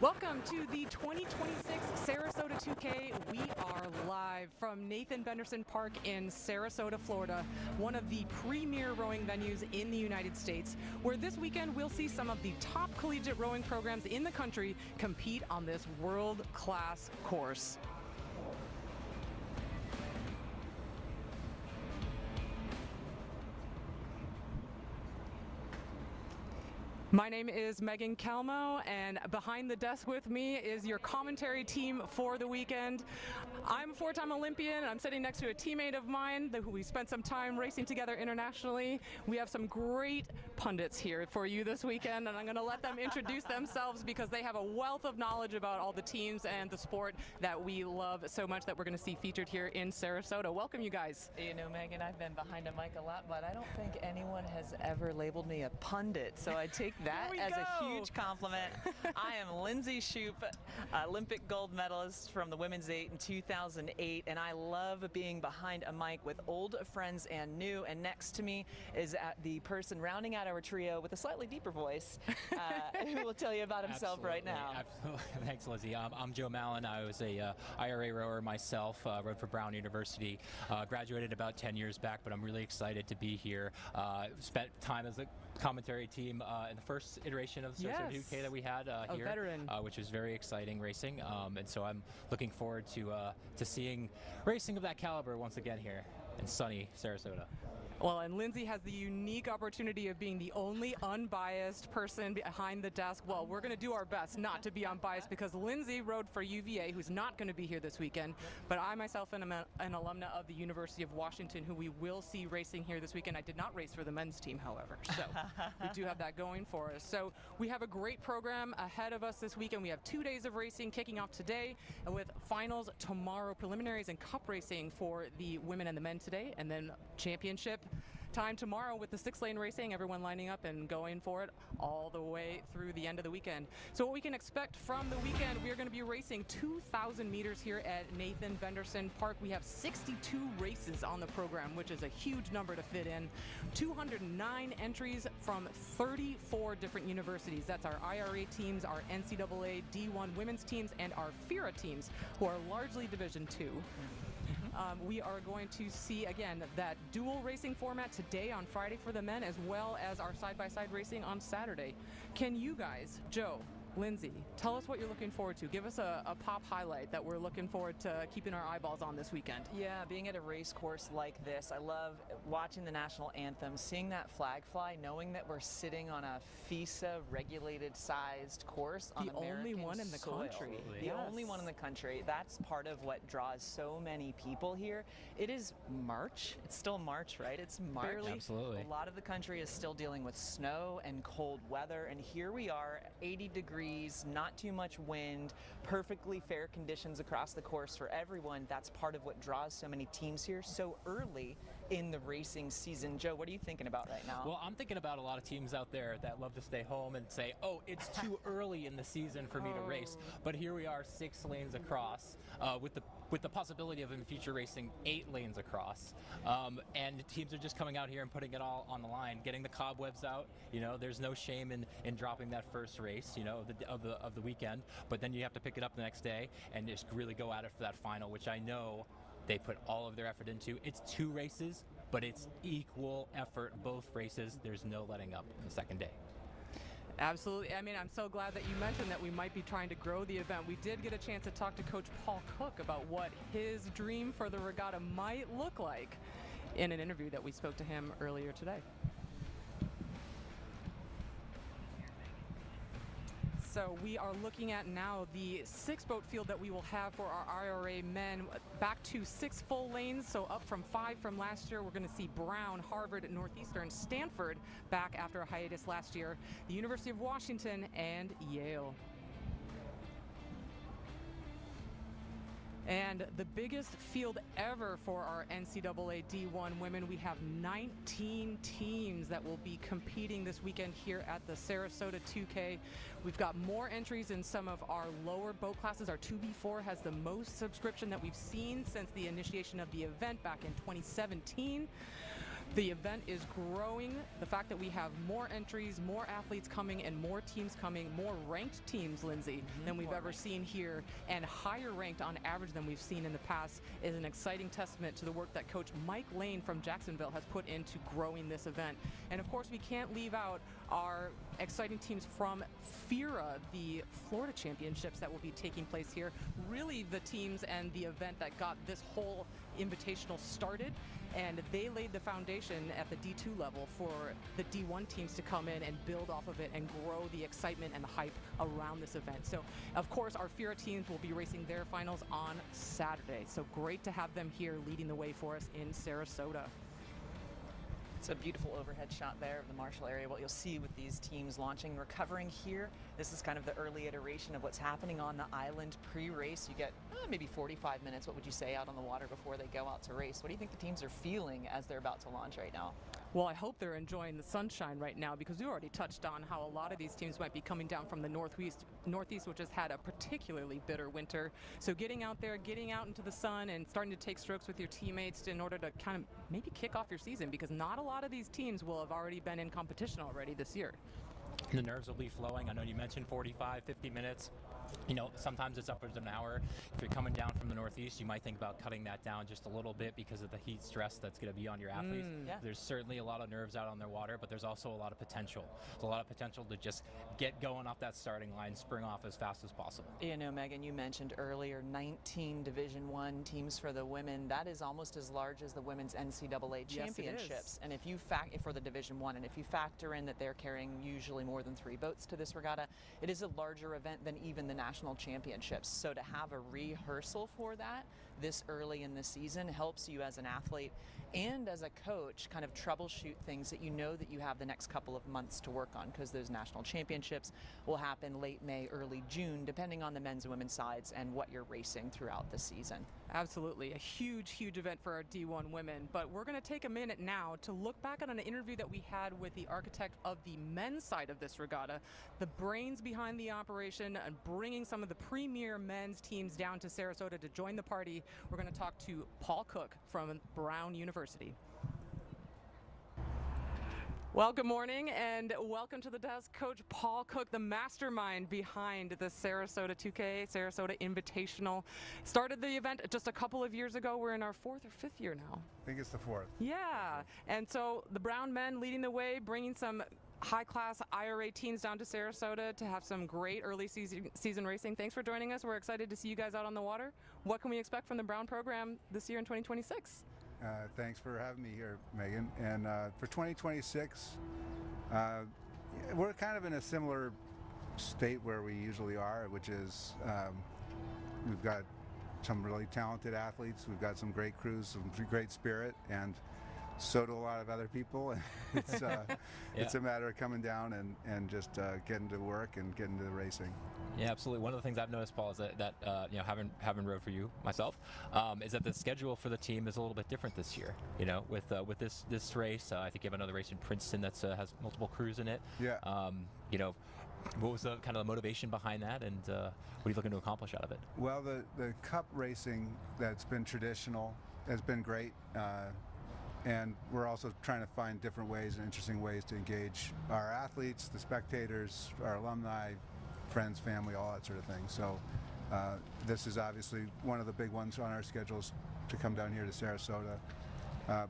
Welcome to the 2026 Sarasota 2K. We are live from Nathan Benderson Park in Sarasota, Florida, one of the premier rowing venues in the United States, where this weekend we'll see some of the top collegiate rowing programs in the country compete on this world-class course. My name is Megan Kalmoe, and behind the desk with me is your commentary team for the weekend. I'm a four-time Olympian. I'm sitting next to a teammate of mine who we spent some time racing together internationally. We have some great pundits here for you this weekend, and I'm going to let them introduce themselves because they have a wealth of knowledge about all the teams and the sport that we love so much that we're going to see featured here in Sarasota. Welcome, you guys. You know, Megan, I've been behind a mic a lot, but I don't think anyone has ever labeled me a pundit, so I take that as a huge compliment. I am Lindsay Shoop, Olympic gold medalist from the women's 8 in 2008, and I love being behind a mic with old friends and new. And next to me is the person rounding out our trio with a slightly deeper voice, who will tell you about himself right now. Absolutely. Thanks, Lindsay. I'm Joe Mallen. I was a IRA rower myself, rowed for Brown University, graduated about 10 years back, but I'm really excited to be here. Spent time as a commentary team in the first iteration of the Sarasota 2K that we had here, which was very exciting racing, and so I'm looking forward to seeing racing of that caliber once again here in sunny Sarasota. Well, and Lindsay has the unique opportunity of being the only unbiased person behind the desk. Well, we're going to do our best not to be unbiased because Lindsay rode for UVA, who's not going to be here this weekend. But I myself am an alumna of the University of Washington, who we will see racing here this weekend. I did not race for the men's team, however, so we do have that going for us. So we have a great program ahead of us this weekend. We have 2 days of racing kicking off today, and with finals tomorrow, preliminaries and cup racing for the women and the men today, and then championship time tomorrow with the 6-lane racing, everyone lining up and going for it all the way through the end of the weekend. So what we can expect from the weekend, we are going to be racing 2,000 meters here at Nathan Benderson Park. We have 62 races on the program, which is a huge number to fit in. 209 entries from 34 different universities. That's our IRA teams, our NCAA D1 women's teams, and our FIRA teams, who are largely Division II. We are going to see, again, that dual racing format today on Friday for the men, as well as our side-by-side racing on Saturday. Can you guys, Joe, Lindsay, tell us what you're looking forward to. Give us a pop highlight that we're looking forward to keeping our eyeballs on this weekend. Yeah, being at a race course like this, I love watching the national anthem, seeing that flag fly, knowing that we're sitting on a FISA-regulated sized course on American soil. The only one in the country. The only one in the country. That's part of what draws so many people here. It is March. It's still March, right? It's March. Barely. Absolutely. A lot of the country is still dealing with snow and cold weather, and here we are, 80 degrees, not too much wind, perfectly fair conditions across the course for everyone. That's part of what draws so many teams here so early in the racing season. Joe, what are you thinking about right now? Well, I'm thinking about a lot of teams out there that love to stay home and say, oh, it's too early in the season for me to race. But here we are, 6 lanes across, with the possibility of in future racing 8 lanes across. And teams are just coming out here and putting it all on the line, getting the cobwebs out. You know, there's no shame in dropping that first race, you know, of the weekend. But then you have to pick it up the next day and just really go at it for that final, which I know they put all of their effort into. It's 2 races, but it's equal effort, both races. There's no letting up the second day. Absolutely. I mean, I'm so glad that you mentioned that we might be trying to grow the event. We did get a chance to talk to Coach Paul Cooke about what his dream for the regatta might look like in an interview that we spoke to him earlier today. So we are looking at now the 6-boat field that we will have for our IRA men, back to 6 full lanes, so up from 5 from last year. We're going to see Brown, Harvard, Northeastern, Stanford back after a hiatus last year, the University of Washington, and Yale. And the biggest field ever for our NCAA D1 women. We have 19 teams that will be competing this weekend here at the Sarasota 2K. We've got more entries in some of our lower boat classes. Our 2B4 has the most subscription that we've seen since the initiation of the event back in 2017. The event is growing. The fact that we have more entries, more athletes coming, and more teams coming, more ranked teams, Lindsay, than we've ever seen here, and higher ranked on average than we've seen in the past, is an exciting testament to the work that Coach Mike Lane from Jacksonville has put into growing this event. And of course, we can't leave out our exciting teams from FIRA, the Florida Championships that will be taking place here. Really the teams and the event that got this whole invitational started, and they laid the foundation at the D2 level for the D1 teams to come in and build off of it and grow the excitement and the hype around this event. So of course our FIRA teams will be racing their finals on Saturday. So great to have them here leading the way for us in Sarasota. It's a beautiful overhead shot there of the Marshall area. What you'll see with these teams launching, recovering here, this is kind of the early iteration of what's happening on the island pre-race. You get maybe 45 minutes, what would you say, out on the water before they go out to race. What do you think the teams are feeling as they're about to launch right now? Well, I hope they're enjoying the sunshine right now, because we already touched on how a lot of these teams might be coming down from the Northeast, which has had a particularly bitter winter. So getting out there, getting out into the sun and starting to take strokes with your teammates in order to kind of maybe kick off your season, because not a lot of these teams will have already been in competition already this year. The nerves will be flowing. I know you mentioned 45, 50 minutes. You know, sometimes it's upwards of an hour. If you're coming down from the Northeast, you might think about cutting that down just a little bit because of the heat stress that's going to be on your athletes. Yeah. There's certainly a lot of nerves out on their water, but there's also a lot of potential. There's a lot of potential to just get going off that starting line, spring off as fast as possible. You know, Megan, you mentioned earlier 19 Division I teams for the women. That is almost as large as the women's NCAA championships. Yes, and if you for the Division I, and if you factor in that they're carrying usually more than 3 boats to this regatta, it is a larger event than even the national championships. So to have a rehearsal for that this early in the season helps you as an athlete and as a coach kind of troubleshoot things that you know that you have the next couple of months to work on, because those national championships will happen late May, early June, depending on the men's and women's sides and what you're racing throughout the season. Absolutely. A huge, huge event for our D1 women. But we're going to take a minute now to look back on an interview that we had with the architect of the men's side of this regatta, the brains behind the operation and bringing some of the premier men's teams down to Sarasota to join the party. We're going to talk to Paul Cooke from Brown University. Well, good morning and welcome to the desk, Coach Paul Cooke, the mastermind behind the Sarasota 2K, Sarasota Invitational. Started the event just a couple of years ago. We're in our 4th or 5th year now. I think it's the 4th. Yeah, and so the Brown men leading the way, bringing some high-class IRA teams down to Sarasota to have some great early season racing. Thanks for joining us. We're excited to see you guys out on the water. What can we expect from the Brown program this year in 2026? Thanks for having me here, Megan. And for 2026, we're kind of in a similar state where we usually are, which is we've got some really talented athletes, we've got some great crews, some great spirit, and so do a lot of other people. It's it's a matter of coming down and just getting to work and getting to the racing. Yeah, absolutely. One of the things I've noticed, Paul, is that you know, having rode for you myself, is that the schedule for the team is a little bit different this year. You know, with this race, I think you have another race in Princeton that has multiple crews in it. Yeah. You know, what was the kind of the motivation behind that, and what are you looking to accomplish out of it? Well, the cup racing that's been traditional has been great. And we're also trying to find different ways and interesting ways to engage our athletes, the spectators, our alumni, friends, family, all that sort of thing. So this is obviously one of the big ones on our schedules to come down here to Sarasota.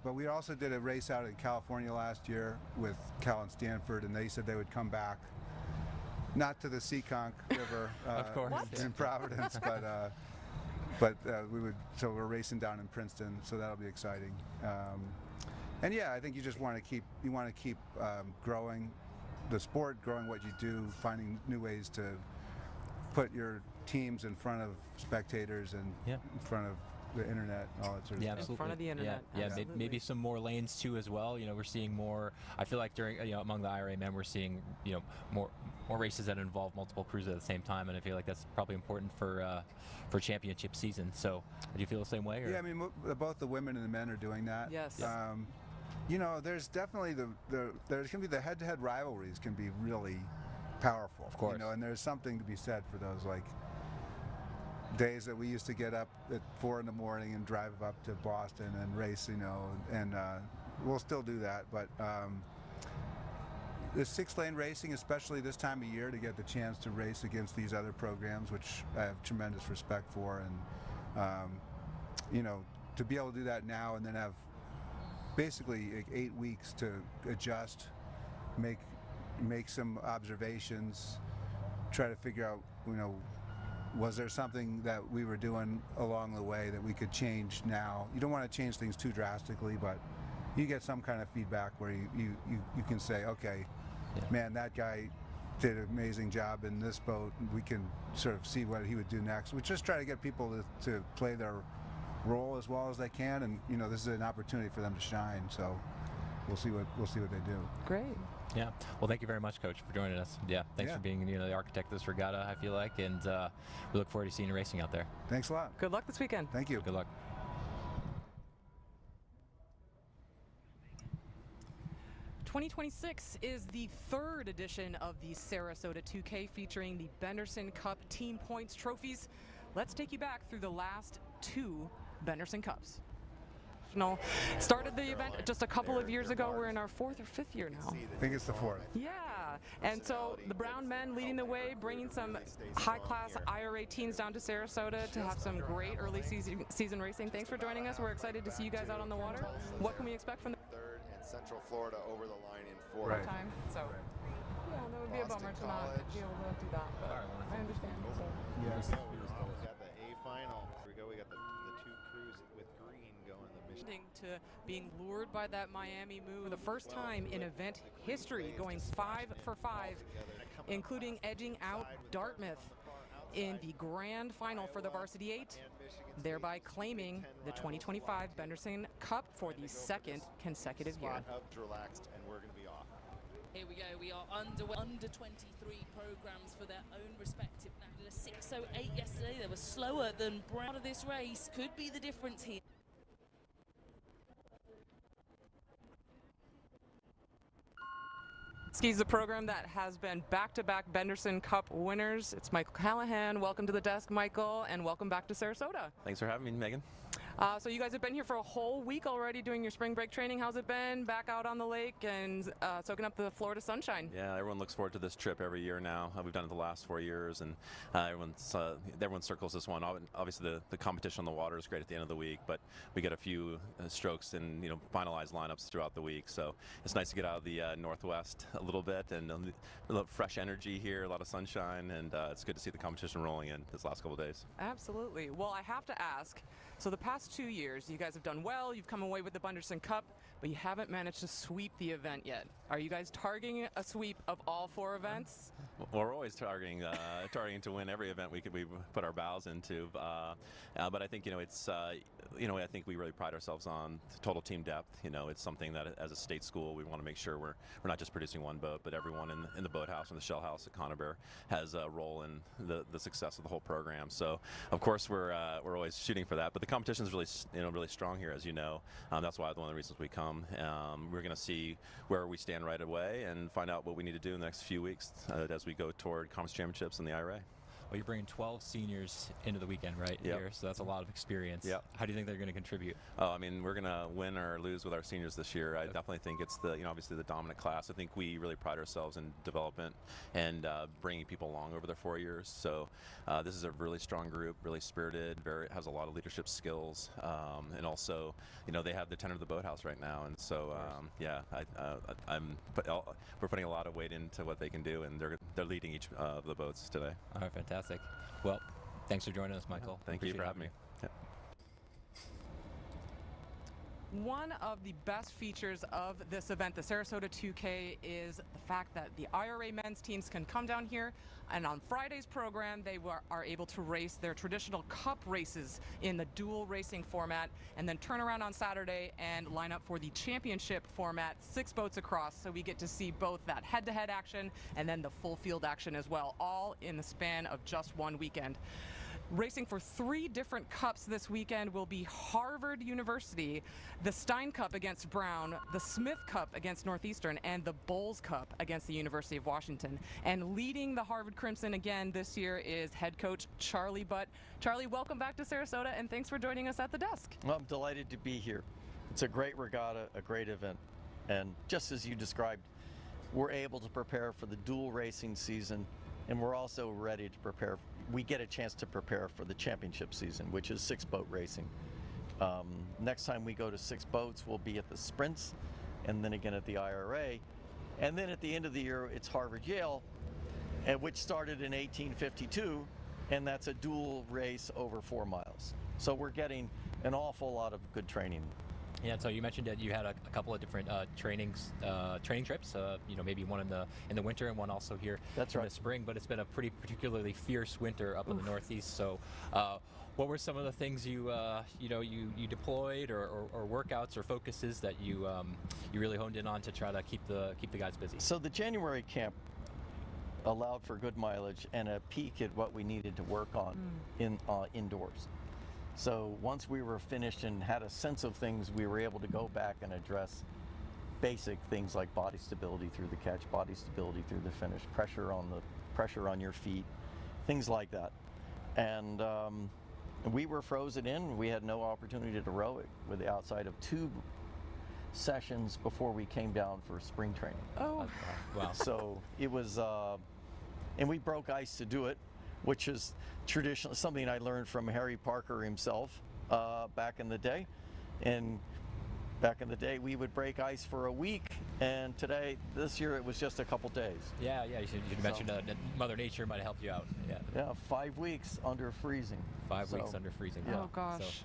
But we also did a race out in California last year with Cal and Stanford, and they said they would come back, not to the Seekonk River of course. in Providence, but we would. So we're racing down in Princeton, so that'll be exciting. And yeah, I think you just want to keep growing the sport, growing what you do, finding new ways to put your teams in front of spectators and in front of the internet, all that sort of stuff. Absolutely. In front of the internet. Yeah, maybe some more lanes too as well. You know, we're seeing more. I feel like during among the IRA men, we're seeing more races that involve multiple crews at the same time, and I feel like that's probably important for championship season. So, do you feel the same way? Or? Yeah, I mean, both the women and the men are doing that. Yes. You know, there's definitely there's going to be the head-to-head rivalries can be really powerful. Of course. You know, and there's something to be said for those like days that we used to get up at 4 in the morning and drive up to Boston and race. You know, and we'll still do that. But the 6-lane racing, especially this time of year, to get the chance to race against these other programs, which I have tremendous respect for, and you know, to be able to do that now and then have basically like 8 weeks to adjust, make some observations, try to figure out, you know, was there something that we were doing along the way that we could change now? You don't want to change things too drastically, but you get some kind of feedback where you can say, okay, man, that guy did an amazing job in this boat. We can sort of see what he would do next. We just try to get people to play their role as well as they can, and you know, this is an opportunity for them to shine. So we'll see what they do. Great. Yeah. Well, thank you very much, Coach, for joining us. Yeah. Thanks for being, you know, the architect of this regatta, I feel like, and we look forward to seeing you racing out there. Thanks a lot. Good luck this weekend. Thank you. Good luck. 2026 is the 3rd edition of the Sarasota 2K, featuring the Benderson Cup Team Points trophies. Let's take you back through the last 2 Benderson Cups. Started the event just a couple of years ago. We're in our 4th or 5th year now. I think it's the 4th. Yeah, and so the Brown men leading the way, bringing some high-class IRA teams down to Sarasota to have some great early season racing. Thanks for joining us. We're excited to see you guys out on the water. What can we expect from the 3rd and Central Florida over the line in 4th. Right. time? So, yeah, that would be a bummer to not be able to do that, but I understand. So. Yes. We got the A final. Here we go. We got the 2 crews with green going the mission. To being lured by that Miami move for the first time in event history, going 5 for 5, including edging out Dartmouth in the grand final for the Varsity 8, thereby claiming the 2025 Benderson Cup for the 2nd consecutive year. Relaxed, and we're going to be off. Here we go. We are under 23 programs for their own respective. Now did a 6:08 yesterday. They were slower than Brown. Of this race could be the difference here. Ski's the program that has been back-to-back Benderson Cup winners. It's Michael Callahan. Welcome to the desk, Michael, and welcome back to Sarasota. Thanks for having me, Megan. So you guys have been here for a whole week already doing your spring break training. How's it been back out on the lake and soaking up the Florida sunshine? Yeah, everyone looks forward to this trip every year now. We've done it the last 4 years, and everyone circles this one. Obviously, the competition on the water is great at the end of the week, but we get a few strokes and finalized lineups throughout the week. So it's nice to get out of the Northwest a little bit and a little fresh energy here, a lot of sunshine, and it's good to see the competition rolling in this last couple of days. Absolutely. Well, I have to ask. So the past 2 years, you guys have done well. You've come away with the Benderson Cup, but you haven't managed to sweep the event yet. Are you guys targeting a sweep of all 4 events? Well, we're always targeting to win every event we put our bows into. But I think it's I think we really pride ourselves on total team depth. It's something that as a state school we want to make sure we're not just producing one boat, but everyone in the boathouse and the shell house at Connor has a role in the success of the whole program. So of course we're always shooting for that. But the competition is really strong here, as you know. That's why one of the reasons we come. We're going to see where we stand right away and find out what we need to do in the next few weeks as we go toward conference championships and the IRA. Well, you're bringing 12 seniors into the weekend, right? Yep. Here, so that's a lot of experience. Yep. How do you think they're going to contribute? Oh, I mean, we're going to win or lose with our seniors this year. I definitely think it's obviously the dominant class. I think we really pride ourselves in development and bringing people along over their 4 years. So this is a really strong group, really spirited, has a lot of leadership skills, and also, they have the tenor of the boathouse right now. And so, we're putting a lot of weight into what they can do, and they're leading each of the boats today. All right, fantastic. Well, thanks for joining us, Michael. Thank you for having me. Yeah. One of the best features of this event, the Sarasota 2K, is the fact that the IRA men's teams can come down here, and on Friday's program they are able to race their traditional cup races in the dual racing format, and then turn around on Saturday and line up for the championship format, 6 boats across. So we get to see both that head-to-head action and then the full field action as well, all in the span of just one weekend. Racing for 3 different cups this weekend will be Harvard University, the Stein Cup against Brown, the Smith Cup against Northeastern, and the Bowles Cup against the University of Washington. And leading the Harvard Crimson again this year is head coach Charley Butt. Charley, welcome back to Sarasota, and thanks for joining us at the desk. Well, I'm delighted to be here. It's a great regatta, a great event, and just as you described, we're able to prepare for the dual racing season, and we're also ready to prepare. We get a chance to prepare for the championship season, which is 6-boat racing. Next time we go to 6 boats, we'll be at the sprints, and then again at the IRA, and then at the end of the year, it's Harvard-Yale, which started in 1852, and that's a dual race over 4 miles. So we're getting an awful lot of good training. Yeah, so you mentioned that you had a couple of different training trips. Maybe one in the winter and one also here in the spring. But it's been a pretty particularly fierce winter up in the Northeast. So, what were some of the things you deployed or workouts or focuses that you really honed in on to try to keep the guys busy? So the January camp allowed for good mileage and a peek at what we needed to work on indoors. So once we were finished and had a sense of things, we were able to go back and address basic things like body stability through the catch, body stability through the finish, pressure on your feet, things like that. And we were frozen in. We had no opportunity to row it with the outside of 2 sessions before we came down for spring training. Oh, wow. So it was, and we broke ice to do it, which is traditionally something I learned from Harry Parker himself back in the day. And back in the day, we would break ice for a week, and this year, it was just a couple days. Yeah, you mentioned that Mother Nature might have helped you out. Yeah, 5 weeks under freezing. 5 weeks under freezing. Yeah. Oh gosh.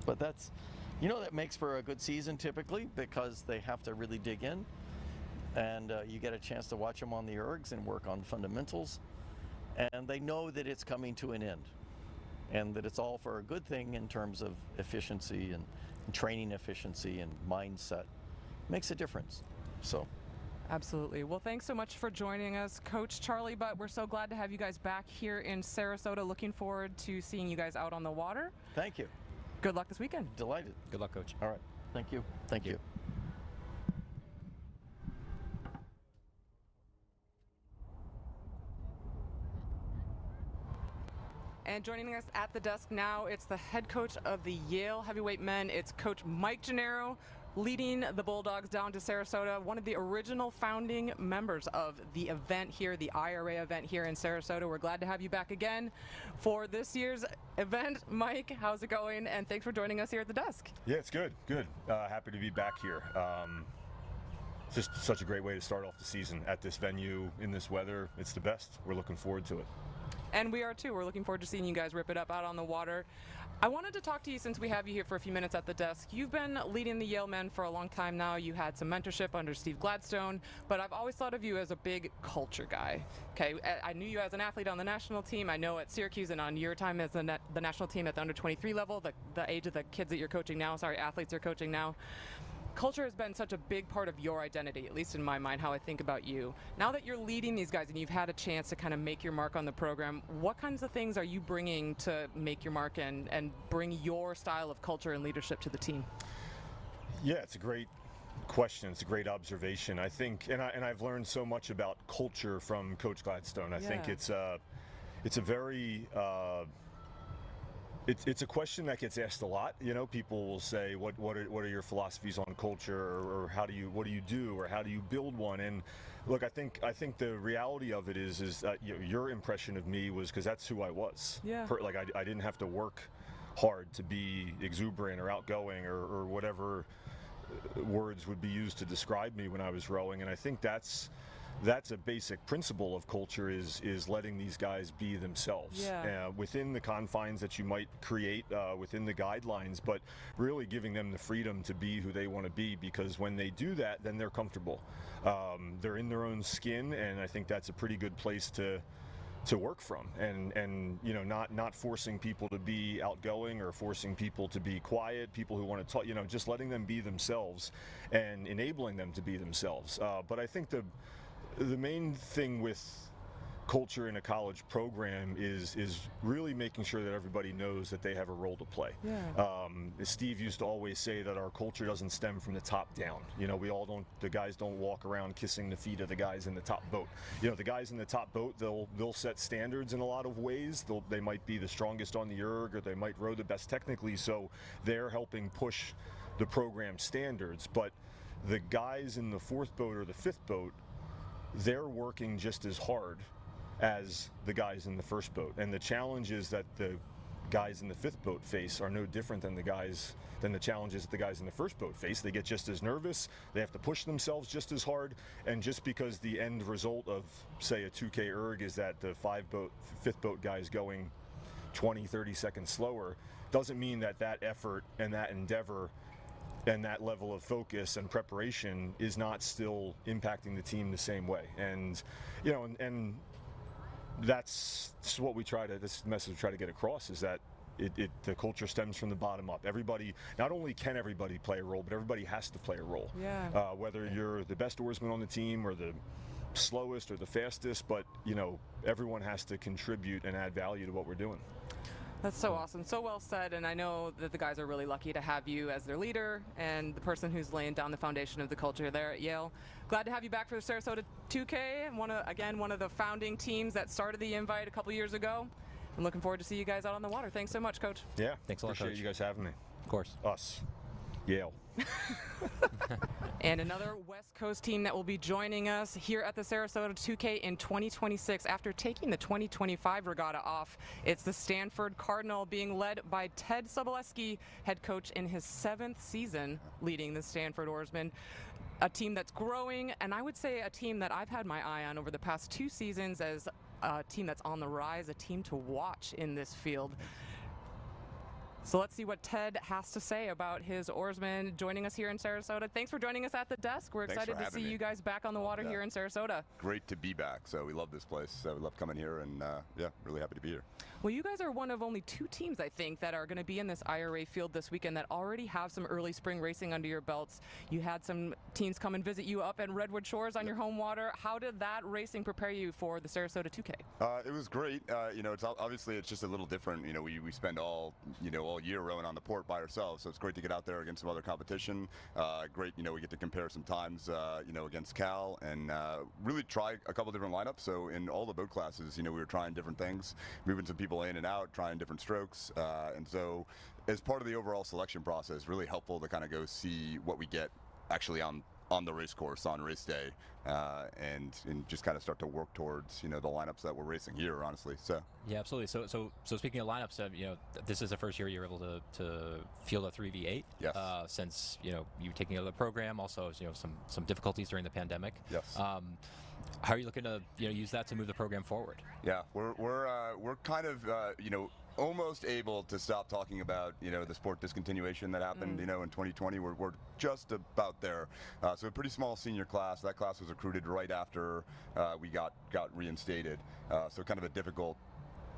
But that's, that makes for a good season typically, because they have to really dig in, and you get a chance to watch them on the ergs and work on fundamentals. And they know that it's coming to an end, and that it's all for a good thing in terms of efficiency and training efficiency and mindset. Makes a difference. So. Absolutely. Well, thanks so much for joining us, Coach Charley. But we're so glad to have you guys back here in Sarasota. Looking forward to seeing you guys out on the water. Thank you. Good luck this weekend. Delighted. Good luck, Coach. All right. Thank you. Thank you. And joining us at the desk now, it's the head coach of the Yale heavyweight men. It's Coach Mike Gennaro, leading the Bulldogs down to Sarasota, one of the original founding members of the event here, the IRA event here in Sarasota. We're glad to have you back again for this year's event. Mike, how's it going? And thanks for joining us here at the desk. Yeah, it's good. Happy to be back here. Just such a great way to start off the season at this venue in this weather. It's the best. We're looking forward to it. And we are too. We're looking forward to seeing you guys rip it up out on the water. I wanted to talk to you since we have you here for a few minutes at the desk. You've been leading the Yale men for a long time now. You had some mentorship under Steve Gladstone, but I've always thought of you as a big culture guy. Okay, I knew you as an athlete on the national team. I know at Syracuse and on your time as the national team at the under 23 level, the age of the kids that you're coaching now, athletes you're coaching now. Culture has been such a big part of your identity, at least in my mind, how I think about you. Now that you're leading these guys and you've had a chance to kind of make your mark on the program, what kinds of things are you bringing to make your mark and bring your style of culture and leadership to the team? Yeah, it's a great question. It's a great observation. I think, and I've learned so much about culture from Coach Gladstone. I think it's a very It's a question that gets asked a lot. People will say, "What are your philosophies on culture, or what do you do, or how do you build one?" And look, I think the reality of it is that your impression of me was because that's who I was. Yeah. I didn't have to work hard to be exuberant or outgoing or whatever words would be used to describe me when I was rowing. And I think that's a basic principle of culture is letting these guys be themselves within the confines that you might create within the guidelines, but really giving them the freedom to be who they want to be, because when they do that, then they're comfortable. They're in their own skin, and I think that's a pretty good place to work from, and not forcing people to be outgoing or forcing people to be quiet, people who want to talk, just letting them be themselves and enabling them to be themselves. But I think the main thing with culture in a college program is really making sure that everybody knows that they have a role to play. Yeah. Steve used to always say that our culture doesn't stem from the top down. You know, the guys don't walk around kissing the feet of the guys in the top boat. You know, the guys in the top boat, they'll set standards in a lot of ways. They might be the strongest on the erg, or they might row the best technically, so they're helping push the program standards. But the guys in the fourth boat or the fifth boat, they're working just as hard as the guys in the first boat, and the challenges that the guys in the fifth boat face are no different than the challenges that the guys in the first boat face. They get just as nervous, they have to push themselves just as hard, and just because the end result of, say, a 2K erg is that the fifth boat guy is going 20-30 seconds slower, doesn't mean that effort and that endeavor and that level of focus and preparation is not still impacting the team the same way. And you know, and that's what this message we try to get across, is that the culture stems from the bottom up. Everybody, not only can everybody play a role, but everybody has to play a role. Yeah. Whether you're the best oarsman on the team or the slowest or the fastest, but you know, everyone has to contribute and add value to what we're doing. That's so awesome. So well said. And I know that the guys are really lucky to have you as their leader and the person who's laying down the foundation of the culture there at Yale. Glad to have you back for the Sarasota 2K. One of the founding teams that started the invite a couple years ago. I'm looking forward to see you guys out on the water. Thanks so much, Coach. Yeah. Thanks a lot, Appreciate Coach. you guys having me. Of course. Us. Yale. And another West Coast team that will be joining us here at the Sarasota 2K in 2026 after taking the 2025 regatta off. It's the Stanford Cardinal, being led by Ted Sobolewski, head coach in his 7th season leading the Stanford Oarsmen. A team that's growing, and I would say a team that I've had my eye on over the past 2 seasons as a team that's on the rise, a team to watch in this field. So let's see what Ted has to say about his oarsmen joining us here in Sarasota. Thanks for joining us at the desk. We're excited to see you guys back on the water here in Sarasota. Great to be back. So we love this place. So we love coming here, and yeah, really happy to be here. Well, you guys are one of only 2 teams, I think, that are going to be in this IRA field this weekend that already have some early spring racing under your belts. You had some teams come and visit you up in Redwood Shores on your home water. How did that racing prepare you for the Sarasota 2K? It was great. You know, it's just a little different. You know, we spend all year rowing on the port by ourselves, so it's great to get out there against some other competition. Great, you know, we get to compare some times, you know, against Cal, and really try a couple different lineups. So in all the boat classes, you know, we were trying different things, moving some people in and out, trying different strokes, and so as part of the overall selection process, really helpful to kind of go see what we get actually on the race course on race day, and just kind of start to work towards, you know, the lineups that we're racing here, honestly. So yeah, absolutely. So speaking of lineups, you know, this is the first year you're able to field a 3v8. Yes. Since, you know, you taking over the program, also, you know, some difficulties during the pandemic. Yes. How are you looking to, you know, use that to move the program forward? Yeah, we're kind of you know, almost able to stop talking about, you know, the sport discontinuation that happened, you know, in 2020. We're just about there. So a pretty small senior class. That class was recruited right after we got reinstated. So kind of a difficult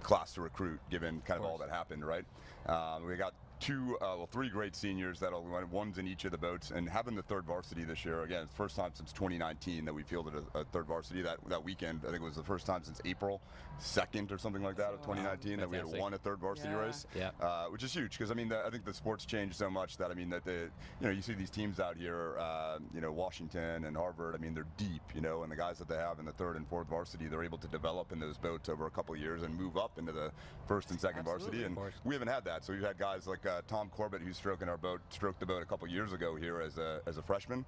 class to recruit given kind of all that happened, right? We got 3 great seniors that'll run, one's in each of the boats, and having the 3rd varsity this year, again, it's the first time since 2019 that we fielded a 3rd varsity that weekend. I think it was the first time since April 2nd or something like that of 2019 that we had won a 3rd varsity race, which is huge, because I mean, I think the sport's changed so much that, I mean, that you know, you see these teams out here, you know, Washington and Harvard, I mean, they're deep, you know, and the guys that they have in the 3rd and 4th varsity, they're able to develop in those boats over a couple of years and move up into the 1st and 2nd varsity, and we haven't had that. So we've had guys like Tom Corbett, who's stroked the boat a couple years ago here as a freshman.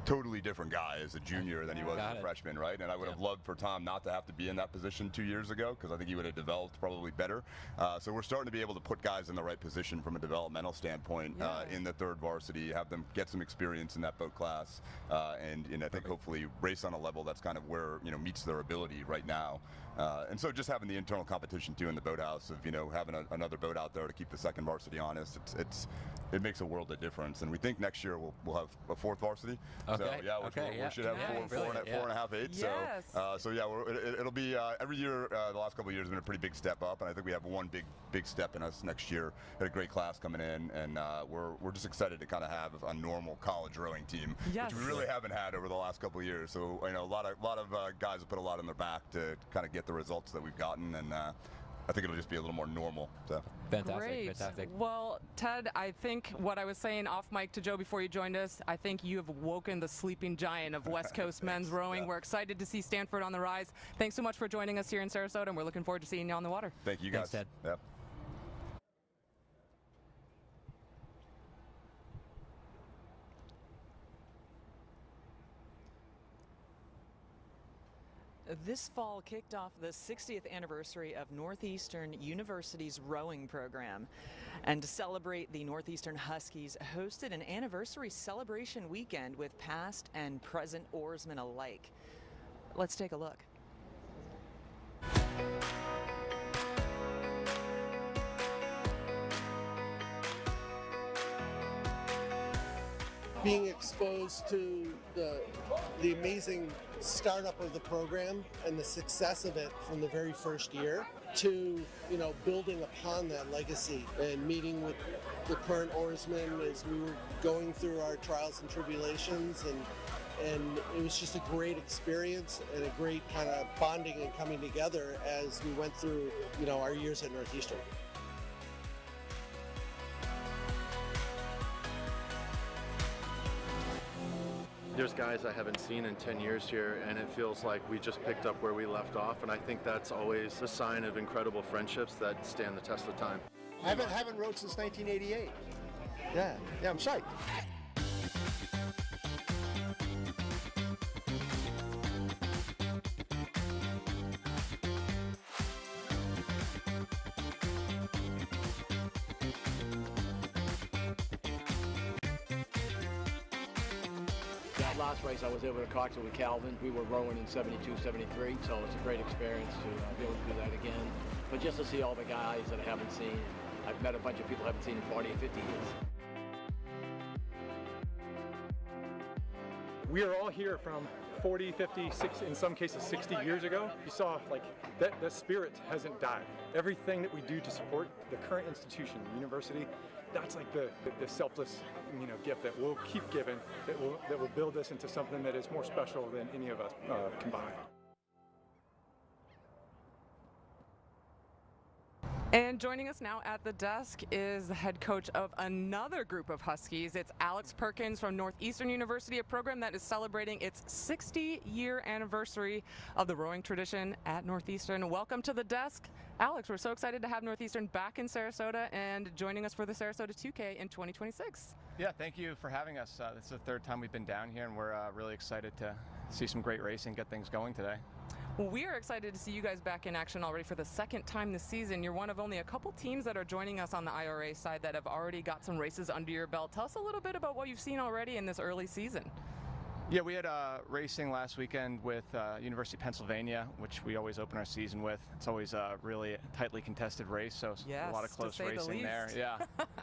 Totally different guy as a junior than he was as a freshman, right? And I would have loved for Tom not to have to be in that position 2 years ago, because I think he would have developed probably better. So we're starting to be able to put guys in the right position from a developmental standpoint in the 3rd varsity, have them get some experience in that boat class, and I think hopefully race on a level that's kind of where, you know, meets their ability right now. And so just having the internal competition too in the boathouse of, you know, having another boat out there to keep the 2nd varsity honest, it makes a world of difference. And we think next year we'll have a 4th varsity. So yeah, we should have four and a half, 8. Yes. So yeah, it'll be every year. The last couple of years has been a pretty big step up, and I think we have one big step in us next year. Got a great class coming in, and we're just excited to kind of have a normal college rowing team, which we really haven't had over the last couple of years. So, you know, a lot of guys have put a lot on their back to kind of get get the results that we've gotten, and I think it'll just be a little more normal. So. Fantastic, Great. fantastic. Well, Ted, I think what I was saying off mic to Joe before you joined us, I think you have woken the sleeping giant of West Coast men's rowing. Yeah. We're excited to see Stanford on the rise. Thanks so much for joining us here in Sarasota, and we're looking forward to seeing you on the water. Thank you, guys. Thanks, Ted. Yep. This fall kicked off the 60th anniversary of Northeastern University's rowing program. And to celebrate, the Northeastern Huskies hosted an anniversary celebration weekend with past and present oarsmen alike. Let's take a look. Being exposed to the amazing startup of the program and the success of it from the very first year to, you know, building upon that legacy and meeting with the current oarsmen as we were going through our trials and tribulations, and it was just a great experience and a great kind of bonding and coming together as we went through, you know, our years at Northeastern. There's guys I haven't seen in 10 years here, and it feels like we just picked up where we left off, and I think that's always a sign of incredible friendships that stand the test of time. I haven't rowed since 1988. Yeah, I'm psyched. Last race I was able to cox it with Calvin. We were rowing in 72, 73, so it's a great experience to be able to do that again. But just to see all the guys that I haven't seen, I've met a bunch of people I haven't seen in 40 and 50 years. We are all here from 40, 50, 60, in some cases 60 years ago. You saw like that spirit hasn't died. Everything that we do to support the current institution, the university, that's like the selfless, you know, gift that we'll keep giving, that will build us into something that is more special than any of us combined. And joining us now at the desk is the head coach of another group of Huskies. It's Alex Perkins from Northeastern University, a program that is celebrating its 60-year anniversary of the rowing tradition at Northeastern. Welcome to the desk. Alex, we're so excited to have Northeastern back in Sarasota and joining us for the Sarasota 2K in 2026. Yeah, thank you for having us. This is the third time we've been down here, and we're really excited to see some great racing, get things going today. Well, we are excited to see you guys back in action already for the second time this season. You're one of only a couple teams that are joining us on the IRA side that have already got some races under your belt. Tell us a little bit about what you've seen already in this early season. Yeah, we had racing last weekend with University of Pennsylvania, which we always open our season with. It's always a really tightly contested race, so yes, a lot of close racing there. Yeah.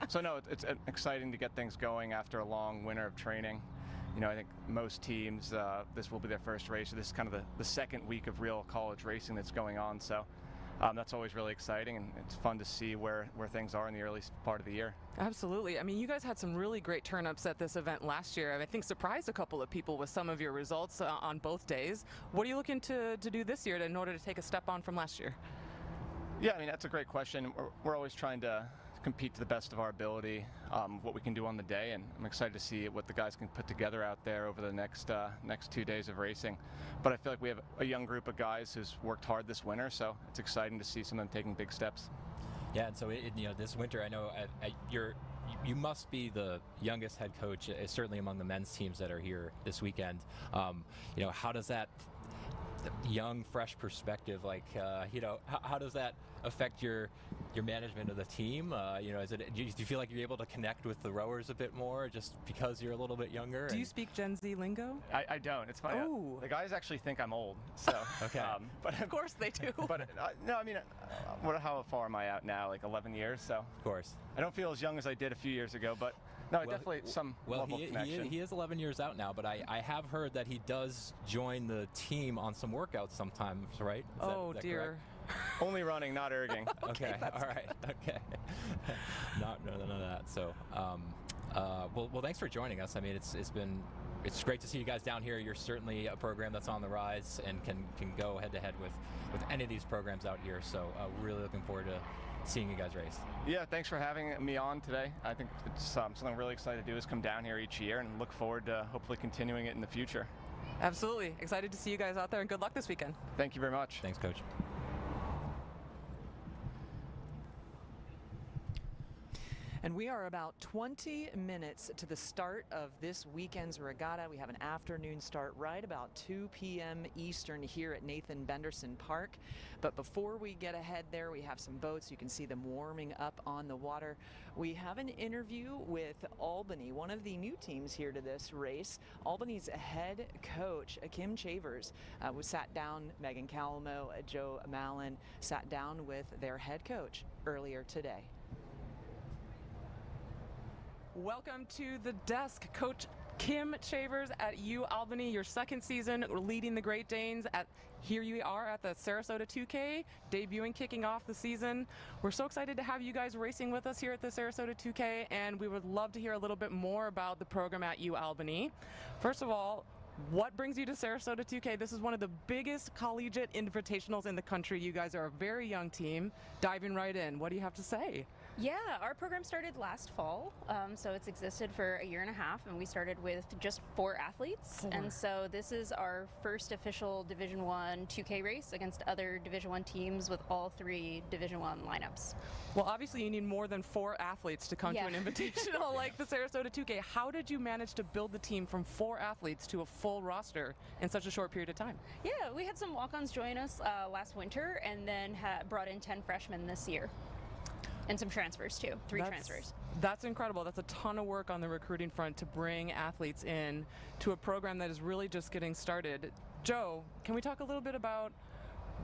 So no, it's exciting to get things going after a long winter of training. You know, I think most teams, this will be their first race. So this is kind of the second week of real college racing that's going on. So that's always really exciting, and it's fun to see where things are in the early part of the year. Absolutely. I mean, you guys had some really great turn-ups at this event last year. I think surprised a couple of people with some of your results on both days. What are you looking to do this year in order to take a step on from last year? Yeah, I mean, that's a great question. We're always trying to compete to the best of our ability, what we can do on the day, and I'm excited to see what the guys can put together out there over the next 2 days of racing. But I feel like we have a young group of guys who's worked hard this winter, so it's exciting to see some of them taking big steps. Yeah, and so you know, this winter, I know you must be the youngest head coach, certainly among the men's teams that are here this weekend. You know, how does that young, fresh perspective, like, you know, how does that affect your management of the team? You know, do you feel like you're able to connect with the rowers a bit more just because you're a little bit younger? Do you speak Gen Z lingo? I don't. It's funny. Oh. The guys actually think I'm old. So okay. But of course they do. But no, I mean, how far am I out now? Like 11 years. So of course. I don't feel as young as I did a few years ago, but. No, definitely some level of connection. He is 11 years out now, but I have heard that he does join the team on some workouts sometimes, right? Is that dear. Only running, not erging. Okay, all right, okay. None of that. So, well, thanks for joining us. I mean, it's been it's great to see you guys down here. You're certainly a program that's on the rise and can go head to head with any of these programs out here. So really looking forward to seeing you guys race. Yeah, thanks for having me on today. I think it's something I'm really excited to do is come down here each year and look forward to hopefully continuing it in the future. Absolutely. Excited to see you guys out there, and good luck this weekend. Thank you very much. Thanks, Coach. And we are about 20 minutes to the start of this weekend's regatta. We have an afternoon start right about 2 p.m. Eastern here at Nathan Benderson Park. But before we get ahead there, we have some boats. You can see them warming up on the water. We have an interview with Albany, one of the new teams here to this race. Albany's head coach, Kim Chavers, was sat down, Megan Kalmoe, Joe Mallen, sat down with their head coach earlier today. Welcome to the desk, Coach Kim Chavers at UAlbany, your second season leading the Great Danes. Here you are at the Sarasota 2K, debuting, kicking off the season. We're so excited to have you guys racing with us here at the Sarasota 2K, and we would love to hear a little bit more about the program at UAlbany. First of all, what brings you to Sarasota 2K? This is one of the biggest collegiate invitationals in the country. You guys are a very young team, diving right in. What do you have to say? Yeah, our program started last fall, so it's existed for a year and a half, and we started with just 4 athletes. And so this is our first official Division I 2K race against other Division I teams with all 3 Division I lineups. Well, obviously you need more than 4 athletes to come to an invitational like the Sarasota 2K. How did you manage to build the team from 4 athletes to a full roster in such a short period of time? Yeah, we had some walk-ons join us last winter, and then brought in 10 freshmen this year. And some transfers too, 3 transfers. That's incredible. That's a ton of work on the recruiting front to bring athletes in to a program that is really just getting started. Joe, can we talk a little bit about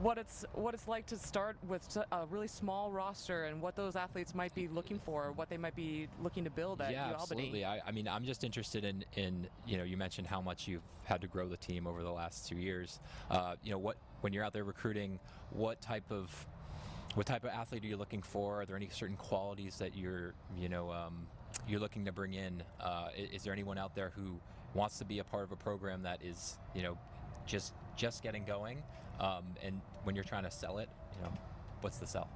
what it's like to start with a really small roster and what those athletes might be looking for, what they might be looking to build at UAlbany? Yeah, absolutely. I mean, I'm just interested in you mentioned how much you've had to grow the team over the last 2 years. When you're out there recruiting, what type of athlete are you looking for? Are there any certain qualities that you're looking to bring in? Is there anyone out there who wants to be a part of a program that is, just getting going? And when you're trying to sell it, what's the sell?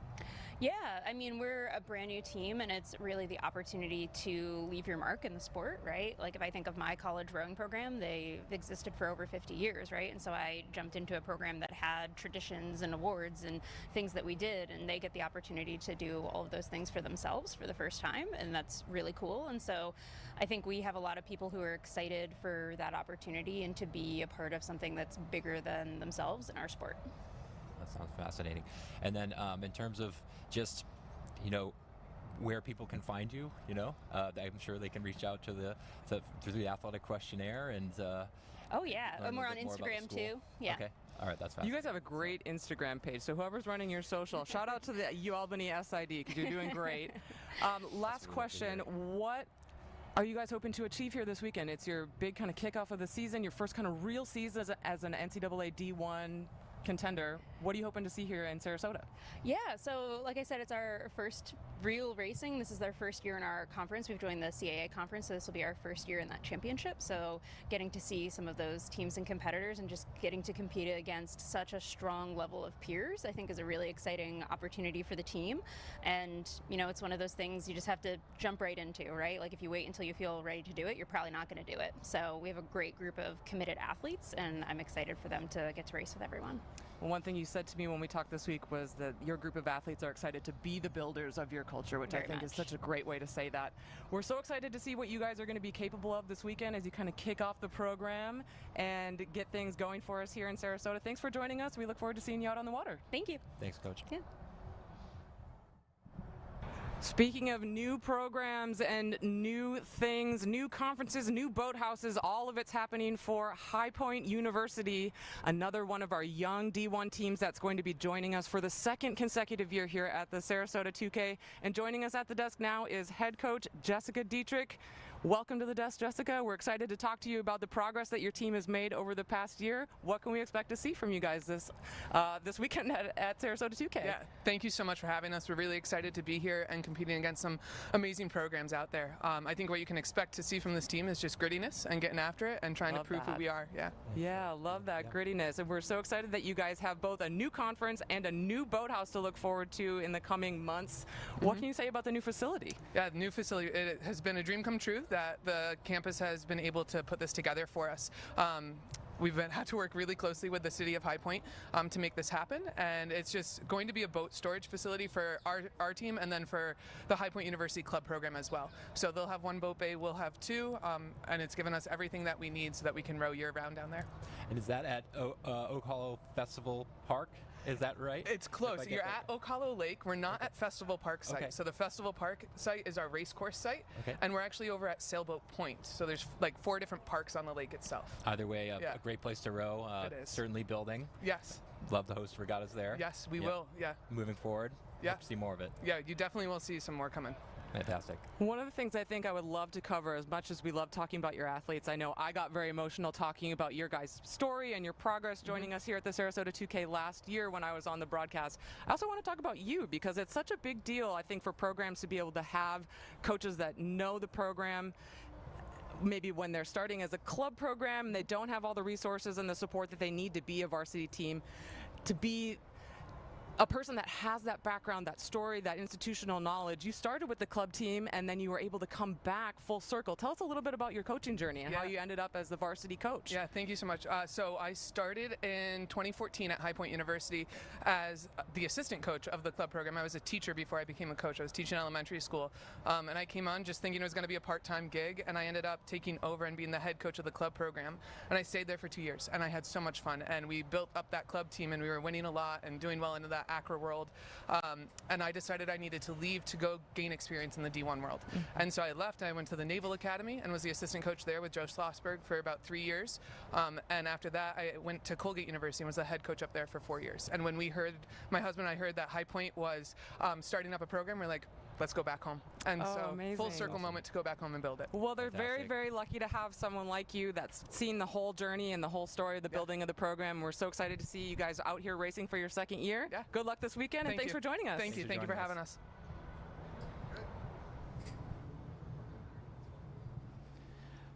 Yeah, I mean, we're a brand new team, and it's really the opportunity to leave your mark in the sport, right? Like, if I think of my college rowing program, they've existed for over 50 years, right? And so I jumped into a program that had traditions and awards and things that we did, and they get the opportunity to do all of those things for themselves for the first time, and that's really cool. And so I think we have a lot of people who are excited for that opportunity and to be a part of something that's bigger than themselves in our sport. That sounds fascinating. And then in terms of just, where people can find you, I'm sure they can reach out through the athletic questionnaire and. Oh yeah, and we're on Instagram too. Yeah. Okay. All right, that's fine. You guys have a great Instagram page, so whoever's running your social, shout out to the UAlbany SID because you're doing great. Last question: what are you guys hoping to achieve here this weekend? It's your big kind of kickoff of the season, your first kind of real season as an NCAA D1 contender. What are you hoping to see here in Sarasota? Yeah, so like I said, it's our first real racing. This is our first year in our conference. We've joined the CAA conference, so this will be our first year in that championship. So getting to see some of those teams and competitors and just getting to compete against such a strong level of peers, I think is a really exciting opportunity for the team. And, it's one of those things you just have to jump right into, right? Like, if you wait until you feel ready to do it, you're probably not going to do it. So we have a great group of committed athletes, and I'm excited for them to get to race with everyone. Well, one thing you said to me when we talked this week was that your group of athletes are excited to be the builders of your culture, which I think is such a great way to say that. We're so excited to see what you guys are going to be capable of this weekend as you kind of kick off the program and get things going for us here in Sarasota. Thanks for joining us. We look forward to seeing you out on the water. Thank you. Thanks, Coach. Yeah. Speaking of new programs and new things, new conferences, new boathouses, all of it's happening for High Point University, another one of our young D1 teams that's going to be joining us for the second consecutive year here at the Sarasota 2K. And joining us at the desk now is head coach Jessica Dietrick. Welcome to the desk, Jessica. We're excited to talk to you about the progress that your team has made over the past year. What can we expect to see from you guys this weekend at Sarasota 2K? Yeah, thank you so much for having us. We're really excited to be here and competing against some amazing programs out there. I think what you can expect to see from this team is just grittiness and getting after it and trying to prove who we are. Yeah, love that grittiness. And we're so excited that you guys have both a new conference and a new boathouse to look forward to in the coming months. What can you say about the new facility? Yeah, the new facility, it has been a dream come true that the campus has been able to put this together for us. We've had to work really closely with the city of High Point to make this happen, and it's just going to be a boat storage facility for our team and then for the High Point University Club program as well. So they'll have one boat bay, we'll have two, and it's given us everything that we need so that we can row year-round down there. And is that at Oak Hollow Festival Park? Is that right? It's close. You're at Oak Hollow Lake. We're not at Festival Park site. Okay. So the Festival Park site is our race course site, Okay. and we're actually over at Sailboat Point. So there's like 4 different parks on the lake itself. Either way, a great place to row. It is. Certainly building. Yes. Love the host regattas there. Yes, we will. Yeah. Moving forward. Yeah. Hope to see more of it. Yeah, you definitely will see some more coming. Fantastic. One of the things I think I would love to cover, as much as we love talking about your athletes, I know I got very emotional talking about your guys' story and your progress joining us here at the Sarasota 2K last year when I was on the broadcast. I also want to talk about you because it's such a big deal, I think, for programs to be able to have coaches that know the program. Maybe when they're starting as a club program and they don't have all the resources and the support that they need to be a varsity team, to be a person that has that background, that story, that institutional knowledge. You started with the club team and then you were able to come back full circle. Tell us a little bit about your coaching journey and how you ended up as the varsity coach. Yeah, thank you so much. So I started in 2014 at High Point University as the assistant coach of the club program. I was a teacher before I became a coach. I was teaching elementary school. And I came on just thinking it was going to be a part-time gig, and I ended up taking over and being the head coach of the club program. And I stayed there for 2 years, and I had so much fun. And we built up that club team, and we were winning a lot and doing well into that ACRA world. And I decided I needed to leave to go gain experience in the D1 world. And so I left. I went to the Naval Academy and was the assistant coach there with Joe Schlossberg for about 3 years. And after that, I went to Colgate University and was the head coach up there for 4 years. And when we heard, my husband and I heard that High Point was starting up a program, we're like, let's go back home. And so amazing. Full circle moment to go back home and build it. Well, they're very, very lucky to have someone like you that's seen the whole journey and the whole story of the building of the program. We're so excited to see you guys out here racing for your second year. Yeah. Good luck this weekend, and thanks for joining us. Thank you. Thank you for having us.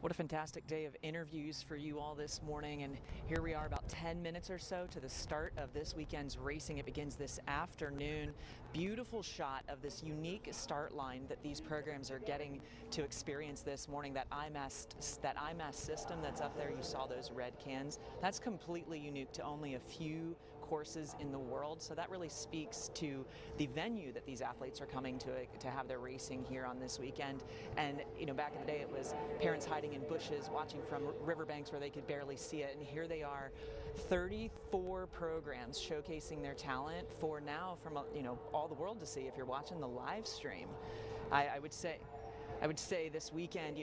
What a fantastic day of interviews for you all this morning, and here we are about 10 minutes or so to the start of this weekend's racing. It begins this afternoon. Beautiful shot of this unique start line that these programs are getting to experience this morning. That IMAS system that's up there, you saw those red cans. That's completely unique to only a few courses in the world, so that really speaks to the venue that these athletes are coming to have their racing here on this weekend. And you know, back in the day, it was parents hiding in bushes watching from riverbanks where they could barely see it, and here they are, 34 programs showcasing their talent for now from all the world to see. If you're watching the live stream, I would say this weekend,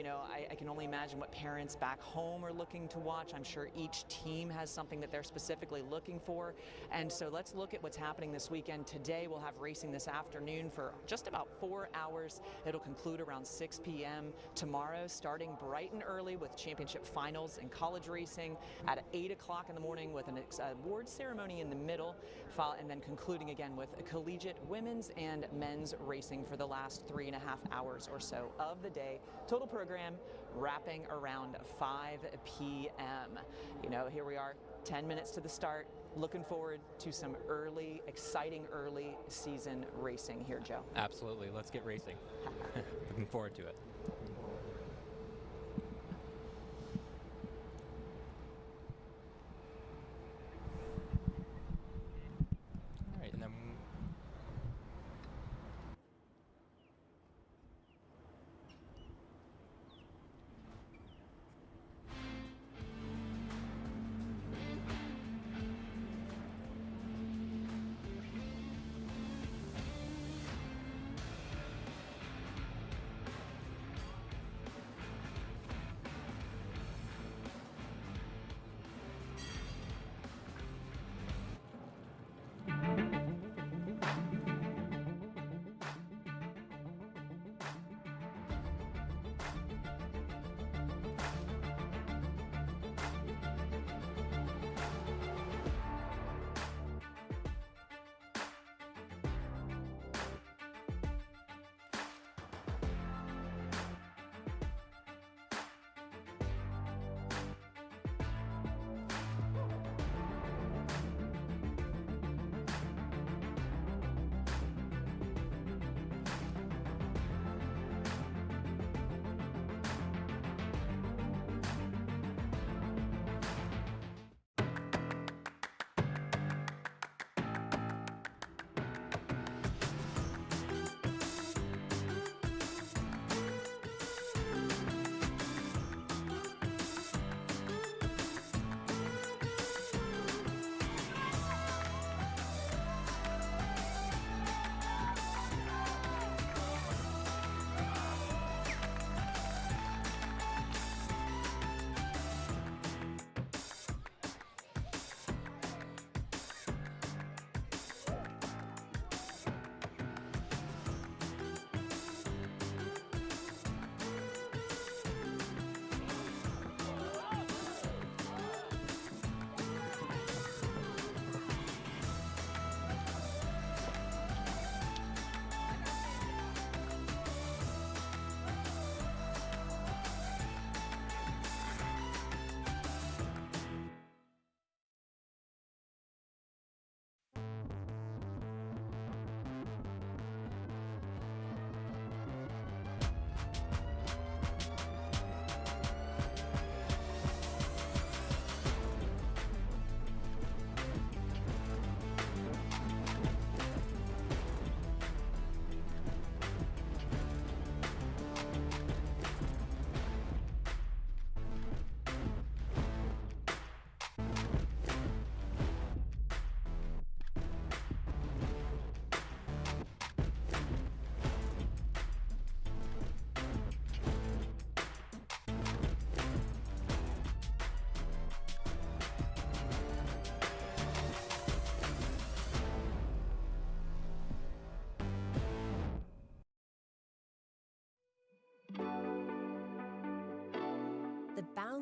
I can only imagine what parents back home are looking to watch. I'm sure each team has something that they're specifically looking for. And so let's look at what's happening this weekend. Today we'll have racing this afternoon for just about 4 hours. It'll conclude around 6 p.m. Tomorrow, starting bright and early with championship finals in college racing at 8 o'clock in the morning with an award ceremony in the middle, and then concluding again with a collegiate women's and men's racing for the last 3.5 hours or so of the day. Total program wrapping around 5 p.m. Here we are, 10 minutes to the start. Looking forward to some exciting early season racing here, Joe. Absolutely. Let's get racing. Looking forward to it. All right, and then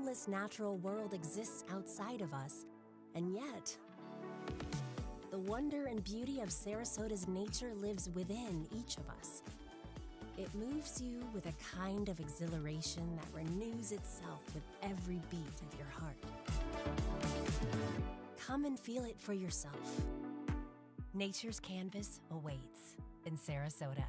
boundless natural world exists outside of us, and yet, the wonder and beauty of Sarasota's nature lives within each of us. It moves you with a kind of exhilaration that renews itself with every beat of your heart. Come and feel it for yourself. Nature's canvas awaits in Sarasota.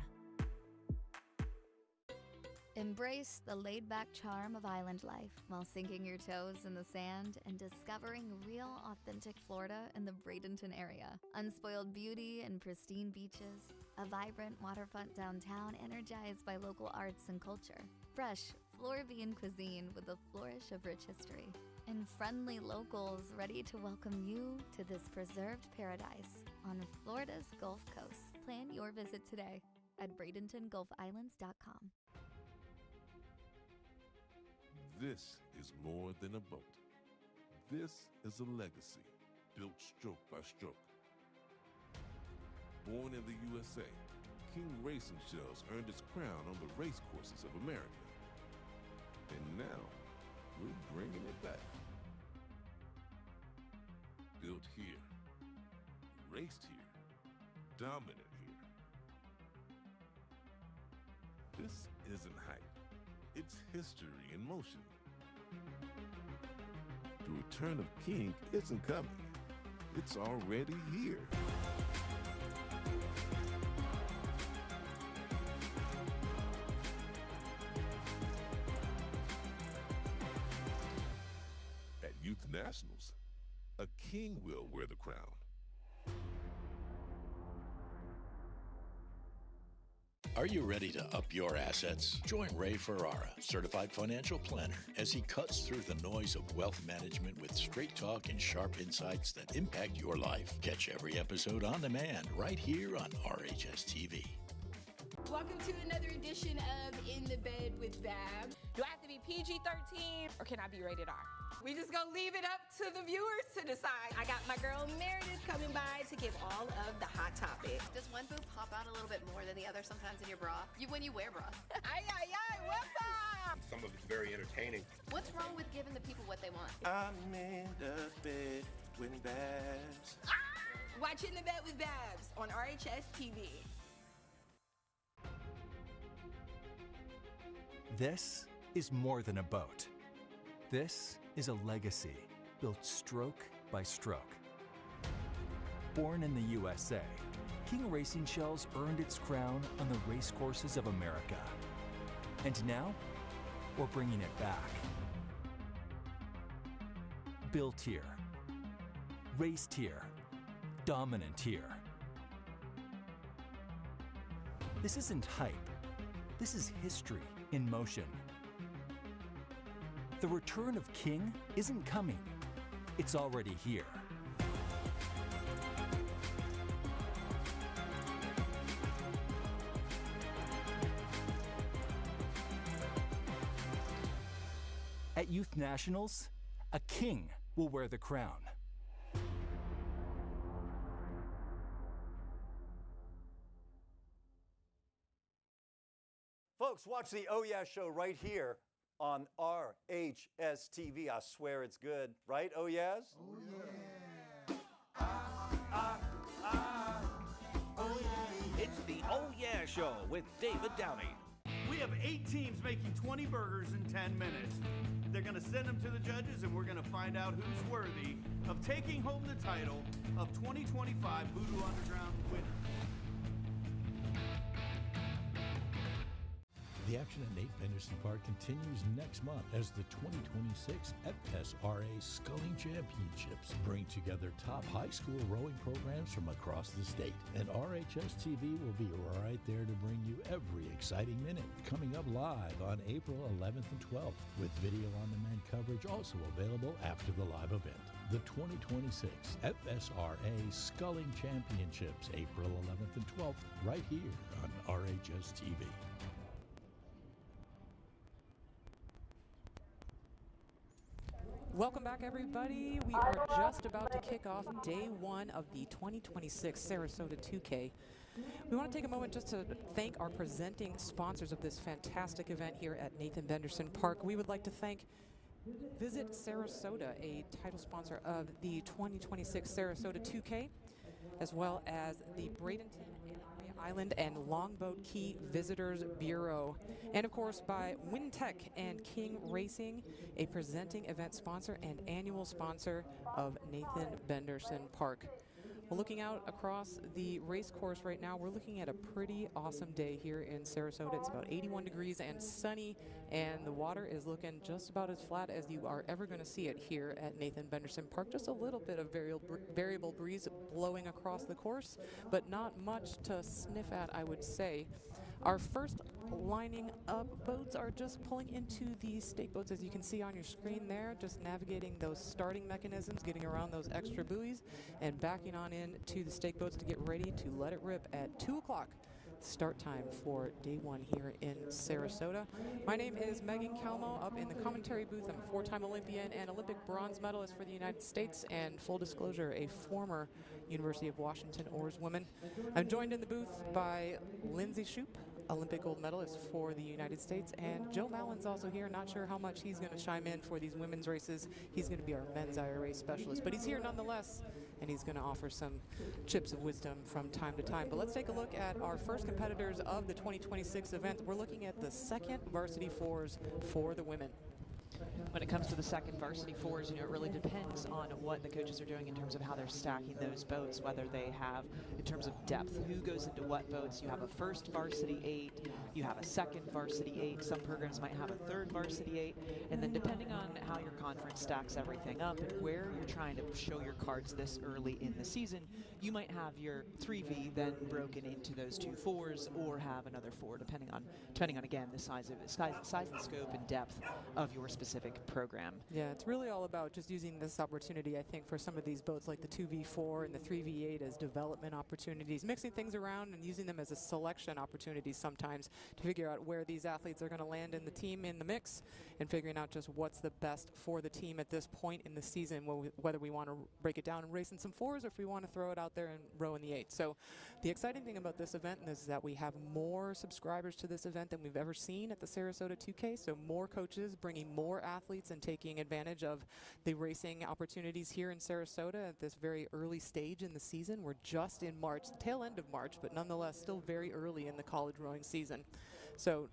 Embrace the laid-back charm of island life while sinking your toes in the sand and discovering real, authentic Florida in the Bradenton area. Unspoiled beauty and pristine beaches, a vibrant waterfront downtown energized by local arts and culture, fresh Floridian cuisine with a flourish of rich history, and friendly locals ready to welcome you to this preserved paradise on Florida's Gulf Coast. Plan your visit today at BradentonGulfIslands.com. This is more than a boat. This is a legacy built stroke by stroke. Born in the USA, King Racing Shells earned its crown on the race courses of America. And now, we're bringing it back. Built here, raced here, dominant here. This isn't hype. It's history in motion. The return of King isn't coming. It's already here. At Youth Nationals, a king will wear the crown. Are you ready to up your assets? Join Ray Ferrara, certified financial planner, as he cuts through the noise of wealth management with straight talk and sharp insights that impact your life. Catch every episode on demand right here on RHStv. Welcome to another edition of In the Bed with Babs. Do I have to be PG-13 or can I be rated R? We just gonna leave it up to the viewers to decide. I got my girl Meredith coming by to give all of the hot topics. Does one boob pop out a little bit more than the other sometimes in your bra? When you wear bras. Ay, ay, ay, what's up? Some of it's very entertaining. What's wrong with giving the people what they want? I'm in the bed with Babs. Watch In the Bed with Babs on RHStv. This is more than a boat. This is a legacy built stroke by stroke. Born in the USA, King Racing Shells earned its crown on the racecourses of America. And now, we're bringing it back. Built here, raced here, dominant here. This isn't hype. This is history in motion. The return of King isn't coming. It's already here. At Youth Nationals, a king will wear the crown. Folks, watch the Oh Yeah Show right here on RHStv. I swear it's good, right? Oh Yeahs? Oh yeah. Oh yeah. It's the Oh Yeah Show with David Downey. We have 8 teams making 20 burgers in 10 minutes. They're going to send them to the judges, and we're going to find out who's worthy of taking home the title of 2025 Voodoo Underground winner. The action at Benderson Park continues next month as the 2026 FSRA Sculling Championships bring together top high school rowing programs from across the state. And RHStv will be right there to bring you every exciting minute. Coming up live on April 11th and 12th, with video on-demand coverage also available after the live event. The 2026 FSRA Sculling Championships, April 11th and 12th, right here on RHStv. Welcome back, everybody. We are just about to kick off day 1 of the 2026 Sarasota 2K. We want to take a moment just to thank our presenting sponsors of this fantastic event here at Benderson Park. We would like to thank Visit Sarasota, a title sponsor of the 2026 Sarasota 2K, as well as the Bradenton and Island and Longboat Key Visitors Bureau. And of course by Wintech and King Racing, a presenting event sponsor and annual sponsor of Nathan Benderson Park. Well, looking out across the race course right now, we're looking at a pretty awesome day here in Sarasota. It's about 81 degrees and sunny, and the water is looking just about as flat as you are ever going to see it here at Nathan Benderson Park. Just a little bit of variable breeze blowing across the course, but not much to sniff at, I would say. Our first lining up boats are just pulling into the stake boats, as you can see on your screen there, just navigating those starting mechanisms, getting around those extra buoys, and backing on in to the stake boats to get ready to let it rip at 2 o'clock. Start time for day one here in Sarasota. My name is Megan Kalmoe, up in the commentary booth. I'm a 4-time Olympian and Olympic bronze medalist for the United States, and full disclosure, a former University of Washington oarswoman. I'm joined in the booth by Lindsay Shoop, Olympic gold medalist for the United States, and Joe Mallen's also here. Not sure how much he's going to chime in for these women's races. He's going to be our men's IRA specialist, but he's here nonetheless, and he's going to offer some chips of wisdom from time to time. But let's take a look at our first competitors of the 2026 event. We're looking at the second varsity fours for the women. When it comes to the second varsity fours, you know, it really depends on what the coaches are doing in terms of how they're stacking those boats, whether they have, in terms of depth, who goes into what boats. You have a first varsity 8, you have a second varsity 8, some programs might have a third varsity 8, and then depending on how your conference stacks everything up and where you're trying to show your cards this early in the season, you might have your 3V then broken into those 2 4s, or have another 4, depending on again the size and scope and depth of your specific program. Yeah, it's really all about just using this opportunity, I think, for some of these boats like the 2V4 and the 3V8 as development opportunities, mixing things around and using them as a selection opportunity sometimes to figure out where these athletes are going to land in the team in the mix, and figuring out just what's the best for the team at this point in the season, whether we want to break it down and race in some 4s, or if we want to throw it out there and row in the 8. So the exciting thing about this event is that we have more subscribers to this event than we've ever seen at the Sarasota 2K, so more coaches bringing more athletes and taking advantage of the racing opportunities here in Sarasota at this very early stage in the season. We're just in March, the tail end of March, but nonetheless still very early in the college rowing season. So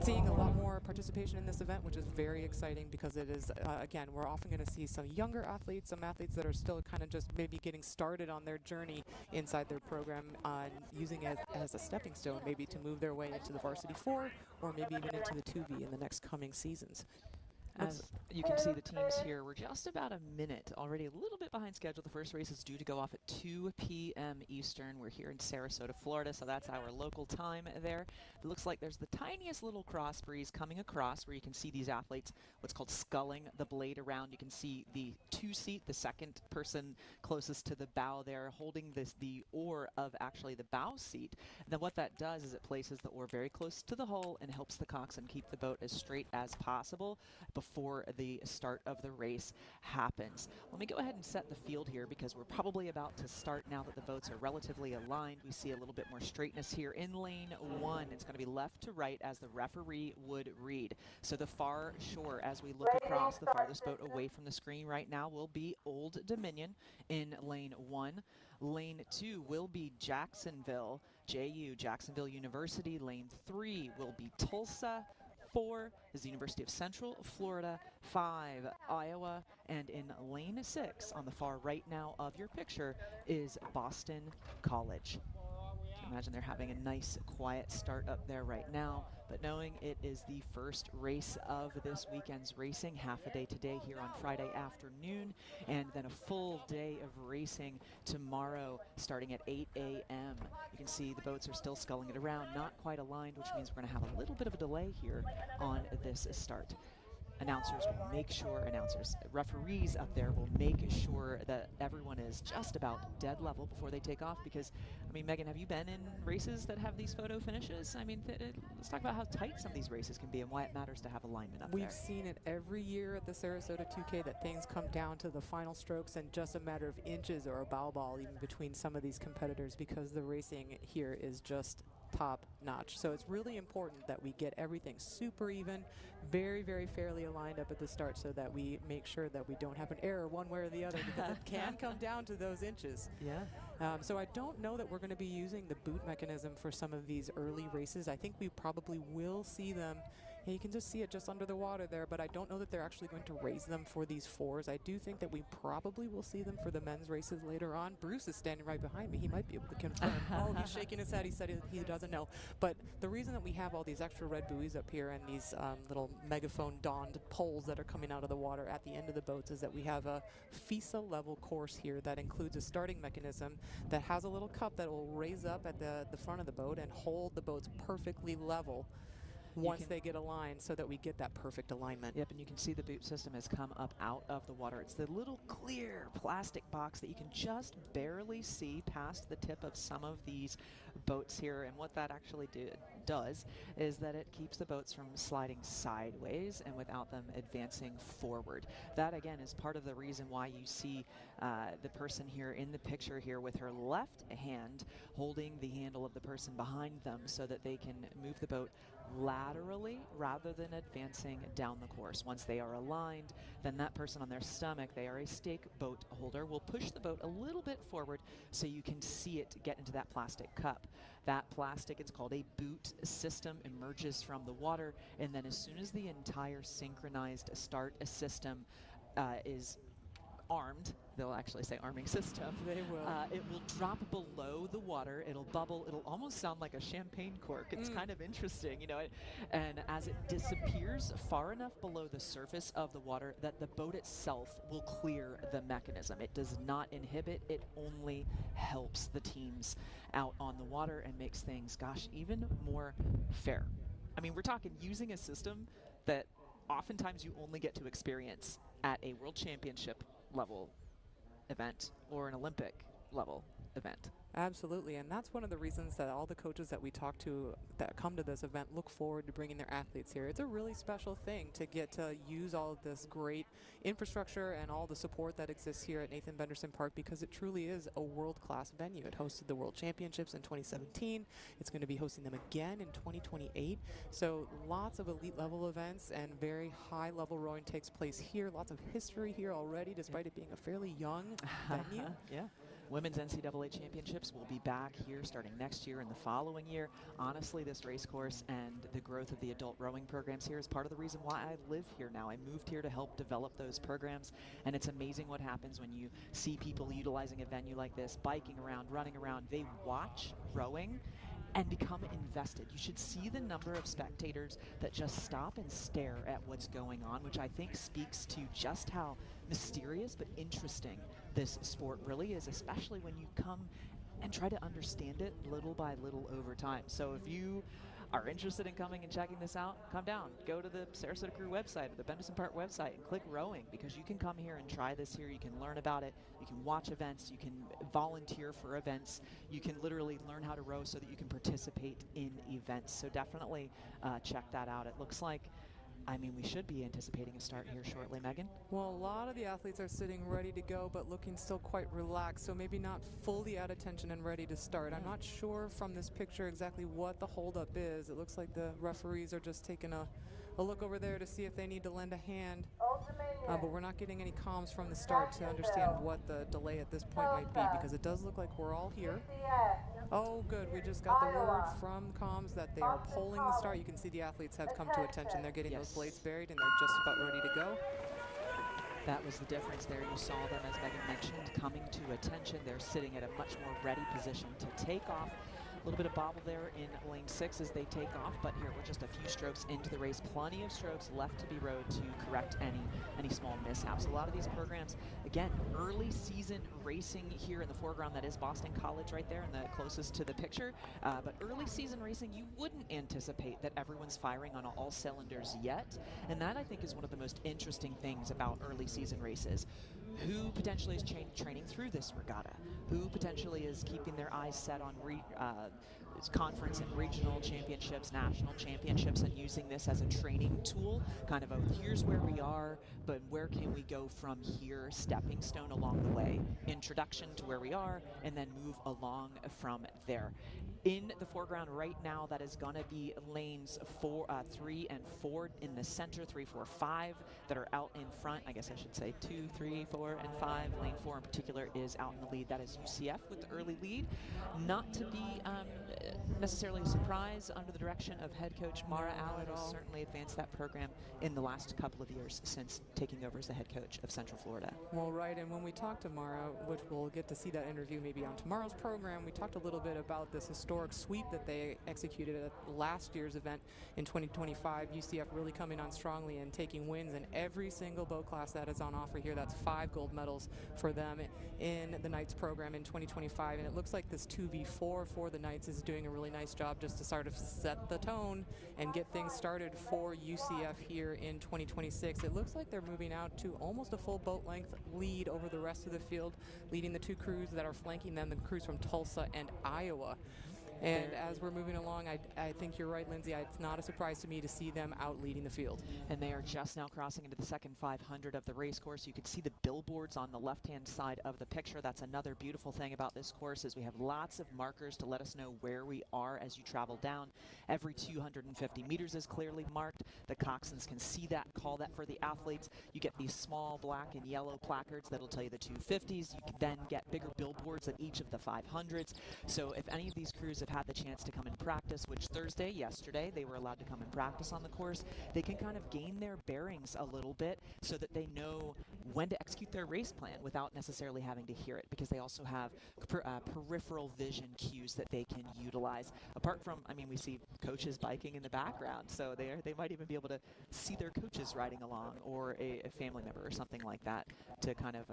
seeing a lot more participation in this event, which is very exciting, because it is, again, we're often going to see some younger athletes, some athletes that are still kind of just maybe getting started on their journey inside their program, using it as a stepping stone, maybe to move their way into the varsity 4, or maybe even into the 2V in the next coming seasons. As you can see, the teams here, we're just about a minute already, a little bit behind schedule. The first race is due to go off at 2 p.m. Eastern. We're here in Sarasota, Florida, so that's our local time there. It looks like there's the tiniest little cross breeze coming across, where you can see these athletes, what's called sculling the blade around. You can see the 2-seat, the second person closest to the bow there, holding the oar of actually the bow seat. And then what that does is it places the oar very close to the hull and helps the coxswain keep the boat as straight as possible before the start of the race happens. Let me go ahead and set the field here, because we're probably about to start now that the boats are relatively aligned. We see a little bit more straightness here in lane 1. It's going to be left to right as the referee would read. So the far shore, as we look across, the farthest boat away from the screen right now will be Old Dominion in lane 1. Lane 2 will be Jacksonville, Jacksonville University. Lane 3 will be Tulsa. 4 is the University of Central Florida, 5 Iowa, and in lane 6 on the far right now of your picture is Boston College. Imagine they're having a nice quiet start up there right now, but knowing it is the first race of this weekend's racing, half a day today here on Friday afternoon, and then a full day of racing tomorrow starting at 8 a.m. You can see the boats are still sculling it around, not quite aligned, which means we're going to have a little bit of a delay here on this start. Referees up there will make sure that everyone is just about dead level before they take off, because, I mean, Megan, have you been in races that have these photo finishes? I mean, let's talk about how tight some of these races can be and why it matters to have alignment up there. We've seen it every year at the Sarasota 2K, that things come down to the final strokes and just a matter of inches or a bow ball even between some of these competitors, because the racing here is just top notch. So it's really important that we get everything super even, very, very fairly aligned up at the start so that we make sure that we don't have an error one way or the other, because it can come down to those inches. Yeah. So I don't know that we're going to be using the boot mechanism for some of these early races. I think we probably will see them. Yeah, you can just see it just under the water there, but I don't know that they're actually going to raise them for these 4s. I do think that we probably will see them for the men's races later on. Bruce is standing right behind me. He might be able to confirm. Oh, he's shaking his head. He said he doesn't know. But the reason that we have all these extra red buoys up here and these little megaphone-donned poles that are coming out of the water at the end of the boats is that we have a FISA-level course here that includes a starting mechanism that has a little cup that will raise up at the front of the boat and hold the boats perfectly level once they get aligned, so that we get that perfect alignment. Yep, and you can see the boot system has come up out of the water. It's the little clear plastic box that you can just barely see past the tip of some of these boats here, and what that actually does is that it keeps the boats from sliding sideways and without them advancing forward. That again is part of the reason why you see the person here in the picture here with her left hand holding the handle of the person behind them so that they can move the boat laterally rather than advancing down the course. Once they are aligned, then that person on their stomach, they are a stake boat holder, will push the boat a little bit forward so you can see it get into that plastic cup. That plastic, it's called a boot system, emerges from the water, and then as soon as the entire synchronized start system is armed, they'll actually say arming system. They will. It will drop below the water. It'll bubble. It'll almost sound like a champagne cork. It's kind of interesting, you know. And as it disappears far enough below the surface of the water that the boat itself will clear the mechanism. It does not inhibit. It only helps the teams out on the water and makes things, gosh, even more fair. I mean, we're talking using a system that oftentimes you only get to experience at a World Championship level event or an Olympic level event. Absolutely, and that's one of the reasons that all the coaches that we talk to that come to this event look forward to bringing their athletes here. It's a really special thing to get to use all of this great infrastructure and all the support that exists here at Nathan Benderson Park, because it truly is a world-class venue. It hosted the World Championships in 2017. It's going to be hosting them again in 2028. So lots of elite level events and very high level rowing takes place here. Lots of history here already, despite it being a fairly young venue. Yeah. Women's NCAA championships will be back here starting next year and the following year. Honestly, this race course and the growth of the adult rowing programs here is part of the reason why I live here now. I moved here to help develop those programs, and it's amazing what happens when you see people utilizing a venue like this, biking around, running around. They watch rowing and become invested. You should see the number of spectators that just stop and stare at what's going on, which I think speaks to just how mysterious but interesting this sport really is, especially when you come and try to understand it little by little over time. So if you are interested in coming and checking this out, come down, go to the Sarasota Crew website or the Benderson Park website and click rowing, because you can come here and try this here. You can learn about it, you can watch events, you can volunteer for events, you can literally learn how to row so that you can participate in events. So definitely check that out. It looks like, I mean, we should be anticipating a start here shortly, Megan. Well, a lot of the athletes are sitting ready to go, but looking still quite relaxed, so maybe not fully at attention and ready to start. I'm not sure from this picture exactly what the holdup is. It looks like the referees are just taking a look over there to see if they need to lend a hand. But we're not getting any comms from the start to understand what the delay at this point might be, because it does look like we're all here. Oh, good. We just got the word from comms that they are polling the start. You can see the athletes have come to attention. They're getting those blades buried, and they're just about ready to go. That was the difference there. You saw them, as Megan mentioned, coming to attention. They're sitting at a much more ready position to take off. A little bit of bobble there in lane 6 as they take off, but here we're just a few strokes into the race. Plenty of strokes left to be rowed to correct any small mishaps. A lot of these programs, again, early season racing here in the foreground. That is Boston College right there and the closest to the picture. But early season racing, you wouldn't anticipate that everyone's firing on all cylinders yet. And that, I think, is one of the most interesting things about early season races. Who potentially is training through this regatta? Who potentially is keeping their eyes set on conference and regional championships, national championships, and using this as a training tool, kind of a here's where we are, but where can we go from here, stepping stone along the way, introduction to where we are, and then move along from there. In the foreground right now, that is going to be lanes 3 and 4 in the center, 3, 4, 5 that are out in front. I guess I should say 2, 3, 4, and 5. Lane 4 in particular is out in the lead. That is UCF with the early lead. Not to be necessarily a surprise under the direction of head coach Mara Allen, has certainly advanced that program in the last couple of years since taking over as the head coach of Central Florida. Well, right, and when we talked to Mara, which we'll get to see that interview maybe on tomorrow's program, we talked a little bit about this historic sweep that they executed at last year's event in 2025. UCF really coming on strongly and taking wins in every single boat class that is on offer here. That's 5 gold medals for them in the Knights program in 2025, and it looks like this 2v4 for the Knights is doing a really nice job just to sort of set the tone and get things started for UCF here in 2026. It looks like they're moving out to almost a full boat length lead over the rest of the field, leading the 2 crews that are flanking them, the crews from Tulsa and Iowa. And as we're moving along, I think you're right, Lindsay. It's not a surprise to me to see them out leading the field. And they are just now crossing into the second 500 of the race course. You can see the billboards on the left-hand side of the picture. That's another beautiful thing about this course is we have lots of markers to let us know where we are as you travel down. Every 250 meters is clearly marked. The coxswains can see that, call that for the athletes. You get these small black and yellow placards that'll tell you the 250s. You can then get bigger billboards at each of the 500s. So if any of these crews have had the chance to come and practice, which yesterday, they were allowed to come and practice on the course, they can kind of gain their bearings a little bit so that they know when to execute their race plan without necessarily having to hear it, because they also have peripheral vision cues that they can utilize. Apart from, I mean, we see coaches biking in the background, so they might even be able to see their coaches riding along, or a family member or something like that to kind of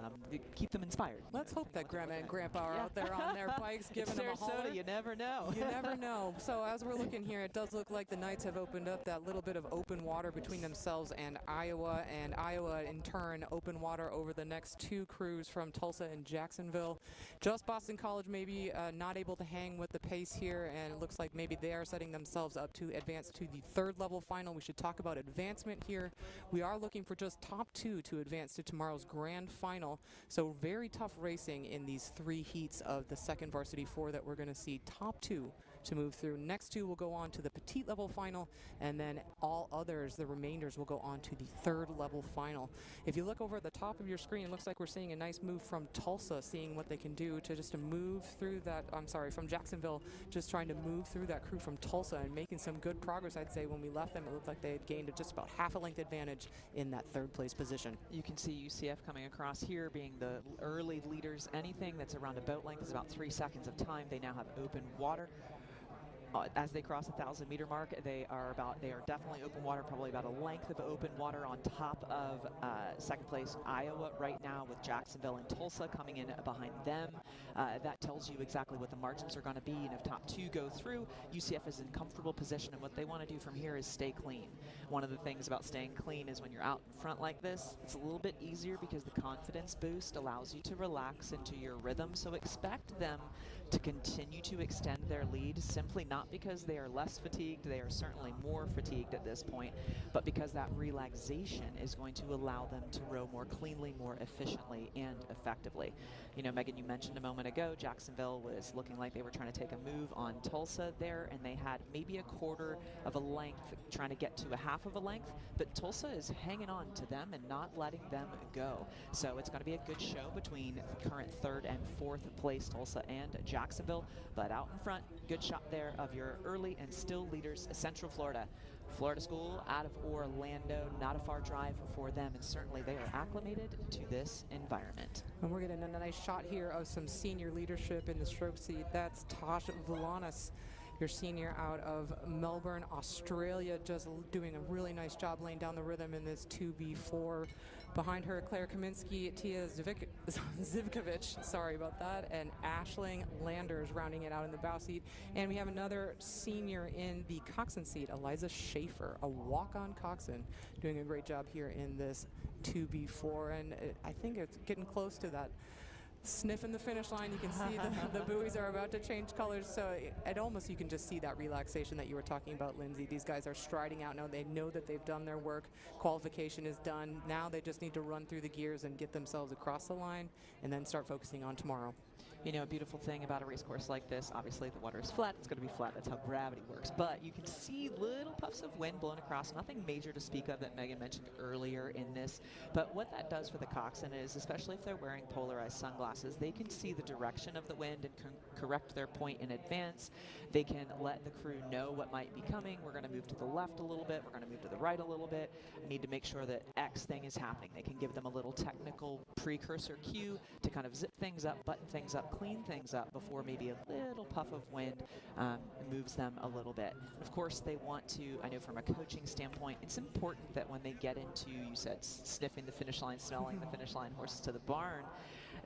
keep them inspired. Let's hope that Grandma and Grandpa are out there on their bikes giving them a holler. You never know. You never know. So as we're looking here, it does look like the Knights have opened up that little bit of open water between themselves and Iowa in turn open water over the next 2 crews from Tulsa and Jacksonville. Just Boston College maybe not able to hang with the pace here, and it looks like maybe they are setting themselves up to advance to the 3rd level final. We should talk about advancement here. We are looking for just top 2 to advance to tomorrow's grand final. So very tough racing in these 3 heats of the 2nd varsity 4 that we're going to see. Top 2 to move through. Next 2 will go on to the petite level final, and then all others, the remainders, will go on to the 3rd level final. If you look over at the top of your screen, it looks like we're seeing a nice move from Tulsa, seeing what they can do to move through that, from Jacksonville, just trying to move through that crew from Tulsa and making some good progress. I'd say when we left them, it looked like they had gained just about half a length advantage in that 3rd place position. You can see UCF coming across here being the early leaders. Anything that's around a boat length is about 3 seconds of time. They now have open water. As they cross the 1,000-meter mark, they are definitely open water, probably about a length of open water on top of 2nd place Iowa right now, with Jacksonville and Tulsa coming in behind them. That tells you exactly what the margins are going to be, and if top 2 go through, UCF is in comfortable position, and what they want to do from here is stay clean. One of the things about staying clean is when you're out in front like this, it's a little bit easier because the confidence boost allows you to relax into your rhythm, so expect them to continue to extend their lead, simply not because they are less fatigued, they are certainly more fatigued at this point, but because that relaxation is going to allow them to row more cleanly, more efficiently, and effectively. You know, Megan, you mentioned a moment ago, Jacksonville was looking like they were trying to take a move on Tulsa there, and they had maybe a 1/4 of a length, trying to get to a 1/2 of a length, but Tulsa is hanging on to them and not letting them go. So it's going to be a good show between current 3rd and 4th place Tulsa and Jacksonville, but out in front, good shot there of your early and still leaders, Central Florida. Florida School out of Orlando, not a far drive for them, and certainly they are acclimated to this environment. And we're getting a nice shot here of some senior leadership in the stroke seat. That's Tosh Villanis, your senior out of Melbourne, Australia, just doing a really nice job laying down the rhythm in this 2v4. Behind her, Claire Kaminsky, Tia Zivkovic, sorry about that, and Aisling Landers rounding it out in the bow seat. And we have another senior in the coxswain seat, Eliza Schaefer, a walk-on coxswain, doing a great job here in this 2v4. And I think it's getting close to that sniffing the finish line. You can see the buoys are about to change colors, so you can just see that relaxation that you were talking about, Lindsay. These guys are striding out now. They know that they've done their work. Qualification is done. Now they just need to run through the gears and get themselves across the line and then start focusing on tomorrow. You know, a beautiful thing about a race course like this, obviously the water is flat, it's going to be flat, that's how gravity works, but you can see little puffs of wind blowing across, nothing major to speak of that Megan mentioned earlier in this, but what that does for the coxswain is, especially if they're wearing polarized sunglasses, they can see the direction of the wind and correct their point in advance. They can let the crew know what might be coming. We're going to move to the left a little bit, we're going to move to the right a little bit. I need to make sure that X thing is happening. They can give them a little technical precursor cue to kind of zip things up, button things up, clean things up before maybe a little puff of wind moves them a little bit. Of course, they want to, I know from a coaching standpoint, it's important that when they get into, you said, sniffing the finish line, smelling the finish line, horses to the barn,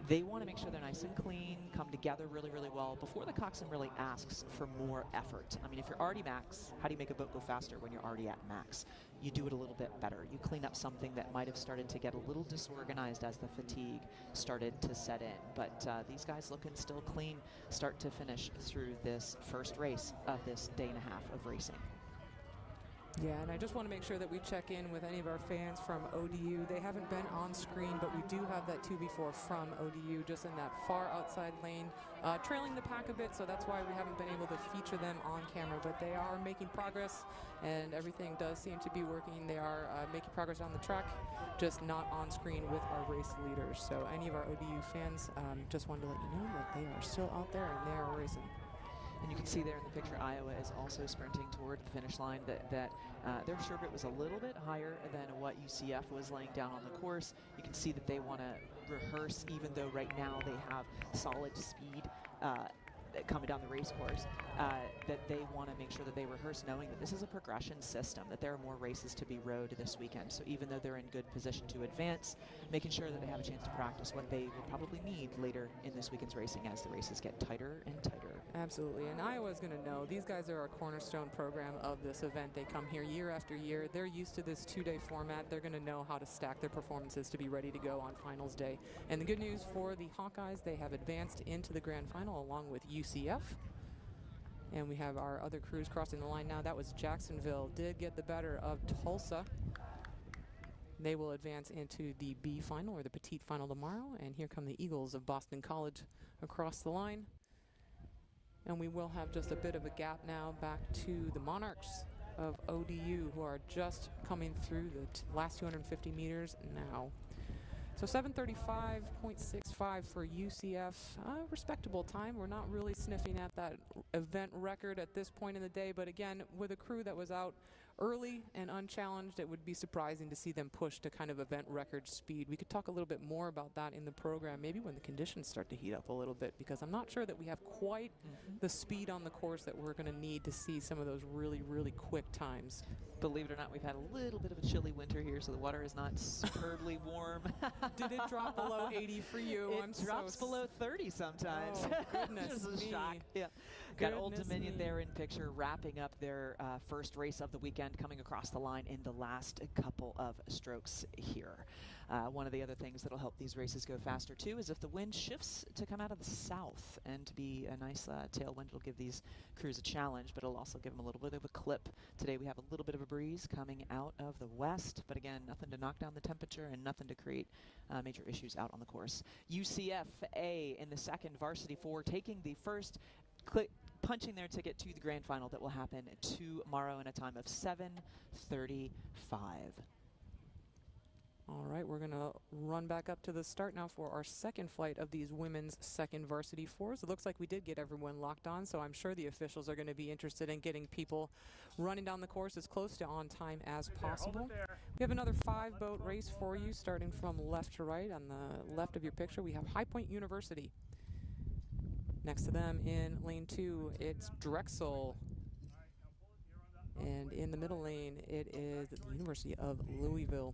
they want to make sure they're nice and clean, come together really, really well before the coxswain really asks for more effort. I mean, if you're already max, how do you make a boat go faster when you're already at max? You do it a little bit better. You clean up something that might have started to get a little disorganized as the fatigue started to set in. But these guys looking still clean, start to finish through this first race of this day and a half of racing. Yeah, and I just want to make sure that we check in with any of our fans from ODU. They haven't been on screen, but we do have that 2B4 from ODU just in that far outside lane, trailing the pack a bit, so that's why we haven't been able to feature them on camera, but they are making progress, and everything does seem to be working. They are making progress on the track, just not on screen with our race leaders. So any of our ODU fans, just wanted to let you know that they are still out there and they are racing. And you can see there in the picture, Iowa is also sprinting toward the finish line. That their sherbet was a little bit higher than what UCF was laying down on the course. You can see that they want to rehearse, even though right now they have solid speed coming down the race course, that they want to make sure that they rehearse knowing that this is a progression system, that there are more races to be rode this weekend. So even though they're in good position to advance, making sure that they have a chance to practice what they will probably need later in this weekend's racing as the races get tighter and tighter. Absolutely, and Iowa's going to know. These guys are a cornerstone program of this event. They come here year after year. They're used to this two-day format. They're going to know how to stack their performances to be ready to go on finals day. And the good news for the Hawkeyes, they have advanced into the grand final along with UCF. And we have our other crews crossing the line now. That was Jacksonville, did get the better of Tulsa. They will advance into the B final, or the petite final, tomorrow. And here come the Eagles of Boston College across the line. And we will have just a bit of a gap now back to the Monarchs of ODU, who are just coming through the last 250 meters now. So 7:35.65 for UCF, respectable time. We're not really sniffing at that event record at this point in the day, but again, with a crew that was out early and unchallenged, it would be surprising to see them push to kind of event record speed. We could talk a little bit more about that in the program, maybe when the conditions start to heat up a little bit, because I'm not sure that we have quite the speed on the course that we're going to need to see some of those really, really quick times. Believe it or not, we've had a little bit of a chilly winter here, so the water is not superbly warm. Did it drop below 80 for you? It drops below 30 sometimes. Oh, goodness Just a me. shock. Yeah. Got Old Dominion there in picture, wrapping up their first race of the weekend, coming across the line in the last couple of strokes here. One of the other things that'll help these races go faster too is if the wind shifts to come out of the south and to be a nice tailwind. It'll give these crews a challenge, but it'll also give them a little bit of a clip. Today we have a little bit of a breeze coming out of the west, but again, nothing to knock down the temperature and nothing to create major issues out on the course. UCF-A in the second, Varsity 4 taking the first punching their ticket to the grand final that will happen tomorrow in a time of 7:35. All right, we're going to run back up to the start now for our second flight of these women's second varsity fours. It looks like we did get everyone locked on, so I'm sure the officials are going to be interested in getting people running down the course as close to on time as possible. We have another 5-boat race for you, starting from left to right. On the left of your picture, we have High Point University. Next to them in lane 2, it's Drexel. And in the middle lane, it is the University of Louisville.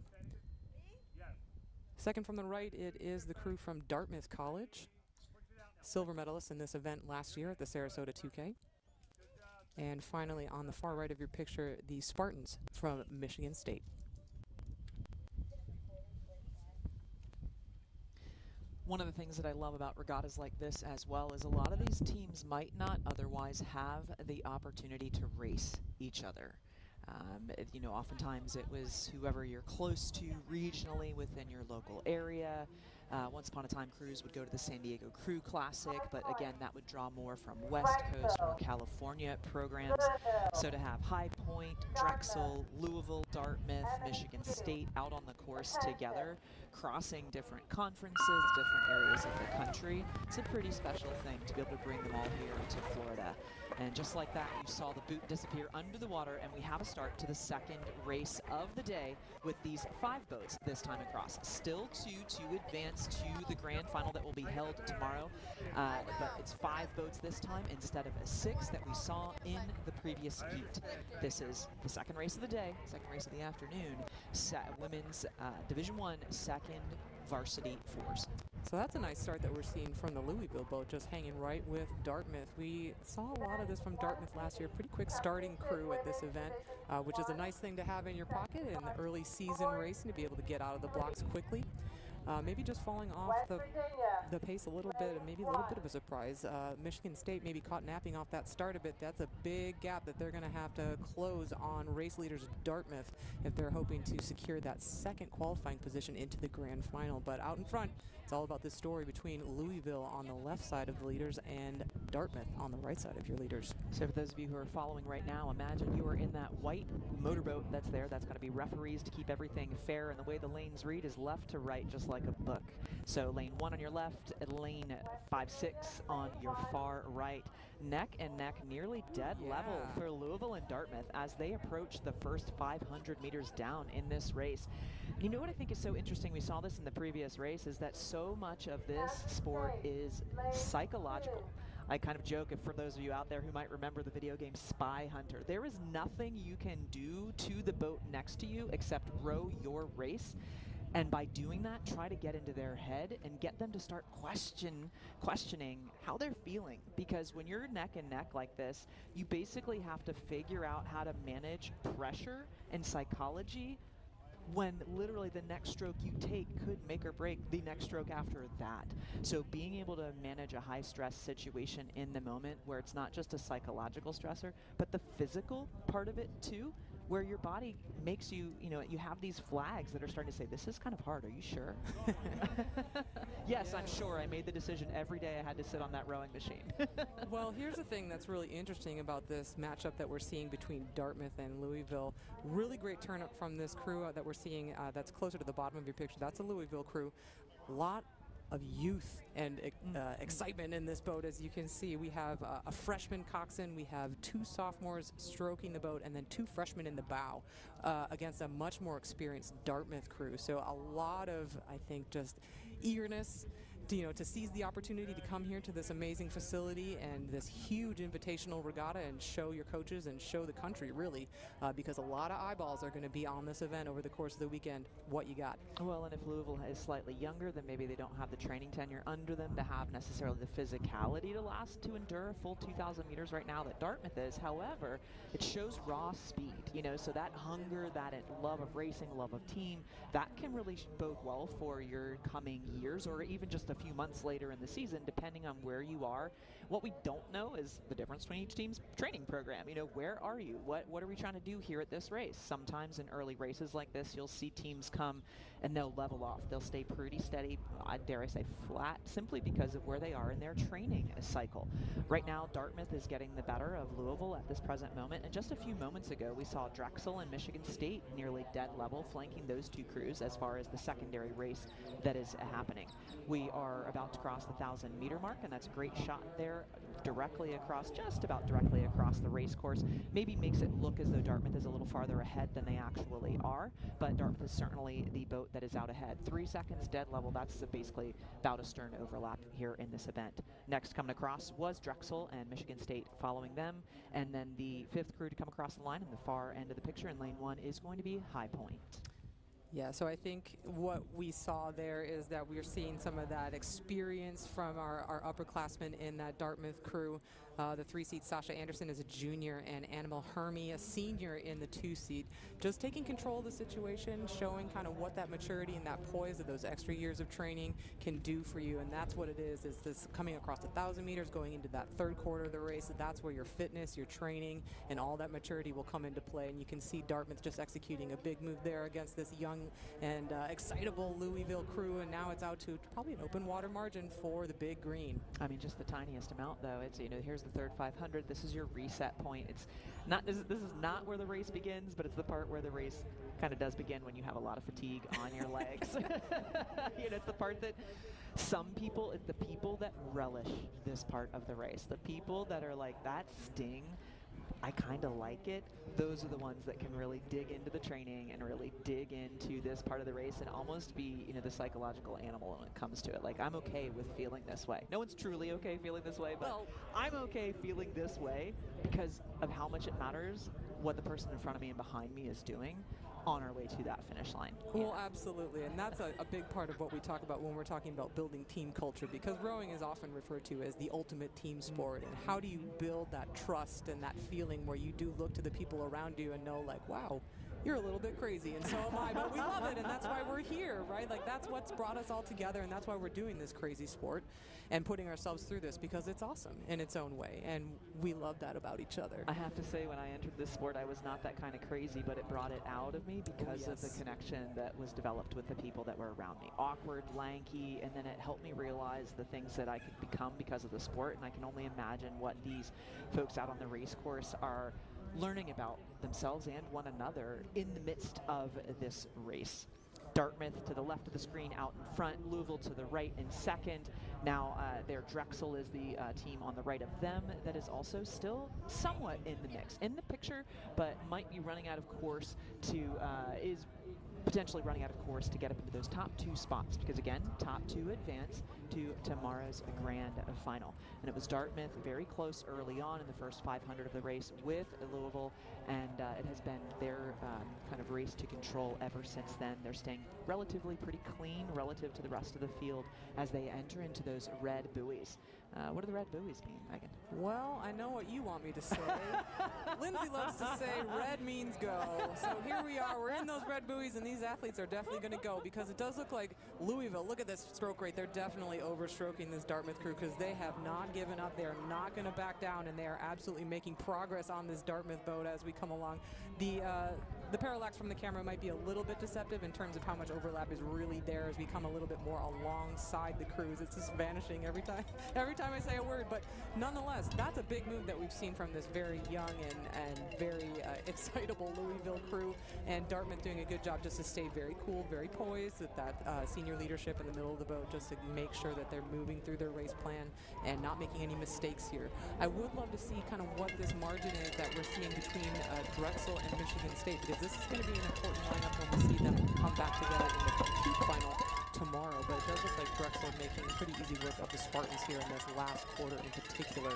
Second from the right, it is the crew from Dartmouth College, silver medalists in this event last year at the Sarasota 2K. And finally, on the far right of your picture, the Spartans from Michigan State. One of the things that I love about regattas like this as well is a lot of these teams might not otherwise have the opportunity to race each other. You know, oftentimes it was whoever you're close to regionally within your local area. Once upon a time, crews would go to the San Diego Crew Classic, but again, that would draw more from West Coast or California programs. So to have High Point, Drexel, Louisville, Dartmouth, Michigan State out on the course together, crossing different conferences, different areas of the country, it's a pretty special thing to be able to bring them all here to Florida. And just like that, you saw the boot disappear under the water, and we have a start to the second race of the day with these 5 boats this time across. Still 2 to advance to the grand final that will be held tomorrow, but it's 5 boats this time instead of a 6 that we saw in the previous heat. This is the second race of the day, second race of the afternoon, women's Division I second varsity fours. So that's a nice start that we're seeing from the Louisville boat, just hanging right with Dartmouth. We saw a lot of this from Dartmouth last year. Pretty quick starting crew at this event, which is a nice thing to have in your pocket in the early season racing, to be able to get out of the blocks quickly. Maybe just falling off the pace a little bit, and maybe a little bit of a surprise. Michigan State maybe caught napping off that start a bit. That's a big gap that they're going to have to close on race leaders Dartmouth if they're hoping to secure that second qualifying position into the grand final. But out in front, it's all about this story between Louisville on the left side of the leaders and Dartmouth on the right side of your leaders. So for those of you who are following right now, imagine you are in that white motorboat that's there. That's going to be referees to keep everything fair, and the way the lanes read is left to right, just like a book. So lane 1 on your left, lane 5-6 on your far right. Neck and neck, nearly dead level for Louisville and Dartmouth as they approach the first 500 meters down in this race. You know what I think is so interesting, we saw this in the previous race, is that so much of this sport is psychological. I kind of joke, if for those of you out there who might remember the video game Spy Hunter, there is nothing you can do to the boat next to you except row your race. And by doing that, try to get into their head and get them to start questioning how they're feeling. Because when you're neck and neck like this, you basically have to figure out how to manage pressure and psychology when literally the next stroke you take could make or break the next stroke after that. So being able to manage a high stress situation in the moment where it's not just a psychological stressor, but the physical part of it too, where your body makes you, you have these flags that are starting to say, this is kind of hard, are you sure? Yes, I'm sure. I made the decision every day I had to sit on that rowing machine. Well, here's the thing that's really interesting about this matchup that we're seeing between Dartmouth and Louisville. Really great turn up from this crew that we're seeing that's closer to the bottom of your picture. That's a Louisville crew. A lot of youth and excitement in this boat. As you can see, we have a freshman coxswain, we have 2 sophomores stroking the boat, and then 2 freshmen in the bow against a much more experienced Dartmouth crew. So a lot of, I think, just eagerness to seize the opportunity to come here to this amazing facility and this huge invitational regatta and show your coaches and show the country, really, because a lot of eyeballs are going to be on this event over the course of the weekend. What you got? Well, and if Louisville is slightly younger, then maybe they don't have the training tenure under them to have necessarily the physicality to last to endure a full 2,000 meters right now that Dartmouth is. However, it shows raw speed, so that hunger, that love of racing, love of team, that can really bode well for your coming years or even just a few months later in the season, depending on where you are. What we don't know is the difference between each team's training program. Where are you? What are we trying to do here at this race? Sometimes in early races like this, you'll see teams come and they'll level off. They'll stay pretty steady, dare I say flat, simply because of where they are in their training cycle. Right now, Dartmouth is getting the better of Louisville at this present moment, and just a few moments ago, we saw Drexel and Michigan State nearly dead level, flanking those 2 crews as far as the secondary race that is happening. We are about to cross the 1,000-meter mark, and that's a great shot there, just about directly across the race course. Maybe makes it look as though Dartmouth is a little farther ahead than they actually are, but Dartmouth is certainly the boat that is out ahead. 3 seconds dead level, that's basically about a stern overlap here in this event. Next coming across was Drexel and Michigan State following them, and then the 5th crew to come across the line in the far end of the picture in lane 1 is going to be High Point. Yeah, so I think what we saw there is that we're seeing some of that experience from our upperclassmen in that Dartmouth crew. The 3-seat Sasha Anderson is a junior, and Animal Hermie, a senior in the 2-seat. Just taking control of the situation, showing kind of what that maturity and that poise of those extra years of training can do for you, and that's what it is this coming across 1,000 meters, going into that third quarter of the race. That's where your fitness, your training, and all that maturity will come into play, and you can see Dartmouth just executing a big move there against this young and excitable Louisville crew, and now it's out to probably an open water margin for the Big Green. I mean, just the tiniest amount, though. It's, you know, here's the third 500. This is your reset point. It's not, this is not where the race begins, but it's the part where the race kind of does begin when you have a lot of fatigue on your legs. You know, it's the part that some people, it's the people that relish this part of the race. The people that are like, that sting, I kind of like it. Those are the ones that can really dig into the training and really dig into this part of the race and almost be, you know, the psychological animal when it comes to it. Like, I'm okay with feeling this way. No one's truly okay feeling this way, but I'm okay feeling this way because of how much it matters what the person in front of me and behind me is doing on our way to that finish line. Well, absolutely, and that's a big part of what we talk about when we're talking about building team culture, because rowing is often referred to as the ultimate team sport, and how do you build that trust and that feeling where you do look to the people around you and know, like, wow, you're a little bit crazy, and so am I, but we love it, and that's why we're here, right? Like, that's what's brought us all together, and that's why we're doing this crazy sport and putting ourselves through this, because it's awesome in its own way, and we love that about each other. I have to say, when I entered this sport, I was not that kind of crazy, but it brought it out of me because of the connection that was developed with the people that were around me. Awkward, lanky, and then it helped me realize the things that I could become because of the sport, and I can only imagine what these folks out on the race course are learning about themselves and one another in the midst of this race. Dartmouth to the left of the screen out in front, Louisville to the right in second. Now their Drexel is the team on the right of them that is also still somewhat in the mix, in the picture, but might be running out of course to, is potentially running out of course to get up into those top 2 spots, because again, top 2 advance to tomorrow's grand final. And it was Dartmouth very close early on in the first 500 of the race with Louisville, and it has been their kind of race to control ever since then. They're staying relatively pretty clean relative to the rest of the field as they enter into those red buoys. What do the red buoys mean, Megan? Well, I know what you want me to say. Lindsay loves to say red means go. So here we are. We're in those red buoys, and these athletes are definitely going to go, because it does look like Louisville. Look at this stroke rate. They're definitely overstroking this Dartmouth crew, because they have not given up. They're not going to back down, and they are absolutely making progress on this Dartmouth boat as we come along. The parallax from the camera might be a little bit deceptive in terms of how much overlap is really there as we come a little bit more alongside the crews. It's just vanishing every time I say a word, but nonetheless, that's a big move that we've seen from this very young and very excitable Louisville crew, and Dartmouth doing a good job just to stay very cool, very poised with that senior leadership in the middle of the boat, just to make sure that they're moving through their race plan and not making any mistakes here. I would love to see kind of what this margin is that we're seeing between Drexel and Michigan State, because this is going to be an important lineup when we see them come back together in the Cooke final tomorrow. But it does look like Drexel making pretty easy work of the Spartans here in this last quarter in particular.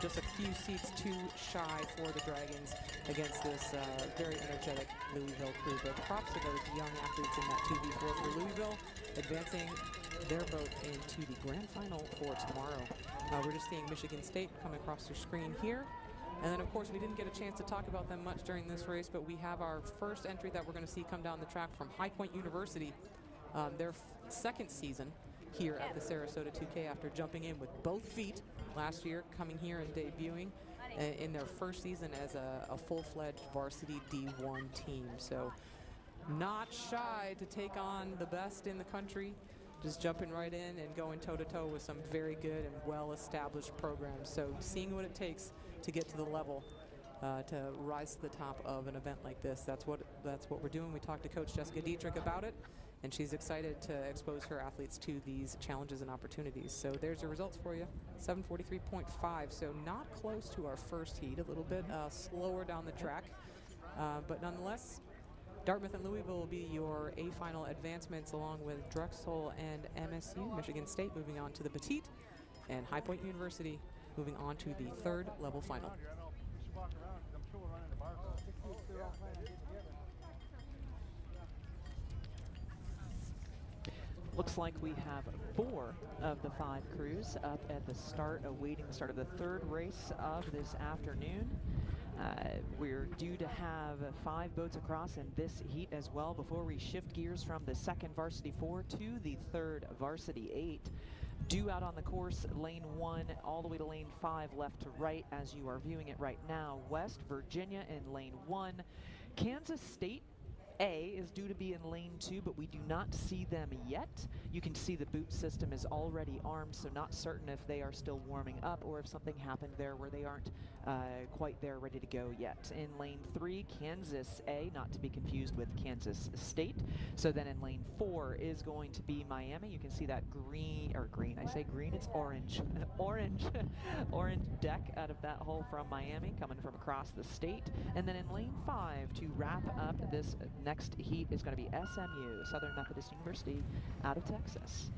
Just a few seats too shy for the Dragons against this very energetic Louisville crew. But props to those young athletes in that 2v4 for Louisville, advancing their boat into the grand final for tomorrow. We're just seeing Michigan State come across your screen here. And then, of course, we didn't get a chance to talk about them much during this race, but we have our first entry that we're going to see come down the track from High Point University. Their second season here at the Sarasota 2K after jumping in with both feet last year, coming here and debuting in their first season as a full-fledged varsity D1 team. So not shy to take on the best in the country, just jumping right in and going toe-to-toe with some very good and well-established programs. So seeing what it takes to get to the level to rise to the top of an event like this, that's what we're doing. We talked to Coach Jessica Dietrick about it, and she's excited to expose her athletes to these challenges and opportunities. So there's your results for you, 7:43.5. So not close to our first heat, a little bit slower down the track, but nonetheless, Dartmouth and Louisville will be your A final advancements, along with Drexel and MSU. Michigan State moving on to the Petite, and High Point University moving on to the third level final. Looks like we have 4 of the 5 crews up at the start, awaiting the start of the 3rd race of this afternoon. We're due to have 5 boats across in this heat as well before we shift gears from the 2nd Varsity 4 to the 3rd Varsity 8. Due out on the course, lane 1 all the way to lane 5 left to right as you are viewing it right now. West Virginia in lane 1. Kansas State A is due to be in lane 2, but we do not see them yet. You can see the boot system is already armed, so not certain if they are still warming up or if something happened there where they aren't quite there ready to go yet. In lane 3, Kansas A, not to be confused with Kansas State. So then in lane 4 is going to be Miami. You can see that green, I say green, it's orange. orange deck out of that hole from Miami coming from across the state. And then in lane 5 to wrap up this next heat is going to be SMU, Southern Methodist University, out of Texas.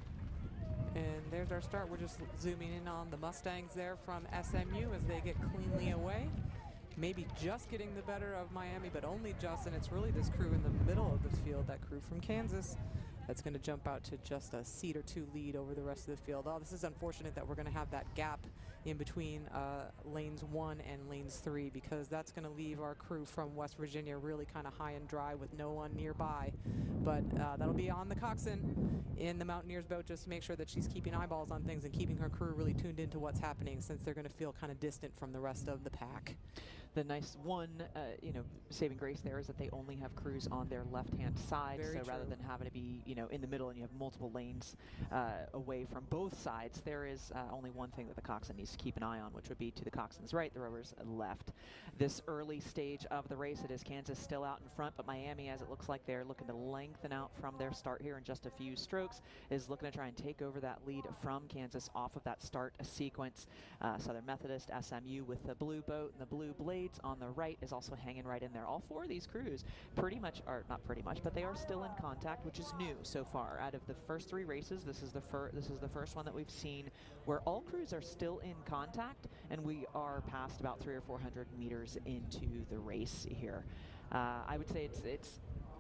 And there's our start. We're just zooming in on the Mustangs there from SMU as they get cleanly away. Maybe just getting the better of Miami, but only just, and it's really this crew in the middle of this field, that crew from Kansas, that's going to jump out to just a seat or 2 lead over the rest of the field. Oh, this is unfortunate that we're going to have that gap in between lanes 1 and lanes 3, because that's going to leave our crew from West Virginia really kind of high and dry with no one nearby. But that'll be on the coxswain in the Mountaineers boat, just to make sure that she's keeping eyeballs on things and keeping her crew really tuned into what's happening, since they're going to feel kind of distant from the rest of the pack. The nice one, saving grace there is that they only have crews on their left-hand side. Very so true. Rather than having to be, in the middle and you have multiple lanes away from both sides, there is only one thing that the coxswain needs to keep an eye on, which would be to the coxswain's right, the rowers left. This early stage of the race, it is Kansas still out in front, but Miami, as it looks like they're looking to lengthen out from their start here in just a few strokes, is looking to try and take over that lead from Kansas off of that start sequence. Southern Methodist, SMU with the blue boat and the blue blades on the right is also hanging right in there. All 4 of these crews pretty much are, not pretty much, but they are still in contact, which is new so far. Out of the first 3 races, this is the first one that we've seen where all crews are still in contact, and we are past about 300 or 400 meters into the race here. I would say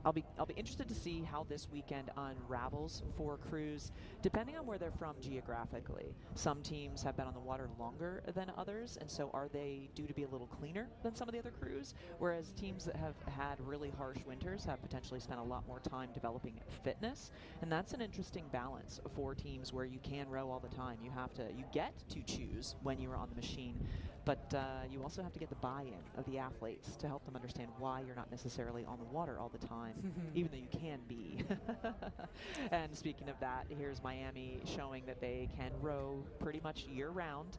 I'll be interested to see how this weekend unravels for crews, depending on where they're from geographically. Some teams have been on the water longer than others, and so are they due to be a little cleaner than some of the other crews, whereas teams that have had really harsh winters have potentially spent a lot more time developing fitness, and that's an interesting balance for teams where you can row all the time. You get to choose when you are on the machine, but you also have to get the buy-in of the athletes to help them understand why you're not necessarily on the water all the time, even though you can be. And speaking of that, here's Miami showing that they can row pretty much year-round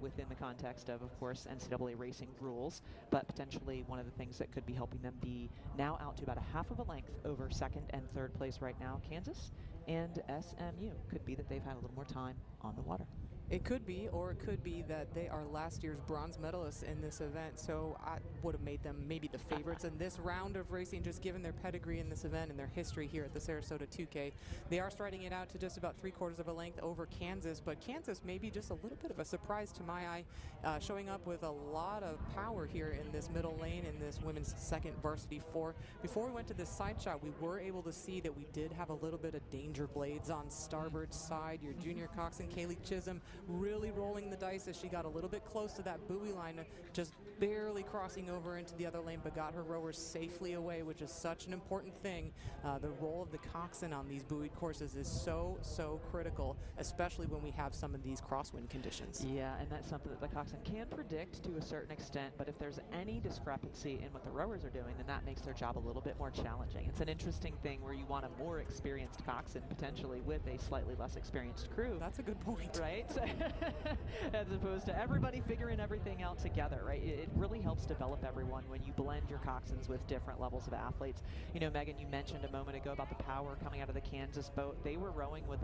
within the context of course, NCAA racing rules, but potentially one of the things that could be helping them be now out to about a half of a length over 2nd and 3rd place right now, Kansas and SMU. Could be that they've had a little more time on the water. It could be, or it could be that they are last year's bronze medalists in this event, so I would have made them maybe the favorites in this round of racing, just given their pedigree in this event and their history here at the Sarasota 2K. They are starting it out to just about 3/4 of a length over Kansas, but Kansas may be just a little bit of a surprise to my eye, showing up with a lot of power here in this middle lane in this women's 2nd Varsity 4. Before we went to this side shot, we were able to see that we did have a little bit of danger blades on starboard side. Your junior coxswain, Kaylee Chisholm, really rolling the dice as she got a little bit close to that buoy line, just barely crossing over into the other lane, but got her rowers safely away, which is such an important thing. The role of the coxswain on these buoyed courses is so critical, especially when we have some of these crosswind conditions. Yeah, and that's something that the coxswain can predict to a certain extent, but if there's any discrepancy in what the rowers are doing, then that makes their job a little bit more challenging. It's an interesting thing where you want a more experienced coxswain potentially with a slightly less experienced crew. That's a good point. Right? As opposed to everybody figuring everything out together, right? It really helps develop everyone when you blend your coxswains with different levels of athletes. Megan, you mentioned a moment ago about the power coming out of the Kansas boat. They were rowing with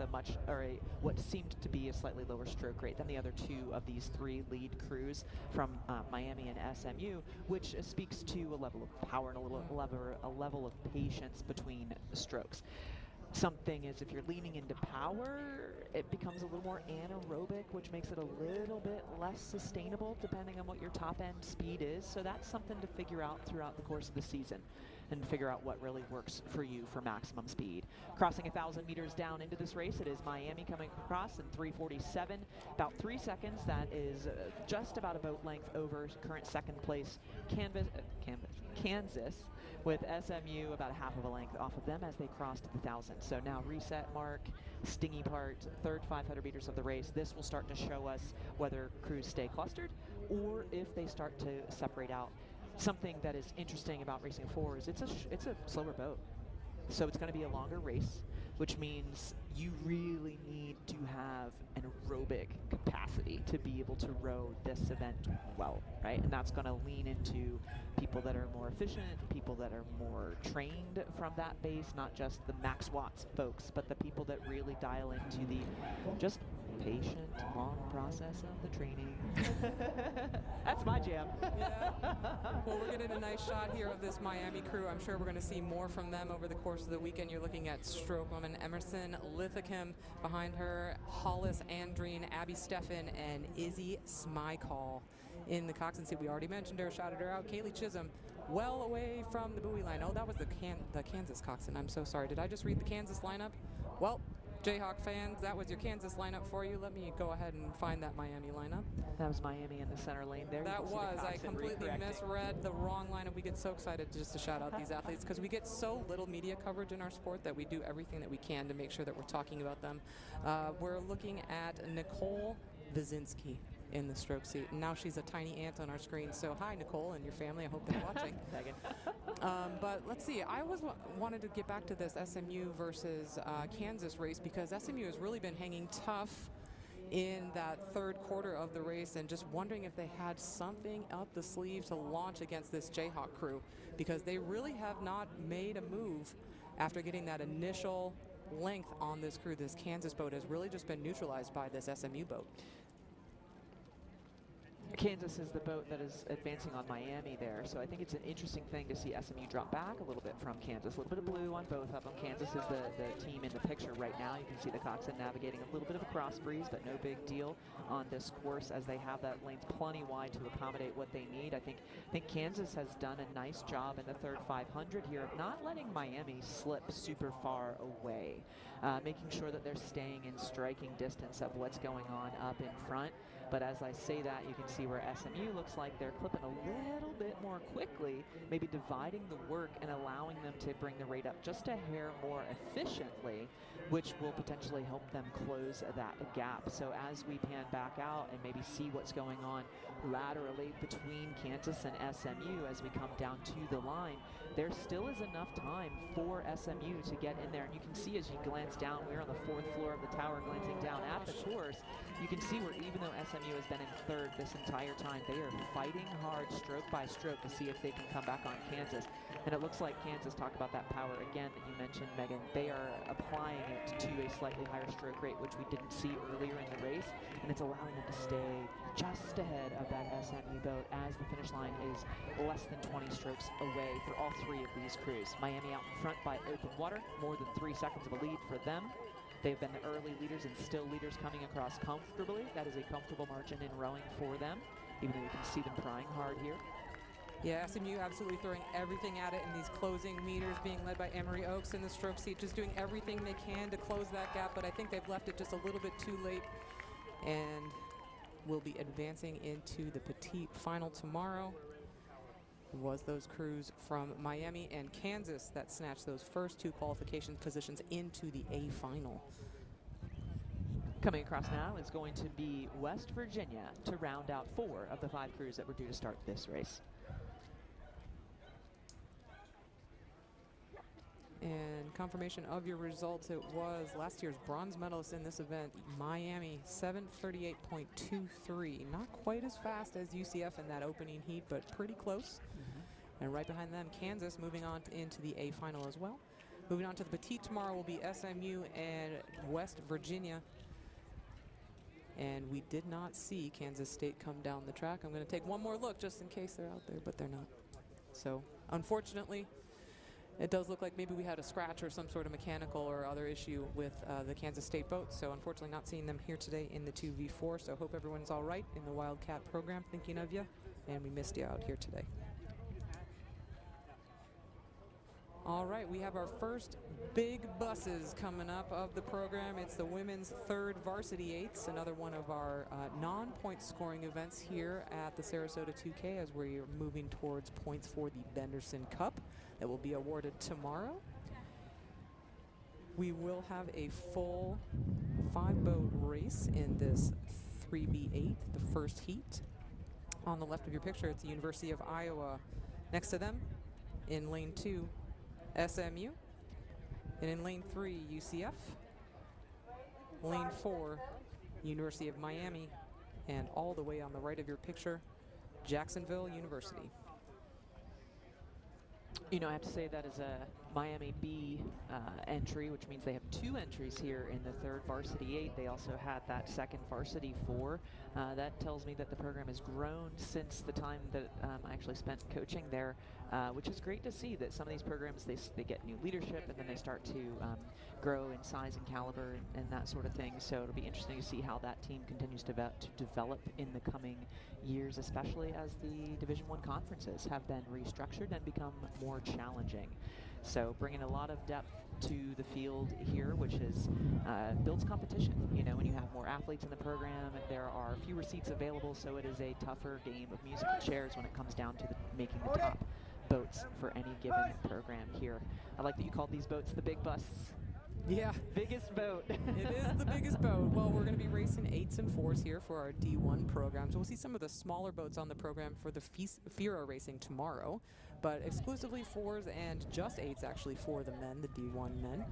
what seemed to be a slightly lower stroke rate than the other 2 of these 3 lead crews from Miami and SMU, which speaks to a level of power and a level of patience between strokes. something is if you're leaning into power, it becomes a little more anaerobic, which makes it a little bit less sustainable depending on what your top end speed is. So that's something to figure out throughout the course of the season and figure out what really works for you for maximum speed. Crossing 1,000 meters down into this race, it is Miami coming across in 3:47, about 3 seconds. That is just about a boat length over current second place Kansas, with SMU about a half of a length off of them as they crossed the 1,000. So now reset mark, stingy part, third 500 meters of the race. This will start to show us whether crews stay clustered or if they start to separate out. Something that is interesting about Racing 4 is it's a slower boat. So it's going to be a longer race, which means you really need to have an aerobic capacity to be able to row this event well, right? And that's going to lean into people that are more efficient, people that are more trained from that base, not just the max watts folks, but the people that really dial into the just patient, long process of the training. That's my jam. Yeah. Well, we're getting a nice shot here of this Miami crew. I'm sure we're going to see more from them over the course of the weekend. You're looking at stroke woman Emerson Lithikum behind her, Hollis Andreen, Abby Steffen, and Izzy Smykall in the coxswain seat. We already mentioned her, shouted her out. Kaylee Chisholm well away from the buoy line. Oh, that was the Kansas coxswain. I'm so sorry. Did I just read the Kansas lineup? Well, Jayhawk fans, that was your Kansas lineup for you. Let me go ahead and find that Miami lineup. That was Miami in the center lane there. That was. I completely misread the wrong lineup. We get so excited just to shout out these athletes because we get so little media coverage in our sport that we do everything that we can to make sure that we're talking about them. We're looking at Nicole Wyszynski in the stroke seat. And now she's a tiny ant on our screen. So hi, Nicole, and your family. I hope they're watching. But let's see. I wanted to get back to this SMU versus Kansas race because SMU has really been hanging tough in that third quarter of the race and just wondering if they had something up the sleeve to launch against this Jayhawk crew because they really have not made a move after getting that initial length on this crew. This Kansas boat has really just been neutralized by this SMU boat. Kansas is the boat that is advancing on Miami there, so I think it's an interesting thing to see SMU drop back a little bit from Kansas. A little bit of blue on both of them. Kansas is the team in the picture right now. You can see the coxswain navigating a little bit of a cross breeze, but no big deal on this course as they have that length plenty wide to accommodate what they need. I think Kansas has done a nice job in the third 500 here of not letting Miami slip super far away, making sure that they're staying in striking distance of what's going on up in front. But as I say that, you can see where SMU looks like they're clipping a little bit more quickly, maybe dividing the work and allowing them to bring the rate up just a hair more efficiently, which will potentially help them close that gap. So as we pan back out and maybe see what's going on laterally between Kansas and SMU as we come down to the line, there still is enough time for SMU to get in there. And you can see as you glance down, we're on the 4th floor of the tower glancing down at the course. You can see where even though SMU has been in third this entire time, they are fighting hard stroke by stroke to see if they can come back on Kansas. And it looks like Kansas, talk about that power again that you mentioned, Megan, they are applying it to a slightly higher stroke rate, which we didn't see earlier in the race. And it's allowing them to stay just ahead of that SMU boat as the finish line is less than 20 strokes away for all three of these crews. Miami out in front by open water, more than 3 seconds of a lead for them. They've been the early leaders and still leaders coming across comfortably. That is a comfortable margin in rowing for them, even though you can see them trying hard here. Yeah, SMU absolutely throwing everything at it in these closing meters, being led by Emery Oaks in the stroke seat, just doing everything they can to close that gap, but I think they've left it just a little bit too late and will be advancing into the petite final tomorrow. It was those crews from Miami and Kansas that snatched those first 2 qualification positions into the A final. Coming across now is going to be West Virginia to round out 4 of the 5 crews that were due to start this race. And confirmation of your results, it was last year's bronze medalist in this event, Miami, 7:38.23. Not quite as fast as UCF in that opening heat, but pretty close. And right behind them, Kansas moving on into the A final as well. Moving on to the petite tomorrow will be SMU and West Virginia. And we did not see Kansas State come down the track. I'm going to take one more look just in case they're out there, but they're not. So unfortunately, It does look like maybe we had a scratch or some sort of mechanical or other issue with the Kansas State boat, so unfortunately not seeing them here today in the 2v4, so hope everyone's all right in the Wildcat program, thinking of you, and we missed you out here today. All right, we have our first big buses coming up of the program. It's the women's 3rd varsity eights, another one of our non-point scoring events here at the Sarasota 2K as we're moving towards points for the Benderson Cup that will be awarded tomorrow. We will have a full 5-boat race in this 3v8, the first heat. On the left of your picture, it's the University of Iowa. Next to them, in lane 2, SMU, and in lane 3, UCF, lane 4, University of Miami, and all the way on the right of your picture, Jacksonville University. You know, I have to say that is a Miami B entry, which means they have 2 entries here in the 3rd varsity 8. They also had that 2nd varsity 4. That tells me that the program has grown since the time that I actually spent coaching there, which is great to see that some of these programs, they get new leadership and then they start to grow in size and caliber and that sort of thing. So it'll be interesting to see how that team continues to develop in the coming years, especially as the Division I conferences have been restructured and become more challenging. So bringing a lot of depth to the field here, which is builds competition. You know, when you have more athletes in the program, there are fewer seats available, so it is a tougher game of musical chairs when it comes down to making the top boats for any given program here. I like that you called these boats the big bus. Yeah. Biggest boat. It is the biggest boat. Well, we're going to be racing 8s and 4s here for our D1 programs. We'll see some of the smaller boats on the program for the FIRA racing tomorrow, but exclusively 4s and just 8s actually for the men, the D1 men.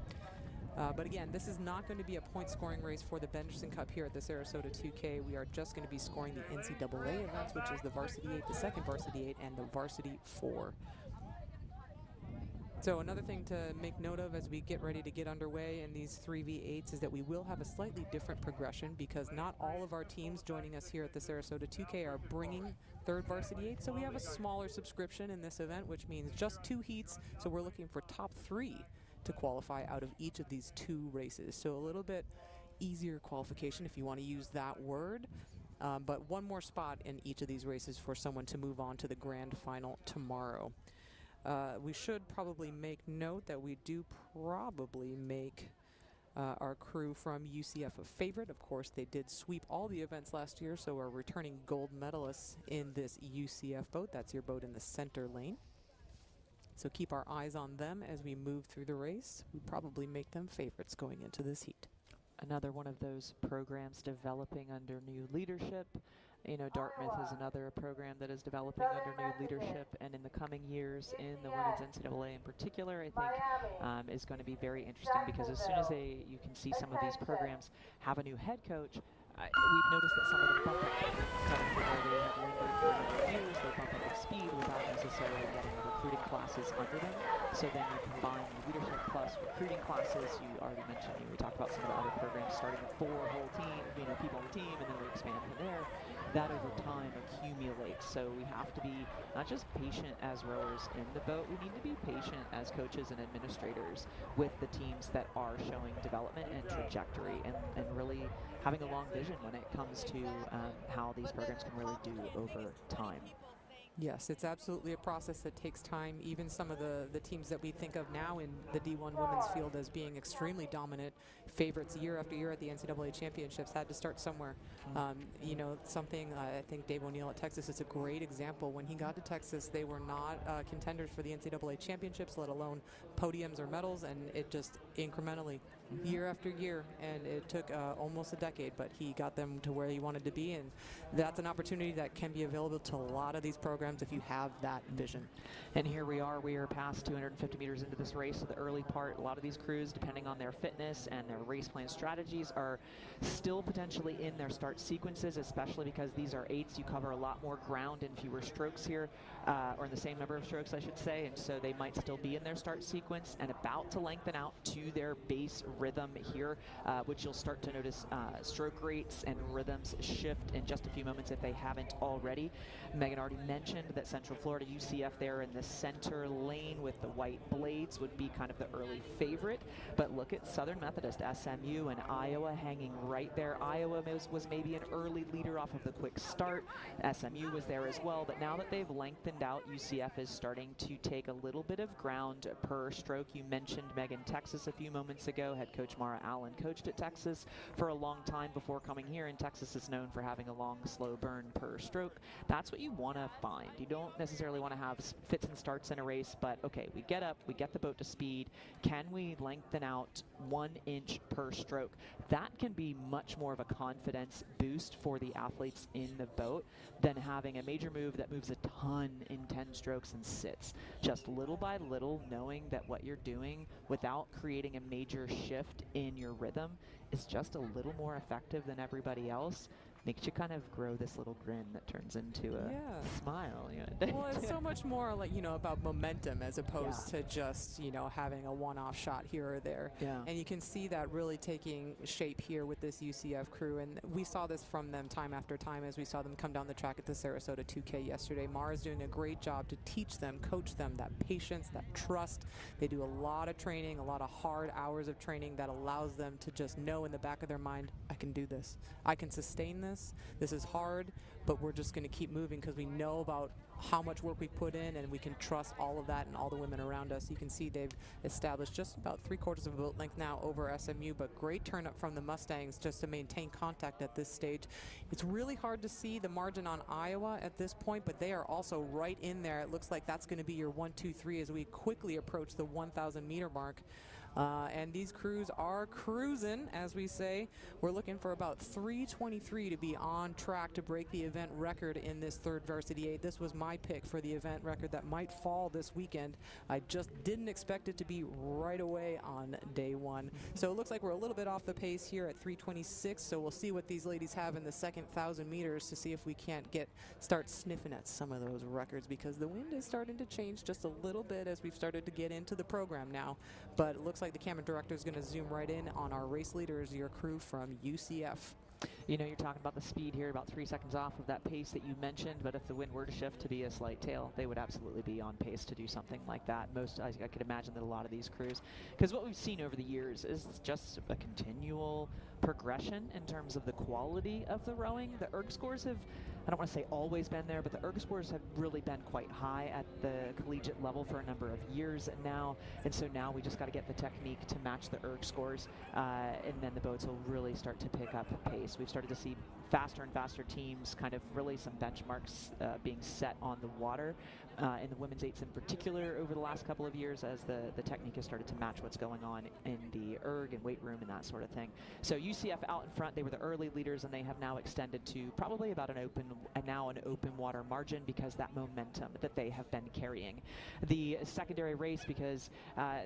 But again, this is not going to be a point scoring race for the Benderson Cup here at the Sarasota 2K. We are just going to be scoring the NCAA events, which is the varsity 8, the 2nd varsity 8, and the varsity 4. So another thing to make note of as we get ready to get underway in these 3v8s is that we will have a slightly different progression because not all of our teams joining us here at the Sarasota 2K are bringing 3rd varsity 8. So we have a smaller subscription in this event, which means just 2 heats. So we're looking for top 3 to qualify out of each of these 2 races. So a little bit easier qualification if you want to use that word. But one more spot in each of these races for someone to move on to the grand final tomorrow. We should probably make note that we do probably make our crew from UCF a favorite. Of course, they did sweep all the events last year, so we're returning gold medalists in this UCF boat. That's your boat in the center lane. So keep our eyes on them as we move through the race. We probably make them favorites going into this heat. Another one of those programs developing under new leadership. You know, Dartmouth is another program that is developing under new leadership, and in the coming years in the women's NCAA in particular, I think is going to be very interesting because as soon as you can see some of these programs have a new head coach, we've noticed that some of them bump up coming from where they have lingered for a number of years. They bump up with speed without necessarily getting the recruiting classes under them. So then you combine the leadership plus recruiting classes. You already mentioned, we talked about some of the other programs starting with 4 whole team, people on the team, and then we expand from there. That over time accumulates. So we have to be not just patient as rowers in the boat, we need to be patient as coaches and administrators with the teams that are showing development and trajectory and really having a long vision when it comes to how these programs can really do over time. Yes, it's absolutely a process that takes time. Even some of the teams that we think of now in the D1 women's field as being extremely dominant favorites year after year at the NCAA championships had to start somewhere. You know, something I think Dave O'Neill at Texas is a great example. When he got to Texas, they were not contenders for the NCAA championships, let alone podiums or medals, and it just incrementally, year after year, and it took almost a decade, but he got them to where he wanted to be, and that's an opportunity that can be available to a lot of these programs if you have that vision. And here we are past 250 meters into this race, so the early part, a lot of these crews, depending on their fitness and their race plan strategies, are still potentially in their start sequences, especially because these are 8s. You cover a lot more ground in fewer strokes here, or in the same number of strokes, I should say, and so they might still be in their start sequence and about to lengthen out to their base rhythm here, which you'll start to notice stroke rates and rhythms shift in just a few moments if they haven't already. Megan already mentioned that Central Florida, UCF there in the center lane with the white blades would be kind of the early favorite, but look at Southern Methodist, SMU, and Iowa hanging right there. Iowa was maybe an early leader off of the quick start. SMU was there as well, but now that they've lengthened out, UCF is starting to take a little bit of ground per stroke. You mentioned Megan, Texas a few moments ago. Head coach Mara Allen coached at Texas for a long time before coming here, and Texas is known for having a long, slow burn per stroke. That's what you want to find. You don't necessarily want to have fits and starts in a race, but okay, we get up, we get the boat to speed. Can we lengthen out 1 inch per stroke? That can be much more of a confidence boost for the athletes in the boat than having a major move that moves a ton in 10 strokes and sits. Just little by little, knowing that what you're doing without creating a major shift in your rhythm is just a little more effective than everybody else. Makes you kind of grow this little grin that turns into a smile. Well, it's so much more like, about momentum as opposed to just, having a one-off shot here or there. Yeah. And you can see that really taking shape here with this UCF crew. And we saw this from them time after time as we saw them come down the track at the Sarasota 2K yesterday. Mara's doing a great job to teach them, coach them that patience, that trust. They do a lot of training, a lot of hard hours of training that allows them to just know in the back of their mind, I can do this. I can sustain this. This is hard, but we're just going to keep moving because we know about how much work we've put in, and we can trust all of that and all the women around us. You can see they've established just about 3/4 of a boat length now over SMU, but great turn up from the Mustangs just to maintain contact at this stage. It's really hard to see the margin on Iowa at this point, but they are also right in there. It looks like that's going to be your 1, 2, 3 as we quickly approach the 1,000 meter mark. And these crews are cruising, as we say. We're looking for about 3:23 to be on track to break the event record in this third varsity 8. This was my pick for the event record that might fall this weekend. I just didn't expect it to be right away on day one. So it looks like we're a little bit off the pace here at 3:26. So we'll see what these ladies have in the second 1,000 meters to see if we can't start sniffing at some of those records, because the wind is starting to change just a little bit as we've started to get into the program now. But it looks like the camera director is going to zoom right in on our race leaders, your crew from UCF. You're talking about the speed here, about 3 seconds off of that pace that you mentioned, but if the wind were to shift to be a slight tail, they would absolutely be on pace to do something like that. I could imagine that a lot of these crews, because what we've seen over the years is just a continual progression in terms of the quality of the rowing. The ERG scores have, I don't want to say always been there, but the ERG scores have really been quite high at the collegiate level for a number of years now, and so now we just got to get the technique to match the ERG scores, and then the boats will really start to pick up pace. We've started to see faster and faster teams, kind of really some benchmarks being set on the water in the women's eights in particular over the last couple of years, as the technique has started to match what's going on in the ERG and weight room and that sort of thing. So UCF out in front, they were the early leaders, and they have now extended to probably about an open water margin because that momentum that they have been carrying. The secondary race,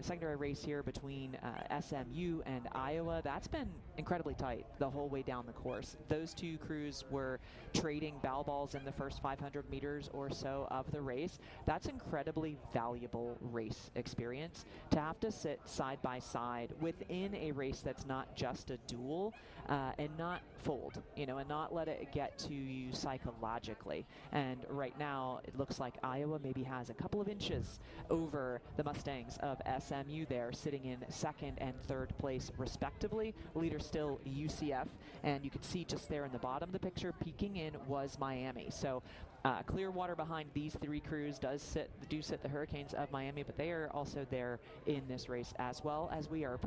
secondary race here between SMU and Iowa, that's been incredibly tight the whole way down the course. Those two crews were trading bow balls in the first 500 meters or so of the race. That's incredibly valuable race experience to have to sit side by side within a race that's not just a duel, and not fold, and not let it get to you psychologically. And right now, it looks like Iowa maybe has a couple of inches over the Mustangs of SMU there, sitting in second and third place respectively. Leader still UCF, and you can see just there in the bottom of the picture, peeking in was Miami. So clear water behind these three crews do sit the Hurricanes of Miami, but they are also there in this race as well, as we are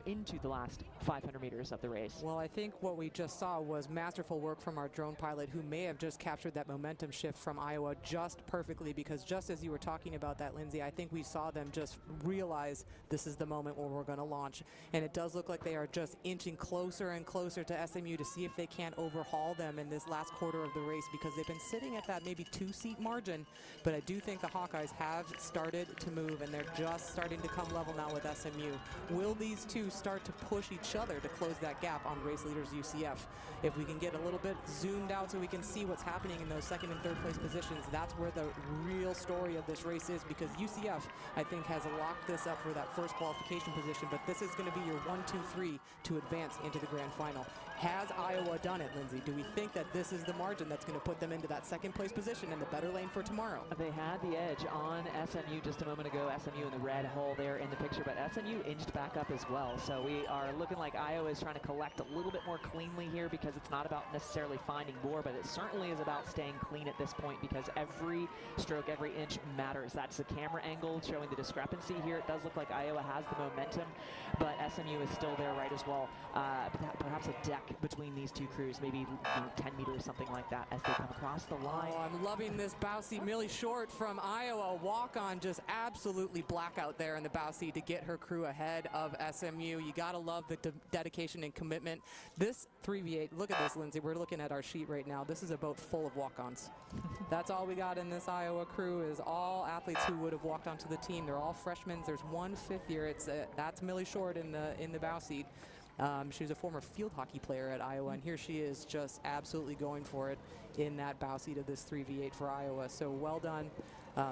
into the last 500 meters of the race. Well, I think what we just saw was masterful work from our drone pilot, who may have just captured that momentum shift from Iowa just perfectly, because just as you were talking about that, Lindsay, I think we saw them just realize this is the moment where we're going to launch. And it does look like they are just inching closer and closer to SMU to see if they can't overhaul them in this last quarter of the race, because they've They've been sitting at that maybe 2-seat margin, but I do think the Hawkeyes have started to move, and they're just starting to come level now with SMU. Will these two start to push each other to close that gap on race leaders UCF? If we can get a little bit zoomed out so we can see what's happening in those second and third place positions, that's where the real story of this race is, because UCF, I think, has locked this up for that first qualification position, but this is going to be your 1, 2, 3 to advance into the grand final. Has Iowa done it, Lindsay? Do we think that this is the margin that's going to put them into that second place position in the better lane for tomorrow? They had the edge on SMU just a moment ago. SMU in the red hole there in the picture, but SMU inched back up as well. So we are looking like Iowa is trying to collect a little bit more cleanly here, because it's not about necessarily finding more, but it certainly is about staying clean at this point, because every stroke, every inch matters. That's the camera angle showing the discrepancy here. It does look like Iowa has the momentum, but SMU is still there right as well. Perhaps a deck between these two crews, maybe 10 meters, something like that, as they come across the line. Oh, I'm loving this bow seat. Millie Short from Iowa, walk-on, just absolutely blackout there in the bow seat to get her crew ahead of SMU. You gotta love the dedication and commitment. This 3v8, look at this, Lindsay. We're looking at our sheet right now. This is a boat full of walk-ons. That's all we got in this Iowa crew, is all athletes who would have walked onto the team. They're all freshmen. There's one fifth year. That's Millie Short in the bow seat. She was a former field hockey player at Iowa, and here she is just absolutely going for it in that bow seat of this 3v8 for Iowa. So well done.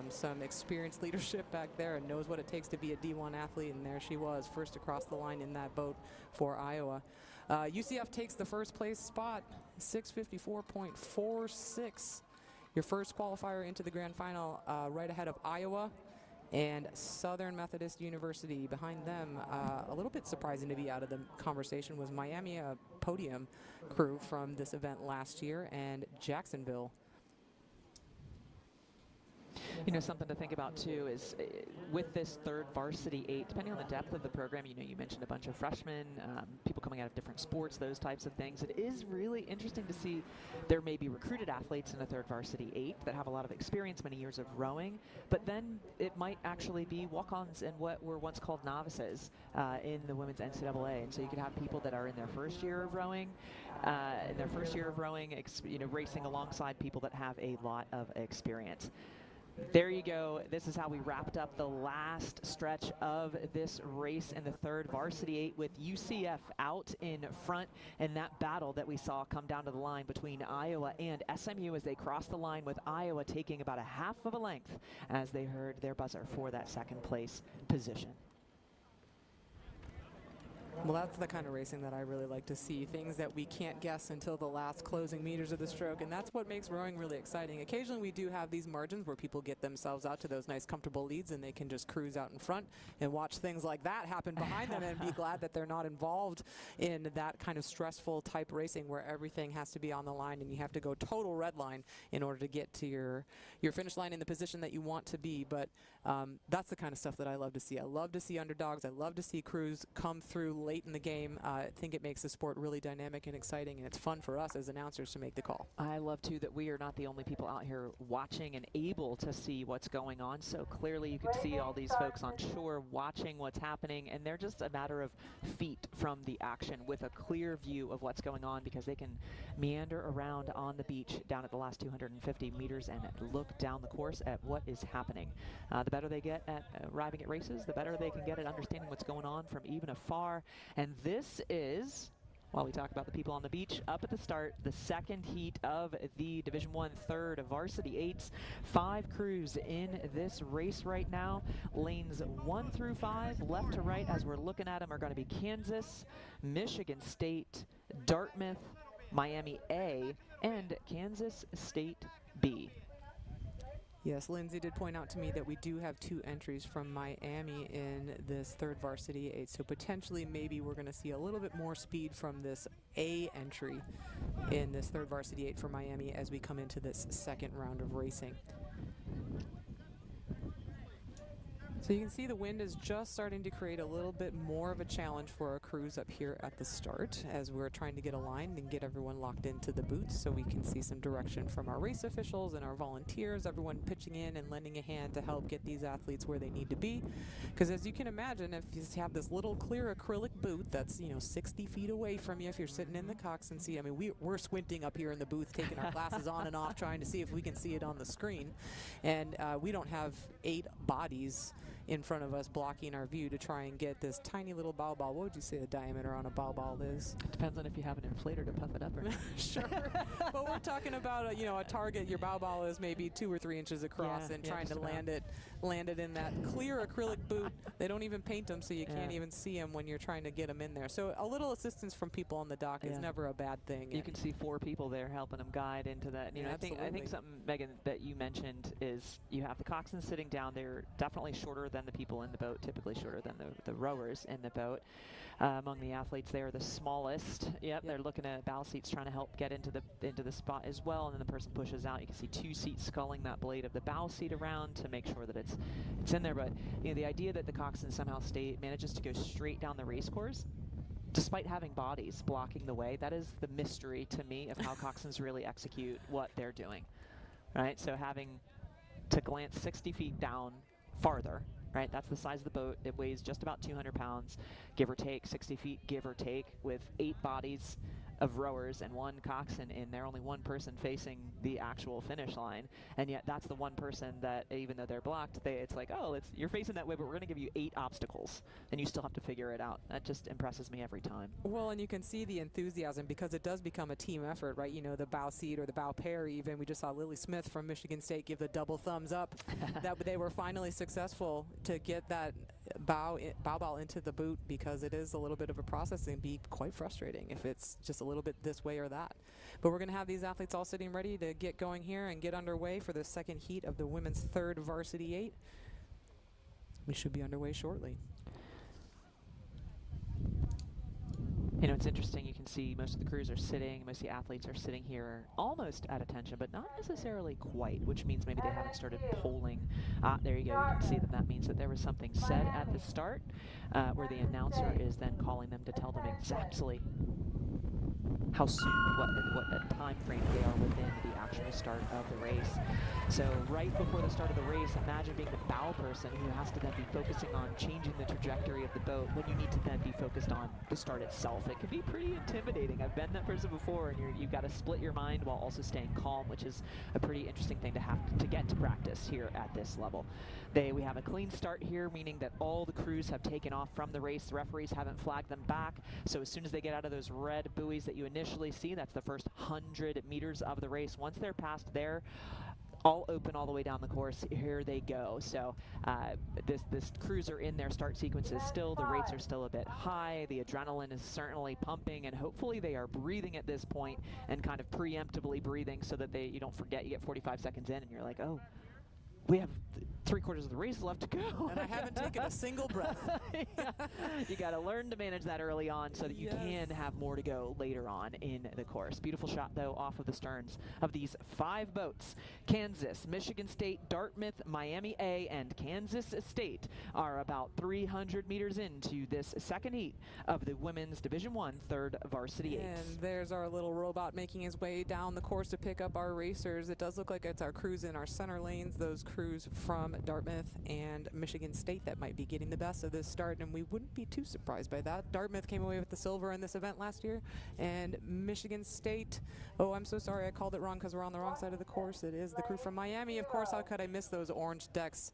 Some experienced leadership back there, and knows what it takes to be a D1 athlete, and there she was, first across the line in that boat for Iowa. UCF takes the first place spot, 6:54.46. Your first qualifier into the grand final, right ahead of Iowa and Southern Methodist University. Behind them, a little bit surprising to be out of the conversation, was Miami, a podium crew from this event last year, and Jacksonville. You know, something to think about too is with this third varsity 8, depending on the depth of the program, you know, you mentioned a bunch of freshmen, people coming out of different sports, those types of things. It is really interesting to see there may be recruited athletes in a third varsity 8 that have a lot of experience, many years of rowing, but then it might actually be walk-ons and what were once called novices in the women's NCAA. And so you could have people that are in their first year of rowing, you know, racing alongside people that have a lot of experience. There you go. This is how we wrapped up the last stretch of this race in the third varsity 8, with UCF out in front, and that battle that we saw come down to the line between Iowa and SMU as they crossed the line, with Iowa taking about a half of a length as they heard their buzzer for that second place position. Well, that's the kind of racing that I really like to see, things that we can't guess until the last closing meters of the stroke, and that's what makes rowing really exciting. Occasionally we do have these margins where people get themselves out to those nice comfortable leads and they can just cruise out in front and watch things like that happen behind them and be glad that they're not involved in that kind of stressful type racing where everything has to be on the line and you have to go total red line in order to get to your finish line in the position that you want to be. But that's the kind of stuff that I love to see. I love to see underdogs. I love to see crews come through late in the game. I think it makes the sport really dynamic and exciting, and it's fun for us as announcers to make the call. I love too that we are not the only people out here watching and able to see what's going on. So clearly you can see all these folks on shore watching what's happening, and they're just a matter of feet from the action with a clear view of what's going on, because they can meander around on the beach down at the last 250 meters and look down the course at what is happening. The better they get at arriving at races, the better they can get at understanding what's going on from even afar. And this is, while we talk about the people on the beach, up at the start, the second heat of the Division I third of varsity 8s. 5 crews in this race right now. Lanes 1 through 5, left to right, as we're looking at them, are going to be Kansas, Michigan State, Dartmouth, Miami A, and Kansas State B. Yes, Lindsay did point out to me that we do have 2 entries from Miami in this third varsity 8, so potentially maybe we're going to see a little bit more speed from this A entry in this third varsity 8 for Miami as we come into this second round of racing. So you can see the wind is just starting to create a little bit more of a challenge for our crews up here at the start as we're trying to get aligned and get everyone locked into the boots so we can see some direction from our race officials and our volunteers, everyone pitching in and lending a hand to help get these athletes where they need to be. Because as you can imagine, if you have this little clear acrylic boot that's, 60 feet away from you, if you're sitting in the coxswain seat, I mean, we're squinting up here in the booth, taking our glasses on and off, trying to see if we can see it on the screen. And we don't have 8 bodies in front of us blocking our view to try and get this tiny little bow ball. What would you say the diameter on a bow ball is? Depends on if you have an inflator to puff it up or not. Sure. But we're talking about a target. Your bow ball is maybe 2 or 3 inches across, and trying to land it in that clear acrylic boot. They don't even paint them, so you can't even see them when you're trying to get them in there. So a little assistance from people on the dock is never a bad thing. You can see 4 people there helping them guide into that. I think something, Megan, that you mentioned is you have the coxswains sitting down. They're definitely shorter than the people in the boat, typically shorter than the rowers in the boat. Among the athletes, they are the smallest. They're looking at bow seats, trying to help get into the spot as well. And then the person pushes out. You can see 2 seats sculling that blade of the bow seat around to make sure that it's in there. But the idea that the coxswain somehow manages to go straight down the race course, despite having bodies blocking the way, that is the mystery to me of how coxswains really execute what they're doing. Right? So having to glance 60 feet down farther. Right, that's the size of the boat. It weighs just about 200 pounds, give or take, 60 feet, give or take, with 8 bodies of rowers and 1 coxswain in there, only 1 person facing the actual finish line. And yet that's the 1 person that, even though they're blocked, it's like, oh, you're facing that way, but we're going to give you 8 obstacles, and you still have to figure it out. That just impresses me every time. Well, and you can see the enthusiasm because it does become a team effort, right? The bow seat or the bow pair even. We just saw Lily Smith from Michigan State give the double thumbs up that they were finally successful to get that bow ball into the boot, because it is a little bit of a process and be quite frustrating if it's just a little bit this way or that. But we're going to have these athletes all sitting ready to get going here and get underway for the second heat of the women's 3rd varsity 8. We should be underway shortly. It's interesting. You can see most of the crews are sitting, most of the athletes are sitting here almost at attention, but not necessarily quite, which means maybe they haven't started polling. There you go. You can see that means that there was something said at the start where the announcer is then calling them to tell them exactly how soon, what time frame they are within the actual start of the race. So right before the start of the race, imagine being the bow person who has to then be focusing on changing the trajectory of the boat when you need to then be focused on the start itself. It can be pretty intimidating. I've been that person before, and you've got to split your mind while also staying calm, which is a pretty interesting thing to have to get to practice here at this level. We have a clean start here, meaning that all the crews have taken off from the race. The referees haven't flagged them back. So as soon as they get out of those red buoys that you initially see, that's the first 100 meters of the race. Once they're past there, all open all the way down the course, here they go. So this cruiser in their start sequences still, the rates are still a bit high, the adrenaline is certainly pumping, and hopefully they are breathing at this point and kind of preemptively breathing so that you don't forget. You get 45 seconds in and you're like, oh, we have 3/4 of the race left to go. And I haven't taken a single breath. You got to learn to manage that early on so that you can have more to go later on in the course. Beautiful shot, though, off of the sterns of these 5 boats. Kansas, Michigan State, Dartmouth, Miami A, and Kansas State are about 300 meters into this second heat of the women's Division I 3rd varsity 8. And there's our little robot making his way down the course to pick up our racers. It does look like it's our crews in our center lanes, those crews from Dartmouth and Michigan State that might be getting the best of this start, and we wouldn't be too surprised by that. Dartmouth came away with the silver in this event last year, and Michigan State, oh, I'm so sorry, I called it wrong because we're on the wrong side of the course. It is the crew from Miami. Of course, how could I miss those orange decks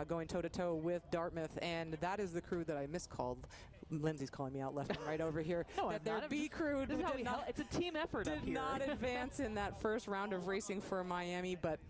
going toe-to-toe with Dartmouth, and that is the crew that I miscalled. Lindsay's calling me out left and right over here. No, that their B crew it's a team effort up here. Did not advance in that first round of racing for Miami, but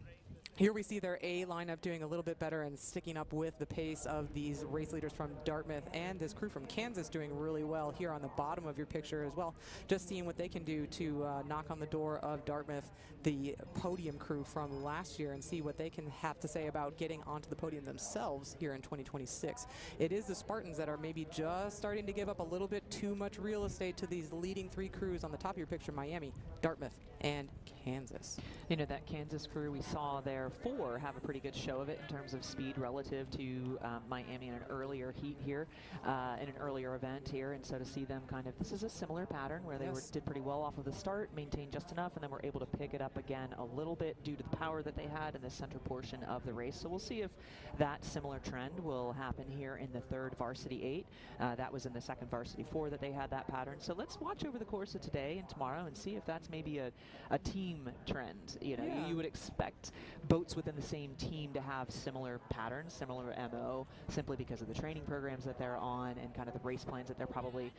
here we see their A lineup doing a little bit better and sticking up with the pace of these race leaders from Dartmouth, and this crew from Kansas doing really well here on the bottom of your picture as well. Just seeing what they can do to knock on the door of Dartmouth, the podium crew from last year, and see what they can have to say about getting onto the podium themselves here in 2026. It is the Spartans that are maybe just starting to give up a little bit too much real estate to these leading 3 crews on the top of your picture: Miami, Dartmouth, and Kansas. That Kansas crew we saw there therefore have a pretty good show of it in terms of speed relative to Miami in an earlier heat here, in an earlier event here. And so to see them kind of, this is a similar pattern where they did pretty well off of the start, maintained just enough, and then were able to pick it up again a little bit due to the power that they had in the center portion of the race. So we'll see if that similar trend will happen here in the third varsity 8. That was in the second varsity 4 that they had that pattern. So let's watch over the course of today and tomorrow and see if that's maybe a team trend. You know, you would expect boats within the same team to have similar patterns, similar MO, simply because of the training programs that they're on and kind of the race plans that they're probably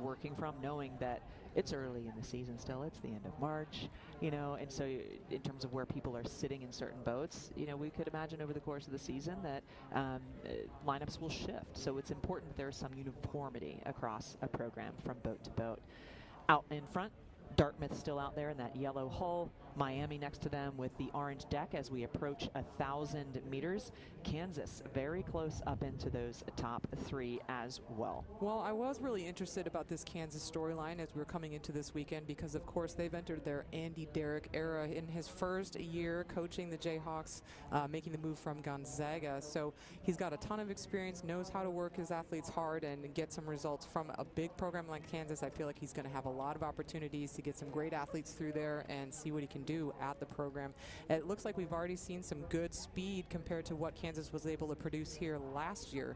working from, knowing that it's early in the season still. It's the end of March, you know, and so in terms of where people are sitting in certain boats, you know, we could imagine over the course of the season that lineups will shift. So it's important that there's some uniformity across a program from boat to boat. Out in front, Dartmouth still out there in that yellow hull. Miami next to them with the orange deck as we approach 1,000 meters. Kansas very close up into those top 3 as well. Well, I was really interested about this Kansas storyline as we were coming into this weekend because, of course, they've entered their Andy Derrick era in his first year coaching the Jayhawks, making the move from Gonzaga. So he's got a ton of experience, knows how to work his athletes hard and get some results from a big program like Kansas. I feel like he's going to have a lot of opportunities to get some great athletes through there and see what he can do at the program. It looks like we've already seen some good speed compared to what Kansas was able to produce here last year,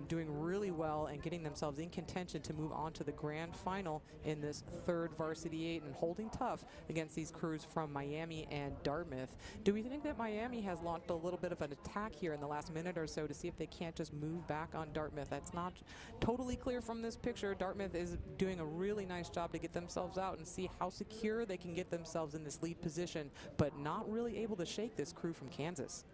doing really well and getting themselves in contention to move on to the grand final in this third varsity 8 and holding tough against these crews from Miami and Dartmouth. Do we think that Miami has launched a little bit of an attack here in the last minute or so to see if they can't just move back on Dartmouth? That's not totally clear from this picture. Dartmouth is doing a really nice job to get themselves out and see how secure they can get themselves in this lead position, but not really able to shake this crew from Kansas.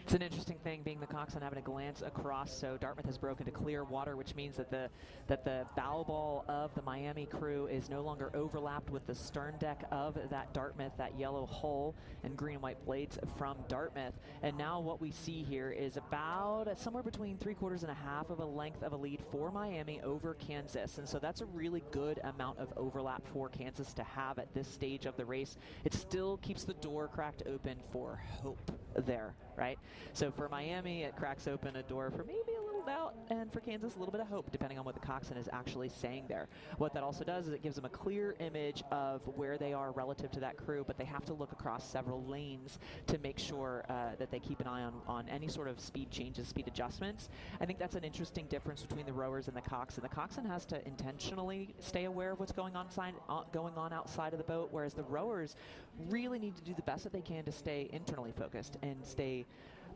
It's an interesting thing being the coxswain having a glance across. So Dartmouth has broken to clear water, which means that the bow ball of the Miami crew is no longer overlapped with the stern deck of that Dartmouth, that yellow hull and green and white blades from Dartmouth. And now what we see here is about somewhere between 3/4 and a half of a length of a lead for Miami over Kansas. And so that's a really good amount of overlap for Kansas to have at this stage of the race. It still keeps the door cracked open for hope there, right? So for Miami, it cracks open a door for maybe a little doubt, and for Kansas, a little bit of hope, depending on what the coxswain is actually saying there. What that also does is it gives them a clear image of where they are relative to that crew, but they have to look across several lanes to make sure that they keep an eye on any sort of speed changes, speed adjustments. I think that's an interesting difference between the rowers and the coxswain. The coxswain has to intentionally stay aware of what's going on outside of the boat, whereas the rowers really need to do the best that they can to stay internally focused and stay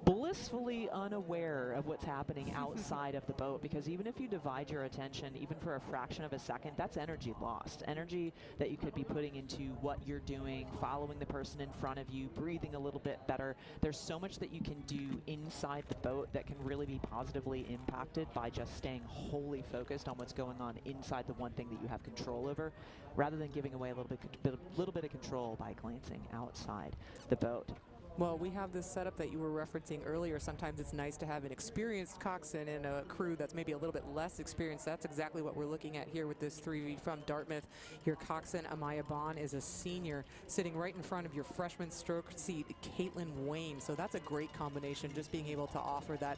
blissfully unaware of what's happening outside of the boat, because even if you divide your attention even for a fraction of a second, that's energy lost, energy that you could be putting into what you're doing, following the person in front of you, breathing a little bit better. There's so much that you can do inside the boat that can really be positively impacted by just staying wholly focused on what's going on inside the one thing that you have control over, rather than giving away a little bit of control by glancing outside the boat. Well, we have this setup that you were referencing earlier. Sometimes it's nice to have an experienced coxswain in a crew that's maybe a little bit less experienced. That's exactly what we're looking at here with this 3 from Dartmouth. Your coxswain, Amaya Bond, is a senior sitting right in front of your freshman stroke seat, Caitlin Wayne. So that's a great combination, just being able to offer that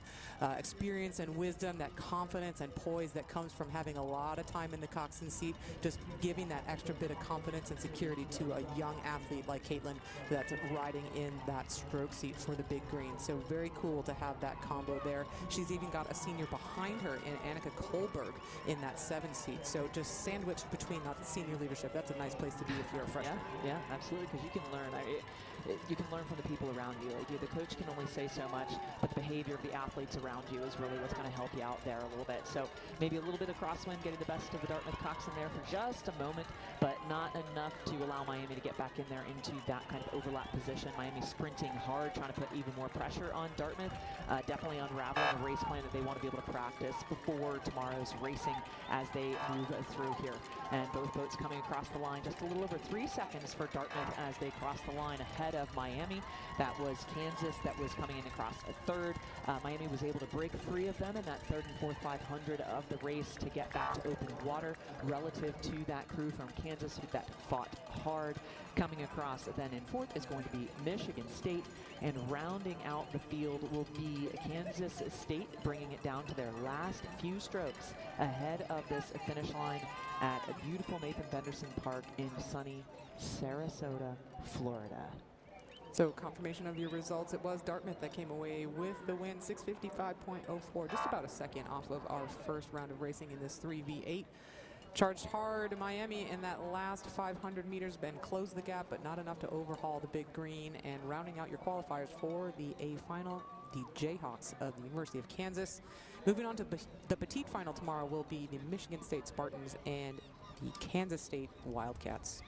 experience and wisdom, that confidence and poise that comes from having a lot of time in the coxswain seat, just giving that extra bit of confidence and security to a young athlete like Caitlin that's riding in that stroke seat for the big green. So very cool to have that combo there. She's even got a senior behind her in Annika Kohlberg in that 7 seat. So just sandwiched between that senior leadership. That's a nice place to be if you're a freshman. Yeah, absolutely, because you can learn. You can learn from the people around you. The coach can only say so much, but the behavior of the athletes around you is really what's going to help you out there a little bit. So maybe a little bit of crosswind, getting the best of the Dartmouth coxswain there for just a moment, but not enough to allow Miami to get back in there into that kind of overlap position. Miami sprinting hard, trying to put even more pressure on Dartmouth, definitely unraveling a race plan that they want to be able to practice before tomorrow's racing as they move through here. And both boats coming across the line, just a little over 3 seconds for Dartmouth as they cross the line ahead ahead of Miami. That was Kansas that was coming in across a third. Miami was able to break 3 of them in that third and fourth 500 of the race to get back to open water relative to that crew from Kansas that fought hard. Coming across then in fourth is going to be Michigan State, and rounding out the field will be Kansas State, bringing it down to their last few strokes ahead of this finish line at a beautiful Nathan Benderson Park in sunny Sarasota, Florida. So confirmation of your results, it was Dartmouth that came away with the win, 6:55.04, just about a second off of our first round of racing in this 3v8. Charged hard Miami in that last 500 meters. Ben closed the gap, but not enough to overhaul the big green. And rounding out your qualifiers for the A final, the Jayhawks of the University of Kansas. Moving on to the petite final tomorrow will be the Michigan State Spartans and the Kansas State Wildcats.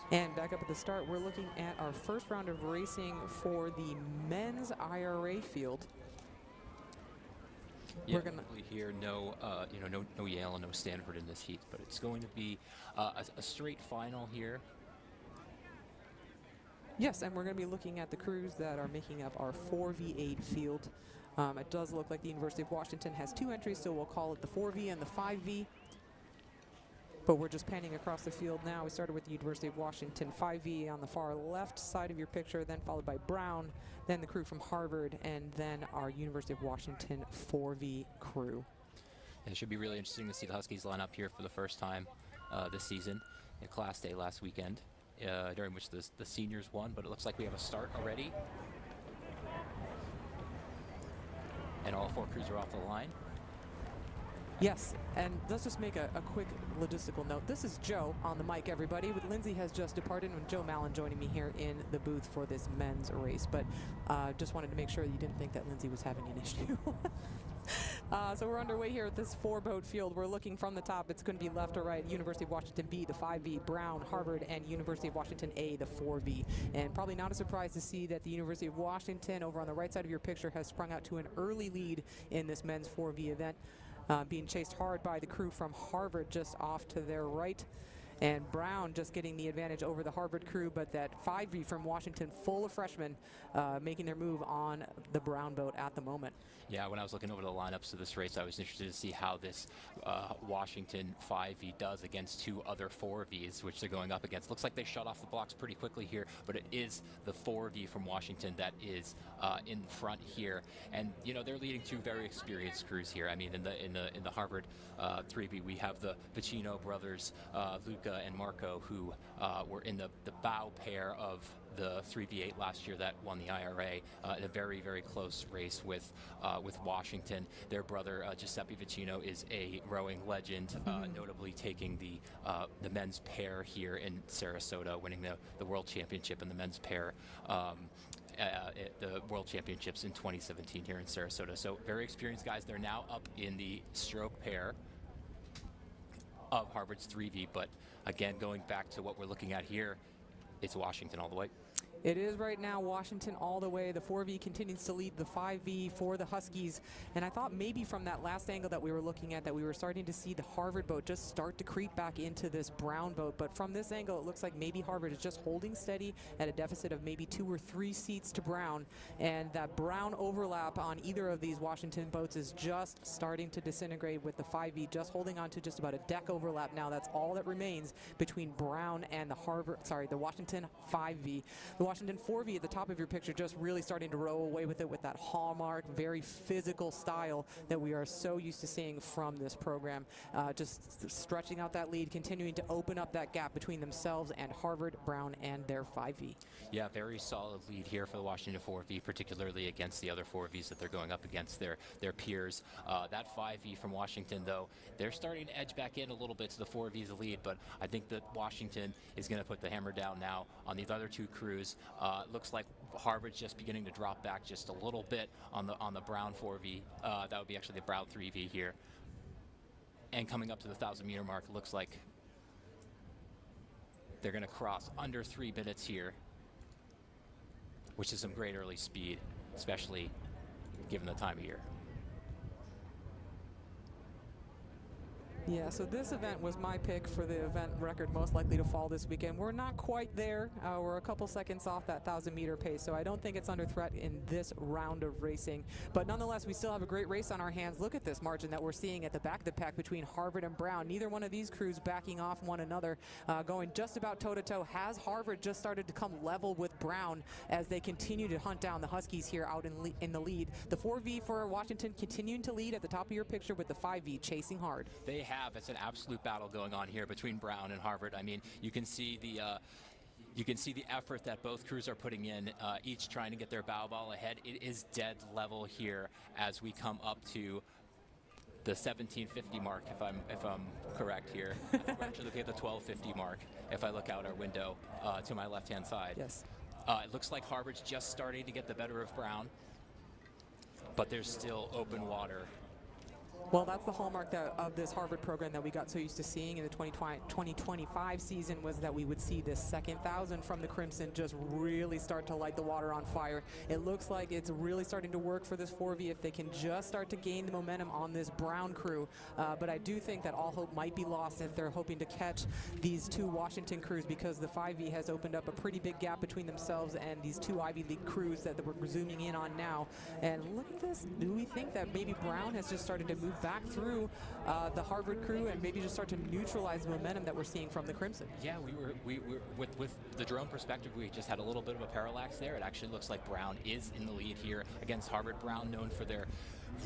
And back up at the start, we're looking at our first round of racing for the men's IRA field. Yeah, we're gonna here no Yale and no Stanford in this heat, but it's going to be a straight final here. Yes, and we're going to be looking at the crews that are making up our 4v8 field. It does look like the University of Washington has 2 entries, so we'll call it the 4v and the 5v. But we're just panning across the field now. We started with the University of Washington 5v on the far left side of your picture, then followed by Brown, then the crew from Harvard, and then our University of Washington 4v crew. And it should be really interesting to see the Huskies line up here for the first time this season in Class Day last weekend, during which the seniors won, but it looks like we have a start already. And all 4 crews are off the line. Yes, and let's just make a quick logistical note. This is Joe on the mic, everybody, with Lindsay has just departed, and Joe Mallen joining me here in the booth for this men's race. But just wanted to make sure you didn't think that Lindsay was having an issue. So we're underway here at this 4-boat field. We're looking from the top. It's going to be left to right. University of Washington B, the 5V, Brown, Harvard, and University of Washington A, the 4V. And probably not a surprise to see that the University of Washington, over on the right side of your picture, has sprung out to an early lead in this men's 4V event. Being chased hard by the crew from Harvard just off to their right. And Brown just getting the advantage over the Harvard crew, but that 5V from Washington, full of freshmen, making their move on the Brown boat at the moment. Yeah, when I was looking over the lineups of this race, I was interested to see how this Washington 5V does against 2 other 4Vs, which they're going up against. Looks like they shut off the blocks pretty quickly here, but it is the 4V from Washington that is in front here. And you know, they're leading 2 very experienced crews here. I mean, in the Harvard 3V, we have the Pacino brothers, Luca and Marco, who were in the bow pair of the 3v8 last year that won the IRA in a very, very close race with Washington. Their brother Giuseppe Vicino is a rowing legend, notably taking the men's pair here in Sarasota, winning the World Championship in the men's pair. The World Championships in 2017 here in Sarasota. So very experienced guys. They're now up in the stroke pair of Harvard's 3V, but again, going back to what we're looking at here, it's Washington all the way. It is right now Washington all the way. The 4V continues to lead the 5V for the Huskies. And I thought maybe from that last angle that we were looking at that we were starting to see the Harvard boat just start to creep back into this Brown boat. But from this angle, it looks like maybe Harvard is just holding steady at a deficit of maybe 2 or 3 seats to Brown. And that Brown overlap on either of these Washington boats is just starting to disintegrate, with the 5V just holding on to just about a deck overlap now. That's all that remains between Brown and the Washington 5V. The Washington 4V at the top of your picture just really starting to row away with it with that hallmark, very physical style that we are so used to seeing from this program. Just stretching out that lead, continuing to open up that gap between themselves and Harvard, Brown, and their 5V. Yeah, very solid lead here for the Washington 4V, particularly against the other 4Vs that they're going up against, their peers. That 5V from Washington, though, they're starting to edge back in a little bit to the 4V's lead, but I think that Washington is going to put the hammer down now on these other 2 crews. Looks like Harvard's just beginning to drop back just a little bit on the Brown 4V. That would be actually the Brown 3V here. And coming up to the 1,000-meter mark, it looks like They're going to cross under 3 minutes here, which is some great early speed, especially given the time of year. Yeah, so this event was my pick for the event record most likely to fall this weekend. We're not quite there. We're a couple seconds off that 1,000-meter pace, so I don't think it's under threat in this round of racing. But nonetheless, we still have a great race on our hands. Look at this margin that we're seeing at the back of the pack between Harvard and Brown. Neither one of these crews backing off one another, going just about toe-to-toe. Has Harvard just started to come level with Brown as they continue to hunt down the Huskies here out in the lead. The 4V for Washington continuing to lead at the top of your picture with the 5V chasing hard. They have. It's an absolute battle going on here between Brown and Harvard. I mean, you can see the effort that both crews are putting in, each trying to get their bow ball ahead. It is dead level here as we come up to the 1750 mark, if I'm correct here. We're actually looking at the 1250 mark if I look out our window to my left-hand side. Yes. It looks like Harvard's just starting to get the better of Brown, but there's still open water. Well, that's the hallmark of this Harvard program that we got so used to seeing in the 2025 season, was that we would see this second 1,000 from the Crimson just really start to light the water on fire. It looks like it's really starting to work for this 4V if they can just start to gain the momentum on this Brown crew. But I do think that all hope might be lost if they're hoping to catch these two Washington crews, because the 5V has opened up a pretty big gap between themselves and these two Ivy League crews that we're zooming in on now. And look at this. Do we think that maybe Brown has just started to move back through the Harvard crew and maybe just start to neutralize the momentum that we're seeing from the Crimson? Yeah, we were with the drone perspective, we just had a little bit of a parallax there. It actually looks like Brown is in the lead here against Harvard. Brown, known for their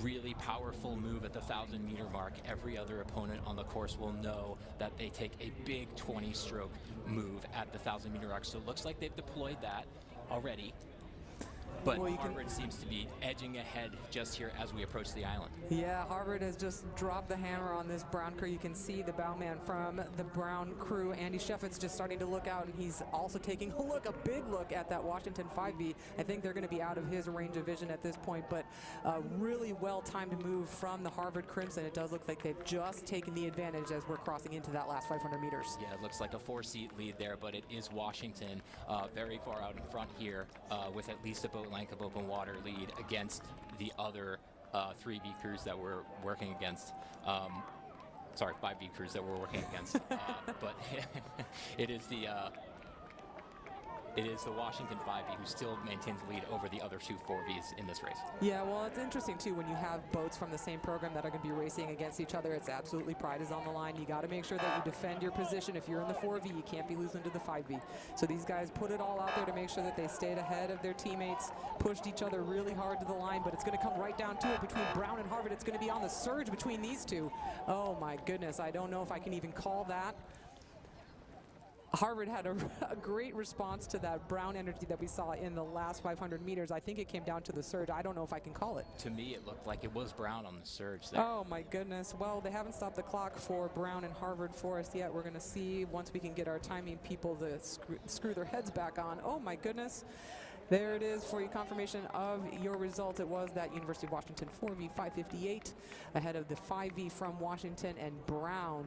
really powerful move at the 1,000-meter mark. Every other opponent on the course will know that they take a big 20-stroke move at the 1,000-meter mark. So it looks like they've deployed that already. But Harvard seems to be edging ahead just here as we approach the island. Yeah, Harvard has just dropped the hammer on this Brown crew. You can see the bowman from the Brown crew, Andy Sheffett's just starting to look out, and he's also taking a big look at that Washington 5V. I think they're going to be out of his range of vision at this point, but really well-timed move from the Harvard Crimson. It does look like they've just taken the advantage as we're crossing into that last 500 meters. Yeah, it looks like a 4-seat lead there, but it is Washington very far out in front here with at least a boat length of open water lead against the other 3V crews that we're working against. Sorry, 5V crews that we're working against. But it is the Washington 5V who still maintains the lead over the other two 4Vs in this race. Yeah, well, it's interesting too when you have boats from the same program that are going to be racing against each other. It's absolutely pride is on the line. You got to make sure that you defend your position. If you're in the 4V, you can't be losing to the 5V. So these guys put it all out there to make sure that they stayed ahead of their teammates, pushed each other really hard to the line, but it's going to come right down to it between Brown and Harvard. It's going to be on the surge between these two. Oh my goodness, I don't know if I can even call that. Harvard had a great response to that Brown energy that we saw in the last 500 meters. I think it came down to the surge. I don't know if I can call it. To me, it looked like it was Brown on the surge there. Oh my goodness. Well, they haven't stopped the clock for Brown and Harvard for us yet. We're going to see once we can get our timing people to screw their heads back on. Oh my goodness. There it is for your confirmation of your results. It was that University of Washington 4V 558 ahead of the 5V from Washington, and Brown.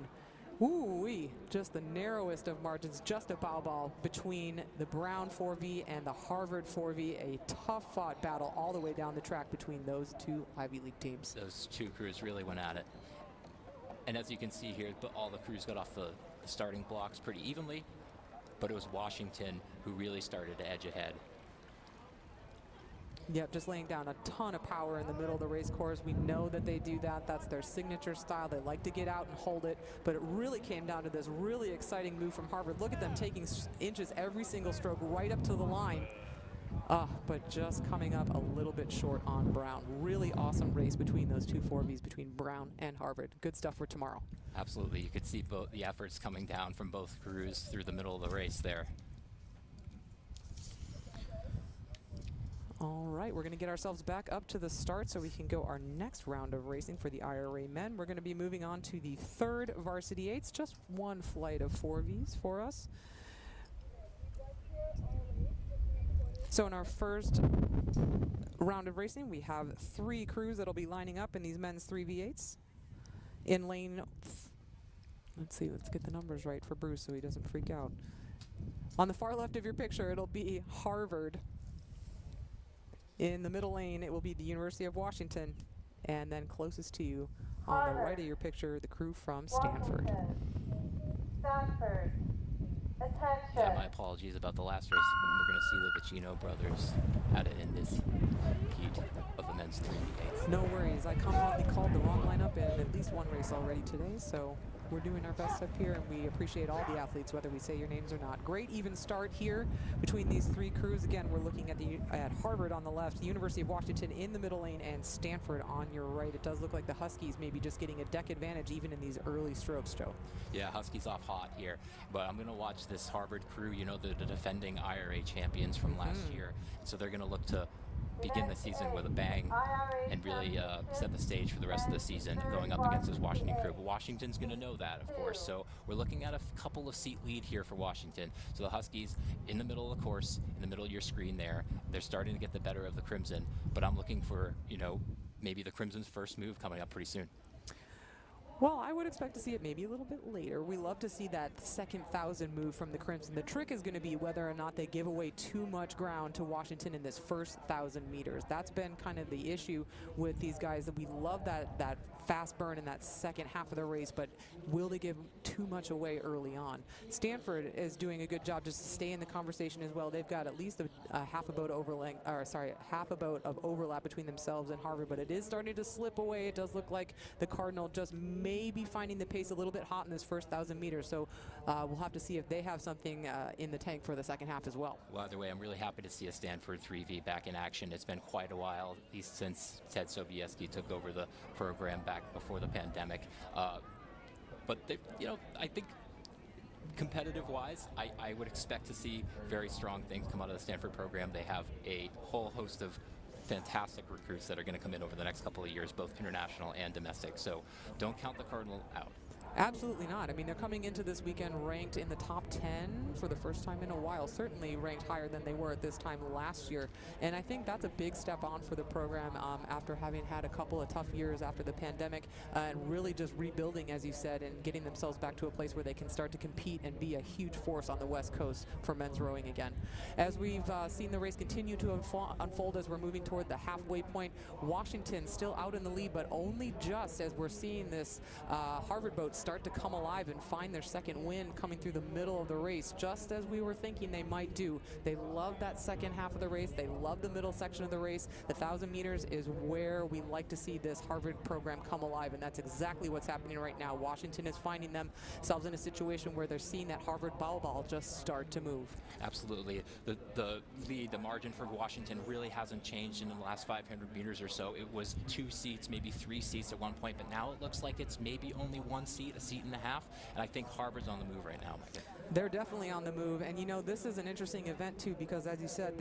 Ooh-wee, just the narrowest of margins, just a bow ball between the Brown 4V and the Harvard 4V. A tough-fought battle all the way down the track between those two Ivy League teams. Those two crews really went at it. And as you can see here, all the crews got off the starting blocks pretty evenly, but it was Washington who really started to edge ahead. Yep, just laying down a ton of power in the middle of the race course. We know that they do that. That's their signature style. They like to get out and hold it, but it really came down to this really exciting move from Harvard. Look at them taking inches every single stroke right up to the line, but just coming up a little bit short on Brown. Really awesome race between those two 4Vs, between Brown and Harvard. Good stuff for tomorrow. Absolutely. You could see both the efforts coming down from both crews through the middle of the race there. All right, we're going to get ourselves back up to the start so we can go our next round of racing for the IRA men. We're going to be moving on to the third varsity 8s, just one flight of 4Vs for us. So in our first round of racing, we have 3 crews that'll be lining up in these men's 3V8s. In lane, let's see, let's get the numbers right for Bruce so he doesn't freak out. On the far left of your picture, it'll be Harvard. In the middle lane, it will be the University of Washington. And then closest to you, on the right of your picture, the crew from Stanford. Stanford. Attention. Yeah, my apologies about the last race. We're going to see the Vicino brothers at it in this heat of the men's 3v8s. No worries. I confidently called the wrong lineup in at least one race already today, so we're doing our best up here, and we appreciate all the athletes, whether we say your names or not. Great even start here between these three crews. Again, we're looking at Harvard on the left, the University of Washington in the middle lane, and Stanford on your right. It does look like the Huskies maybe just getting a deck advantage even in these early strokes, Joe. Yeah, Huskies off hot here, but I'm going to watch this Harvard crew, you know, the defending IRA champions from last year, so they're going to look to begin the season with a bang and really set the stage for the rest of the season going up against this Washington crew. But Washington's going to know that, of course, so we're looking at a couple of seat lead here for Washington. So the Huskies in the middle of the course, in the middle of your screen there, they're starting to get the better of the Crimson, but I'm looking for, you know, maybe the Crimson's first move coming up pretty soon. Well, I would expect to see it maybe a little bit later. We love to see that second 1,000 move from the Crimson. The trick is going to be whether or not they give away too much ground to Washington in this first 1,000 meters. That's been kind of the issue with these guys, that we love that fast burn in that second half of the race, but will they give too much away early on? Stanford is doing a good job just to stay in the conversation as well. They've got at least a half a boat of overlap between themselves and Harvard, but it is starting to slip away. It does look like the Cardinal just maybe finding the pace a little bit hot in this first 1,000 meters, so we'll have to see if they have something in the tank for the second half as well. Well, either way, I'm really happy to see a Stanford 3V back in action. It's been quite a while, at least since Ted Sobolewski took over the program back before the pandemic. But they, you know, I think competitive-wise, I would expect to see very strong things come out of the Stanford program. They have a whole host of fantastic recruits that are going to come in over the next couple of years, both international and domestic. So don't count the Cardinal out. Absolutely not. I mean, they're coming into this weekend ranked in the top 10 for the first time in a while, certainly ranked higher than they were at this time last year. And I think that's a big step on for the program after having had a couple of tough years after the pandemic and really just rebuilding, as you said, and getting themselves back to a place where they can start to compete and be a huge force on the West Coast for men's rowing again. As we've seen the race continue to unfold as we're moving toward the halfway point, Washington still out in the lead, but only just as we're seeing this Harvard boat start to come alive and find their second win coming through the middle of the race, just as we were thinking they might do. They love that second half of the race. They love the middle section of the race. The 1,000 meters is where we like to see this Harvard program come alive, and that's exactly what's happening right now. Washington is finding themselves in a situation where they're seeing that Harvard ball just start to move. Absolutely. The lead, the margin for Washington really hasn't changed in the last 500 meters or so. It was 2 seats, maybe 3 seats at one point, but now it looks like it's maybe only 1 seat, a seat and a half, and I think Harvard's on the move right now. They're definitely on the move, and you know, this is an interesting event too, because as you said,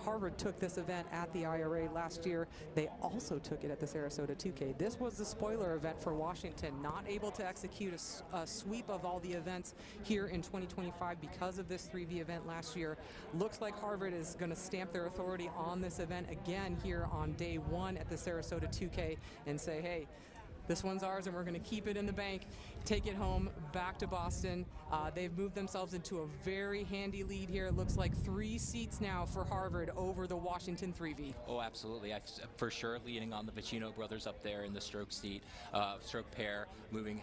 Harvard took this event at the IRA last year. They also took it at the Sarasota 2K. This was the spoiler event for Washington, not able to execute a sweep of all the events here in 2025 because of this 3V event last year. Looks like Harvard is going to stamp their authority on this event again here on day 1 at the Sarasota 2K and say, hey, this one's ours, and we're going to keep it in the bank, take it home, back to Boston. They've moved themselves into a very handy lead here. It looks like 3 seats now for Harvard over the Washington 3V. Oh, absolutely. For sure, leading on the Vicino brothers up there in the stroke seat, stroke pair,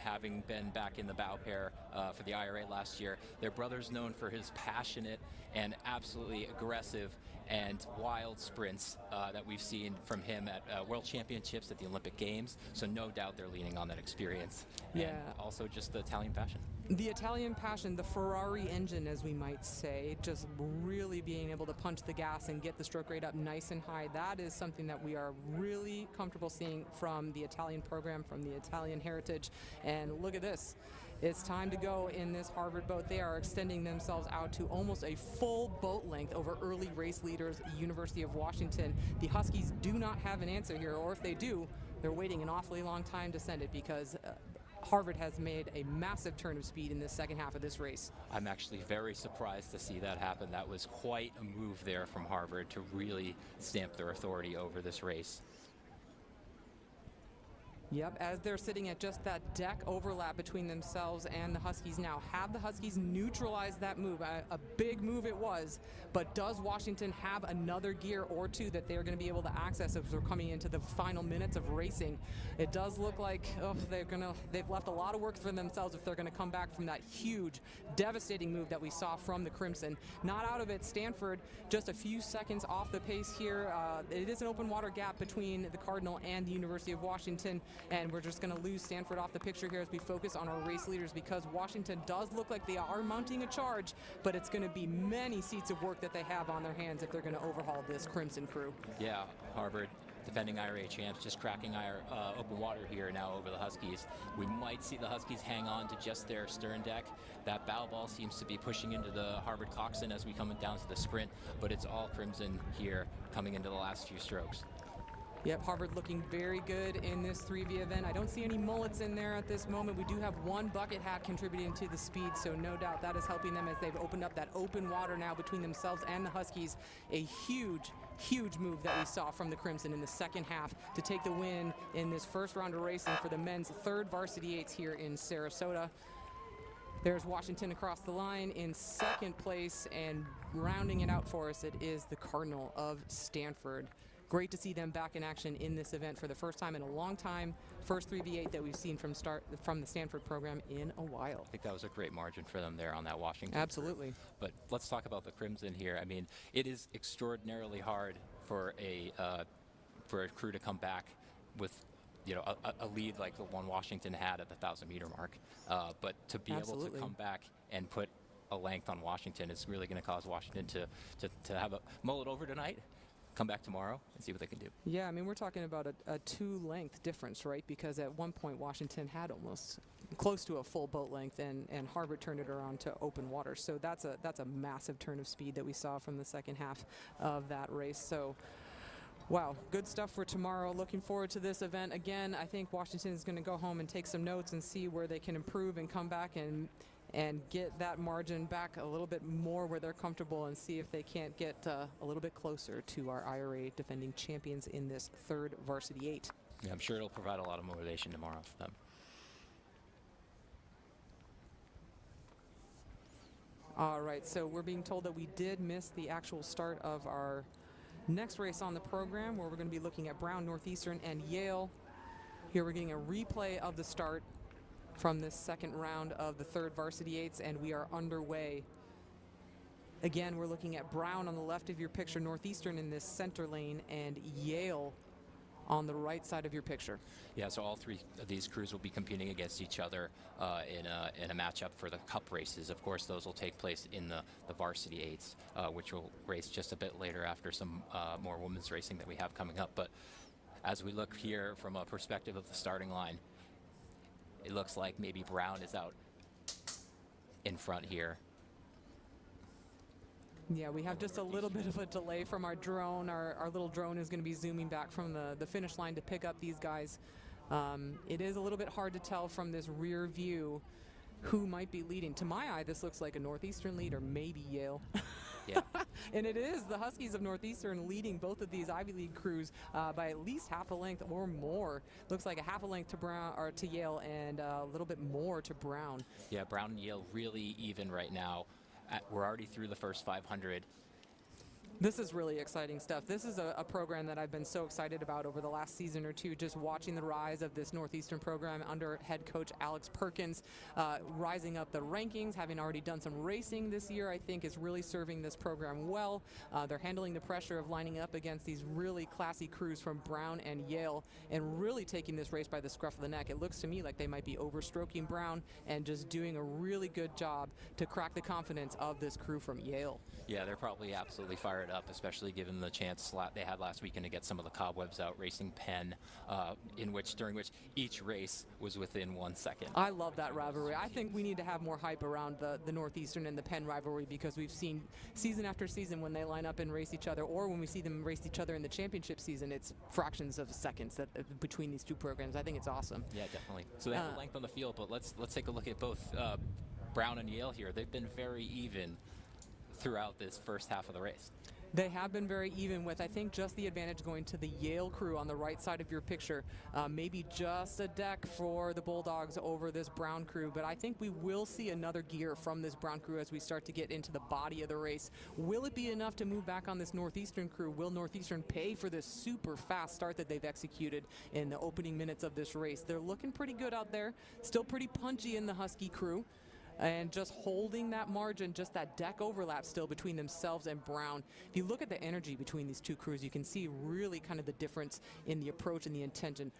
having been back in the bow pair for the IRA last year. Their brother's known for his passionate and absolutely aggressive and wild sprints that we've seen from him at World Championships, at the Olympic Games. So no doubt they're leaning on that experience. Yeah. And also just the Italian passion. The Italian passion, the Ferrari engine, as we might say, just really being able to punch the gas and get the stroke rate up nice and high. That is something that we are really comfortable seeing from the Italian program, from the Italian heritage. And look at this. It's time to go in this Harvard boat. They are extending themselves out to almost a full boat length over early race leaders, University of Washington. The Huskies do not have an answer here, or if they do, they're waiting an awfully long time to send it, because Harvard has made a massive turn of speed in the second half of this race. I'm actually very surprised to see that happen. That was quite a move there from Harvard to really stamp their authority over this race. Yep, as they're sitting at just that deck overlap between themselves and the Huskies now. Have the Huskies neutralize that move? A big move it was, but does Washington have another gear or two that they're going to be able to access as we're coming into the final minutes of racing? It does look like they've left a lot of work for themselves if they're going to come back from that huge, devastating move that we saw from the Crimson. Not out of it, Stanford just a few seconds off the pace here. It is an open water gap between the Cardinal and the University of Washington. And we're just going to lose Stanford off the picture here as we focus on our race leaders, because Washington does look like they are mounting a charge, but it's going to be many seats of work that they have on their hands if they're going to overhaul this Crimson crew. Yeah, Harvard, defending IRA champs, just cracking open water here now over the Huskies. We might see the Huskies hang on to just their stern deck. That bow ball seems to be pushing into the Harvard coxswain as we come down to the sprint, but it's all Crimson here coming into the last few strokes. Yep, Harvard looking very good in this 3V event. I don't see any mullets in there at this moment. We do have one bucket hat contributing to the speed, so no doubt that is helping them as they've opened up that open water now between themselves and the Huskies. A huge move that we saw from the Crimson in the second half to take the win in this first round of racing for the men's third varsity eights here in Sarasota. There's Washington across the line in second place, and rounding it out for us, it is the Cardinal of Stanford. Great to see them back in action in this event for the first time in a long time. First 3v8 that we've seen from the Stanford program in a while. I think that was a great margin for them there on that Washington. Absolutely. Group. But let's talk about the Crimson here. I mean, it is extraordinarily hard for a crew to come back with a lead like the one Washington had at the 1,000-meter mark. But to be able to come back and put a length on Washington is really going to cause Washington to have a mull it over tonight. Come back tomorrow and see what they can do. Yeah, I mean, we're talking about a 2-length difference, right? Because at one point Washington had almost close to a full boat length, and Harvard turned it around to open water. So that's a massive turn of speed that we saw from the second half of that race. So wow, good stuff for tomorrow. Looking forward to this event. Again, I think Washington is going to go home and take some notes and see where they can improve and come back and get that margin back a little bit more where they're comfortable, and see if they can't get a little bit closer to our IRA defending champions in this third varsity 8. Yeah, I'm sure it'll provide a lot of motivation tomorrow for them. All right, so we're being told that we did miss the actual start of our next race on the program, where we're going to be looking at Brown, Northeastern, and Yale. Here we're getting a replay of the start from this second round of the third varsity 8s, and we are underway. Again, we're looking at Brown on the left of your picture, Northeastern in this center lane, and Yale on the right side of your picture. Yeah, so all three of these crews will be competing against each other in a matchup for the cup races. Of course, those will take place in the varsity 8s, which will race just a bit later after some more women's racing that we have coming up. But as we look here from a perspective of the starting line, it looks like maybe Brown is out in front here. Yeah, we have just a little bit of a delay from our drone. Our little drone is going to be zooming back from the finish line to pick up these guys. It is a little bit hard to tell from this rear view who might be leading. To my eye, this looks like a Northeastern lead, or maybe Yale. Yeah. And it is the Huskies of Northeastern leading both of these Ivy League crews by at least half a length or more. Looks like a half a length to Brown, or to Yale, and a little bit more to Brown. Yeah, Brown and Yale really even right now. We're already through the first 500. This is really exciting stuff. This is a program that I've been so excited about over the last season or two, just watching the rise of this Northeastern program under head coach Alex Perkins, rising up the rankings, having already done some racing this year, I think is really serving this program well. They're handling the pressure of lining up against these really classy crews from Brown and Yale, and really taking this race by the scruff of the neck. It looks to me like they might be overstroking Brown and just doing a really good job to crack the confidence of this crew from Yale. Yeah, they're probably absolutely fired up, especially given the chance they had last weekend to get some of the cobwebs out, racing Penn, during which each race was within 1 second. I love that rivalry. I think we need to have more hype around the Northeastern and the Penn rivalry, because we've seen season after season when they line up and race each other, or when we see them race each other in the championship season, it's fractions of seconds between these two programs. I think it's awesome. Yeah, definitely. So they have the length on the field, but let's take a look at both Brown and Yale here. They've been very even throughout this first half of the race. They have been very even with, I think, just the advantage going to the Yale crew on the right side of your picture. Maybe just a deck for the Bulldogs over this Brown crew, but I think we will see another gear from this Brown crew as we start to get into the body of the race. Will it be enough to move back on this Northeastern crew? Will Northeastern pay for this super fast start that they've executed in the opening minutes of this race? They're looking pretty good out there, still pretty punchy in the Husky crew. And just holding that margin, just that deck overlap still between themselves and Brown. If you look at the energy between these two crews, you can see really kind of the difference in the approach and the intention.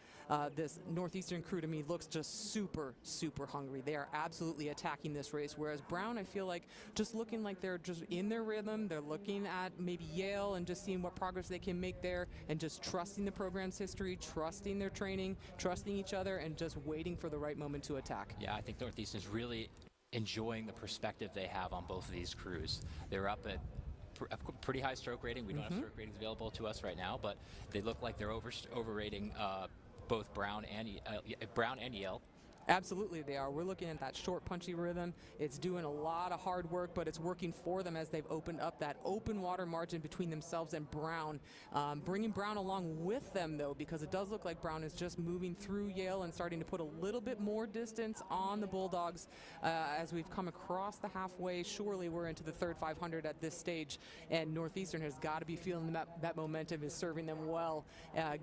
This Northeastern crew to me looks just super, super hungry. They are absolutely attacking this race, whereas Brown, I feel like, just looking like they're just in their rhythm. They're looking at maybe Yale and just seeing what progress they can make there and just trusting the program's history, trusting their training, trusting each other, and just waiting for the right moment to attack. Yeah, I think Northeastern's really enjoying the perspective they have on both of these crews. They're up at a pretty high stroke rating. We don't have stroke ratings available to us right now, but they look like they're overrating both Brown and Yale. Absolutely they are. We're looking at that short, punchy rhythm. It's doing a lot of hard work, but it's working for them as they've opened up that open water margin between themselves and Brown. Bringing Brown along with them, though, because it does look like Brown is just moving through Yale and starting to put a little bit more distance on the Bulldogs as we've come across the halfway. Surely we're into the third 500 at this stage, and Northeastern has got to be feeling that momentum is serving them well,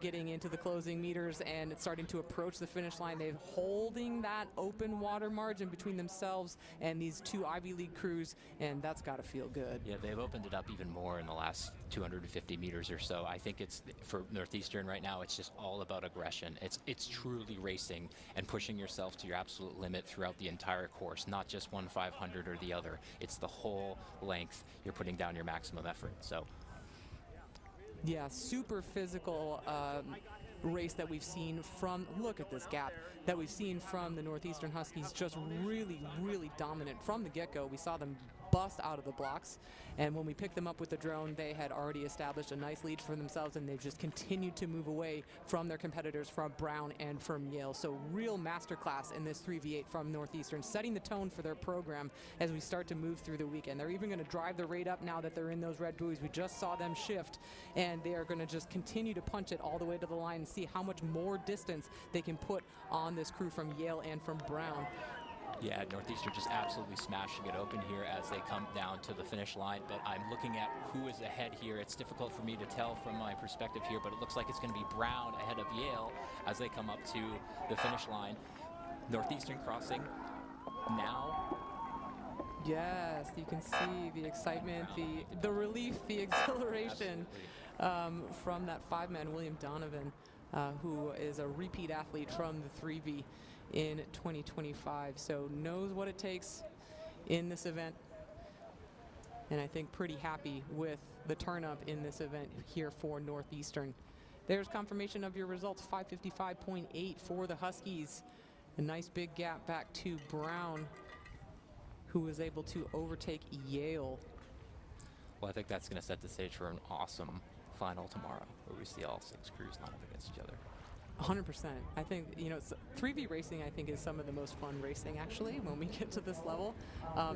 getting into the closing meters and it's starting to approach the finish line. They're holding that open water margin between themselves and these two Ivy League crews, and that's got to feel good. Yeah, they've opened it up even more in the last 250 meters or so. I think it's, for Northeastern right now, it's just all about aggression. It's truly racing and pushing yourself to your absolute limit throughout the entire course, not just one 500 or the other. It's the whole length. You're putting down your maximum effort. So yeah, super physical race that we've seen from, look at this gap, that we've seen from the Northeastern Huskies, just really, really dominant from the get-go. We saw them bust out of the blocks, and when we picked them up with the drone, they had already established a nice lead for themselves, and they've just continued to move away from their competitors from Brown and from Yale. So real masterclass in this 3v8 from Northeastern, setting the tone for their program as we start to move through the weekend. They're even going to drive the rate up now that they're in those red buoys. We just saw them shift, and they are going to just continue to punch it all the way to the line and see how much more distance they can put on this crew from Yale and from Brown. yeah, Northeastern just absolutely smashing it open here as they come down to the finish line, but I'm looking at who is ahead here. It's difficult for me to tell from my perspective here, but it looks like it's going to be Brown ahead of Yale as they come up to the finish line. Northeastern crossing now. Yes, you can see the excitement, the relief, the exhilaration from that five-man William Donovan, who is a repeat athlete from the 3V in 2025, so knows what it takes in this event, and I think pretty happy with the turn up in this event here for Northeastern. There's confirmation of your results, 555.8 for the Huskies. A nice big gap back to Brown, who was able to overtake Yale. Well, I think that's going to set the stage for an awesome final tomorrow, where we see all six crews line up against each other. 100%. I think, you know, 3V racing, I think, is some of the most fun racing, actually, when we get to this level.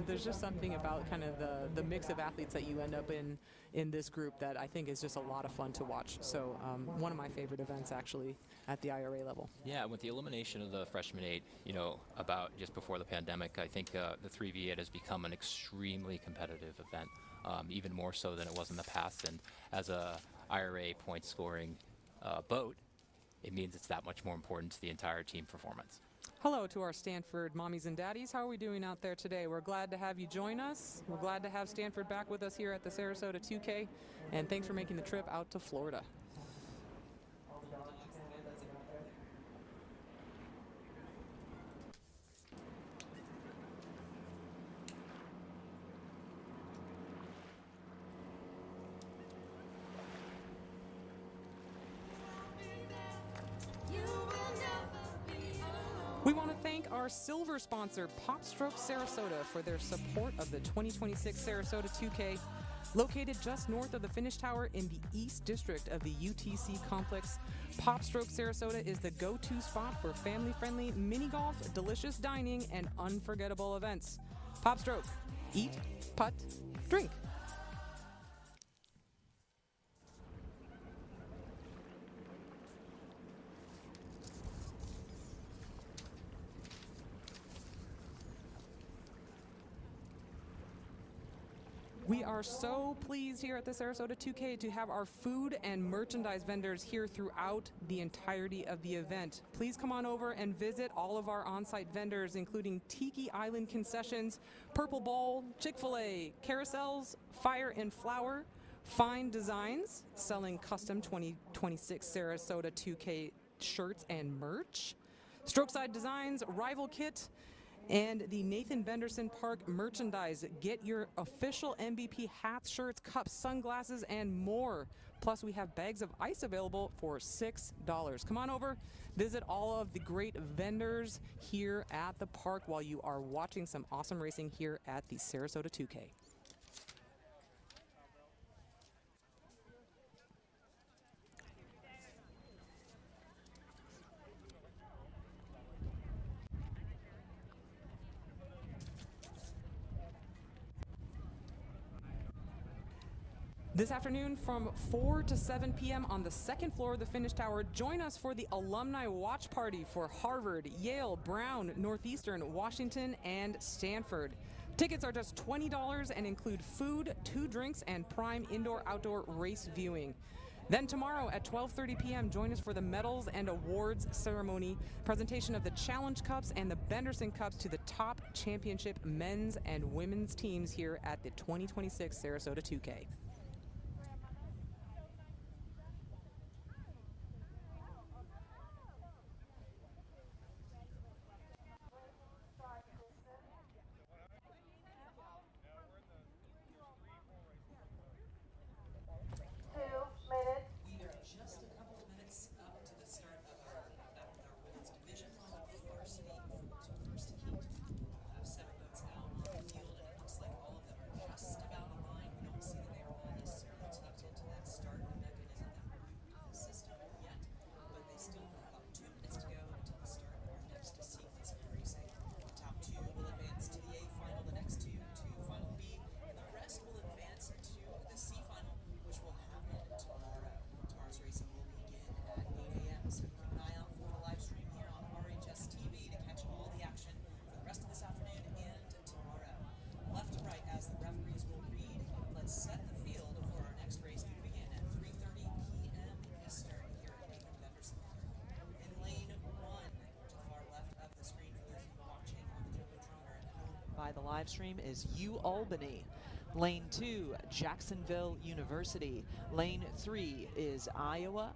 There's just something about kind of the mix of athletes that you end up in this group that I think is just a lot of fun to watch. So one of my favorite events, actually, at the IRA level. Yeah, with the elimination of the freshman 8, you know, about just before the pandemic, I think the 3V8 has become an extremely competitive event, even more so than it was in the past. And as a IRA point scoring boat, it means it's that much more important to the entire team performance. Hello to our Stanford mommies and daddies. How are we doing out there today? We're glad to have you join us. We're glad to have Stanford back with us here at the Sarasota 2K, and thanks for making the trip out to Florida. We want to thank our silver sponsor, PopStroke Sarasota, for their support of the 2026 Sarasota 2K. Located just north of the Finish Tower in the East District of the UTC complex, PopStroke Sarasota is the go-to spot for family-friendly mini golf, delicious dining, and unforgettable events. PopStroke. Eat, putt, drink. We are so pleased here at the Sarasota 2K to have our food and merchandise vendors here throughout the entirety of the event. Please come on over and visit all of our on-site vendors, including Tiki Island Concessions, Purple Bowl, Chick-fil-A, Carousels, Fire and Flower, Fine Designs, selling custom 2026 Sarasota 2K shirts and merch, Strokeside Designs, Rival Kit, and the Nathan Benderson Park merchandise. Get your official MVP hats, shirts, cups, sunglasses, and more. Plus, we have bags of ice available for $6. Come on over, visit all of the great vendors here at the park while you are watching some awesome racing here at the Sarasota 2K. This afternoon from 4 to 7 p.m. on the second floor of the Finish Tower, join us for the Alumni Watch Party for Harvard, Yale, Brown, Northeastern, Washington, and Stanford. Tickets are just $20 and include food, 2 drinks, and prime indoor-outdoor race viewing. Then tomorrow at 12:30 p.m., join us for the Medals and Awards ceremony, presentation of the Challenge Cups and the Benderson Cups to the top championship men's and women's teams here at the 2026 Sarasota 2K. The live stream is UAlbany. Lane 2, Jacksonville University. Lane 3 is Iowa.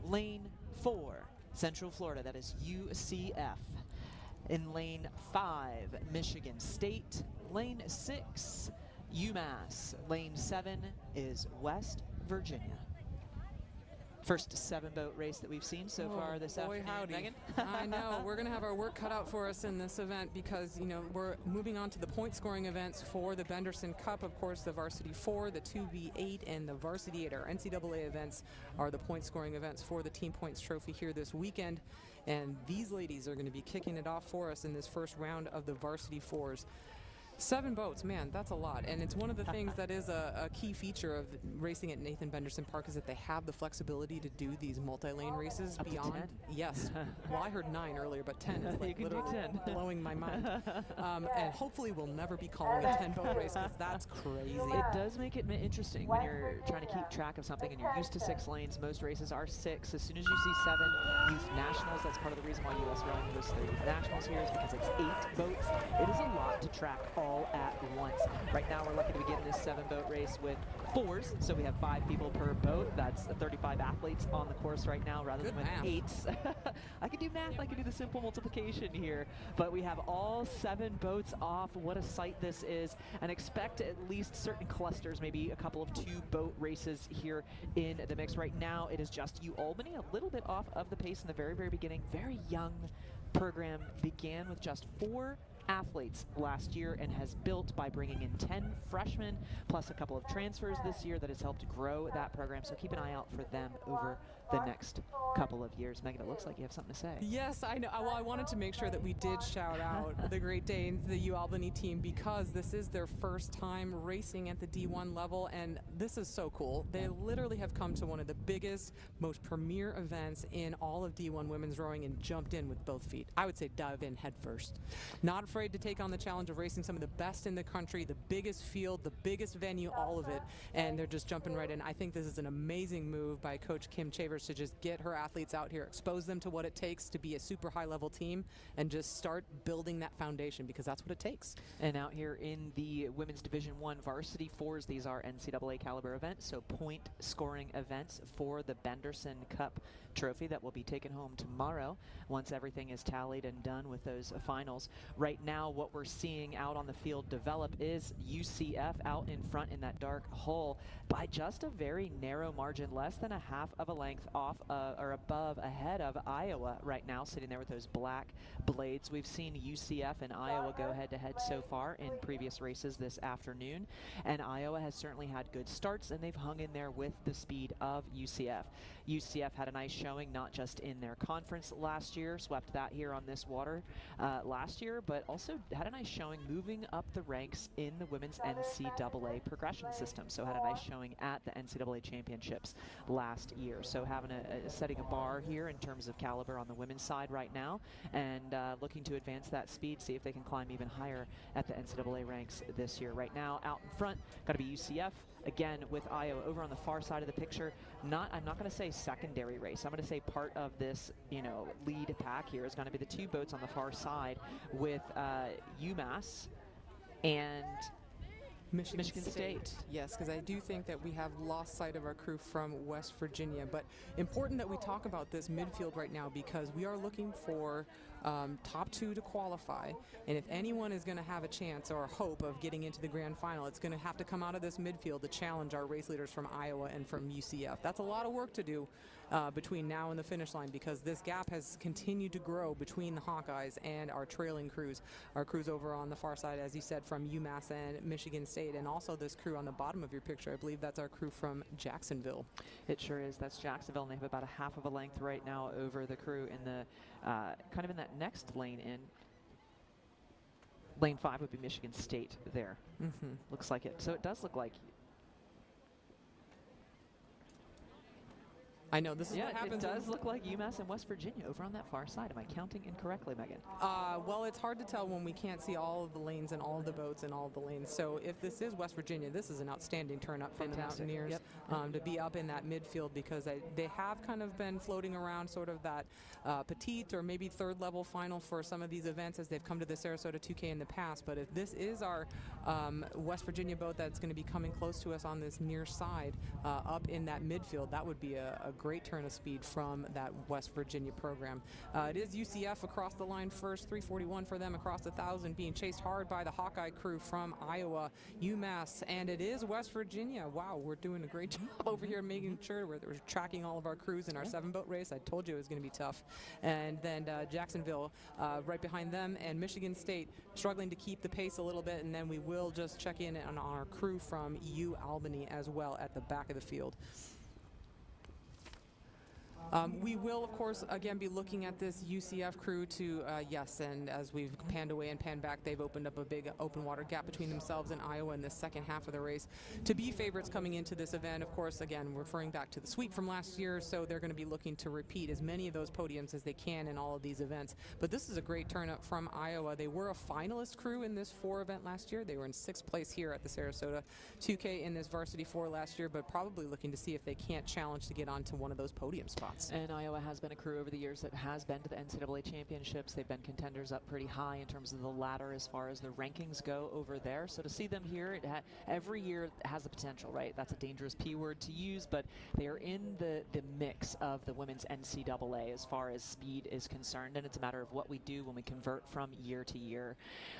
Lane 4, Central Florida, that is UCF. In lane 5, Michigan State. Lane 6, UMass. Lane 7 is West Virginia. First 7-boat race that we've seen so far this afternoon. Howdy. Megan? I know. We're going to have our work cut out for us in this event because, you know, we're moving on to the point scoring events for the Benderson Cup. Of course, the Varsity 4, the 2v8, and the Varsity 8. Our NCAA events are the point scoring events for the Team Points Trophy here this weekend. And these ladies are going to be kicking it off for us in this first round of the Varsity 4s. 7 boats, man, that's a lot. And it's one of the things that is a key feature of racing at Nathan Benderson Park is that they have the flexibility to do these multi-lane races up beyond. to 10? Yes. Well, I heard 9 earlier, but 10 is like You can do literally 10. blowing my mind. And hopefully we'll never be calling a 10-boat race because that's crazy. It does make it interesting when you're trying to keep track of something and you're used to 6 lanes. Most races are 6. As soon as you see 7 youth nationals, that's part of the reason why US Rowing hosts the youth nationals here is because it's 8 boats. It is a lot to track all at once. Right now we're lucky to be getting this 7-boat race with 4s, so we have 5 people per boat. That's 35 athletes on the course right now rather than with 8s. I can do math, I can do the simple multiplication here, but we have all 7 boats off. What a sight this is, and expect at least certain clusters, maybe a couple of 2-boat races here in the mix. Right now it is just UAlbany, a little bit off of the pace in the very, very beginning. Very young program, began with just 4 athletes last year and has built by bringing in 10 freshmen plus a couple of transfers this year that has helped grow that program. So keep an eye out for them over the next couple of years. Megan, it looks like you have something to say. Yes, I know. Well, I wanted to make sure that we did shout out the Great Danes, the UAlbany team, because this is their first time racing at the D1 level, and this is so cool. They literally have come to one of the biggest, most premier events in all of D1 women's rowing and jumped in with both feet. I would say dive in head first. Not afraid to take on the challenge of racing some of the best in the country, the biggest field, the biggest venue, all of it, and they're just jumping right in. I think this is an amazing move by Coach Kim Chavers to just get her athletes out here, expose them to what it takes to be a super high-level team, and just start building that foundation, because that's what it takes. And out here in the Women's Division I Varsity 4s, these are NCAA caliber events, so point scoring events for the Benderson Cup trophy that will be taken home tomorrow once everything is tallied and done with those finals. Right now, what we're seeing out on the field develop is UCF out in front in that dark hole by just a very narrow margin, less than a half of a length off or above ahead of Iowa right now, sitting there with those black blades. We've seen UCF and Iowa go head-to-head so far in previous races this afternoon, and Iowa has certainly had good starts, and they've hung in there with the speed of UCF. UCF had a nice showing, not just in their conference last year, swept that here on this water last year, but also had a nice showing moving up the ranks in the women's NCAA progression system. So had a nice showing at the NCAA championships last year. So having setting a bar here in terms of caliber on the women's side right now, and looking to advance that speed, see if they can climb even higher at the NCAA ranks this year. Right now, out in front, got to be UCF. Again, with Iowa over on the far side of the picture, I'm not going to say secondary race. I'm going to say part of this, lead pack here is going to be the two boats on the far side with UMass and Michigan State. Yes, because I do think that we have lost sight of our crew from West Virginia. But important that we talk about this midfield right now, because we are looking for top 2 to qualify. And if anyone is going to have a chance or a hope of getting into the grand final, it's going to have to come out of this midfield to challenge our race leaders from Iowa and from UCF. That's a lot of work to do between now and the finish line, because this gap has continued to grow between the Hawkeyes and our trailing crews. Our crews over on the far side, as you said, from UMass and Michigan State, and also this crew on the bottom of your picture. I believe that's our crew from Jacksonville. It sure is. That's Jacksonville, and they have about a half of a length right now over the crew in the kind of in that next lane in. Lane 5 would be Michigan State there. Looks like it. So it does look like. I know, this is what happens. It does look like UMass and West Virginia over on that far side. Am I counting incorrectly, Megan? Well, it's hard to tell when we can't see all of the lanes and all of the boats and all of the lanes. So if this is West Virginia, this is an outstanding turn up from the Mountaineers to be up in that midfield, because they have kind of been floating around sort of that petite or maybe third level final for some of these events as they've come to the Sarasota 2K in the past. But if this is our West Virginia boat that's going to be coming close to us on this near side up in that midfield, that would be a great turn of speed from that West Virginia program. It is UCF across the line first, 341 for them across 1,000, being chased hard by the Hawkeye crew from Iowa, UMass, and it is West Virginia. Wow, we're doing a great job over here making sure we're tracking all of our crews in our 7-boat race. I told you it was going to be tough. And then Jacksonville right behind them, and Michigan State struggling to keep the pace a little bit, and then we will just check in on our crew from UAlbany as well at the back of the field. We will, of course, again be looking at this UCF crew to, yes, and as we've panned away and panned back, they've opened up a big open water gap between themselves and Iowa in the second half of the race to be favorites coming into this event. Of course, again, referring back to the sweep from last year, so they're going to be looking to repeat as many of those podiums as they can in all of these events. But this is a great turn up from Iowa. They were a finalist crew in this 4 event last year. They were in 6th place here at the Sarasota 2K in this varsity 4 last year, but probably looking to see if they can't challenge to get onto one of those podium spots. And Iowa has been a crew over the years that has been to the NCAA championships. They've been contenders up pretty high in terms of the ladder as far as the rankings go over there. So to see them here, every year has the potential, right? That's a dangerous P word to use, but they are in the mix of the women's NCAA as far as speed is concerned, and it's a matter of what we do when we convert from year to year.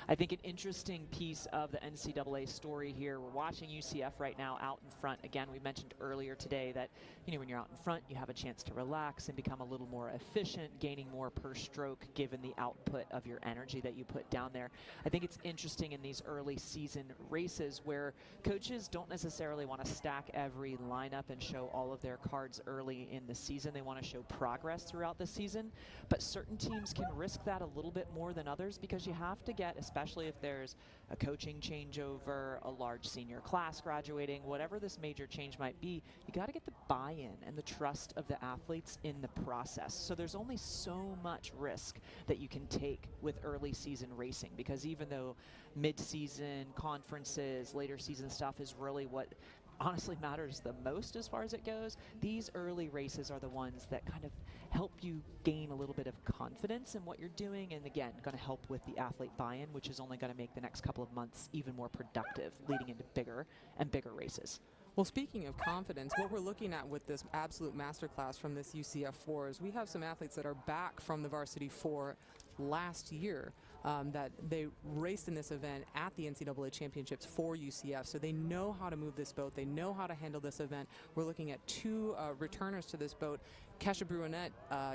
I think an interesting piece of the NCAA story here, we're watching UCF right now out in front. Again, we mentioned earlier today that, when you're out in front, you have a chance to relax and become a little more efficient, gaining more per stroke given the output of your energy that you put down there. I think it's interesting in these early season races where coaches don't necessarily want to stack every lineup and show all of their cards early in the season. They want to show progress throughout the season, but certain teams can risk that a little bit more than others, because you have to get, especially if there's a coaching changeover, a large senior class graduating, whatever this major change might be, you got to get the buy-in and the trust of the athlete athletes in the process. So there's only so much risk that you can take with early season racing, because even though mid-season conferences, later season stuff is really what honestly matters the most as far as it goes, these early races are the ones that kind of help you gain a little bit of confidence in what you're doing, and again, going to help with the athlete buy-in, which is only going to make the next couple of months even more productive leading into bigger and bigger races. Well, speaking of confidence, what we're looking at with this absolute masterclass from this UCF 4 is we have some athletes that are back from the varsity 4 last year, that they raced in this event at the NCAA championships for UCF, so they know how to move this boat, they know how to handle this event. We're looking at 2 returners to this boat, Kesha Bruinette,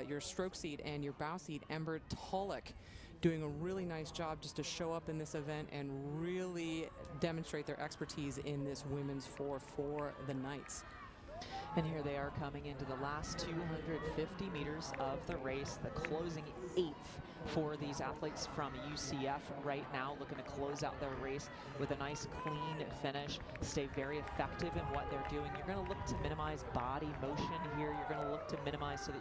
your stroke seat, and your bow seat, Ember Tulloch, doing a really nice job just to show up in this event and really demonstrate their expertise in this women's 4 for the Knights. And here they are coming into the last 250 meters of the race, the closing 8th for these athletes from UCF right now, looking to close out their race with a nice clean finish, stay very effective in what they're doing. You're going to look to minimize body motion here. You're going to look to minimize so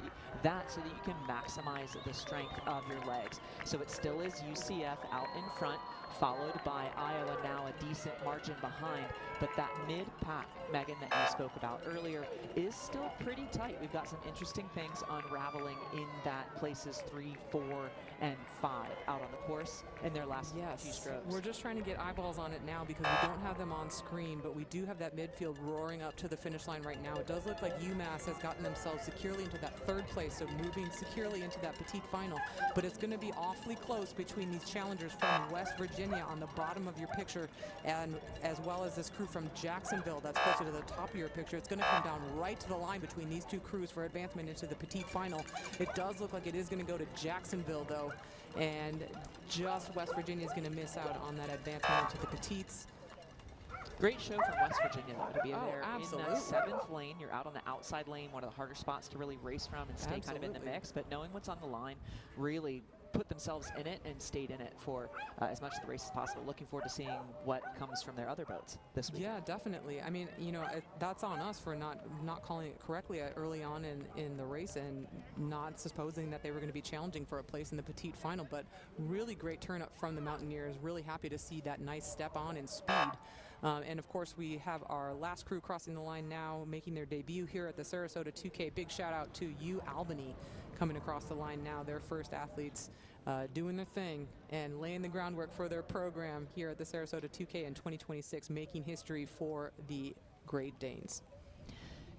that you can maximize the strength of your legs. So it still is UCF out in front, followed by Iowa now a decent margin behind, but that mid-pack, Megan, that you spoke about earlier, is still pretty tight. We've got some interesting things unraveling in that places 3, 4, and 5 out on the course in their last few strokes. We're just trying to get eyeballs on it now because we don't have them on screen, but we do have that midfield roaring up to the finish line right now. It does look like UMass has gotten themselves securely into that 3rd place, so moving securely into that petite final, but it's going to be awfully close between these challengers from West Virginia on the bottom of your picture, and as well as this crew from Jacksonville that's closer to the top of your picture. It's going to come down right to the line between these 2 crews for advancement into the petite final. It does look like it is going to go to Jacksonville though, and just West Virginia is going to miss out on that advancement into the petites. Great show from West Virginia, though, to be there absolutely. in that 7th lane. You're out on the outside lane, one of the harder spots to really race from and stay kind of in the mix, but knowing what's on the line, really put themselves in it and stayed in it for as much of the race as possible. Looking forward to seeing what comes from their other boats this week. Yeah, definitely. I mean, you know, that's on us for not calling it correctly early on in the race and not supposing that they were going to be challenging for a place in the petite final, but really great turn up from the Mountaineers. Really happy to see that nice step on in speed. And of course, we have our last crew crossing the line now, making their debut here at the Sarasota 2K. Big shout out to UAlbany coming across the line now, their first athletes doing their thing and laying the groundwork for their program here at the Sarasota 2K in 2026, making history for the Great Danes.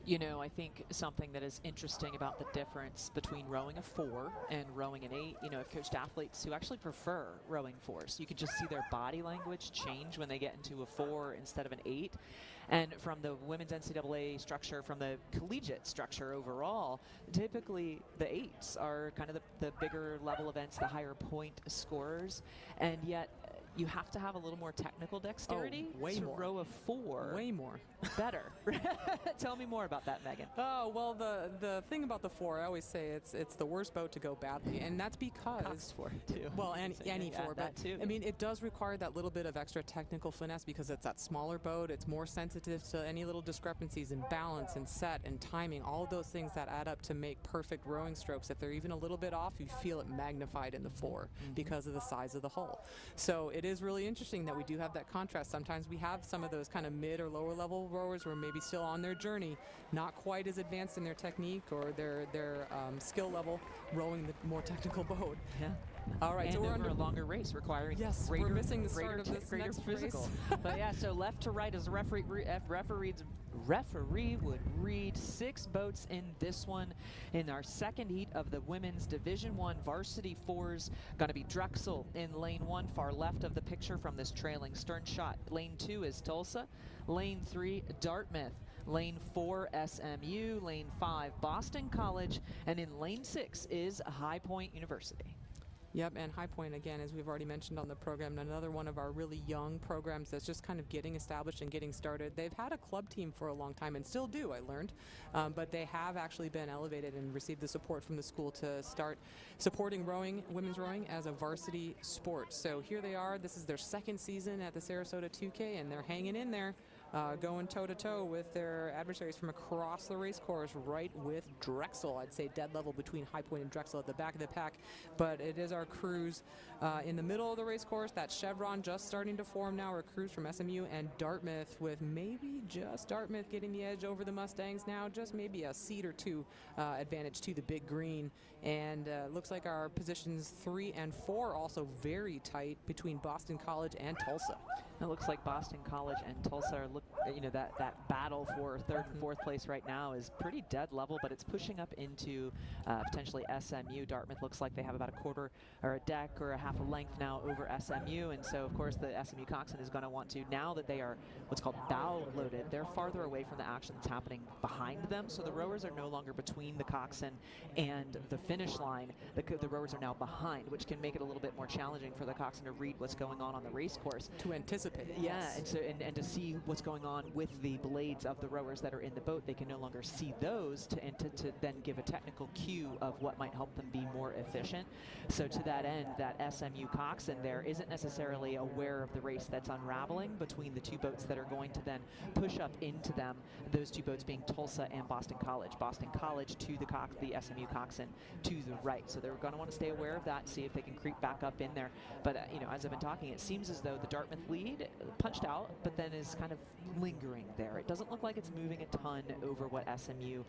You know, I think something that is interesting about the difference between rowing a 4 and rowing an 8, you know, I've coached athletes who actually prefer rowing 4s. You can just see their body language change when they get into a 4 instead of an 8. And from the women's NCAA structure, from the collegiate structure overall, typically the 8s are kind of the bigger level events, the higher point scorers, and yet you have to have a little more technical dexterity to row a 4. Way more. Better. Tell me more about that, Megan. Oh, well, the thing about the 4, I always say it's the worst boat to go badly, and that's because Cox 4 too. Well, any 4, but too. I mean, it does require that little bit of extra technical finesse because it's that smaller boat. It's more sensitive to any little discrepancies in balance and set and timing, all of those things that add up to make perfect rowing strokes. If they're even a little bit off, you feel it magnified in the 4 because of the size of the hull. So it is really interesting that we do have that contrast. Sometimes we have some of those kind of mid or lower level rowers who are maybe still on their journey, not quite as advanced in their technique or their skill level, rowing the more technical boat. Yeah. All right, and so we're over under a longer race requiring we're missing the start of this greater next physical. race. But yeah, so left to right as the referee would read 6 boats in this one. In our second heat of the women's Division I varsity 4s, going to be Drexel in lane 1, far left of the picture from this trailing stern shot. Lane 2 is Tulsa. Lane 3, Dartmouth. Lane 4, SMU. Lane 5, Boston College. And in lane 6 is High Point University. Yep, and High Point, again, as we've already mentioned on the program, another one of our really young programs that's just kind of getting established and getting started. They've had a club team for a long time and still do, I learned, but they have actually been elevated and received the support from the school to start supporting rowing, women's rowing, as a varsity sport. So here they are. This is their second season at the Sarasota 2K, and they're hanging in there. going toe-to-toe with their adversaries from across the race course, right with Drexel. I'd say dead level between High Point and Drexel at the back of the pack, but it is our crews in the middle of the race course. That chevron just starting to form now. Our crews from SMU and Dartmouth, with maybe just Dartmouth getting the edge over the Mustangs now, just maybe a seat or two advantage to the big green. And looks like our positions 3 and 4 also very tight between Boston College and Tulsa. It looks like Boston College and Tulsa are that battle for 3rd and 4th place right now is pretty dead level, but it's pushing up into potentially SMU. Dartmouth looks like they have about a quarter or a deck or a half a length now over SMU, and so of course the SMU coxswain is going to want to, now that they are what's called bow loaded, they're farther away from the action that's happening behind them, so the rowers are no longer between the coxswain and the finish line. The rowers are now behind, which can make it a little bit more challenging for the coxswain to read what's going on the race course. To anticipate. Yeah, yes. and to see what's going on with the blades of the rowers that are in the boat. They can no longer see those to then give a technical cue of what might help them be more efficient. So to that end, that SMU coxswain there isn't necessarily aware of the race that's unraveling between the two boats that are going to then push up into them, those two boats being Tulsa and Boston College. Boston College to the SMU coxswain to the right. So they're going to want to stay aware of that, see if they can creep back up in there. But as I've been talking, it seems as though the Dartmouth lead punched out, but then is kind of lingering there. It doesn't look like it's moving a ton over what SMU,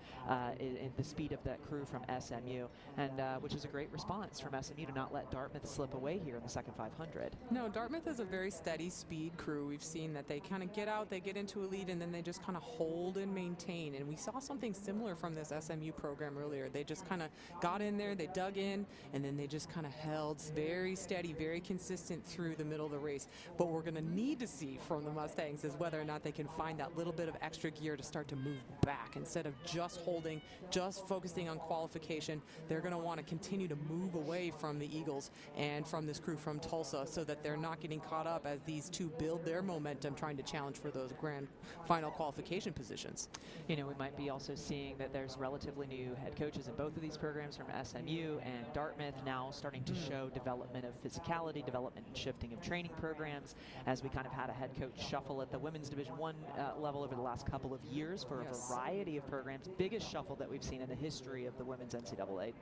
in the speed of that crew from SMU, and which is a great response from SMU to not let Dartmouth slip away here in the second 500. No, Dartmouth is a very steady speed crew. We've seen that they kind of get out, they get into a lead, and then they just kind of hold and maintain. And we saw something similar from this SMU program earlier. They just kind of got in there, they dug in, and then they just kind of held very steady, very consistent through the middle of the race. But we're going to need to see from the Mustangs is whether or not they can find that little bit of extra gear to start to move back. Instead of just holding, just focusing on qualification, they're going to want to continue to move away from the Eagles and from this crew from Tulsa, so that they're not getting caught up as these two build their momentum trying to challenge for those grand final qualification positions. We might be also seeing that there's relatively new head coaches in both of these programs from SMU and Dartmouth now starting to show development of physicality, development and shifting of training programs, as we kind of had a head coach shuffle at the women's Division I level over the last couple of years for a variety of programs. Biggest shuffle that we've seen in the history of the women's NCAA,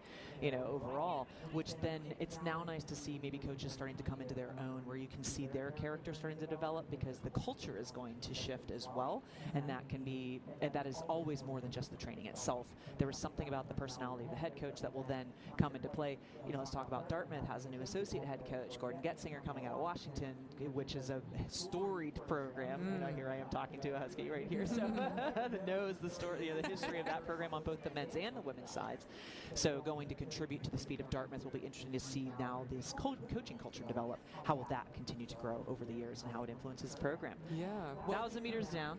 overall, which then it's now nice to see maybe coaches starting to come into their own, where you can see their character starting to develop, because the culture is going to shift as well, and that is always more than just the training itself. There is something about the personality of the head coach that will then come into play. Let's talk about Dartmouth has a new associate head coach, Gordon Getzinger, coming out of Washington, which is a storied program. Here I am talking to a Husky right here, so that knows the story, the history of that program on both the men's and the women's sides. So going to contribute to the speed of Dartmouth will be interesting to see now this coaching culture develop. How will that continue to grow over the years and how it influences the program? Yeah. 1,000 meters down.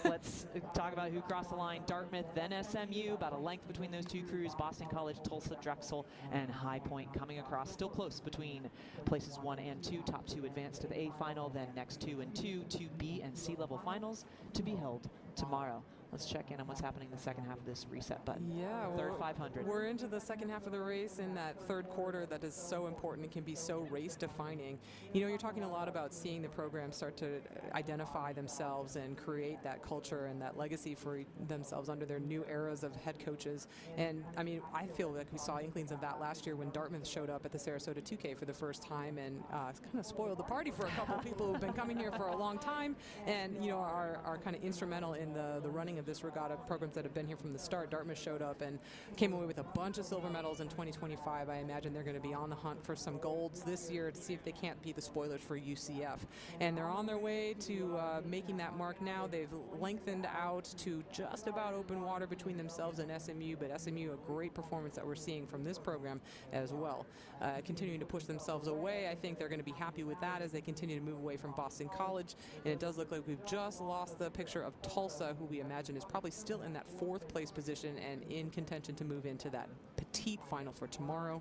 Let's talk about who crossed the line. Dartmouth, then SMU, about a length between those two crews. Boston College, Tulsa, Drexel, and High Point coming across. Still close between places 1 and 2. Top 2 advance to the A final, then next 2 and 2 B and C level finals to be held tomorrow. Let's check in on what's happening in the second half of this reset button. Yeah, third 500. We're into the second half of the race in that third quarter that is so important. It can be so race defining. You're talking a lot about seeing the program start to identify themselves and create that culture and that legacy for themselves under their new eras of head coaches. And I mean, I feel like we saw inklings of that last year when Dartmouth showed up at the Sarasota 2K for the first time, and kind of spoiled the party for a couple of people who've been coming here for a long time, and are kind of instrumental in the running of this regatta. Programs that have been here from the start. Dartmouth showed up and came away with a bunch of silver medals in 2025. I imagine they're going to be on the hunt for some golds this year to see if they can't be the spoilers for UCF. And they're on their way to making that mark now. They've lengthened out to just about open water between themselves and SMU, but SMU, a great performance that we're seeing from this program as well. Continuing to push themselves away. I think they're going to be happy with that as they continue to move away from Boston College. And it does look like we've just lost the picture of Tulsa, who we imagine is probably still in that 4th place position and in contention to move into that petite final for tomorrow.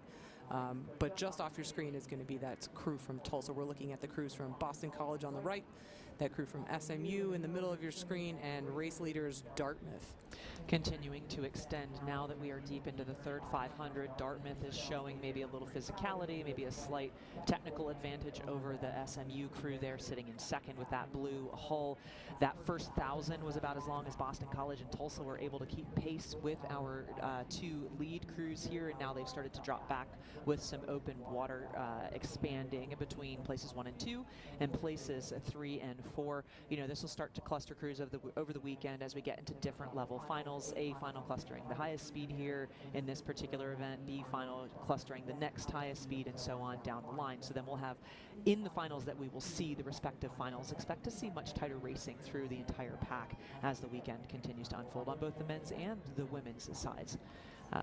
But just off your screen is going to be that crew from Tulsa. We're looking at the crews from Boston College on the right, that crew from SMU in the middle of your screen, and race leaders Dartmouth. Continuing to extend now that we are deep into the third 500. Dartmouth is showing maybe a little physicality, maybe a slight technical advantage over the SMU crew there, sitting in second with that blue hull. That first 1,000 was about as long as Boston College and Tulsa were able to keep pace with our two lead crews here, and now they've started to drop back with some open water expanding between places 1 and 2 and places 3 and 4. You know, this will start to cluster crews over the weekend as we get into different level finals. A final clustering the highest speed here in this particular event, B final clustering the next highest speed, and so on down the line. So then we'll have in the finals that we will see the respective finals. Expect to see much tighter racing through the entire pack as the weekend continues to unfold on both the men's and the women's sides.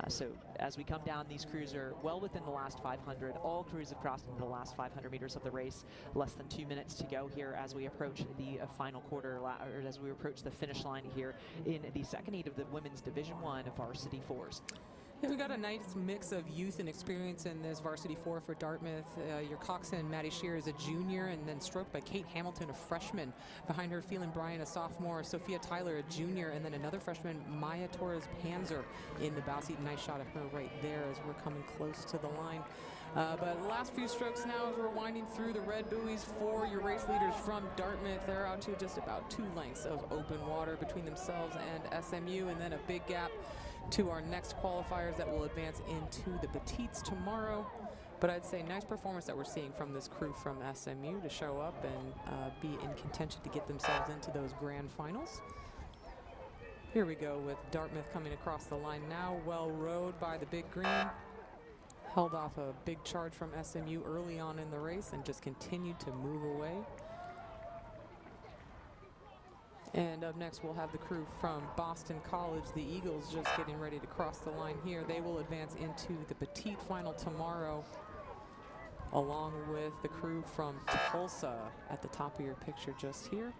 So as we come down, these crews are well within the last 500. All crews have crossed into the last 500 meters of the race. Less than 2 minutes to go here as we approach the final quarter, or as we approach the finish line here in the second heat of the women's Division I Varsity Fours. Yeah, we got a nice mix of youth and experience in this Varsity 4 for Dartmouth. Your coxswain, Maddie Shear, is a junior, and then stroked by Kate Hamilton, a freshman. Behind her, Phelan Bryan, a sophomore. Sophia Tyler, a junior, and then another freshman, Maya Torres-Panzer, in the bow seat. Nice shot of her right there as we're coming close to the line. But last few strokes now as we're winding through the red buoys for your race leaders from Dartmouth. They're out to just about 2 lengths of open water between themselves and SMU, and then a big gap to our next qualifiers that will advance into the petites tomorrow. But I'd say nice performance that we're seeing from this crew from SMU to show up and be in contention to get themselves into those grand finals. Here we go with Dartmouth coming across the line now, well rowed by the big green. Held off a big charge from SMU early on in the race and just continued to move away. And up next, we'll have the crew from Boston College, the Eagles, just getting ready to cross the line here. They will advance into the petite final tomorrow, along with the crew from Tulsa at the top of your picture just here.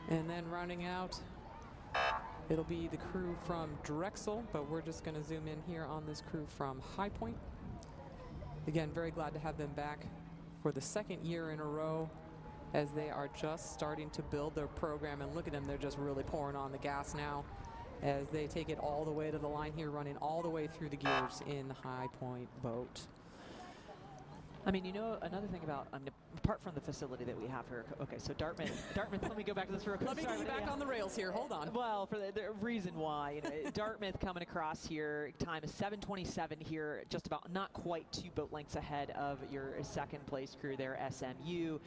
And then rounding out, it'll be the crew from Drexel, but we're just going to zoom in here on this crew from High Point. Again, very glad to have them back for the second year in a row as they are just starting to build their program. And look at them, they're just really pouring on the gas now as they take it all the way to the line here, running all the way through the gears in the High Point boat. I mean, you know, another thing about, apart from the facility that we have here, okay, so Dartmouth, let me go back to this for a quick Let me get you back on the rails here, hold on. Well, for the reason why, you know, Dartmouth coming across here, time is 7:27 here, just about not quite 2 boat lengths ahead of your second place crew there, SMU.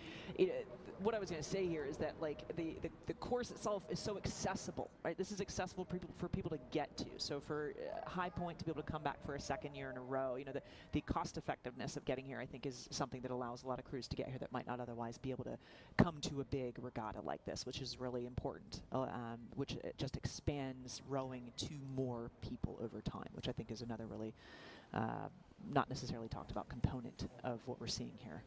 What I was going to say here is that, like, the course itself is so accessible, right? This is accessible for people to get to. So for High Point to be able to come back for a second year in a row, you know, the cost effectiveness of getting here, I think, is something that allows a lot of crews to get here that might not otherwise be able to come to a big regatta like this, which is really important, which it just expands rowing to more people over time, which I think is another really not necessarily talked about component of what we're seeing here.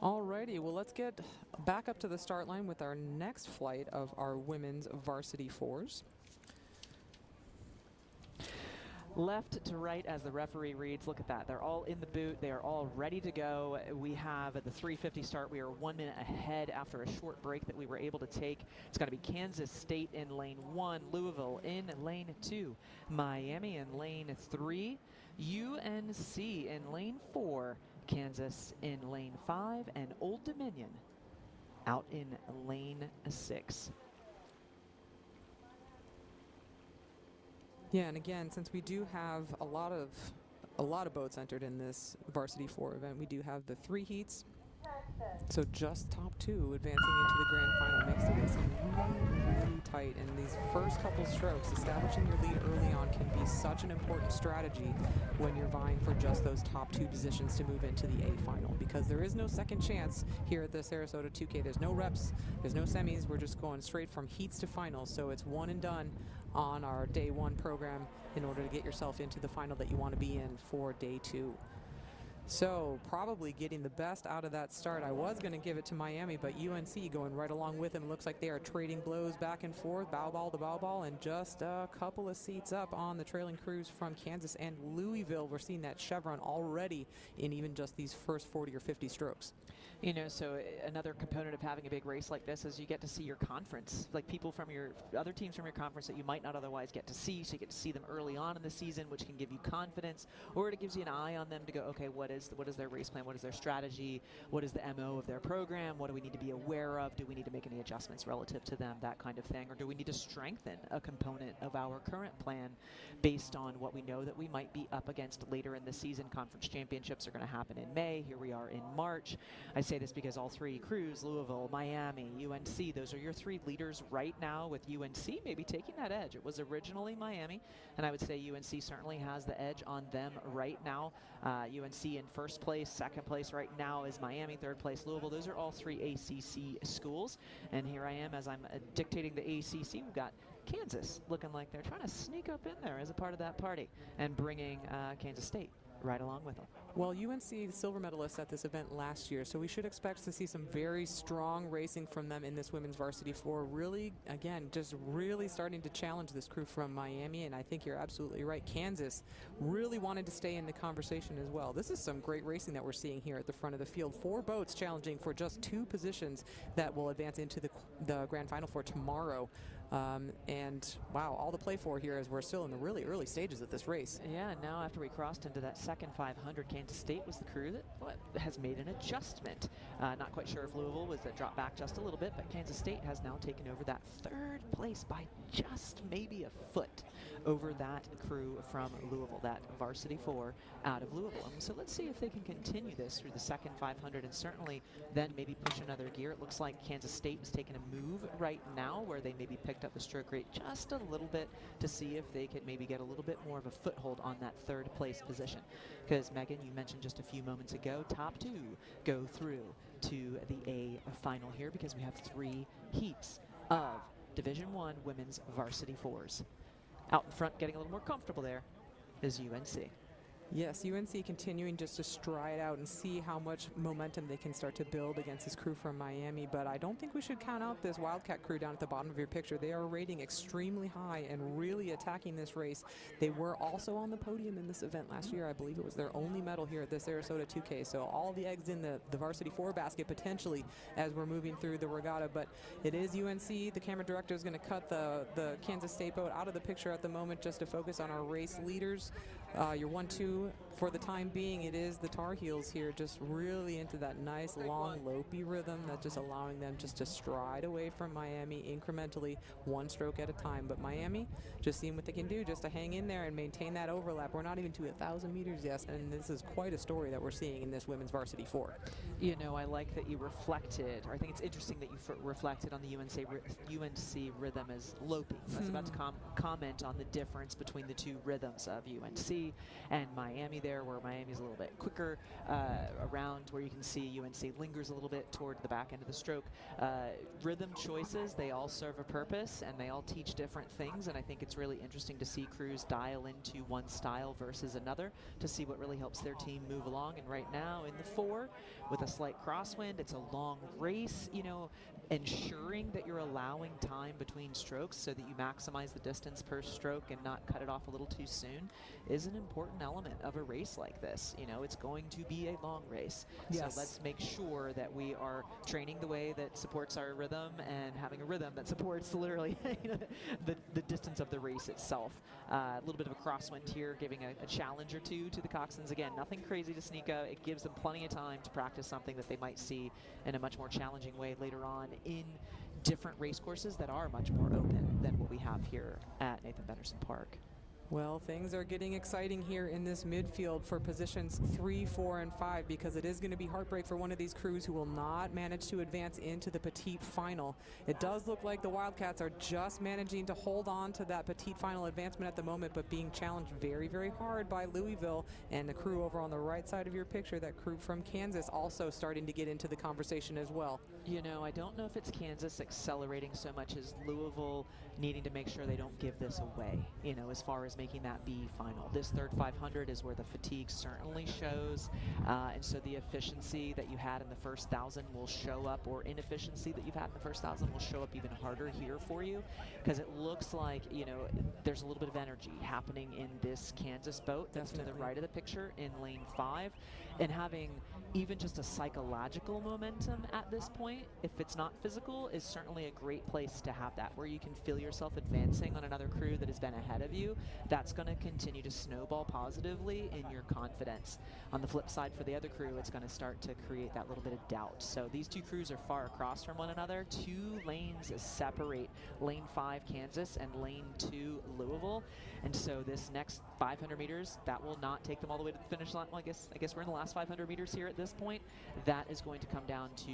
Alrighty, well, let's get back up to the start line with our next flight of our women's Varsity Fours. Left to right as the referee reads, look at that. They're all in the boot. They are all ready to go. We have at the 3:50 start. We are 1 minute ahead after a short break that we were able to take. It's going to be Kansas State in lane 1, Louisville in lane 2, Miami in lane 3, UNC in lane 4, Kansas in lane 5, and Old Dominion out in lane 6. Yeah, and again, since we do have a lot of boats entered in this Varsity 4 event, we do have the 3 heats. So just top 2 advancing into the grand final makes the racing really tight. And these first couple strokes, establishing your lead early on can be such an important strategy when you're vying for just those top 2 positions to move into the A final, because there is no second chance here at the Sarasota 2K. There's no reps, there's no semis. We're just going straight from heats to finals. So it's one and done on our day 1 program in order to get yourself into the final that you want to be in for day 2. So probably getting the best out of that start. I was going to give it to Miami, but UNC going right along with them. Looks like they are trading blows back and forth, bow ball to bow ball, and just a couple of seats up on the trailing crews from Kansas and Louisville. We're seeing that chevron already in even just these first 40 or 50 strokes. You know, so another component of having a big race like this is you get to see your conference, like people from your other teams from your conference that you might not otherwise get to see. So you get to see them early on in the season, which can give you confidence, or it gives you an eye on them to go, okay, what is their race plan? What is their strategy? What is the MO of their program? What do we need to be aware of? Do we need to make any adjustments relative to them? That kind of thing. Or do we need to strengthen a component of our current plan based on what we know that we might be up against later in the season? Conference championships are going to happen in May. Here we are in March. I say this because all three crews, Louisville, Miami, UNC, those are your three leaders right now, with UNC maybe taking that edge. It was originally Miami, and I would say UNC certainly has the edge on them right now. UNC in first place, second place right now is Miami, third place Louisville. Those are all three ACC schools, and here I am as I'm dictating the ACC. We've got Kansas looking like they're trying to sneak up in there as a part of that party and bringing Kansas State right along with them. Well, UNC, the silver medalists at this event last year, so we should expect to see some very strong racing from them in this women's varsity 4. Really, again, just really starting to challenge this crew from Miami, and I think you're absolutely right. Kansas really wanted to stay in the conversation as well. This is some great racing that we're seeing here at the front of the field. 4 boats challenging for just 2 positions that will advance into the grand final for tomorrow. And wow, all to play for here as we're still in the really early stages of this race. Yeah, and now after we crossed into that second 500, Kansas State was the crew that has made an adjustment. Not quite sure if Louisville was dropped back just a little bit, but Kansas State has now taken over that 3rd place by just maybe a foot over that crew from Louisville, that varsity 4 out of Louisville. And so let's see if they can continue this through the second 500 and certainly then maybe push another gear. It looks like Kansas State is taking a move right now where they maybe picked up the stroke rate just a little bit to see if they could maybe get a little bit more of a foothold on that 3rd place position. Because Megan, you mentioned just a few moments ago, top 2 go through to the A final here because we have 3 heats of Division I women's varsity 4s. Out in front, getting a little more comfortable there, is UNC. Yes, UNC continuing just to stride out and see how much momentum they can start to build against this crew from Miami, but I don't think we should count out this Wildcat crew down at the bottom of your picture. They are rating extremely high and really attacking this race. They were also on the podium in this event last year. I believe it was their only medal here at the Sarasota 2K, so all the eggs in the varsity 4 basket potentially as we're moving through the regatta, but it is UNC. The camera director is going to cut the Kansas State boat out of the picture at the moment just to focus on our race leaders. Your 1-2 for the time being, it is the Tar Heels here, just really into that nice long lopey rhythm that's just allowing them just to stride away from Miami incrementally, 1 stroke at a time. But Miami just seeing what they can do just to hang in there and maintain that overlap. We're not even to 1,000 meters yet, and this is quite a story that we're seeing in this women's varsity 4. You know, I like that you reflected, or I think it's interesting that you reflected on the UNC rhythm as lopey. I was about to comment on the difference between the 2 rhythms of UNC and Miami there, where Miami's a little bit quicker around, where you can see UNC lingers a little bit toward the back end of the stroke. Rhythm choices, they all serve a purpose and they all teach different things, and I think it's really interesting to see crews dial into one style versus another to see what really helps their team move along. And right now in the 4 with a slight crosswind, it's a long race, you know, ensuring that you're allowing time between strokes so that you maximize the distance per stroke and not cut it off a little too soon is an important element of a race like this. You know, it's going to be a long race. Yes. So let's make sure that we are training the way that supports our rhythm and having a rhythm that supports literally the distance of the race itself. A little bit of a crosswind here, giving a challenge or 2 to the coxswains. Again, nothing crazy to sneak out. It gives them plenty of time to practice something that they might see in a much more challenging way later on in different race courses that are much more open than what we have here at Nathan Benderson Park. Well, things are getting exciting here in this midfield for positions 3, 4, and 5, because it is going to be heartbreak for one of these crews who will not manage to advance into the petite final. It does look like the Wildcats are just managing to hold on to that petite final advancement at the moment, but being challenged very, very hard by Louisville and the crew over on the right side of your picture, that crew from Kansas, also starting to get into the conversation as well. You know, I don't know if it's Kansas accelerating so much as Louisville needing to make sure they don't give this away, you know, as far as as making that B final. This third 500 is where the fatigue certainly shows, and so the efficiency that you had in the first 1,000 will show up, or inefficiency that you've had in the first 1,000 will show up even harder here for you, because it looks like, you know, there's a little bit of energy happening in this Kansas boat that's to the right of the picture in lane 5, and having even just a psychological momentum at this point, if it's not physical, is certainly a great place to have that, where you can feel yourself advancing on another crew that has been ahead of you. That's going to continue to snowball positively in your confidence. On the flip side, for the other crew, it's going to start to create that little bit of doubt. So these two crews are far across from one another. 2 lanes separate lane 5 Kansas and lane 2 Louisville, and so this next 500 meters, that will not take them all the way to the finish line. Well, I guess we're in the last 500 meters here at this point. That is going to come down to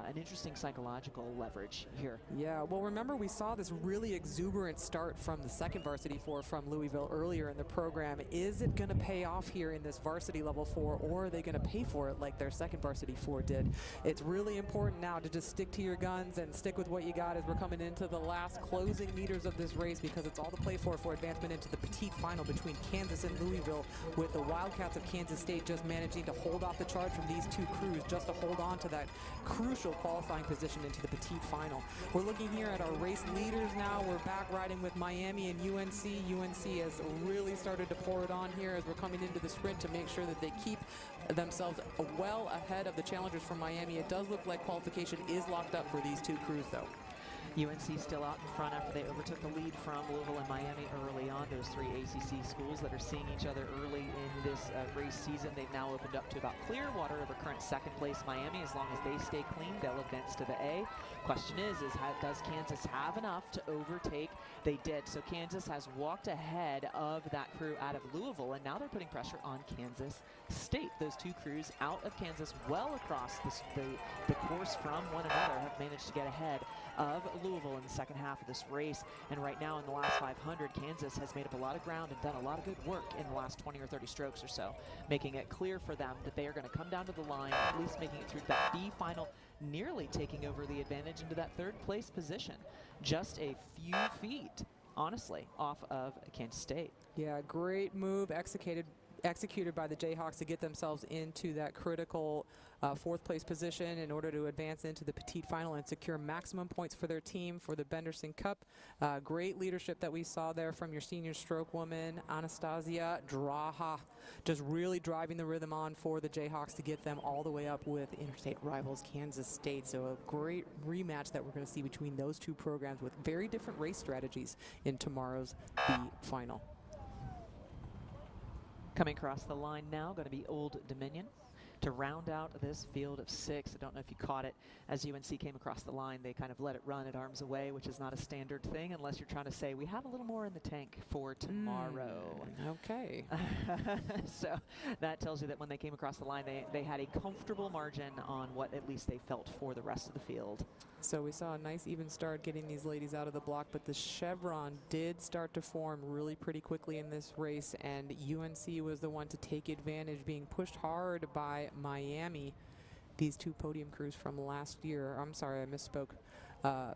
an interesting psychological leverage here. Yeah, well, remember we saw this really exuberant start from the second varsity 4 from Louisville earlier in the program. Is it going to pay off here in this varsity level 4, or are they going to pay for it like their second varsity 4 did? It's really important now to just stick to your guns and stick with what you got as we're coming into the last closing meters of this race, because it's all to play for advancement into the petite final between Kansas and Louisville, with the Wildcats of Kansas State just managing to hold off the charge from these two crews just to hold on to that crucial qualifying position into the petite final. We're looking here at our race leaders now. We're back riding with Miami and UNC. UNC has really started to pour it on here as we're coming into the sprint to make sure that they keep themselves well ahead of the challengers from Miami. It does look like qualification is locked up for these two crews, though. UNC still out in front after they overtook the lead from Louisville and Miami early on. Those 3 ACC schools that are seeing each other early in this race season. They've now opened up to about Clearwater over current second place Miami. As long as they stay clean, they'll advance to the A. Question is does Kansas have enough to overtake? They did. So Kansas has walked ahead of that crew out of Louisville, and now they're putting pressure on Kansas State. Those two crews out of Kansas, well across the course from one another, have managed to get ahead of Louisville in the second half of this race. And right now in the last 500, Kansas has made up a lot of ground and done a lot of good work in the last 20 or 30 strokes or so, making it clear for them that they are going to come down to the line, at least making it through that B final, nearly taking over the advantage into that third place position. Just a few feet, honestly, off of Kansas State. Yeah, great move executed by the Jayhawks to get themselves into that critical 4th place position in order to advance into the petite final and secure maximum points for their team for the Benderson Cup. Great leadership that we saw there from your senior stroke woman, Anastasia Draha, just really driving the rhythm on for the Jayhawks to get them all the way up with interstate rivals Kansas State. So a great rematch that we're going to see between those two programs with very different race strategies in tomorrow's B final. Coming across the line now, going to be Old Dominion to round out this field of 6. I don't know if you caught it. As UNC came across the line, they kind of let it run at arms away, which is not a standard thing unless you're trying to say we have a little more in the tank for tomorrow. Okay. So that tells you that when they came across the line, they had a comfortable margin on what at least they felt for the rest of the field. So we saw a nice even start getting these ladies out of the block, but the chevron did start to form really pretty quickly in this race, and UNC was the one to take advantage, being pushed hard by Miami. These two podium crews from last year. I'm sorry, I misspoke.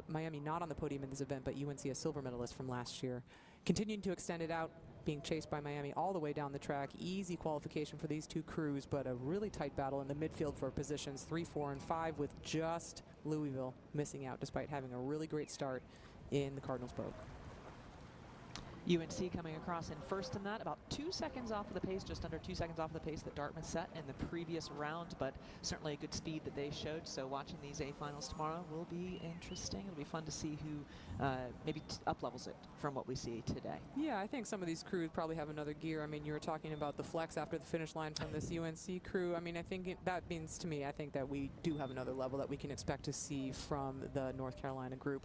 Miami not on the podium in this event, but UNC a silver medalist from last year. Continuing to extend it out, being chased by Miami all the way down the track. Easy qualification for these two crews, but a really tight battle in the midfield for positions 3, 4, and 5, with just Louisville missing out despite having a really great start in the Cardinals boat. UNC coming across in first in that, about 2 seconds off of the pace, just under 2 seconds off of the pace that Dartmouth set in the previous round, but certainly a good speed that they showed. So watching these A finals tomorrow will be interesting. It'll be fun to see who maybe up-levels it from what we see today. Yeah, I think some of these crews probably have another gear. I mean, you were talking about the flex after the finish line from this UNC crew. I mean, I think that means to me, I think that we do have another level that we can expect to see from the North Carolina group.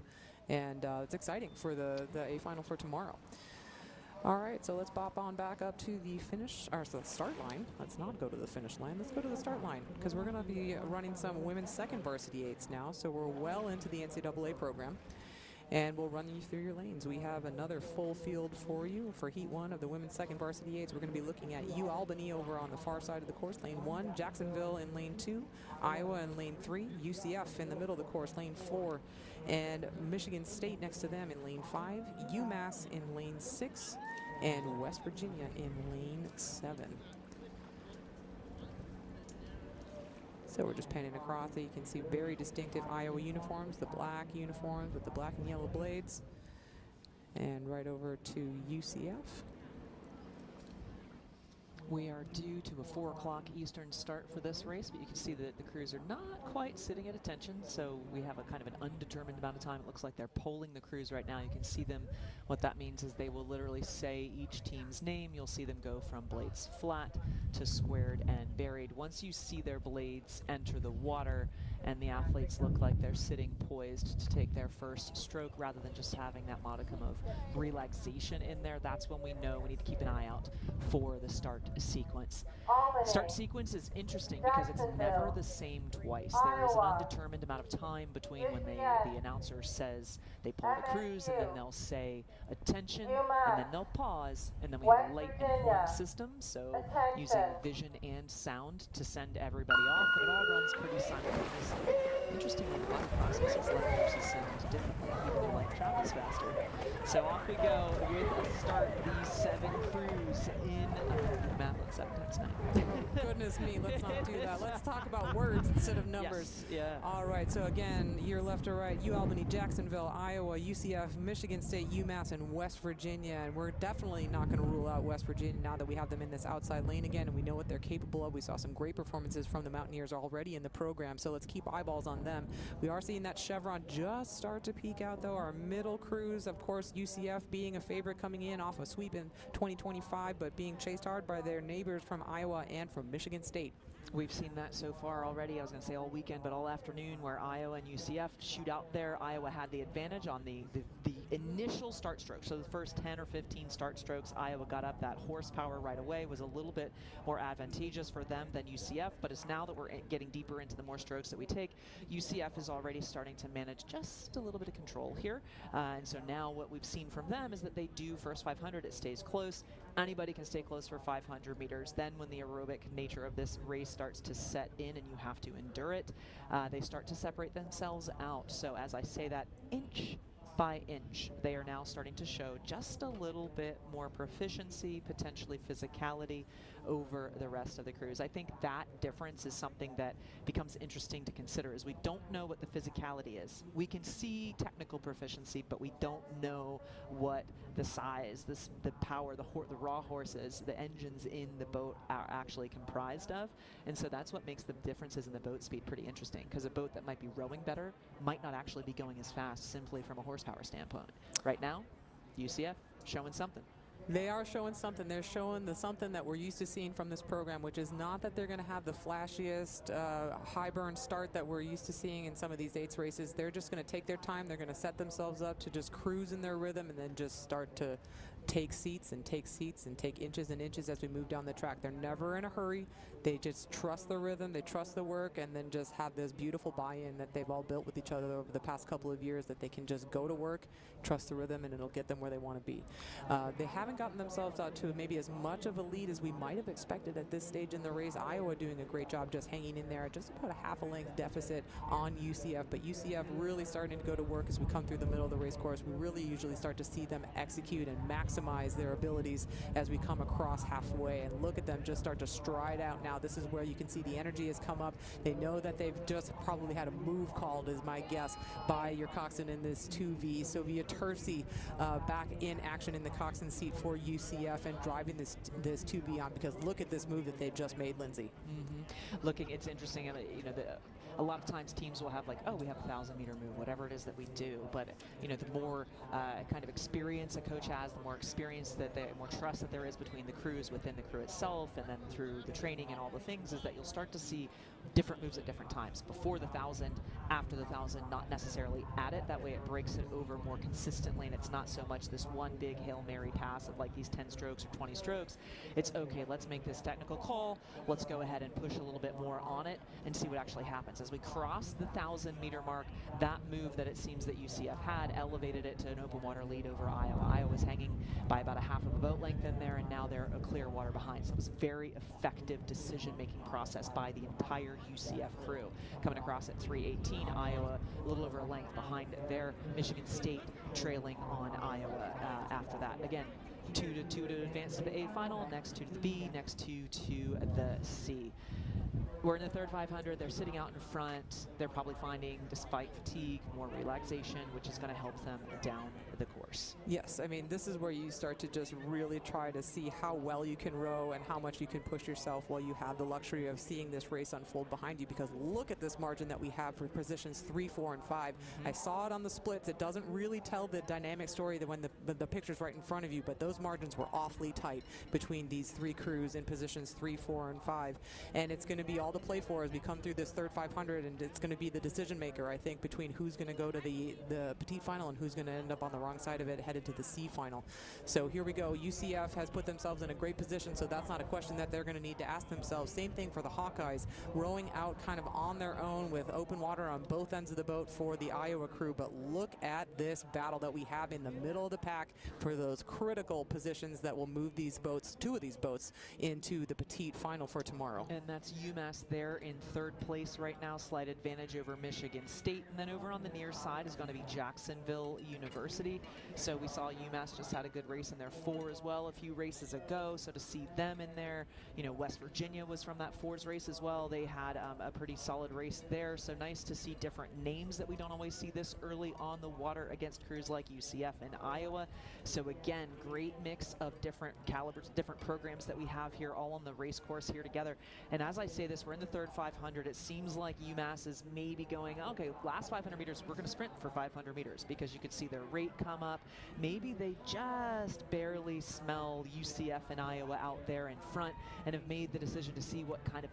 And it's exciting for the A final for tomorrow. All right, so let's bop on back up to the the start line. Let's not go to the finish line. Let's go to the start line, because we're going to be running some women's second varsity 8s now. So we're well into the NCAA program, and we'll run you through your lanes. We have another full field for you for Heat 1 of the women's second varsity 8s. We're going to be looking at UAlbany over on the far side of the course, lane 1, Jacksonville in lane 2, Iowa in lane 3, UCF in the middle of the course, lane 4, and Michigan State next to them in lane 5, UMass in lane 6, and West Virginia in lane 7. So we're just panning across it. You can see very distinctive Iowa uniforms, the black uniforms with the black and yellow blades. And right over to UCF. We are due to a 4 o'clock Eastern start for this race, but you can see that the crews are not quite sitting at attention, so we have a kind of an undetermined amount of time. It looks like they're polling the crews right now. You can see them. What that means is they will literally say each team's name. You'll see them go from blades flat to squared and buried. Once you see their blades enter the water and the athletes look like they're sitting poised to take their first stroke rather than just having that modicum of relaxation in there, that's when we know we need to keep an eye out for the start sequence. Start sequence is interesting because it's never the same twice. There is an undetermined amount of time between when the announcer says they pull the crews, and then they'll say attention, and then they'll pause, and then we have a light and horn system, so using vision and sound to send everybody off, but it all runs pretty simultaneously. Interestingly, the button processes let horses sound differently, even though light travels faster. So off we go with a start, these 7 crews in Mallen sometimes now. Goodness me, let's not do that. Let's talk about words instead of numbers. Yes, yeah. All right, so again, your left to right, UAlbany, Jacksonville, Iowa, UCF, Michigan State, UMass, and West Virginia. And we're definitely not going to rule out West Virginia now that we have them in this outside lane again and we know what they're capable of. We saw some great performances from the Mountaineers already in the program, so let's keep eyeballs on them. We are seeing that chevron just start to peak out, though. Our middle crews, of course, UCF being a favorite coming in off a sweep in 2025, but being chased hard by their neighbors from Iowa and from Michigan State. We've seen that so far already. I was going to say all weekend, but all afternoon, where Iowa and UCF shoot out there. Iowa had the advantage on the initial start stroke. So the first 10 or 15 start strokes, Iowa got up. That horsepower right away was a little bit more advantageous for them than UCF, but it's now that we're getting deeper into the more strokes that we take, UCF is already starting to manage just a little bit of control here. And so now what we've seen from them is that they do first 500, it stays close. Anybody can stay close for 500 meters. Then when the aerobic nature of this race starts to set in and you have to endure it, they start to separate themselves out. So as I say that, inch by inch, they are now starting to show just a little bit more proficiency, potentially physicality over the rest of the crews. I think that difference is something that becomes interesting to consider, as we don't know what the physicality is. We can see technical proficiency, but we don't know what the size, the power, the raw horses, the engines in the boat are actually comprised of. And so that's what makes the differences in the boat speed pretty interesting, because a boat that might be rowing better might not actually be going as fast simply from a horsepower standpoint. Right now, UCF showing something. They are showing something. They're showing the something that we're used to seeing from this program, which is not that they're going to have the flashiest high burn start that we're used to seeing in some of these 8s races. They're just going to take their time. They're going to set themselves up to just cruise in their rhythm and then just start to take seats and take seats and take inches and inches as we move down the track. They're never in a hurry. They just trust the rhythm, they trust the work, and then just have this beautiful buy-in that they've all built with each other over the past couple of years, that they can just go to work, trust the rhythm, and it'll get them where they want to be. They haven't gotten themselves out to maybe as much of a lead as we might have expected at this stage in the race. Iowa doing a great job just hanging in there, just about a half a length deficit on UCF, but UCF really starting to go to work as we come through the middle of the race course. We really usually start to see them execute and maximize their abilities as we come across halfway, and look at them just start to stride out now. This is where you can see the energy has come up. They know that they've just probably had a move called, is my guess, by your coxswain in this 2V. Sylvia Tercy back in action in the coxswain seat for UCF and driving this 2V on, because look at this move that they just made, Lindsay. Looking, it's interesting, you know, a lot of times teams will have like, oh, we have a 1,000-meter move, whatever it is that we do. But you know, the more kind of experience a coach has, the more experience that more trust that there is between the crews, within the crew itself, and then through the training and all the things, is that you'll start to see different moves at different times. Before the 1,000, after the 1,000, not necessarily at it. That way it breaks it over more consistently, and it's not so much this one big Hail Mary pass of like these 10 strokes or 20 strokes. It's okay, let's make this technical call. Let's go ahead and push a little bit more on it and see what actually happens. as we cross the 1,000-meter mark, that move that it seems that UCF had elevated it to an open water lead over Iowa. Iowa's hanging by about a half of a boat length in there, and now they're a clear water behind. So it was a very effective decision-making process by the entire UCF crew. Coming across at 3:18, Iowa a little over a length behind there. Michigan State trailing on Iowa after that. Again, 2-2 to advance to the A final, next 2 to the B, next 2 to the C. We're in the third 500. They're sitting out in front. They're probably finding, despite fatigue, more relaxation, which is going to help them down the course. Yes, I mean, this is where you start to just really try to see how well you can row and how much you can push yourself while you have the luxury of seeing this race unfold behind you, because look at this margin that we have for positions 3, 4, and 5. I saw it on the splits. It doesn't really tell the dynamic story that when the picture's right in front of you, but those margins were awfully tight between these 3 crews in positions 3, 4, and 5. And it's going to be all to play for as we come through this third 500, and it's going to be the decision maker, I think, between who's going to go to the petite final and who's going to end up on the wrong side of it headed to the C final. So here we go. UCF has put themselves in a great position, so that's not a question that they're going to need to ask themselves. Same thing for the Hawkeyes, rowing out kind of on their own with open water on both ends of the boat for the Iowa crew. But look at this battle that we have in the middle of the pack for those critical positions that will move these boats, 2 of these boats, into the petite final for tomorrow. And that's UMass there in third place right now, slight advantage over Michigan State. And then over on the near side is going to be Jacksonville University. So we saw UMass just had a good race in their 4 as well a few races ago. So to see them in there, you know, West Virginia was from that 4s race as well. They had a pretty solid race there. So nice to see different names that we don't always see this early on the water against crews like UCF and Iowa. So again, great mix of different calibers, different programs that we have here all on the race course here together. And as I say this, we're in the third 500. It seems like UMass is maybe going, okay, last 500 meters, we're going to sprint for 500 meters because you could see their rate come up. Maybe they just barely smell UCF and Iowa out there in front and have made the decision to see what kind of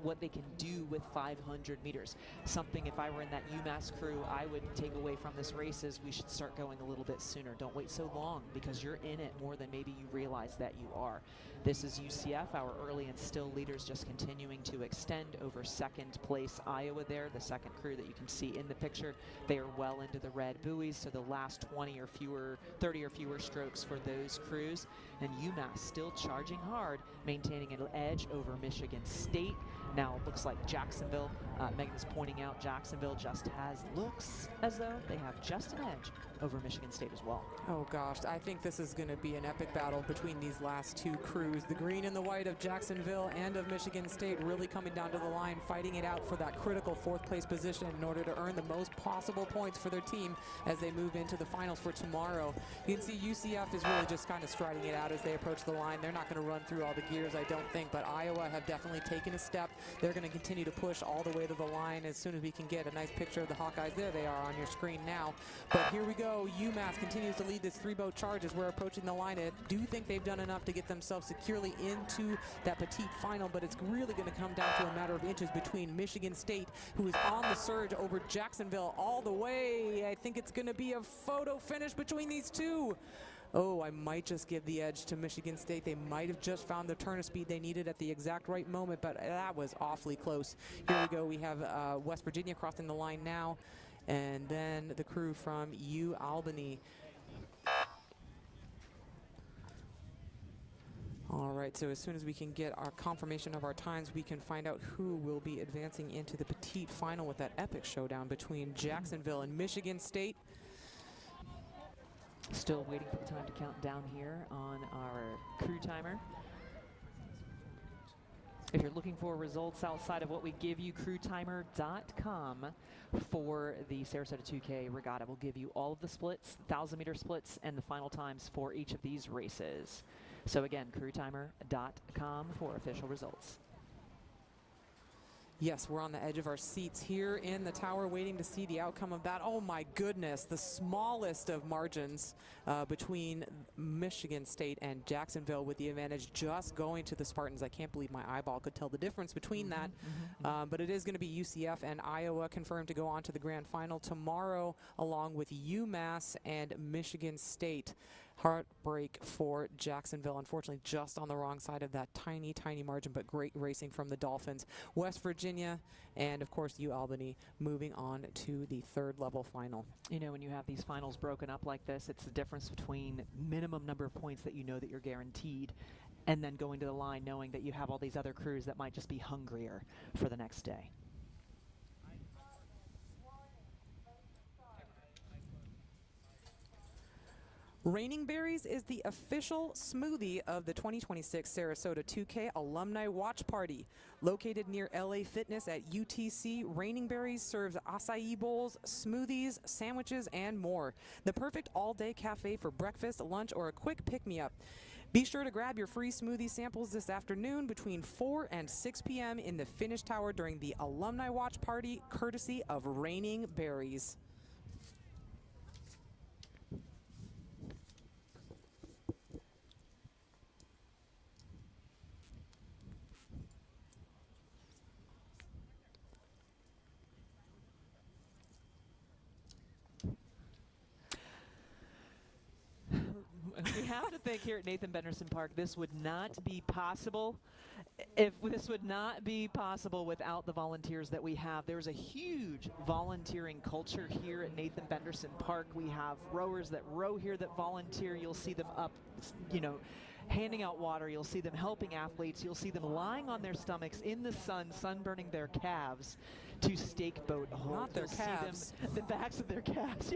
what they can do with 500 meters. Something, if I were in that UMass crew, I would take away from this race is we should start going a little bit sooner. Don't wait so long because you're in it more than maybe you realize that you are. This is UCF, our early and still leaders, just continuing to extend over second place Iowa there, the second crew that you can see in the picture. They are well into the red buoys, so the last 20 or fewer, 30 or fewer strokes for those crews. And UMass still charging hard, maintaining an edge over Michigan State. Now it looks like Jacksonville, Megan is pointing out Jacksonville looks as though they have just an edge over Michigan State as well. Oh gosh, I think this is going to be an epic battle between these last 2 crews. The green and the white of Jacksonville and of Michigan State really coming down to the line, fighting it out for that critical 4th place position in order to earn the most possible points for their team as they move into the finals for tomorrow. You can see UCF is really just kind of striding it out as they approach the line. They're not going to run through all the gears, I don't think, but Iowa have definitely taken a step. They're going to continue to push all the way to the line as soon as we can get a nice picture of the Hawkeyes. There they are on your screen now. But here we go. UMass continues to lead this 3-boat charge as we're approaching the line. I do think they've done enough to get themselves securely into that petite final, but it's really going to come down to a matter of inches between Michigan State, who is on the surge, over Jacksonville all the way. I think it's going to be a photo finish between these 2. Oh, I might just give the edge to Michigan State. They might have just found the turn of speed they needed at the exact right moment, but that was awfully close. Here we go. We have West Virginia crossing the line now, and then the crew from UAlbany. All right, so as soon as we can get our confirmation of our times, we can find out who will be advancing into the petite final with that epic showdown between Jacksonville and Michigan State. Still waiting for the time to count down here on our crew timer. If you're looking for results outside of what we give you, crewtimer.com for the Sarasota 2K Regatta will give you all of the splits, 1,000-meter splits, and the final times for each of these races. So again, crewtimer.com for official results. Yes, we're on the edge of our seats here in the tower waiting to see the outcome of that. Oh my goodness, the smallest of margins between Michigan State and Jacksonville, with the advantage just going to the Spartans. I can't believe my eyeball could tell the difference between that. But it is going to be UCF and Iowa confirmed to go on to the grand final tomorrow, along with UMass and Michigan State. Heartbreak for Jacksonville. Unfortunately, just on the wrong side of that tiny, tiny margin, but great racing from the Dolphins. West Virginia and, of course, UAlbany moving on to the third level final. You know, when you have these finals broken up like this, it's the difference between minimum number of points that you know that you're guaranteed and then going to the line knowing that you have all these other crews that might just be hungrier for the next day. Raining Berries is the official smoothie of the 2026 Sarasota 2K Alumni Watch Party. Located near LA Fitness at UTC, Raining Berries serves acai bowls, smoothies, sandwiches, and more. The perfect all-day cafe for breakfast, lunch, or a quick pick-me-up. Be sure to grab your free smoothie samples this afternoon between 4 and 6 p.m. in the Finish Tower during the Alumni Watch Party, courtesy of Raining Berries. We have to think here at Nathan Benderson Park, this would not be possible if this would not be possible without the volunteers that we have. There's a huge volunteering culture here at Nathan Benderson Park. We have rowers that row here that volunteer. You'll see them up, you know, handing out water. You'll see them helping athletes. You'll see them lying on their stomachs in the sun, sunburning their calves to stake boat home. Not their calves. See them, the backs of their calves.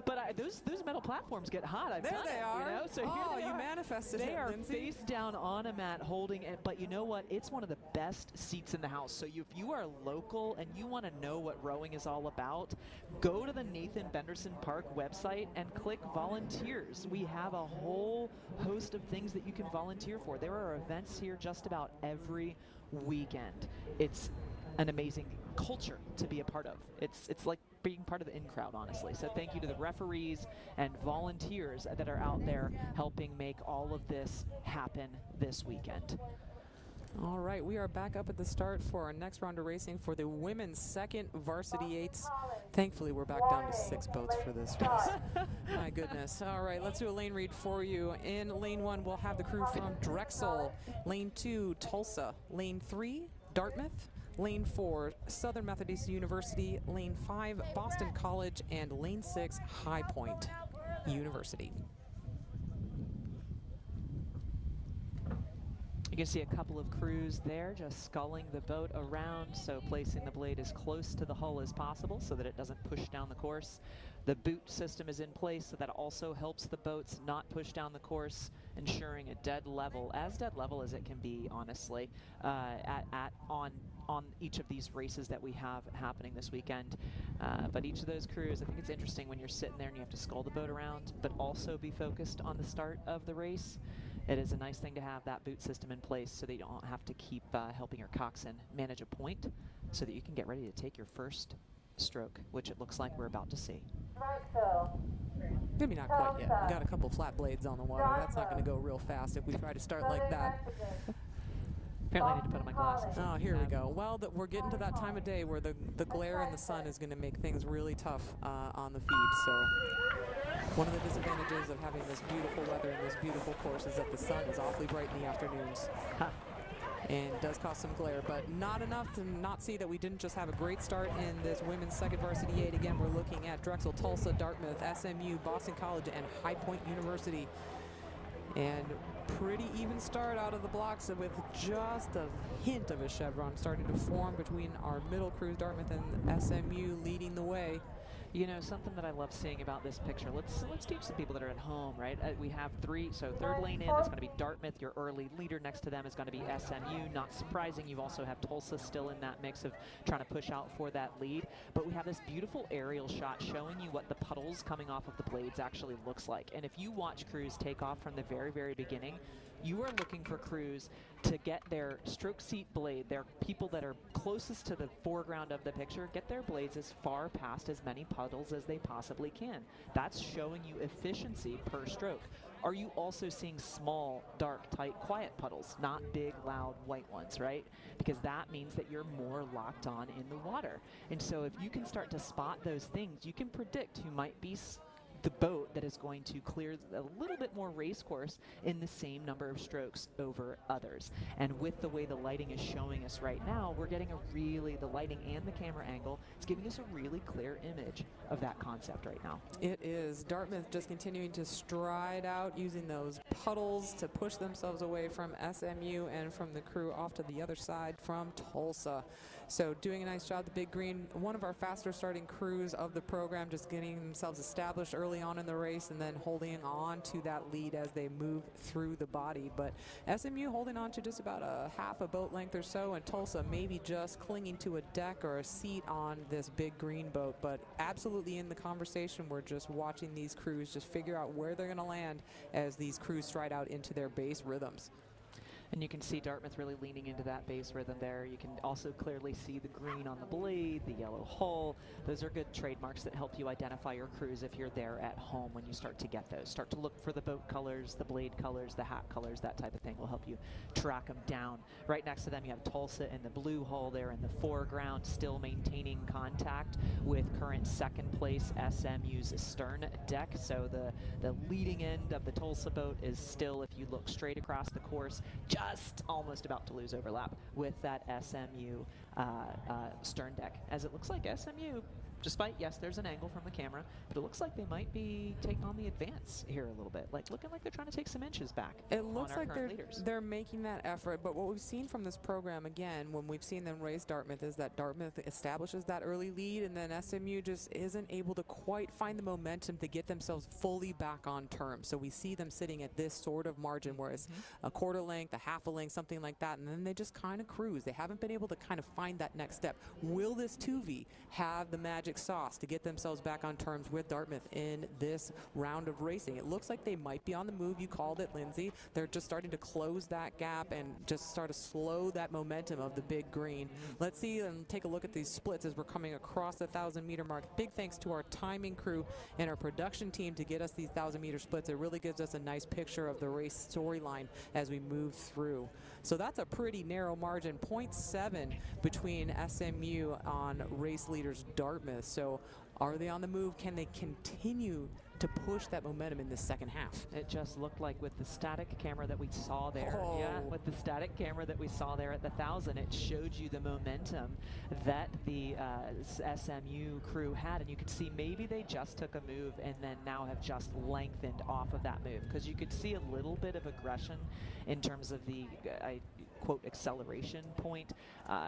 But those metal platforms get hot. I've there done they it, are. You know? So oh, here you are. manifested They it, are Lindsay. face down on a mat holding it. But you know what? It's one of the best seats in the house. So if you are local and you want to know what rowing is all about, go to the Nathan Benderson Park website and click volunteers. We have a whole host of things that you can volunteer for. There are events here just about every weekend. It's an amazing culture to be a part of. It's like being part of the in-crowd, honestly. So thank you to the referees and volunteers that are out there helping make all of this happen this weekend. All right, we are back up at the start for our next round of racing for the women's second varsity eights. Thankfully, we're back down to 6 boats for this race. My goodness. All right, let's do a lane read for you. In lane 1, we'll have the crew from Drexel. Lane 2, Tulsa. Lane 3, Dartmouth. Lane 4, Southern Methodist University. Lane 5, Boston College. And Lane 6, High Point University. You can see a couple of crews there just sculling the boat around, so placing the blade as close to the hull as possible so that it doesn't push down the course. The boot system is in place, so that also helps the boats not push down the course, ensuring a dead level, as dead level as it can be, honestly, on each of these races that we have happening this weekend. But each of those crews, I think it's interesting when you're sitting there and you have to scull the boat around, but also be focused on the start of the race. It is a nice thing to have that boot system in place so that you don't have to keep helping your coxswain manage a point, so that you can get ready to take your first stroke, which it looks like we're about to see. Maybe not quite yet. We got a couple flat blades on the water. That's not going to go real fast if we try to start like that. Apparently I need to put on my glasses. Oh, here we go. Well, we're getting to that time of day where the glare in the sun is going to make things really tough on the feed. So one of the disadvantages of having this beautiful weather and this beautiful course is that the sun is awfully bright in the afternoons. And does cause some glare, but not enough to not see that we didn't just have a great start in this women's second varsity 8. Again, we're looking at Drexel, Tulsa, Dartmouth, SMU, Boston College, and High Point University. And pretty even start out of the blocks with just a hint of a chevron starting to form between our middle crews, Dartmouth and SMU, leading the way. You know, something that I love seeing about this picture, let's teach the people that are at home, right? We have 3, so third lane in, it's going to be Dartmouth. Your early leader next to them is going to be SMU. Not surprising, you also have Tulsa still in that mix of trying to push out for that lead. But we have this beautiful aerial shot showing you what the puddles coming off of the blades actually looks like. And if you watch crews take off from the very, very beginning, you are looking for crews to get their stroke seat blade, their people that are closest to the foreground of the picture, get their blades as far past as many puddles as they possibly can. That's showing you efficiency per stroke. Are you also seeing small, dark, tight, quiet puddles, not big, loud, white ones, right? Because that means that you're more locked on in the water. And so if you can start to spot those things, you can predict who might be the boat that is going to clear a little bit more race course in the same number of strokes over others. And with the way the lighting is showing us right now, we're getting the lighting and the camera angle is giving us a really clear image of that concept right now. It is. Dartmouth just continuing to stride out, using those puddles to push themselves away from SMU and from the crew off to the other side from Tulsa. So doing a nice job, the Big Green, one of our faster starting crews of the program, just getting themselves established early on in the race and then holding on to that lead as they move through the body. But SMU holding on to just about a half a boat length or so, and Tulsa maybe just clinging to a deck or a seat on this Big Green boat. But absolutely in the conversation, we're just watching these crews just figure out where they're going to land as these crews stride out into their base rhythms. And you can see Dartmouth really leaning into that base rhythm there. You can also clearly see the green on the blade, the yellow hull. Those are good trademarks that help you identify your crews if you're there at home when you start to get those. Start to look for the boat colors, the blade colors, the hat colors, that type of thing will help you track them down. Right next to them you have Tulsa and the blue hull there in the foreground, still maintaining contact with current second place SMU's stern deck. So the leading end of the Tulsa boat is still, if you look straight across the course, just almost about to lose overlap with that SMU stern deck, as it looks like SMU, despite, yes, there's an angle from the camera, but it looks like they might be taking on the advance here a little bit, looking like they're trying to take some inches back. It looks like leaders. They're making that effort, but what we've seen from this program, again, when we've seen them race Dartmouth, is that Dartmouth establishes that early lead, and then SMU just isn't able to quite find the momentum to get themselves fully back on terms. So we see them sitting at this sort of margin, where it's a quarter length, a half a length, something like that, and then they just kind of cruise. They haven't been able to kind of find that next step. Will this 2V have the magic sauce to get themselves back on terms with Dartmouth in this round of racing? It looks like they might be on the move. You called it, Lindsay. They're just starting to close that gap and just start to slow that momentum of the Big Green. Let's see and take a look at these splits as we're coming across the 1,000-meter mark. Big thanks to our timing crew and our production team to get us these 1,000-meter splits. It really gives us a nice picture of the race storyline as we move through. So that's a pretty narrow margin, 0.7 between SMU on race leaders Dartmouth. So are they on the move? Can they continue to push that momentum in the second half? It just looked like with the static camera that we saw there, with the static camera that we saw there at the 1,000, it showed you the momentum that the SMU crew had, and you could see maybe they just took a move and then now have just lengthened off of that move, because you could see a little bit of aggression in terms of the quote acceleration point.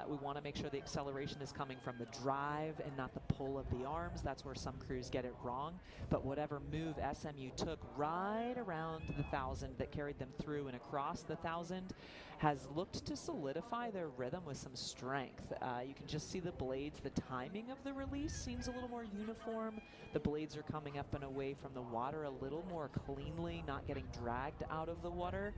We want to make sure the acceleration is coming from the drive and not the pull of the arms. That's where some crews get it wrong. But whatever move SMU took right around the 1,000 that carried them through and across the 1,000 has looked to solidify their rhythm with some strength. You can just see the blades. The timing of the release seems a little more uniform. The blades are coming up and away from the water a little more cleanly, not getting dragged out of the water.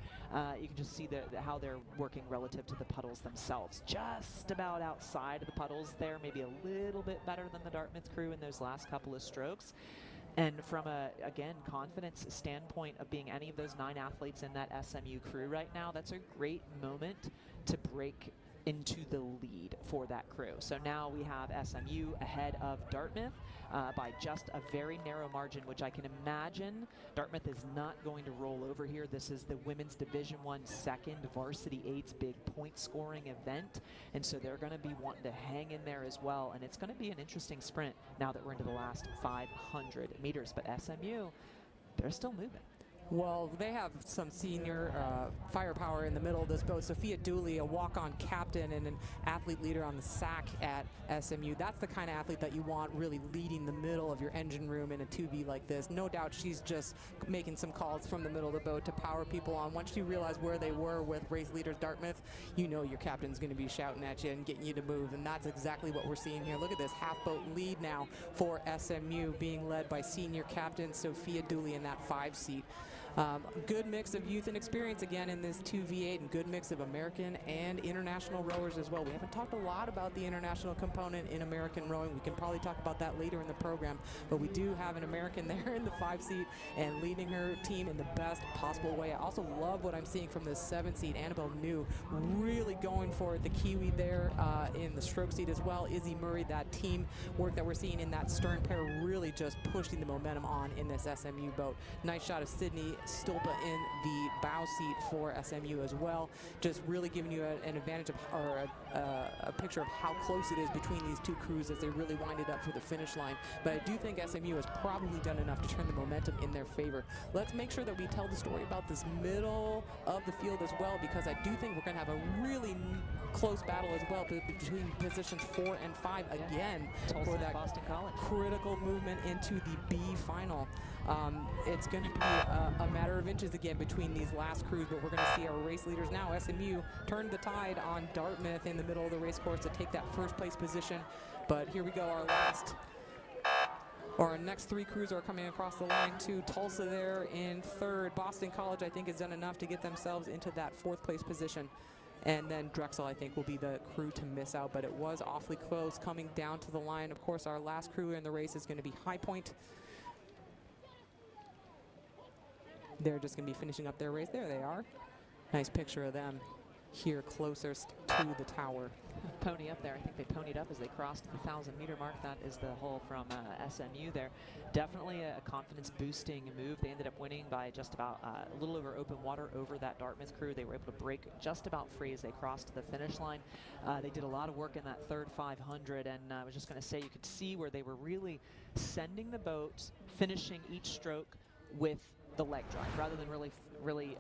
You can just see how they're working relative to the puddles themselves. Just about outside of the puddles there, maybe a little bit better than the Dartmouth crew in those last couple of strokes. And from a, again, confidence standpoint of being any of those 9 athletes in that SMU crew right now, that's a great moment to break into the lead for that crew. So now we have SMU ahead of Dartmouth by just a very narrow margin, which I can imagine Dartmouth is not going to roll over here. This is the Women's Division I second Varsity 8's big point scoring event, and so they're going to be wanting to hang in there as well, and it's going to be an interesting sprint now that we're into the last 500 meters. But SMU, they're still moving. Well, they have some senior firepower in the middle of this boat. Sophia Dooley, a walk-on captain and an athlete leader on the SAC at SMU. That's the kind of athlete that you want really leading the middle of your engine room in a 2B like this. No doubt she's just making some calls from the middle of the boat to power people on. Once you realize where they were with race leaders Dartmouth, you know your captain's going to be shouting at you and getting you to move, and that's exactly what we're seeing here. Look at this half-boat lead now for SMU, being led by senior captain Sophia Dooley in that 5 seat. Good mix of youth and experience again in this 2v8, and good mix of American and international rowers as well. We haven't talked a lot about the international component in American rowing. We can probably talk about that later in the program, but we do have an American there in the 5 seat and leading her team in the best possible way. I also love what I'm seeing from the 7 seat, Annabelle New, really going for it. The Kiwi there in the stroke seat as well. Izzy Murray, that team work that we're seeing in that stern pair, really just pushing the momentum on in this SMU boat. Nice shot of Sydney Stolpa in the bow seat for SMU as well. Just really giving you an advantage of, or a picture of how close it is between these two crews as they really wind it up for the finish line. But I do think SMU has probably done enough to turn the momentum in their favor. Let's make sure that we tell the story about this middle of the field as well, because I do think we're going to have a really close battle as well between positions 4 and 5 again for that critical movement into the B final. It's going to be a matter of inches again between these last crews, but we're going to see our race leaders now. SMU turned the tide on Dartmouth in the middle of the race course to take that first place position. But here we go, our next 3 crews are coming across the line too. Tulsa there in 3rd. Boston College, I think, has done enough to get themselves into that 4th place position. And then Drexel, I think, will be the crew to miss out, but it was awfully close coming down to the line. Of course, our last crew in the race is going to be High Point. They're just going to be finishing up their race. There they are. Nice picture of them here closest to the tower. Pony up there. I think they ponied up as they crossed the 1,000-meter mark. That is the hole from SMU there. Definitely a confidence-boosting move. They ended up winning by just about a little over open water over that Dartmouth crew. They were able to break just about free as they crossed the finish line. They did a lot of work in that 3rd 500, and I was just going to say, you could see where they were really sending the boat, finishing each stroke with the leg drive rather than really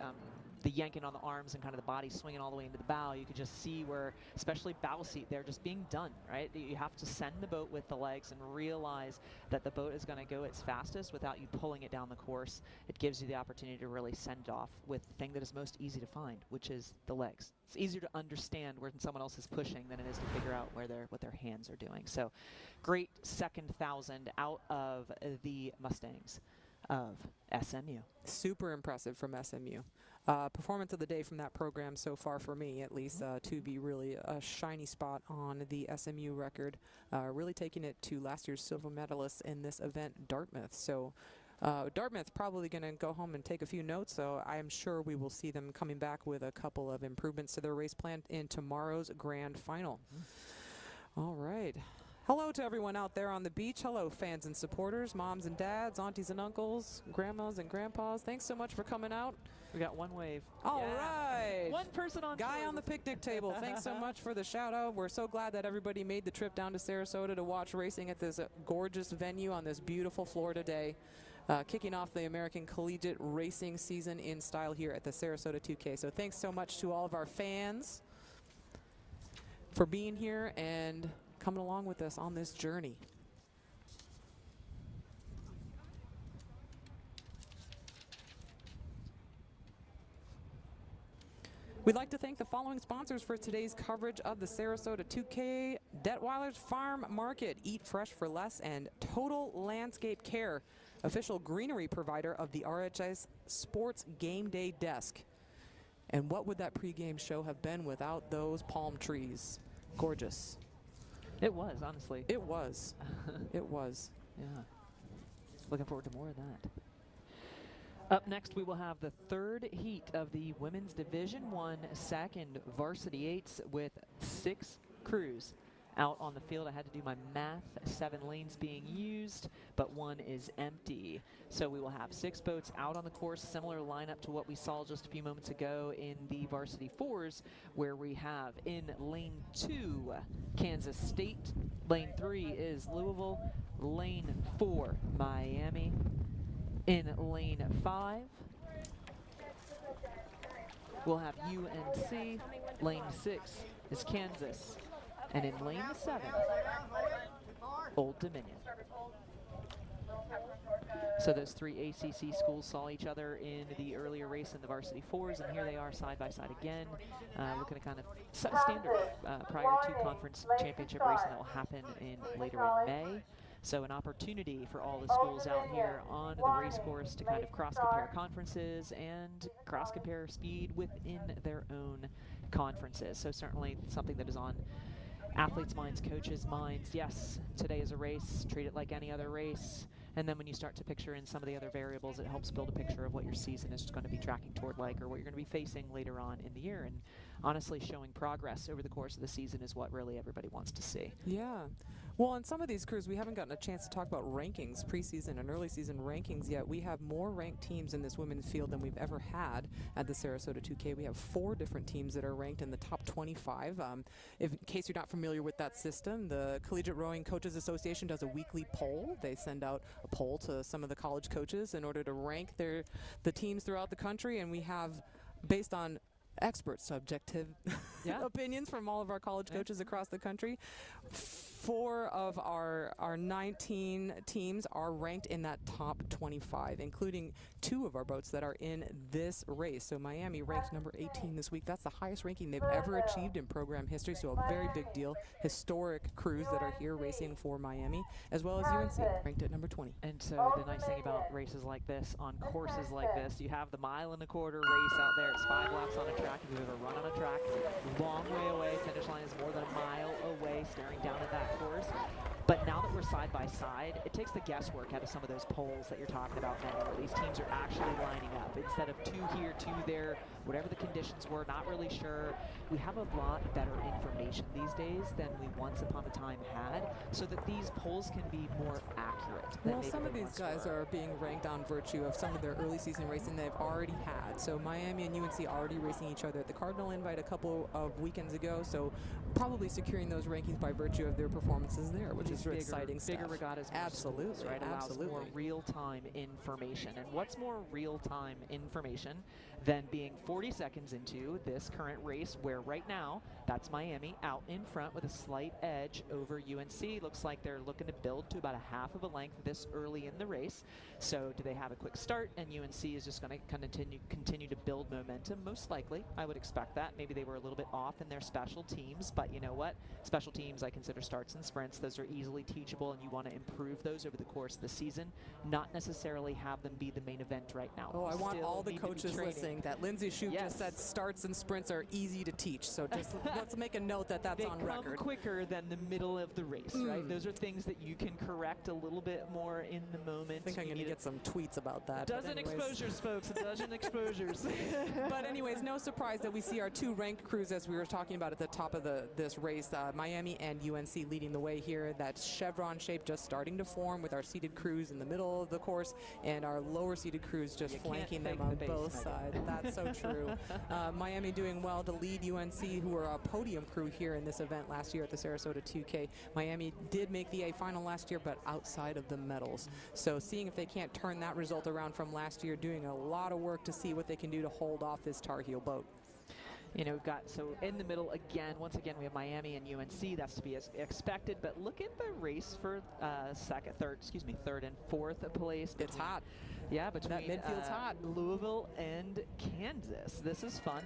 the yanking on the arms and kind of the body swinging all the way into the bow. You could just see where, especially bow seat, they're just being done, right? You have to send the boat with the legs and realize that the boat is going to go its fastest without you pulling it down the course. It gives you the opportunity to really send it off with the thing that is most easy to find, which is the legs. It's easier to understand when someone else is pushing than it is to figure out what their hands are doing. So great second 1,000 out of the Mustangs of SMU. Super impressive from SMU. Performance of the day from that program so far for me, at least, to be really a shiny spot on the SMU record, really taking it to last year's silver medalists in this event, Dartmouth. So Dartmouth's probably going to go home and take a few notes, so I am sure we will see them coming back with a couple of improvements to their race plan in tomorrow's grand final. All right. Hello to everyone out there on the beach. Hello, fans and supporters, moms and dads, aunties and uncles, grandmas and grandpas. Thanks so much for coming out. We got one wave. All right. One person on Guy on the picnic table. Thanks so much for the shout out. We're so glad that everybody made the trip down to Sarasota to watch racing at this gorgeous venue on this beautiful Florida day. Kicking off the American Collegiate Racing season in style here at the Sarasota 2K. So thanks so much to all of our fans for being here and coming along with us on this journey. We'd like to thank the following sponsors for today's coverage of the Sarasota 2K: Detweiler's Farm Market, Eat Fresh for Less, and Total Landscape Care, official greenery provider of the RHS Sports Game Day Desk. And what would that pregame show have been without those palm trees? Gorgeous. It was, honestly. It was. It was. Yeah. Looking forward to more of that. Up next, we will have the 3rd heat of the Women's Division I second varsity 8s with 6 crews out on the field. I had to do my math. 7 lanes being used, but 1 is empty. So we will have 6 boats out on the course, similar lineup to what we saw just a few moments ago in the varsity 4s, where we have in lane 2, Kansas State. Lane 3 is Louisville. Lane 4, Miami. In lane 5, we'll have UNC. Lane 6 is Kansas. And in lane 7, Old Dominion. So those 3 ACC schools saw each other in the earlier race in the varsity 4s, and here they are side by side again, looking to kind of set a standard prior to conference championship racing that will happen later in May. So an opportunity for all the schools out here on the race course to kind of cross-compare conferences and cross-compare speed within their own conferences. So certainly something that is on athletes' minds, coaches' minds. Yes, today is a race, treat it like any other race. And then when you start to picture in some of the other variables, it helps build a picture of what your season is going to be tracking toward like, or what you're going to be facing later on in the year. And honestly, showing progress over the course of the season is what really everybody wants to see. Yeah. Well, on some of these crews, we haven't gotten a chance to talk about rankings, preseason and early season rankings yet. We have more ranked teams in this women's field than we've ever had at the Sarasota 2K. We have 4 different teams that are ranked in the top 25. In case you're not familiar with that system, the Collegiate Rowing Coaches Association does a weekly poll. They send out a poll to some of the college coaches in order to rank the teams throughout the country, and we have, based on expert subjective opinions from all of our college coaches across the country, 4 of our 19 teams are ranked in that top 25, including 2 of our boats that are in this race. So Miami ranked number 18 this week. That's the highest ranking they've ever achieved in program history, so a very big deal. Historic crews that are here racing for Miami, as well as UNC, ranked at number 20. And so the nice thing about races like this, on courses like this, you have the mile and a quarter race out there. It's 5 laps on a track. If you've ever run on a track, long way away, finish line is more than a mile away, staring down at that course. But now that we're side by side, it takes the guesswork out of some of those polls that you're talking about now, where these teams are actually lining up. Instead of 2 here, 2 there, whatever the conditions were, not really sure. We have a lot better information these days than we once upon a time had, so that these polls can be more accurate. Well, some of these guys are being ranked on virtue of some of their early season racing they've already had. So Miami and UNC already racing each other at the Cardinal Invite a couple of weekends ago, so probably securing those rankings by virtue of their performances there, which is exciting stuff. Bigger regattas, absolutely, right? Allows more real-time information. And what's more real-time information than being 40 seconds into this current race, where right now that's Miami out in front with a slight edge over UNC. Looks like they're looking to build to about a half of a length this early in the race. So do they have a quick start, and UNC is just going to continue to build momentum? Most likely, I would expect that. Maybe they were a little bit off in their special teams, but you know what? Special teams, I consider starts and sprints. Those are easily teachable, and you want to improve those over the course of the season, not necessarily have them be the main event right now. Oh, I want all the coaches listening that Lindsay Shoop just said starts and sprints are easy to teach. So just let's make a note that that's on record. They come quicker than the middle of the race, right? Those are things that you can correct a little bit more in the moment. I think I'm going to get some tweets about that. Dozen exposures, folks. A dozen exposures. But anyways, no surprise that we see our 2 ranked crews, as we were talking about at the top of this race, Miami and UNC leading the way here. That chevron shape just starting to form with our seated crews in the middle of the course and our lower seated crews just flanking them on both sides. That's so true. Miami doing well to lead UNC, who were a podium crew here in this event last year at the Sarasota 2K. Miami did make the A final last year, but outside of the medals. So seeing if they can't turn that result around from last year, doing a lot of work to see what they can do to hold off this Tar Heel boat. You know, we've got, so in the middle again, once again, we have Miami and UNC. That's to be as expected. But look at the race for third and fourth place. It's hot. Yeah, but that midfield's hot. Louisville and Kansas. This is fun.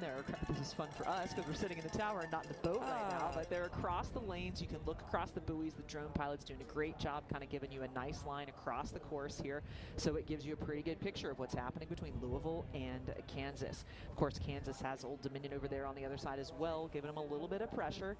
This is fun for us because we're sitting in the tower and not in the boat right now. But they're across the lanes. You can look across the buoys. The drone pilot's doing a great job kind of giving you a nice line across the course here. So it gives you a pretty good picture of what's happening between Louisville and Kansas. Of course, Kansas has Old Dominion over there on the other side as well, giving them a little bit of pressure.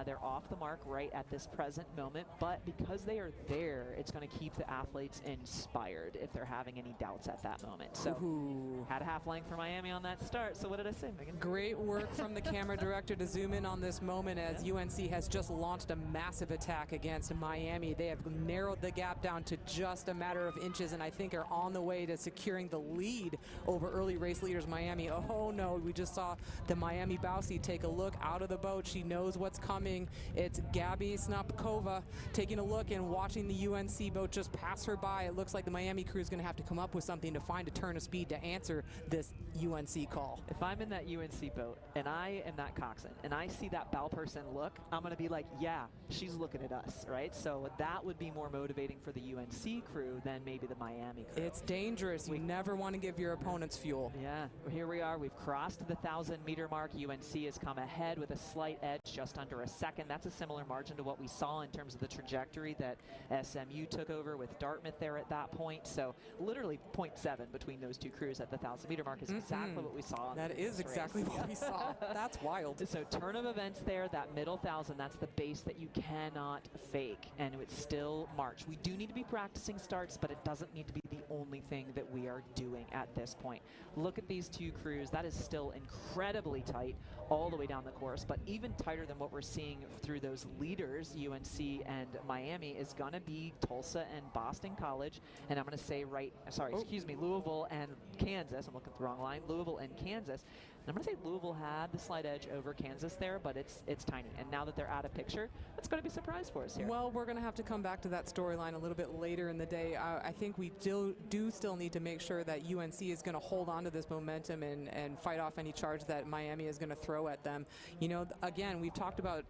They're off the mark right at this present moment, but because they are there, it's going to keep the athletes inspired if they're having any doubts at that moment. So had a half length for Miami on that start. So what did I say, Megan? Great work from the camera director to zoom in on this moment as UNC has just launched a massive attack against Miami. They have narrowed the gap down to just a matter of inches, and I think are on the way to securing the lead over early race leaders Miami. Oh no, we just saw the Miami Bowsy take a look out of the boat. She knows what's coming. It's Gabby Snopkova taking a look and watching the UNC boat just pass her by. It looks like the Miami crew is going to have to come up with with something to find a turn of speed to answer this UNC call. If I'm in that UNC boat and I am that coxswain and I see that bow person look, I'm going to be like, yeah, she's looking at us, right? So that would be more motivating for the UNC crew than maybe the Miami crew. It's dangerous. You never want to give your opponents fuel. Yeah, here we are. We've crossed the 1,000-meter mark. UNC has come ahead with a slight edge, just under a second. That's a similar margin to what we saw in terms of the trajectory that SMU took over with Dartmouth there at that point. So literally 0.7 between those two crews at the 1,000-meter mark is exactly what we saw. That is exactly what we saw. That's wild. So turn of events there, that middle 1,000, that's the base that you cannot fake, and it's still March. We do need to be practicing starts, but it doesn't need to be the only thing that we are doing at this point. Look at these two crews. That is still incredibly tight all the way down the course, but even tighter than what we're seeing through those leaders, UNC and Miami, is going to be Tulsa and Boston College, and I'm going to say Louisville and Kansas. I'm looking at the wrong line. Louisville and Kansas. I'm going to say Louisville had the slight edge over Kansas there, but it's tiny. And now that they're out of picture, that's going to be a surprise for us here. Well, we're going to have to come back to that storyline a little bit later in the day. I think we do still need to make sure that UNC is going to hold on to this momentum and fight off any charge that Miami is going to throw at them. You know, again, we've talked about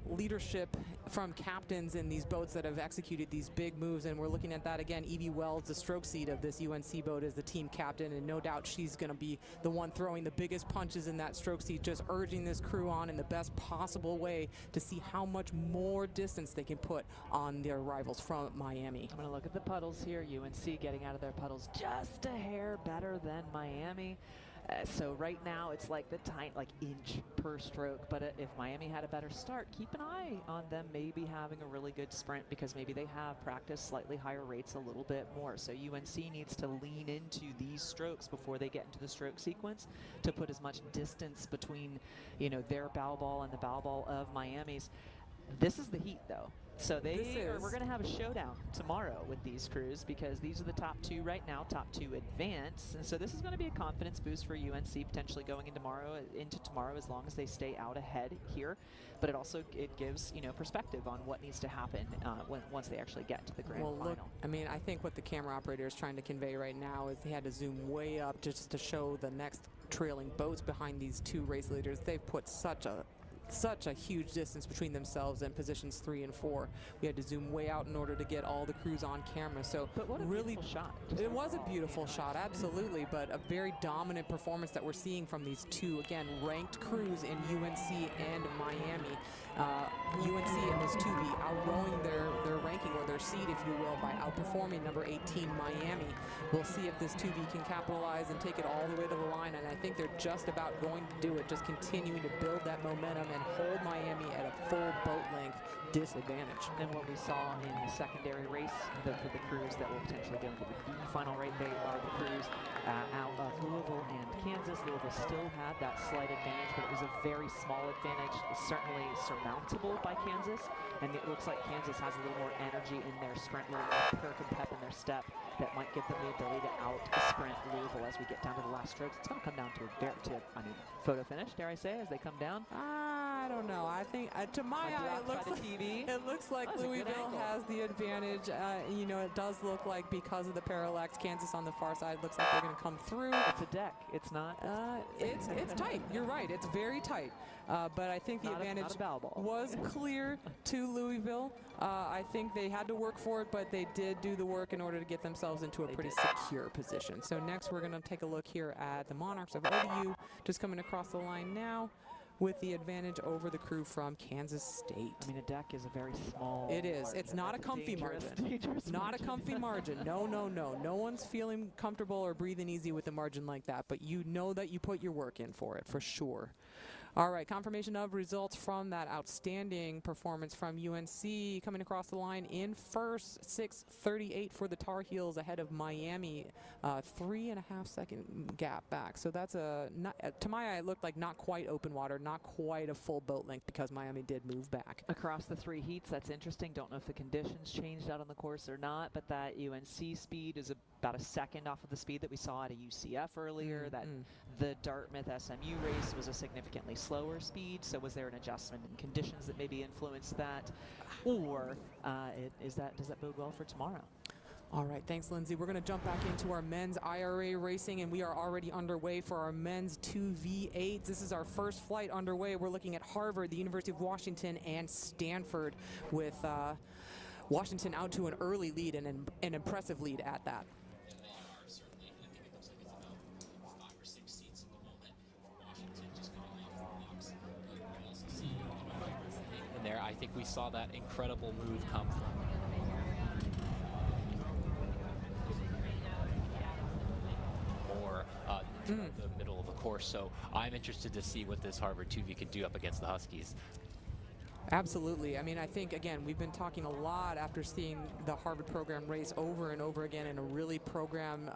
leadership from captains in these boats that have executed these big moves, and we're looking at that again. Evie Wells, the stroke seat of this UNC boat, is the team captain, and no doubt she's going to be the one throwing the biggest punches in that stroke seat, just urging this crew on in the best possible way to see how much more distance they can put on their rivals from Miami. I'm going to look at the puddles here. UNC getting out of their puddles just a hair better than Miami. So right now it's like the inch per stroke, but if Miami had a better start, keep an eye on them maybe having a really good sprint, because maybe they have practiced slightly higher rates a little bit more. So UNC needs to lean into these strokes before they get into the stroke sequence to put as much distance between, you know, their bow ball and the bow ball of Miami's. This is the heat though. So we're going to have a showdown tomorrow with these crews, because these are the top two right now, top two advance. And so this is going to be a confidence boost for UNC potentially going into tomorrow as long as they stay out ahead here. But it gives, you know, perspective on what needs to happen once they actually get to the grand final. Look, I mean, I think what the camera operator is trying to convey right now is he had to zoom way up just to show the next trailing boats behind these two race leaders. They've put such a huge distance between themselves and positions 3 and 4. We had to zoom way out in order to get all the crews on camera. So but what a really beautiful shot. It was a beautiful shot, absolutely, but a very dominant performance that we're seeing from these two, again, ranked crews in UNC and Miami. UNC in this 2V outrowing their ranking, or their seed, if you will, by outperforming number 18 Miami. We'll see if this 2V can capitalize and take it all the way to the line, and I think they're just about going to do it, just continuing to build that momentum and hold Miami at a full boat length disadvantage. And what we saw in the secondary race for the crews that will potentially go into the B final, right? They are the crews out of Louisville and Kansas. Louisville still had that slight advantage, but it was a very small advantage, certainly surmountable by Kansas. And it looks like Kansas has a little more energy in their sprint, a little more perk and pep in their step that might give them the ability to out-sprint Louisville as we get down to the last strokes. It's going to come down to photo finish, dare I say, as they come down. I don't know. I think, to my eye, it looks like Louisville has the advantage. You know, it does look like, because of the parallax, Kansas on the far side looks like they're going to come through. It's a deck. It's not. It's tight. You're right. It's very tight. But I think the advantage was clear to Louisville. I think they had to work for it, but they did do the work in order to get themselves into a pretty secure position. So next we're going to take a look here at the Monarchs of ODU, just coming across the line now with the advantage over the crew from Kansas State. I mean, a deck is a very small It is. margin. It's not a comfy margin. Not a comfy margin. No. No one's feeling comfortable or breathing easy with a margin like that, but you know that you put your work in for it, for sure. All right, confirmation of results from that outstanding performance from UNC, coming across the line in first, 6:38 for the Tar Heels ahead of Miami, 3.5 second gap back. So that's to my eye, it looked like not quite open water, not quite a full boat length, because Miami did move back. Across the 3 heats, that's interesting. Don't know if the conditions changed out on the course or not, but that UNC speed is about a second off of the speed that we saw at a UCF earlier. That the Dartmouth SMU race was a significantly slower speed. So was there an adjustment in conditions that maybe influenced that, or does that bode well for tomorrow? All right, thanks, Lindsay. We're going to jump back into our men's IRA racing, and we are already underway for our men's 2v8s. This is our first flight underway. We're looking at Harvard, the University of Washington, and Stanford, with Washington out to an early lead and an impressive lead at that. There, I think we saw that incredible move come from more the middle of the course. So I'm interested to see what this Harvard 2V can do up against the Huskies. Absolutely. I mean, I think, again, we've been talking a lot after seeing the Harvard program race over and over again in a really program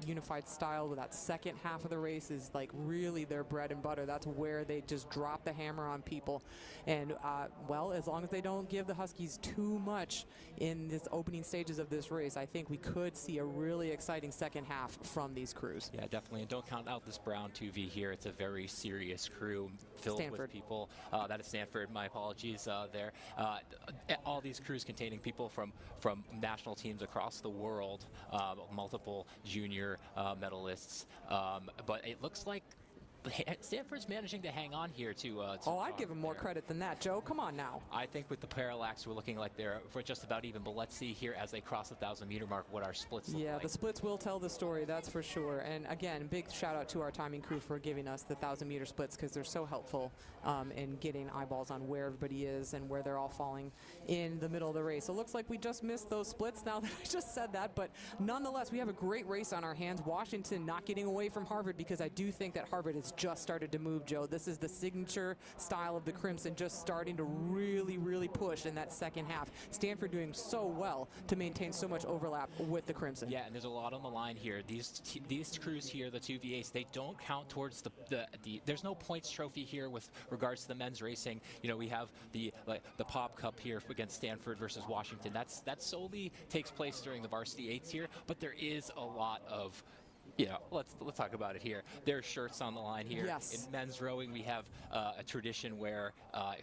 unified style, where that second half of the race is like really their bread and butter. That's where they just drop the hammer on people. And, well, as long as they don't give the Huskies too much in this opening stages of this race, I think we could see a really exciting second half from these crews. Yeah, definitely. And don't count out this Brown 2V here. It's a very serious crew filled Stanford. with people. That is Stanford. My apologies. There. All these crews containing people from national teams across the world, multiple junior medalists, but it looks like Stanford's managing to hang on here to I'd give them more credit than that, Joe. Come on now. I think with the parallax, we're looking like they're for just about even, but let's see here as they cross the 1,000-meter mark what our splits look like. Yeah, the splits will tell the story, that's for sure. And again, big shout out to our timing crew for giving us the 1,000-meter splits, because they're so helpful in getting eyeballs on where everybody is and where they're all falling in the middle of the race. So it looks like we just missed those splits now that I just said that, but nonetheless, we have a great race on our hands. Washington not getting away from Harvard, because I do think that Harvard has just started to move, Joe. This is the signature style of the Crimson, just starting to really, really push in that second half. Stanford doing so well to maintain so much overlap with the Crimson. Yeah, and there's a lot on the line here. These crews here, the 2v8s, they don't count towards the there's no points trophy here with regards to the men's racing. You know, we have the Pop Cup here against Stanford versus Washington. That solely takes place during the varsity 8s here, but there is a lot of, you know, let's talk about it here. There's shirts on the line here. Yes. In men's rowing, we have a tradition where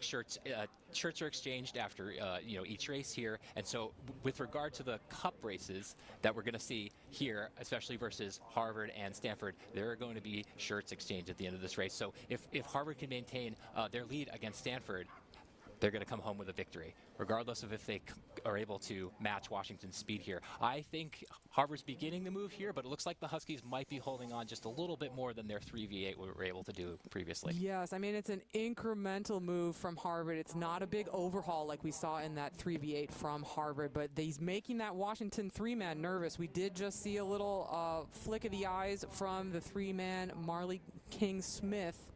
shirts are exchanged after each race here. And so, with regard to the cup races that we're going to see here, especially versus Harvard and Stanford, there are going to be shirts exchanged at the end of this race. So, if Harvard can maintain their lead against Stanford, they're going to come home with a victory, regardless of if they are able to match Washington's speed here. I think Harvard's beginning to move here, but it looks like the Huskies might be holding on just a little bit more than their 3v8 were able to do previously. Yes, I mean, it's an incremental move from Harvard. It's not a big overhaul like we saw in that 3v8 from Harvard, but he's making that Washington 3-man nervous. We did just see a little flick of the eyes from the 3-man Marley King-Smith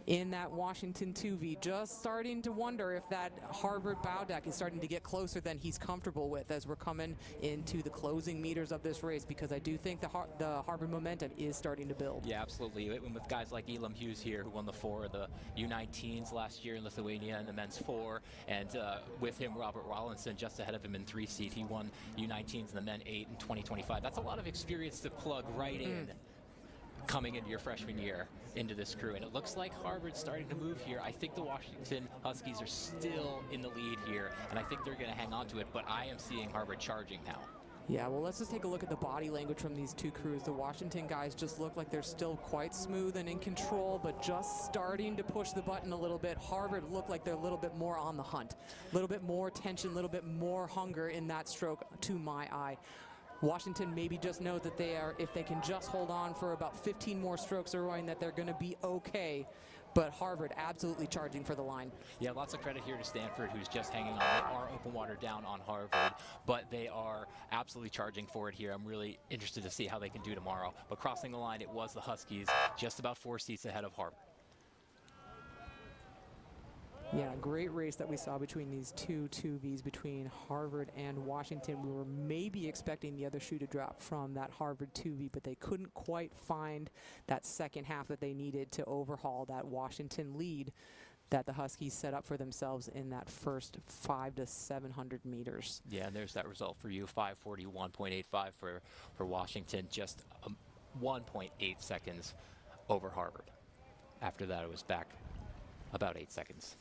in that Washington 2V, just starting to wonder if that Harvard bow deck is starting to get closer than he's comfortable with as we're coming into the closing meters of this race, because I do think the Harvard momentum is starting to build. Yeah, absolutely. And with guys like Elam Hughes here, who won the 4 of the U19s last year in Lithuania in the men's 4, and with him, Robert Rollinson just ahead of him in 3 seed. He won U19s in the men 8 in 2025. That's a lot of experience to plug right in coming into your freshman year into this crew, and it looks like Harvard's starting to move here. I think the Washington Huskies are still in the lead here, and I think they're going to hang on to it, but I am seeing Harvard charging now. Yeah, well, let's just take a look at the body language from these two crews. The Washington guys just look like they're still quite smooth and in control, but just starting to push the button a little bit. Harvard look like they're a little bit more on the hunt, a little bit more tension, a little bit more hunger in that stroke to my eye. Washington maybe just knows that they are, if they can just hold on for about 15 more strokes of rowing, that they're going to be okay. But Harvard absolutely charging for the line. Yeah, lots of credit here to Stanford, who's just hanging on. They are open water down on Harvard, but they are absolutely charging for it here. I'm really interested to see how they can do tomorrow. But crossing the line, it was the Huskies, just about 4 seats ahead of Harvard. Yeah, great race that we saw between these two 2Vs, between Harvard and Washington. We were maybe expecting the other shoe to drop from that Harvard 2V, but they couldn't quite find that second half that they needed to overhaul that Washington lead that the Huskies set up for themselves in that first 500 to 700 meters. Yeah, and there's that result for you, 541.85 for Washington, just 1.8 seconds over Harvard. After that, it was back about 8 seconds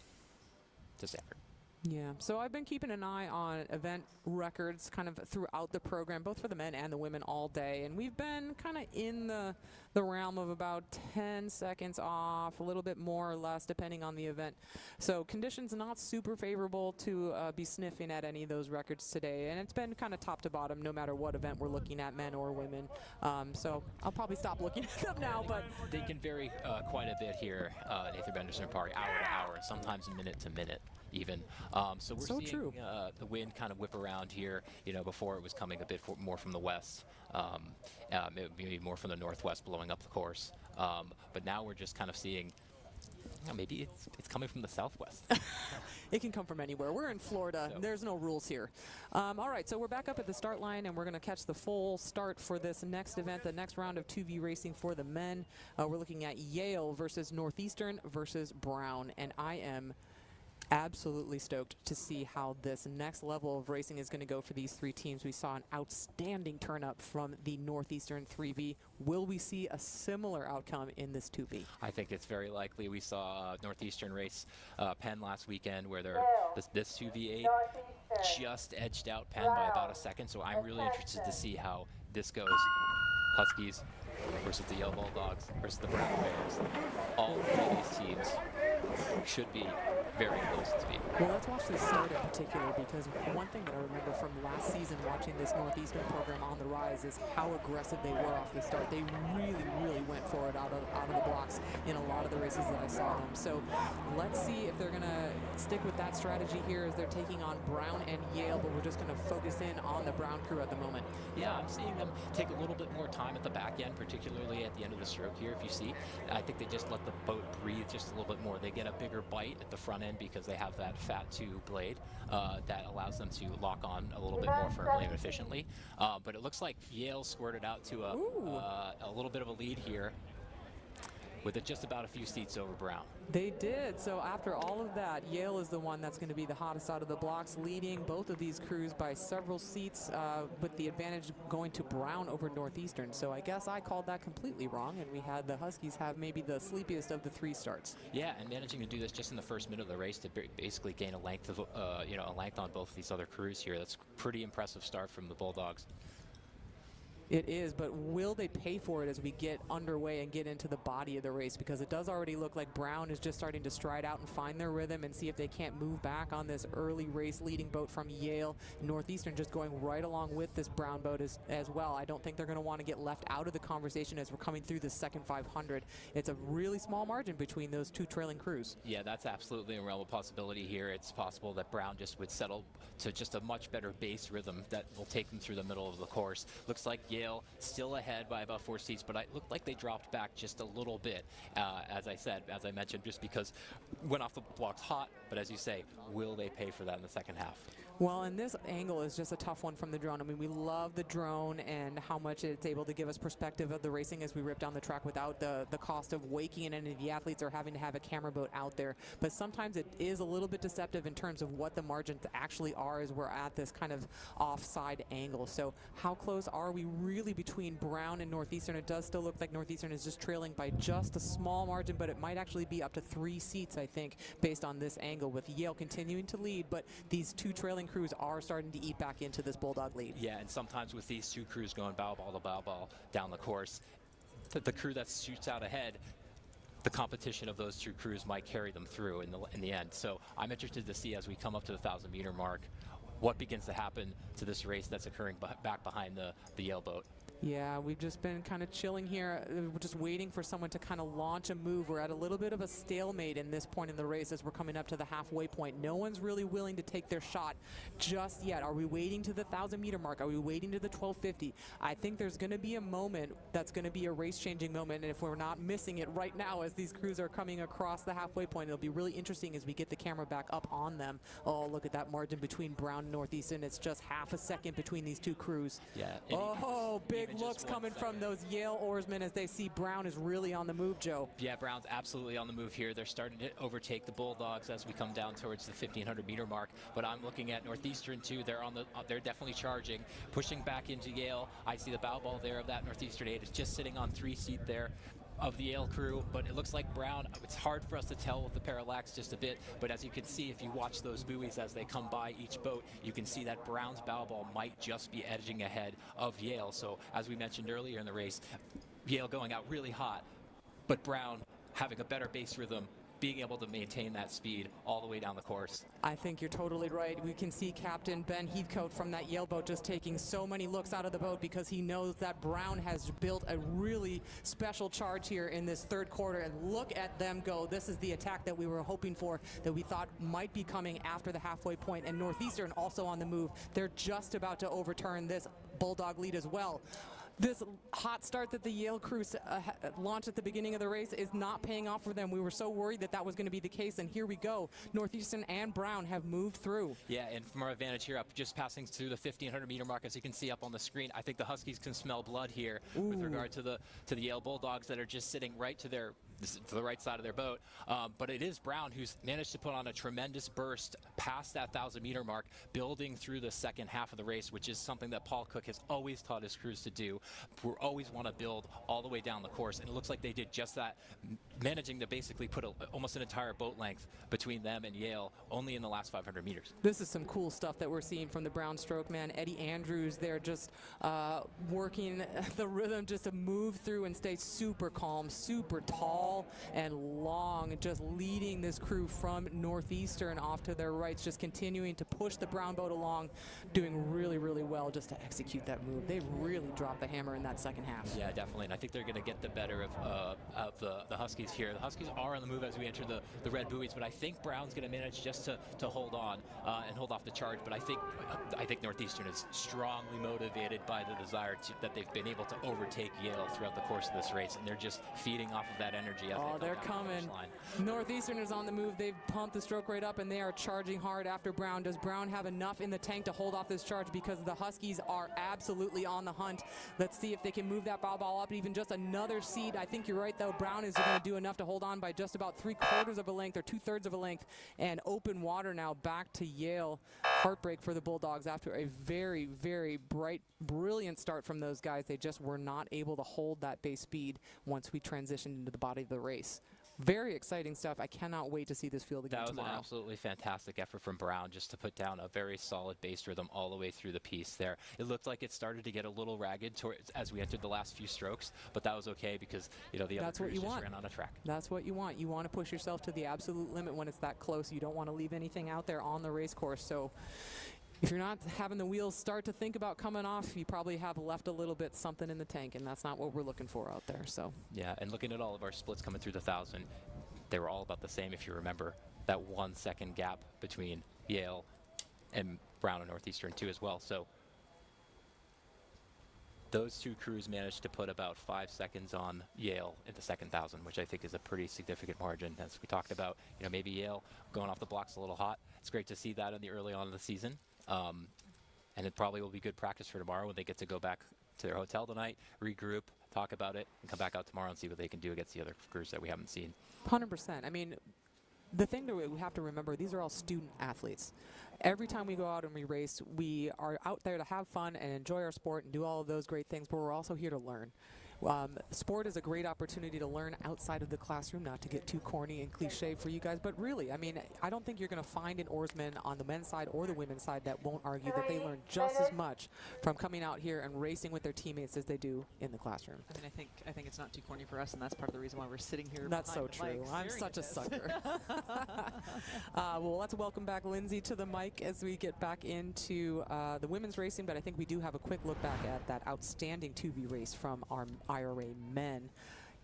to Stanford. Yeah, so I've been keeping an eye on event records kind of throughout the program, both for the men and the women all day, and we've been kind of in the realm of about 10 seconds off, a little bit more or less depending on the event. So conditions not super favorable to be sniffing at any of those records today, and it's been kind of top to bottom no matter what event we're looking at, men or women. So I'll probably stop looking at them now, but they can vary quite a bit here at Anthem Benderson Park, hour to hour, and sometimes minute to minute even. So we're seeing the wind kind of whip around here. You know, before it was coming a bit more from the west, maybe more from the northwest blowing up the course. But now we're just kind of seeing, maybe it's coming from the southwest. It can come from anywhere. We're in Florida. So. There's no rules here. All right, so we're back up at the start line, and we're going to catch the full start for this next event, the next round of 2V racing for the men. We're looking at Yale versus Northeastern versus Brown, and I am absolutely stoked to see how this next level of racing is going to go for these three teams. We saw an outstanding turn up from the Northeastern 3V. Will we see a similar outcome in this 2V? I think it's very likely. We saw Northeastern race Penn last weekend where this 2V8 just edged out Penn by about a second, so I'm really interested to see how this goes. Huskies versus the Yale Bulldogs versus the Brown Bears. All three of these teams should be very close to speed. Well, let's watch this start in particular, because one thing that I remember from last season watching this Northeastern program on the rise is how aggressive they were off the start. They really went for it out of the blocks in a lot of the races that I saw them. So let's see if they're going to stick with that strategy here as they're taking on Brown and Yale, but we're just going to focus in on the Brown crew at the moment. Yeah, I'm seeing them take a little bit more time at the back end, particularly at the end of the stroke here. If you see, I think they just let the boat breathe just a little bit more. They get a bigger bite at the front end because they have that fat 2 blade that allows them to lock on a little bit more firmly and efficiently. But it looks like Yale squirted out to a little bit of a lead here with just about a few seats over Brown. They did. So after all of that, Yale is the one that's going to be the hottest out of the blocks, leading both of these crews by several seats, with the advantage going to Brown over Northeastern. So I guess I called that completely wrong, and we had the Huskies have maybe the sleepiest of the three starts. Yeah, and managing to do this just in the first minute of the race to basically gain a length of a length on both of these other crews here. That's a pretty impressive start from the Bulldogs. It is, but will they pay for it as we get underway and get into the body of the race? Because it does already look like Brown is just starting to stride out and find their rhythm and see if they can't move back on this early race leading boat from Yale. Northeastern just going right along with this Brown boat as well. I don't think they're going to want to get left out of the conversation as we're coming through the second 500. It's a really small margin between those two trailing crews. Yeah, that's absolutely a realm of possibility here. It's possible that Brown just would settle to just a much better base rhythm that will take them through the middle of the course. Looks like Yale still ahead by about 4 seats, but it looked like they dropped back just a little bit, as I mentioned, just because went off the blocks hot. But as you say, will they pay for that in the second half? Well, and this angle is just a tough one from the drone. I mean, we love the drone and how much it's able to give us perspective of the racing as we rip down the track without the cost of waking any of the athletes or having to have a camera boat out there. But sometimes it is a little bit deceptive in terms of what the margins actually are as we're at this kind of offside angle. So how close are we really between Brown and Northeastern? It does still look like Northeastern is just trailing by just a small margin, but it might actually be up to 3 seats, I think, based on this angle, with Yale continuing to lead, but these two trailing crews are starting to eat back into this Bulldog lead. Yeah, and sometimes with these two crews going bow ball to bow ball down the course, the crew that shoots out ahead, the competition of those two crews might carry them through in the end. So I'm interested to see as we come up to the 1,000-meter mark what begins to happen to this race that's occurring back behind the Yale boat. Yeah, we've just been kind of chilling here. We're just waiting for someone to kind of launch a move. We're at a little bit of a stalemate in this point in the race as we're coming up to the halfway point. No one's really willing to take their shot just yet. Are we waiting to the 1,000-meter mark? Are we waiting to the 1250? I think there's going to be a moment that's going to be a race-changing moment, and if we're not missing it right now as these crews are coming across the halfway point, it'll be really interesting as we get the camera back up on them. Oh, look at that margin between Brown and Northeastern. It's just half a second between these two crews. Yeah. Oh, big looks coming from those Yale oarsmen as they see Brown is really on the move, Joe. Yeah, Brown's absolutely on the move here. They're starting to overtake the Bulldogs as we come down towards the 1,500-meter mark. But I'm looking at Northeastern too. They're definitely charging, pushing back into Yale. I see the bow ball there of that Northeastern 8 is just sitting on 3 seat there. of the Yale crew, but it looks like Brown, it's hard for us to tell with the parallax just a bit, but as you can see, if you watch those buoys as they come by each boat, you can see that Brown's bow ball might just be edging ahead of Yale. So as we mentioned earlier in the race, Yale going out really hot, but Brown having a better base rhythm, being able to maintain that speed all the way down the course. I think you're totally right. We can see Captain Ben Heathcote from that Yale boat just taking so many looks out of the boat because he knows that Brown has built a really special charge here in this third quarter. And look at them go. This is the attack that we were hoping for, that we thought might be coming after the halfway point. And Northeastern also on the move. They're just about to overturn this Bulldog lead as well. This hot start that the Yale crew launched at the beginning of the race is not paying off for them. We were so worried that that was going to be the case, and here we go. Northeastern and Brown have moved through. Yeah, and from our advantage here, up just passing through the 1,500-meter mark, as you can see up on the screen, I think the Huskies can smell blood here with regard to the Yale Bulldogs that are just sitting right to the right side of their boat. But it is Brown who's managed to put on a tremendous burst past that 1,000-meter mark, building through the second half of the race, which is something that Paul Cooke has always taught his crews to do. We always want to build all the way down the course, and it looks like they did just that, managing to basically put almost an entire boat length between them and Yale only in the last 500 meters. This is some cool stuff that we're seeing from the Brown stroke man. Eddie Andrews there just working the rhythm just to move through and stay super calm, super tall and long, just leading this crew from Northeastern off to their rights, just continuing to push the Brown boat along, doing really, really well just to execute that move. They really dropped the hammer in that second half. Yeah, definitely, and I think they're going to get the better of the Huskies here. The Huskies are on the move as we enter the red buoys, but I think Brown's going to manage just to hold on and hold off the charge. But I think Northeastern is strongly motivated by the desire that they've been able to overtake Yale throughout the course of this race, and they're just feeding off of that energy. As they're coming. Northeastern is on the move. They've pumped the stroke rate up, and they are charging hard after Brown. Does Brown have enough in the tank to hold off this charge? Because the Huskies are absolutely on the hunt. Let's see if they can move that bow ball up even just another seat. I think you're right, though. Brown is going to do enough to hold on by just about 3/4 of a length or 2/3 of a length, and open water now back to Yale. Heartbreak for the Bulldogs after a very, very bright, brilliant start from those guys. They just were not able to hold that base speed once we transitioned into the body of the race. Very exciting stuff. I cannot wait to see this field again tomorrow. That was an absolutely fantastic effort from Brown just to put down a very solid base rhythm all the way through the piece there. It looked like it started to get a little ragged as we entered the last few strokes, but that was okay because, you know, the other crews just ran on a track. That's what you want. You want to push yourself to the absolute limit when it's that close. You don't want to leave anything out there on the race course. So if you're not having the wheels start to think about coming off, you probably have left a little bit something in the tank, and that's not what we're looking for out there. So yeah, and looking at all of our splits coming through the 1,000, they were all about the same. If you remember that 1 second gap between Yale and Brown and Northeastern too as well. So those two crews managed to put about 5 seconds on Yale in the second 1,000, which I think is a pretty significant margin. As we talked about, you know, maybe Yale going off the blocks a little hot. It's great to see that in the early on in the season. And it probably will be good practice for tomorrow when they get to go back to their hotel tonight, regroup, talk about it, and come back out tomorrow and see what they can do against the other crews that we haven't seen. 100%. I mean, the thing that we have to remember, these are all student athletes. Every time we go out and we race, we are out there to have fun and enjoy our sport and do all of those great things, but we're also here to learn. Sport is a great opportunity to learn outside of the classroom, not to get too corny and cliche for you guys, but really, I mean, I don't think you're going to find an oarsman on the men's side or the women's side that won't argue that they learn just as much from coming out here and racing with their teammates as they do in the classroom. I mean, I think it's not too corny for us, and that's part of the reason why we're sitting here. That's so true. I'm such a sucker. Well, let's welcome back Lindsay to the mic as we get back into the women's racing, but I think we do have a quick look back at that outstanding 2V race from our IRA men.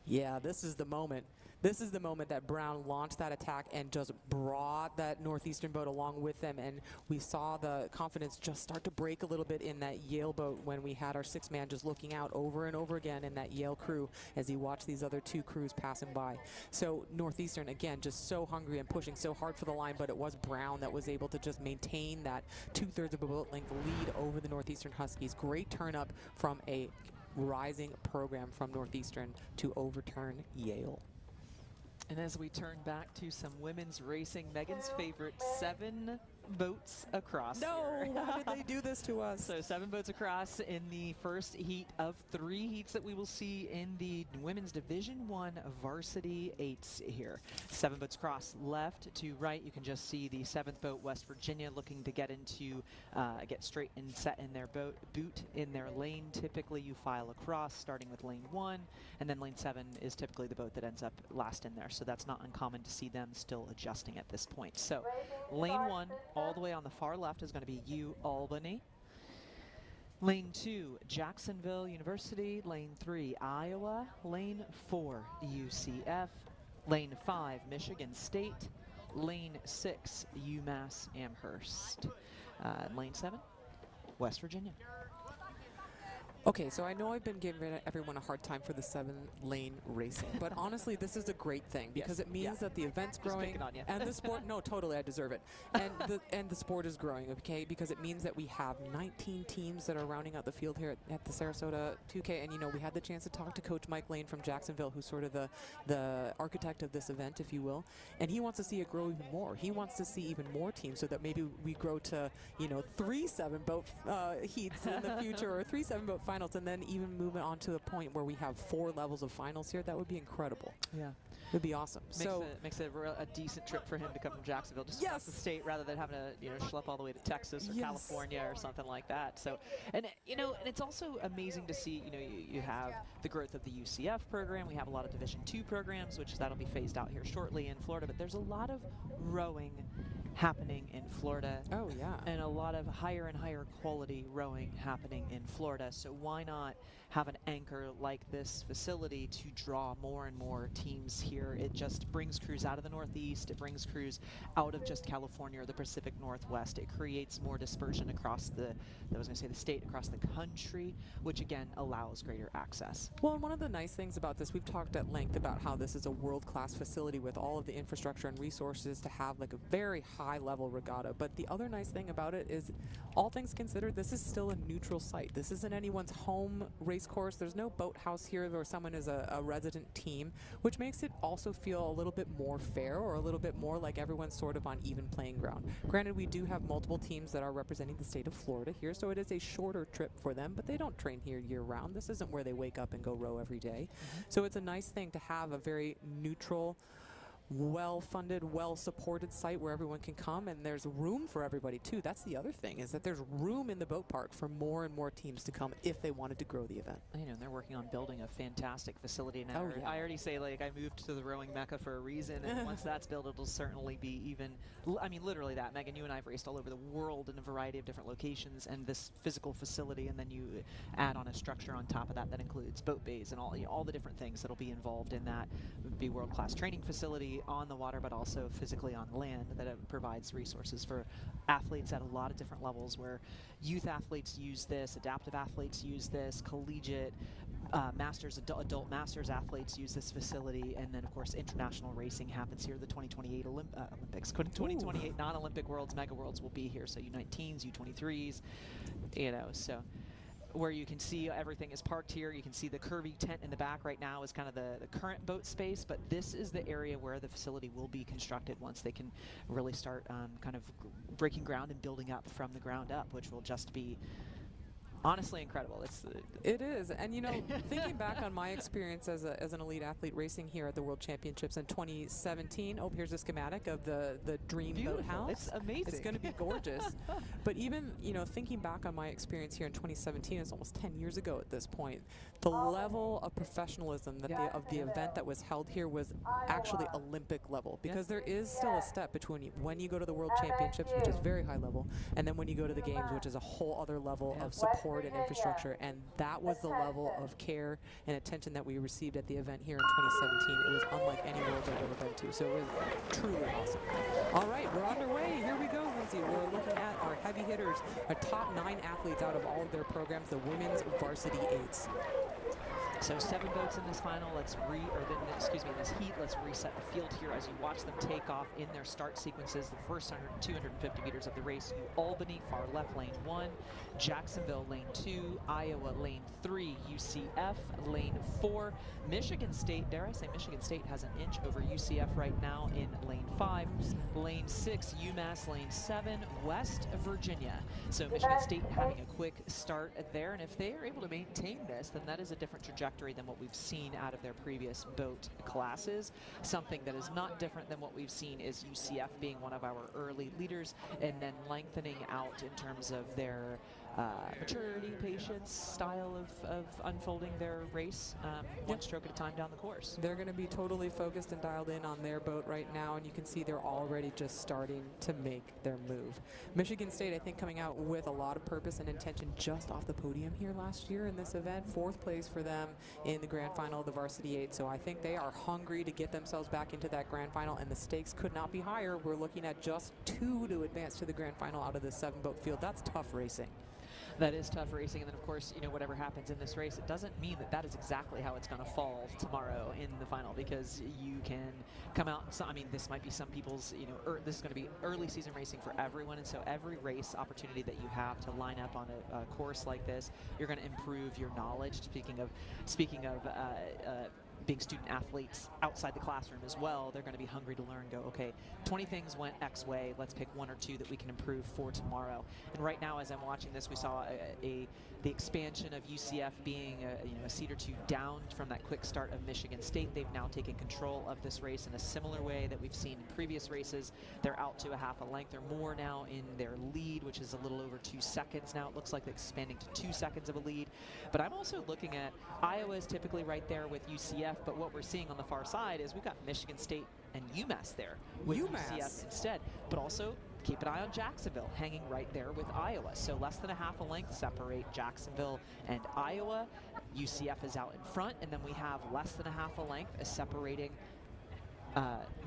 Yeah, this is the moment. This is the moment that Brown launched that attack and just brought that Northeastern boat along with them, and we saw the confidence just start to break a little bit in that Yale boat when we had our 6-man just looking out over and over again in that Yale crew as he watched these other 2 crews passing by. So Northeastern, again, just so hungry and pushing so hard for the line, but it was Brown that was able to just maintain that 2/3 of a boat length lead over the Northeastern Huskies. Great turn up from a rising program from Northeastern to overturn Yale. And as we turn back to some women's racing, Megan's favorite 7 boats across. No, why did they do this to us? So 7 boats across in the first heat of 3 heats that we will see in the Women's Division I Varsity 8s here. 7 boats across, left to right. You can just see the 7th boat, West Virginia, looking to get into, get straight and set in their boat, boot in their lane. Typically you file across, starting with lane 1, and then lane 7 is typically the boat that ends up last in there. So that's not uncommon to see them still adjusting at this point. So lane 1, all the way on the far left, is going to be UAlbany. Lane 2, Jacksonville University. Lane 3, Iowa. Lane 4, UCF. Lane 5, Michigan State. Lane 6, UMass Amherst. Lane 7, West Virginia. Okay, so I know I've been giving everyone a hard time for the 7-lane racing, but honestly, this is a great thing because it means that the event's growing and the sport. No, totally, I deserve it. And the sport is growing. Okay, because it means that we have 19 teams that are rounding out the field here at the Sarasota 2K. And you know, we had the chance to talk to Coach Mike Lane from Jacksonville, who's sort of the architect of this event, if you will. And he wants to see it grow even more. He wants to see even more teams, so that maybe we grow to 3 7-boat heats in the future, or 3 7-boat finals, and then even moving on to the point where we have 4 levels of finals here. That would be incredible. Yeah. It'd be awesome. Makes it a decent trip for him to come from Jacksonville, just across the state, rather than having to schlep all the way to Texas or California or something like that. So, and it's also amazing to see. You have the growth of the UCF program. We have a lot of Division II programs, which that'll be phased out here shortly in Florida. But there's a lot of rowing happening in Florida. Oh yeah. And a lot of higher and higher quality rowing happening in Florida. So why not have an anchor like this facility to draw more and more teams here? It just brings crews out of the Northeast. It brings crews out of just California or the Pacific Northwest. It creates more dispersion across the state, across the country, which again allows greater access. Well, and one of the nice things about this, we've talked at length about how this is a world-class facility with all of the infrastructure and resources to have like a very high-level regatta. But the other nice thing about it is, all things considered, this is still a neutral site. This isn't anyone's home race course. There's no boathouse here where someone is a resident team, which makes it also feel a little bit more fair, or a little bit more like everyone's sort of on even playing ground. Granted, we do have multiple teams that are representing the state of Florida here, so it is a shorter trip for them, but they don't train here year-round. This isn't where they wake up and go row every day. So it's a nice thing to have a very neutral, well-funded, well-supported site where everyone can come, and there's room for everybody too. That's the other thing, is that there's room in the boat park for more and more teams to come if they wanted to grow the event. And they're working on building a fantastic facility now. Oh, yeah. I already say, like, I moved to the rowing mecca for a reason, and once that's built, it'll certainly be even, I mean, literally that. Megan, you and I have raced all over the world in a variety of different locations, and this physical facility, and then you add on a structure on top of that that includes boat bays and all the different things that'll be involved in that. It would be world-class training facility on the water, but also physically on land, that it provides resources for athletes at a lot of different levels, where youth athletes use this, adaptive athletes use this, collegiate masters, adult masters athletes use this facility, and then of course international racing happens here. The 2028 Olympics, 2028 non-Olympic Worlds, Mega Worlds will be here, so U19s, U23s, so where you can see everything is parked here. You can see the curvy tent in the back right now is kind of the current boat space, but this is the area where the facility will be constructed once they can really start kind of breaking ground and building up from the ground up, which will just be honestly incredible. It is, and thinking back on my experience as an elite athlete racing here at the World Championships in 2017. Oh, here's a schematic of the dream boathouse. It's amazing. It's going to be gorgeous. But even thinking back on my experience here in 2017, it's almost 10 years ago at this point. The level of professionalism of the event that was held here was actually Olympic level, because there is still a step between when you go to the World Championships, which is very high level, and then when you go to the games, which is a whole other level of support and infrastructure. And that was the level of care and attention that we received at the event here in 2017. It was unlike any Worlds I've ever been to, so it was truly awesome. All right, we're underway. Here we go, Lindsay. We're looking at our heavy hitters, our top 9 athletes out of all of their programs, the women's varsity 8s. So 7 boats in this final. This heat. Let's reset the field here as you watch them take off in their start sequences. The first 250 meters of the race, UAlbany, far left, lane 1, Jacksonville, lane 2, Iowa, lane 3, UCF, lane 4, Michigan State, dare I say Michigan State has an inch over UCF right now in lane 5, lane 6, UMass, lane 7, West Virginia. So Michigan State having a quick start there, and if they are able to maintain this, then that is a different trajectory than what we've seen out of their previous boat classes. Something that is not different than what we've seen is UCF being one of our early leaders and then lengthening out in terms of their maturity, patience, style of unfolding their race one stroke at a time down the course. They're going to be totally focused and dialed in on their boat right now, and you can see they're already just starting to make their move. Michigan State, I think, coming out with a lot of purpose and intention just off the podium here last year in this event. 4th place for them in the grand final of the Varsity 8, so I think they are hungry to get themselves back into that grand final, and the stakes could not be higher. We're looking at just 2 to advance to the grand final out of the 7-boat field. That's tough racing. That is tough racing, and then of course, you know, whatever happens in this race, it doesn't mean that that is exactly how it's going to fall tomorrow in the final, because you can come out, I mean, this might be some people's, you know, this is going to be early season racing for everyone, and so every race opportunity that you have to line up on a course like this, you're going to improve your knowledge. Speaking of being student athletes outside the classroom as well, they're going to be hungry to learn, go, okay, 20 things went X way, let's pick 1 or 2 that we can improve for tomorrow. And right now, as I'm watching this, we saw the expansion of UCF being a seat or 2 down from that quick start of Michigan State. They've now taken control of this race in a similar way that we've seen in previous races. They're out to a half a length. They're more now in their lead, which is a little over 2 seconds now. It looks like they're expanding to 2 seconds of a lead. But I'm also looking at Iowa is typically right there with UCF, but what we're seeing on the far side is we've got Michigan State and UMass there with UCF instead. But also keep an eye on Jacksonville hanging right there with Iowa. So less than a half a length separate Jacksonville and Iowa. UCF is out in front, and then we have less than a half a length separating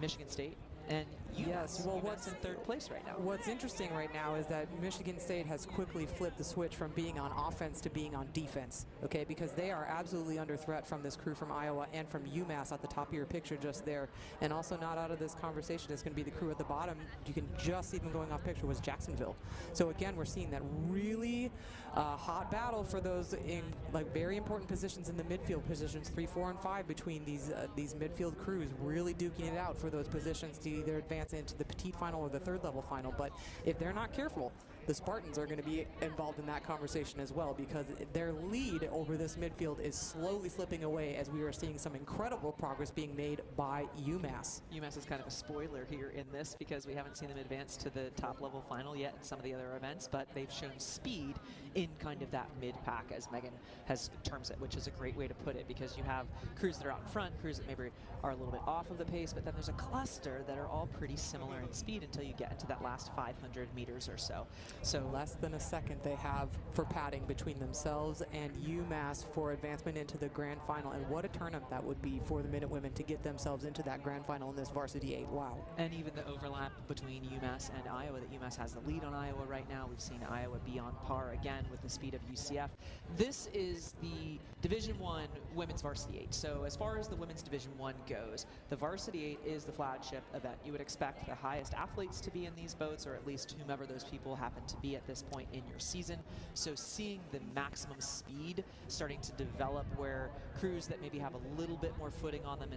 Michigan State and yes, well, what's in 3rd place right now? What's interesting right now is that Michigan State has quickly flipped the switch from being on offense to being on defense, okay, because they are absolutely under threat from this crew from Iowa and from UMass at the top of your picture just there. And also not out of this conversation is going to be the crew at the bottom. You can just see them going off picture was Jacksonville. So again, we're seeing that really hot battle for those in like very important positions in the midfield positions 3, 4, and 5 between these midfield crews, really duking it out for those positions to either advance into the petite final or the 3rd level final. But if they're not careful, the Spartans are going to be involved in that conversation as well, because their lead over this midfield is slowly slipping away as we are seeing some incredible progress being made by UMass. UMass is kind of a spoiler here in this because we haven't seen them advance to the top level final yet in some of the other events, but they've shown speed in kind of that mid-pack, as Megan has terms it, which is a great way to put it, because you have crews that are out in front, crews that maybe are a little bit off of the pace, but then there's a cluster that are all pretty similar in speed until you get into that last 500 meters or so. So less than a second they have for padding between themselves and UMass for advancement into the grand final. And what a turn-up that would be for the Minute Women to get themselves into that grand final in this Varsity 8. Wow. And even the overlap between UMass and Iowa, that UMass has the lead on Iowa right now. We've seen Iowa be on par again with the speed of UCF. This is the Division I Women's Varsity 8. So as far as the Women's Division I goes, the Varsity 8 is the flagship event. You would expect the highest athletes to be in these boats, or at least whomever those people happen to be at this point in your season. So seeing the maximum speed starting to develop, where crews that maybe have a little bit more footing on them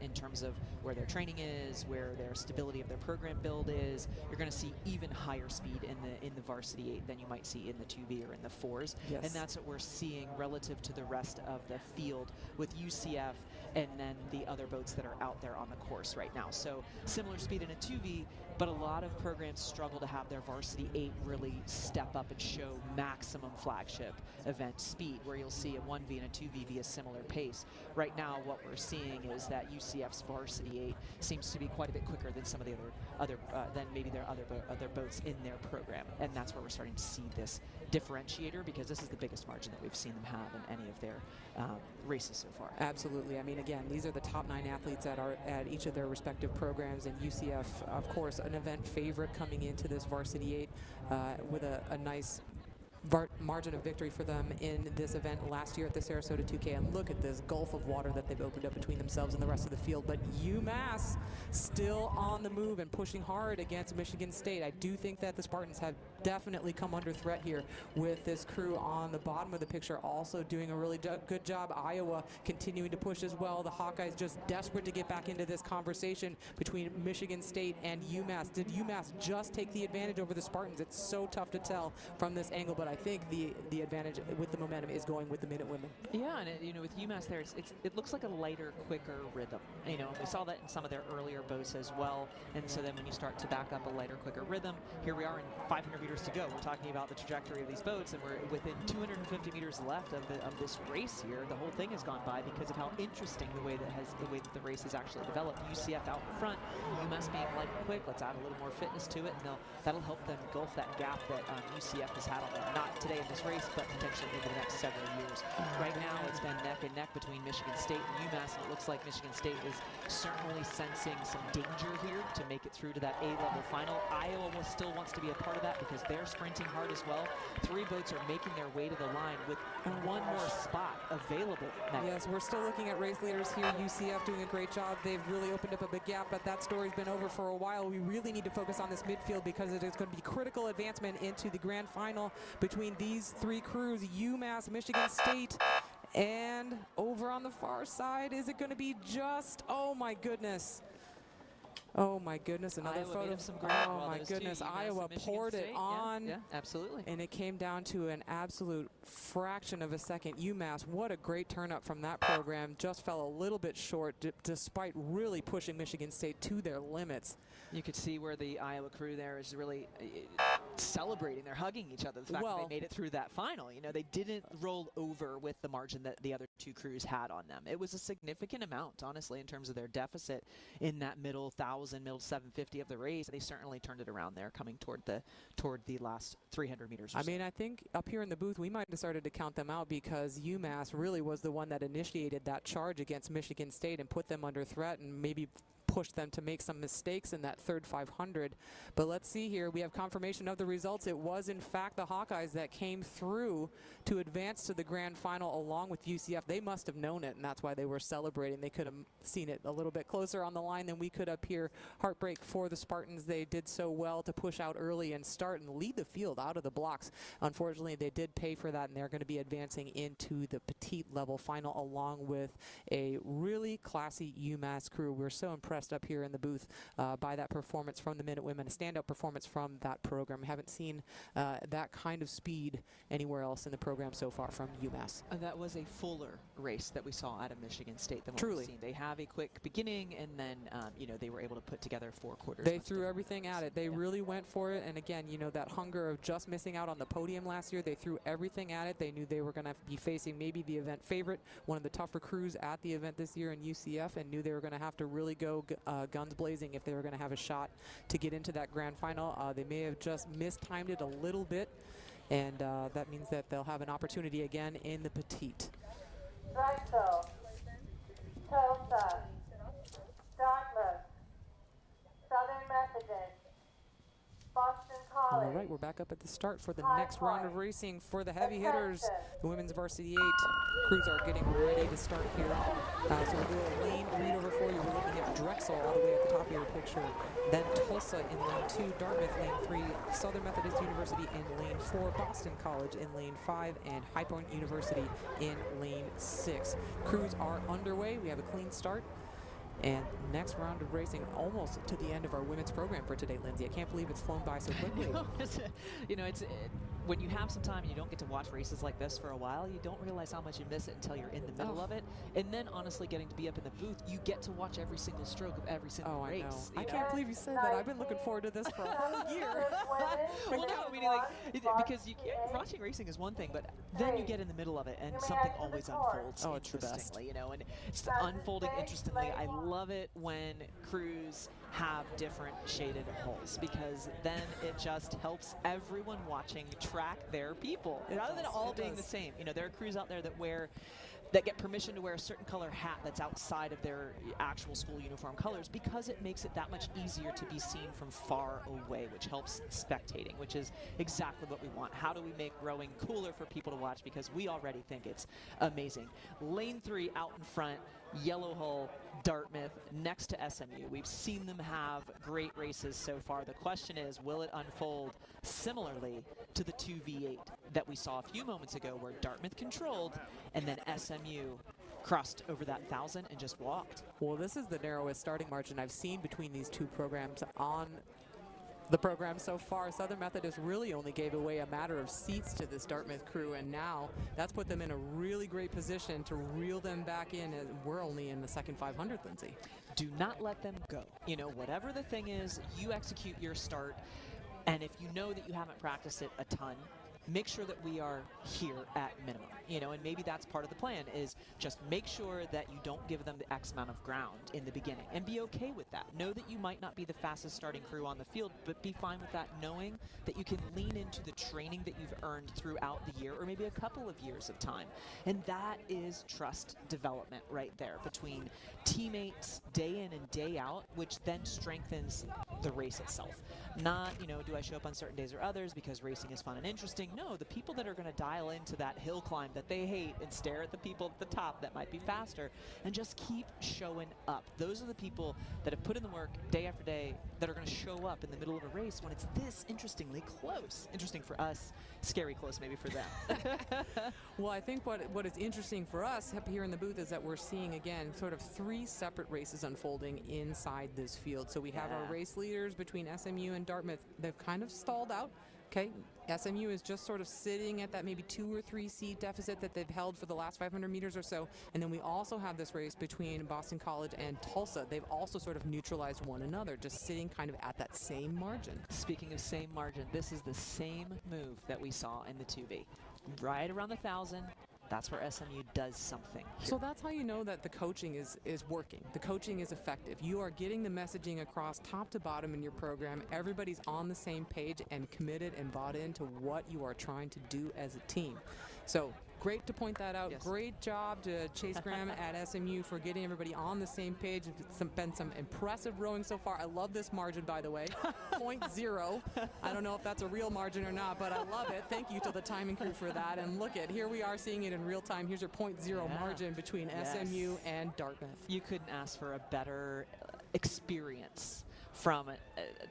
in terms of where their training is, where their stability of their program build is, you're going to see even higher speed in the Varsity 8 than you might see in the 2V or in the 4s. Yes. And that's what we're seeing relative to the rest of the field with UCF and then the other boats that are out there on the course right now. So similar speed in a 2V, but a lot of programs struggle to have their Varsity 8 really step up and show maximum flagship event speed, where you'll see a 1V and a 2V be a similar pace. Right now, what we're seeing is that UCF's Varsity 8 seems to be quite a bit quicker than some of the other than maybe their other boats in their program, and that's where we're starting to see this differentiator, because this is the biggest margin that we've seen them have in any of their races so far. Absolutely. I mean, again, these are the top 9 athletes at each of their respective programs, and UCF, of course, an event favorite coming into this Varsity 8 with a nice margin of victory for them in this event last year at the Sarasota 2K. And look at this gulf of water that they've opened up between themselves and the rest of the field. But UMass still on the move and pushing hard against Michigan State. I do think that the Spartans have definitely come under threat here with this crew on the bottom of the picture also doing a really good job. Iowa continuing to push as well. The Hawkeyes just desperate to get back into this conversation between Michigan State and UMass. Did UMass just take the advantage over the Spartans? It's so tough to tell from this angle, but I think the advantage with the momentum is going with the Minute Women. Yeah, and you know, with UMass there, it looks like a lighter, quicker rhythm. You know, we saw that in some of their earlier boats as well. And so then when you start to back up a lighter, quicker rhythm, here we are in 500 meters to go. We're talking about the trajectory of these boats, and we're within 250 meters left of this race here. The whole thing has gone by because of how interesting the way that the race has actually developed. UCF out in front, UMass being light and quick. Let's add a little more fitness to it, and that'll help them engulf that gap that UCF has had on them. Not today in this race, but potentially over the next several years. Right now, it's been neck and neck between Michigan State and UMass, and it looks like Michigan State is certainly sensing some danger here to make it through to that A-level final. Iowa still wants to be a part of that because they're sprinting hard as well. 3 boats are making their way to the line with one more spot available. Yes, we're still looking at race leaders here. UCF doing a great job. They've really opened up a big gap, but that story's been over for a while. We really need to focus on this midfield because it is going to be critical advancement into the grand final between these 3 crews, UMass, Michigan State, and over on the far side, is it going to be just, oh my goodness. Oh my goodness, another Iowa photo. made up some ground. Oh my goodness, Iowa poured it on. Yeah, absolutely. And it came down to an absolute fraction of a second. UMass, what a great turn up from that program. Just fell a little bit short despite really pushing Michigan State to their limits. You could see where the Iowa crew there is really celebrating. They're hugging each other. The fact that they made it through that final. You know, they didn't roll over with the margin that the other 2 crews had on them. It was a significant amount, honestly, in terms of their deficit in that middle 1,000, middle 750 of the race. They certainly turned it around there, coming toward the last 300 meters or so. I mean, I think up here in the booth, we might have started to count them out because UMass really was the one that initiated that charge against Michigan State and put them under threat and maybe push them to make some mistakes in that third 500. But let's see here. We have confirmation of the results. It was, in fact, the Hawkeyes that came through to advance to the grand final along with UCF. They must have known it, and that's why they were celebrating. They could have seen it a little bit closer on the line than we could up here. Heartbreak for the Spartans. They did so well to push out early and start and lead the field out of the blocks. Unfortunately, they did pay for that, and they're going to be advancing into the petite level final along with a really classy UMass crew. We're so impressed up here in the booth by that performance from the Minute Women, a standout performance from that program. We haven't seen that kind of speed anywhere else in the program so far from UMass. That was a fuller race that we saw out of Michigan State than what Truly. we've seen. They have a quick beginning, and then you know, they were able to put together 4 quarters. They threw everything at it. They really went for it, and again, you know, that hunger of just missing out on the podium last year, they threw everything at it. They knew they were going to be facing maybe the event favorite, one of the tougher crews at the event this year in UCF, and knew they were going to have to really go guns blazing if they were going to have a shot to get into that grand final. They may have just mistimed it a little bit, and that means that they'll have an opportunity again in the petite. Drexel, Tulsa, Dartmouth, Southern Methodist, Boston College. All right, we're back up at the start for the next round of racing for the heavy hitters. The women's varsity 8 crews are getting ready to start here. So we'll do a lane read over for you. We're looking at Drexel all the way at the top of your picture. Then Tulsa in lane 2, Dartmouth lane 3, Southern Methodist University in lane 4, Boston College in lane 5, and High Point University in lane 6. Crews are underway. We have a clean start. And next round of racing, almost to the end of our women's program for today, Lindsay. I can't believe it's flown by so quickly. You know, when you have some time and you don't get to watch races like this for a while, you don't realize how much you miss it until you're in the middle of it. And then, honestly, getting to be up in the booth, you get to watch every single stroke of every single race. I can't believe you said that. I've been looking forward to this for a whole year. Well, no, I mean, like, because watching racing is one thing, but then you get in the middle of it and something always unfolds interestingly, you know, and it's unfolding interestingly. I love it when crews have different shaded hulls, because then it just helps everyone watching track their people rather than all being the same. You know, there are crews out there that wear that get permission to wear a certain color hat that's outside of their actual school uniform colors, because it makes it that much easier to be seen from far away, which helps spectating, which is exactly what we want. How do we make rowing cooler for people to watch? Because we already think it's amazing. Lane 3 out in front, Yellow Hull, Dartmouth, next to SMU. We've seen them have great races so far. The question is, will it unfold similarly to the 2v8 that we saw a few moments ago, where Dartmouth controlled and then SMU crossed over that 1,000 and just walked? Well, this is the narrowest starting margin I've seen between these two programs on the program so far. Southern Methodist really only gave away a matter of seats to this Dartmouth crew, and now that's put them in a really great position to reel them back in. And we're only in the second 500, Lindsay. Do not let them go. You know, whatever the thing is, you execute your start, and if you know that you haven't practiced it a ton, make sure that we are here at minimum, you know, and maybe that's part of the plan, is just make sure that you don't give them the X amount of ground in the beginning, and be okay with that. Know that you might not be the fastest starting crew on the field, but be fine with that, knowing that you can lean into the training that you've earned throughout the year, or maybe a couple of years of time. And that is trust development right there between teammates day in and day out, which then strengthens the race itself. Not, you know, do I show up on certain days or others because racing is fun and interesting? No, the people that are going to dial into that hill climb that they hate and stare at the people at the top that might be faster and just keep showing up. Those are the people that have put in the work day after day, that are going to show up in the middle of a race when it's this interestingly close. Interesting for us, scary close maybe for them. Well, I think what is interesting for us up here in the booth is that we're seeing, again, sort of 3 separate races unfolding inside this field. So we have our race leaders between SMU and Dartmouth. They've kind of stalled out. Okay, SMU is just sort of sitting at that maybe 2 or 3 seat deficit that they've held for the last 500 meters or so. And then we also have this race between Boston College and Tulsa. They've also sort of neutralized one another, just sitting kind of at that same margin. Speaking of same margin, this is the same move that we saw in the 2V. Right around the 1,000. That's where SMU does something here. So that's how you know that the coaching is working. The coaching is effective. You are getting the messaging across top to bottom in your program. Everybody's on the same page and committed and bought into what you are trying to do as a team. So great to point that out. Yes. Great job to Chase Graham at SMU for getting everybody on the same page. It's been some impressive rowing so far. I love this margin, by the way. 0.0. I don't know if that's a real margin or not, but I love it. Thank you to the timing crew for that. And look at, here we are seeing it in real time. Here's your 0.0 margin between SMU and Dartmouth. You couldn't ask for a better experience from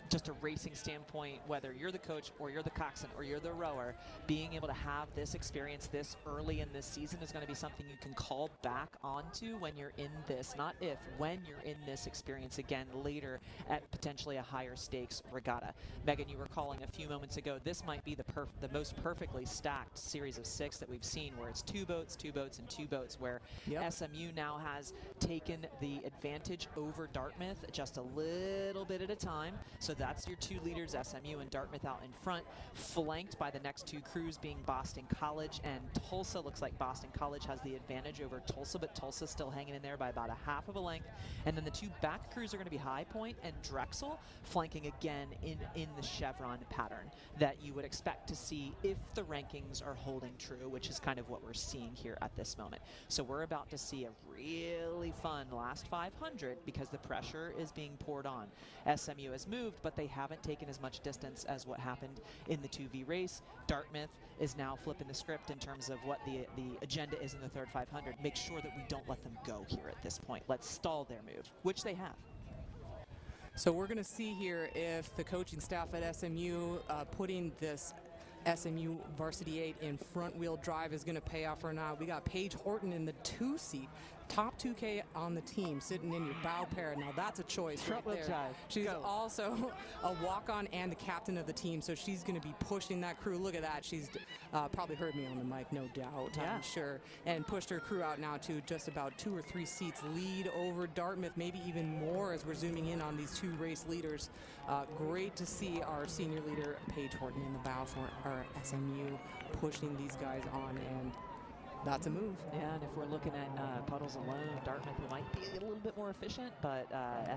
just a racing standpoint, whether you're the coach or you're the coxswain or you're the rower. Being able to have this experience this early in this season is going to be something you can call back onto when you're in this, not if, when you're in this experience again later at potentially a higher stakes regatta. Megan, you were calling a few moments ago, this might be the most perfectly stacked series of 6 that we've seen, where it's 2 boats, 2 boats, and 2 boats, where SMU now has taken the advantage over Dartmouth just a little bit at a time. So that's your 2 leaders, SMU and Dartmouth out in front, flanked by the next 2 crews being Boston College and Tulsa. Looks like Boston College has the advantage over Tulsa, but Tulsa's still hanging in there by about a half of a length. And then the 2 back crews are going to be High Point and Drexel, flanking again in the chevron pattern that you would expect to see if the rankings are holding true, which is kind of what we're seeing here at this moment. So we're about to see a really fun last 500 because the pressure is being poured on. SMU has moved, but they haven't taken as much distance as what happened in the 2V race. Dartmouth is now flipping the script in terms of what the agenda is in the third 500. Make sure that we don't let them go here at this point. Let's stall their move, which they have. So we're going to see here if the coaching staff at SMU putting this SMU Varsity 8 in front wheel drive is going to pay off or not. We got Paige Horton in the 2 seat. Top 2K on the team, sitting in your bow pair. Now that's a choice right there. Drive. She's also a walk-on and the captain of the team, so she's going to be pushing that crew. Look at that. She's probably heard me on the mic, no doubt, I'm sure, and pushed her crew out now to just about 2 or 3 seats lead over Dartmouth, maybe even more as we're zooming in on these 2 race leaders. Great to see our senior leader, Paige Horton, in the bow for our SMU, pushing these guys on, and that's a move. Yeah, and if we're looking at puddles alone, Dartmouth might be a little bit more efficient, but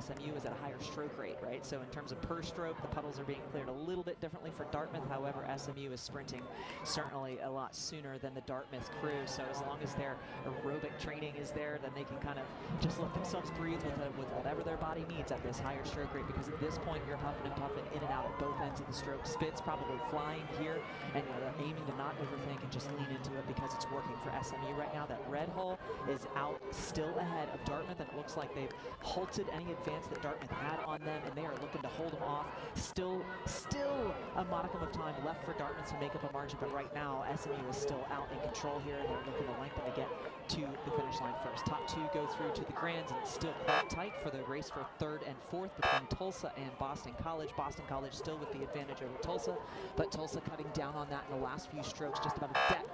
SMU is at a higher stroke rate, right? So in terms of per stroke, the puddles are being cleared a little bit differently for Dartmouth. However, SMU is sprinting certainly a lot sooner than the Dartmouth crew. So as long as their aerobic training is there, then they can kind of just let themselves breathe with whatever their body needs at this higher stroke rate, because at this point you're huffing and puffing in and out at both ends of the stroke. Spit's probably flying here, and they're aiming to not overthink and just lean into it because it's working for SMU right now. That red hull is out still ahead of Dartmouth, and it looks like they've halted any advance that Dartmouth had on them, and they are looking to hold them off. Still a modicum of time left for Dartmouth to make up a margin, but right now SMU is still out in control here, and they're looking to lengthen to get to the finish line first. Top two go through to the Grands, and it's still quite tight for the race for third and fourth between Tulsa and Boston College. Boston College still with the advantage over Tulsa, but Tulsa cutting down on that in the last few strokes, just about a deck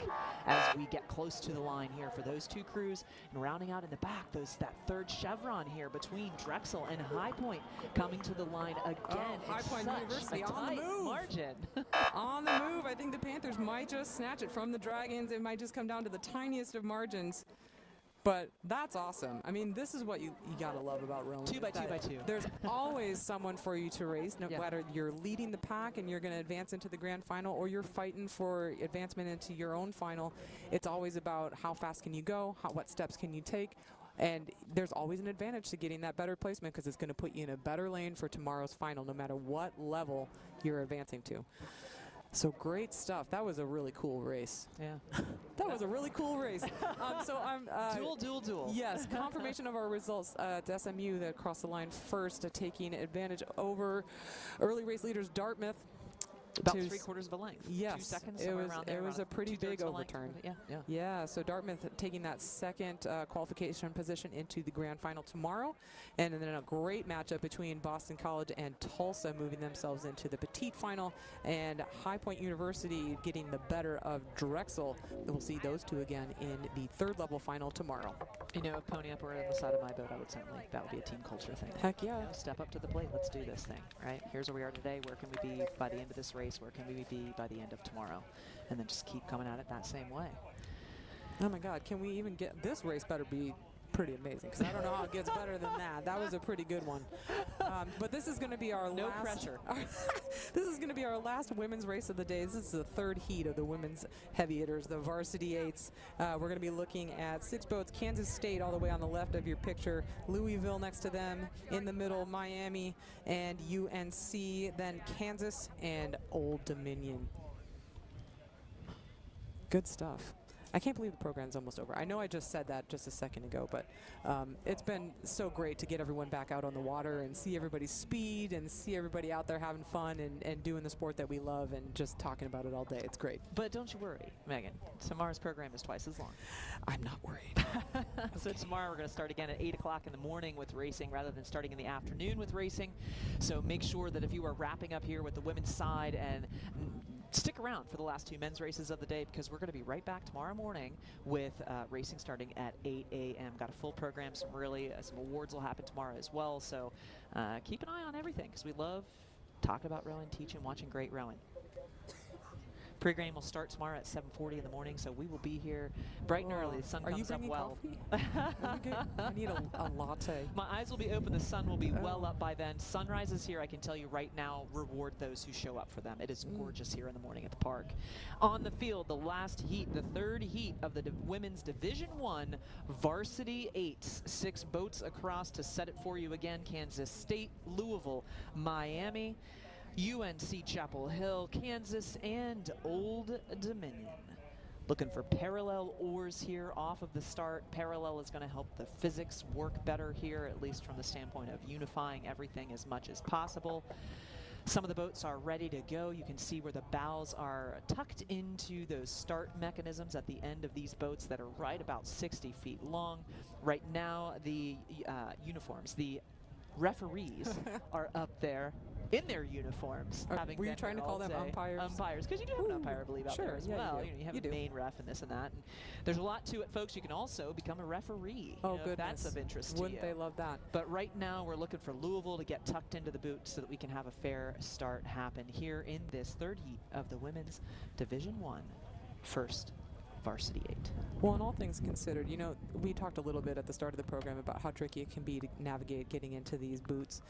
as we get close to the line here for those two crews. And rounding out in the back, that third chevron here between Drexel and High Point coming to the line again. High Point University on the move. Margin. On the move. I think the Panthers might just snatch it from the Dragons. It might just come down to the tiniest of margins. But that's awesome. I mean, this is what you gotta love about rowing. 2 by 2 by 2. There's always someone for you to race, no matter you're leading the pack and you're gonna advance into the grand final, or you're fighting for advancement into your own final. It's always about how fast can you go, what steps can you take, and there's always an advantage to getting that better placement, because it's gonna put you in a better lane for tomorrow's final, no matter what level you're advancing to. So great stuff. That was a really cool race. Yeah. That was a really cool race. So I'm duel. Yes, confirmation of our results at SMU that crossed the line first, taking advantage over early race leaders Dartmouth. About 3/4 of a length. Yes, 2 seconds. it was a pretty big overturn. Yeah. So Dartmouth taking that second qualification position into the grand final tomorrow, and then a great matchup between Boston College and Tulsa, moving themselves into the petite final, and High Point University getting the better of Drexel. We'll see those two again in the third level final tomorrow. You know, if Pony Up were on the side of my boat, I would certainly, that would be a team culture thing. Heck yeah. You know, step up to the plate. Let's do this thing, right? Here's where we are today. Where can we be by the end of this race? Where can we be by the end of tomorrow? And then just keep coming at it that same way. Oh my God, can we even get this race? Better be pretty amazing, because I don't know how it gets better than that. That was a pretty good one. But this is going to be our no last pressure. This is going to be our last women's race of the day. This is the third heat of the women's heavy hitters, the varsity eights. We're going to be looking at 6 boats. Kansas State all the way on the left of your picture, Louisville next to them, in the middle Miami and UNC, then Kansas and Old Dominion. Good stuff. I can't believe the program's almost over. I know I just said that just a second ago, but it's been so great to get everyone back out on the water and see everybody's speed and see everybody out there having fun and doing the sport that we love and just talking about it all day. It's great. But don't you worry, Megan. Tomorrow's program is twice as long. I'm not worried. So tomorrow we're going to start again at 8 o'clock in the morning with racing rather than starting in the afternoon with racing. So make sure that if you are wrapping up here with the women's side, and stick around for the last 2 men's races of the day, because we're going to be right back tomorrow morning with racing starting at 8 a.m. Got a full program. Some awards will happen tomorrow as well. So keep an eye on everything, because we love talking about rowing, teaching, watching great rowing. Pre-game will start tomorrow at 7:40 in the morning, so we will be here bright and early. The sun comes up well. Are you good? I need a latte. My eyes will be open. The sun will be well up by then. Sunrises here, I can tell you right now, reward those who show up for them. It is gorgeous here in the morning at the park. On the field, the last heat, the third heat of the women's Division I varsity eights. 6 boats across to set it for you again. Kansas State, Louisville, Miami, UNC Chapel Hill, Kansas, and Old Dominion. Looking for parallel oars here off of the start. Parallel is going to help the physics work better here, at least from the standpoint of unifying everything as much as possible. Some of the boats are ready to go. You can see where the bows are tucked into those start mechanisms at the end of these boats that are right about 60 feet long. Right now, the uniforms, the referees are up there in their uniforms. Were you trying to call them umpires? Umpires, because you do have an umpire, I believe, out there as well. You have a main ref and this and that. And there's a lot to it, folks. You can also become a referee. Oh, goodness. That's of interest to Wouldn't they love that? But right now, we're looking for Louisville to get tucked into the boot so that we can have a fair start happen here in this third heat of the women's Division I first Varsity 8. Well, in all things considered, you know, we talked a little bit at the start of the program about how tricky it can be to navigate getting into these boots.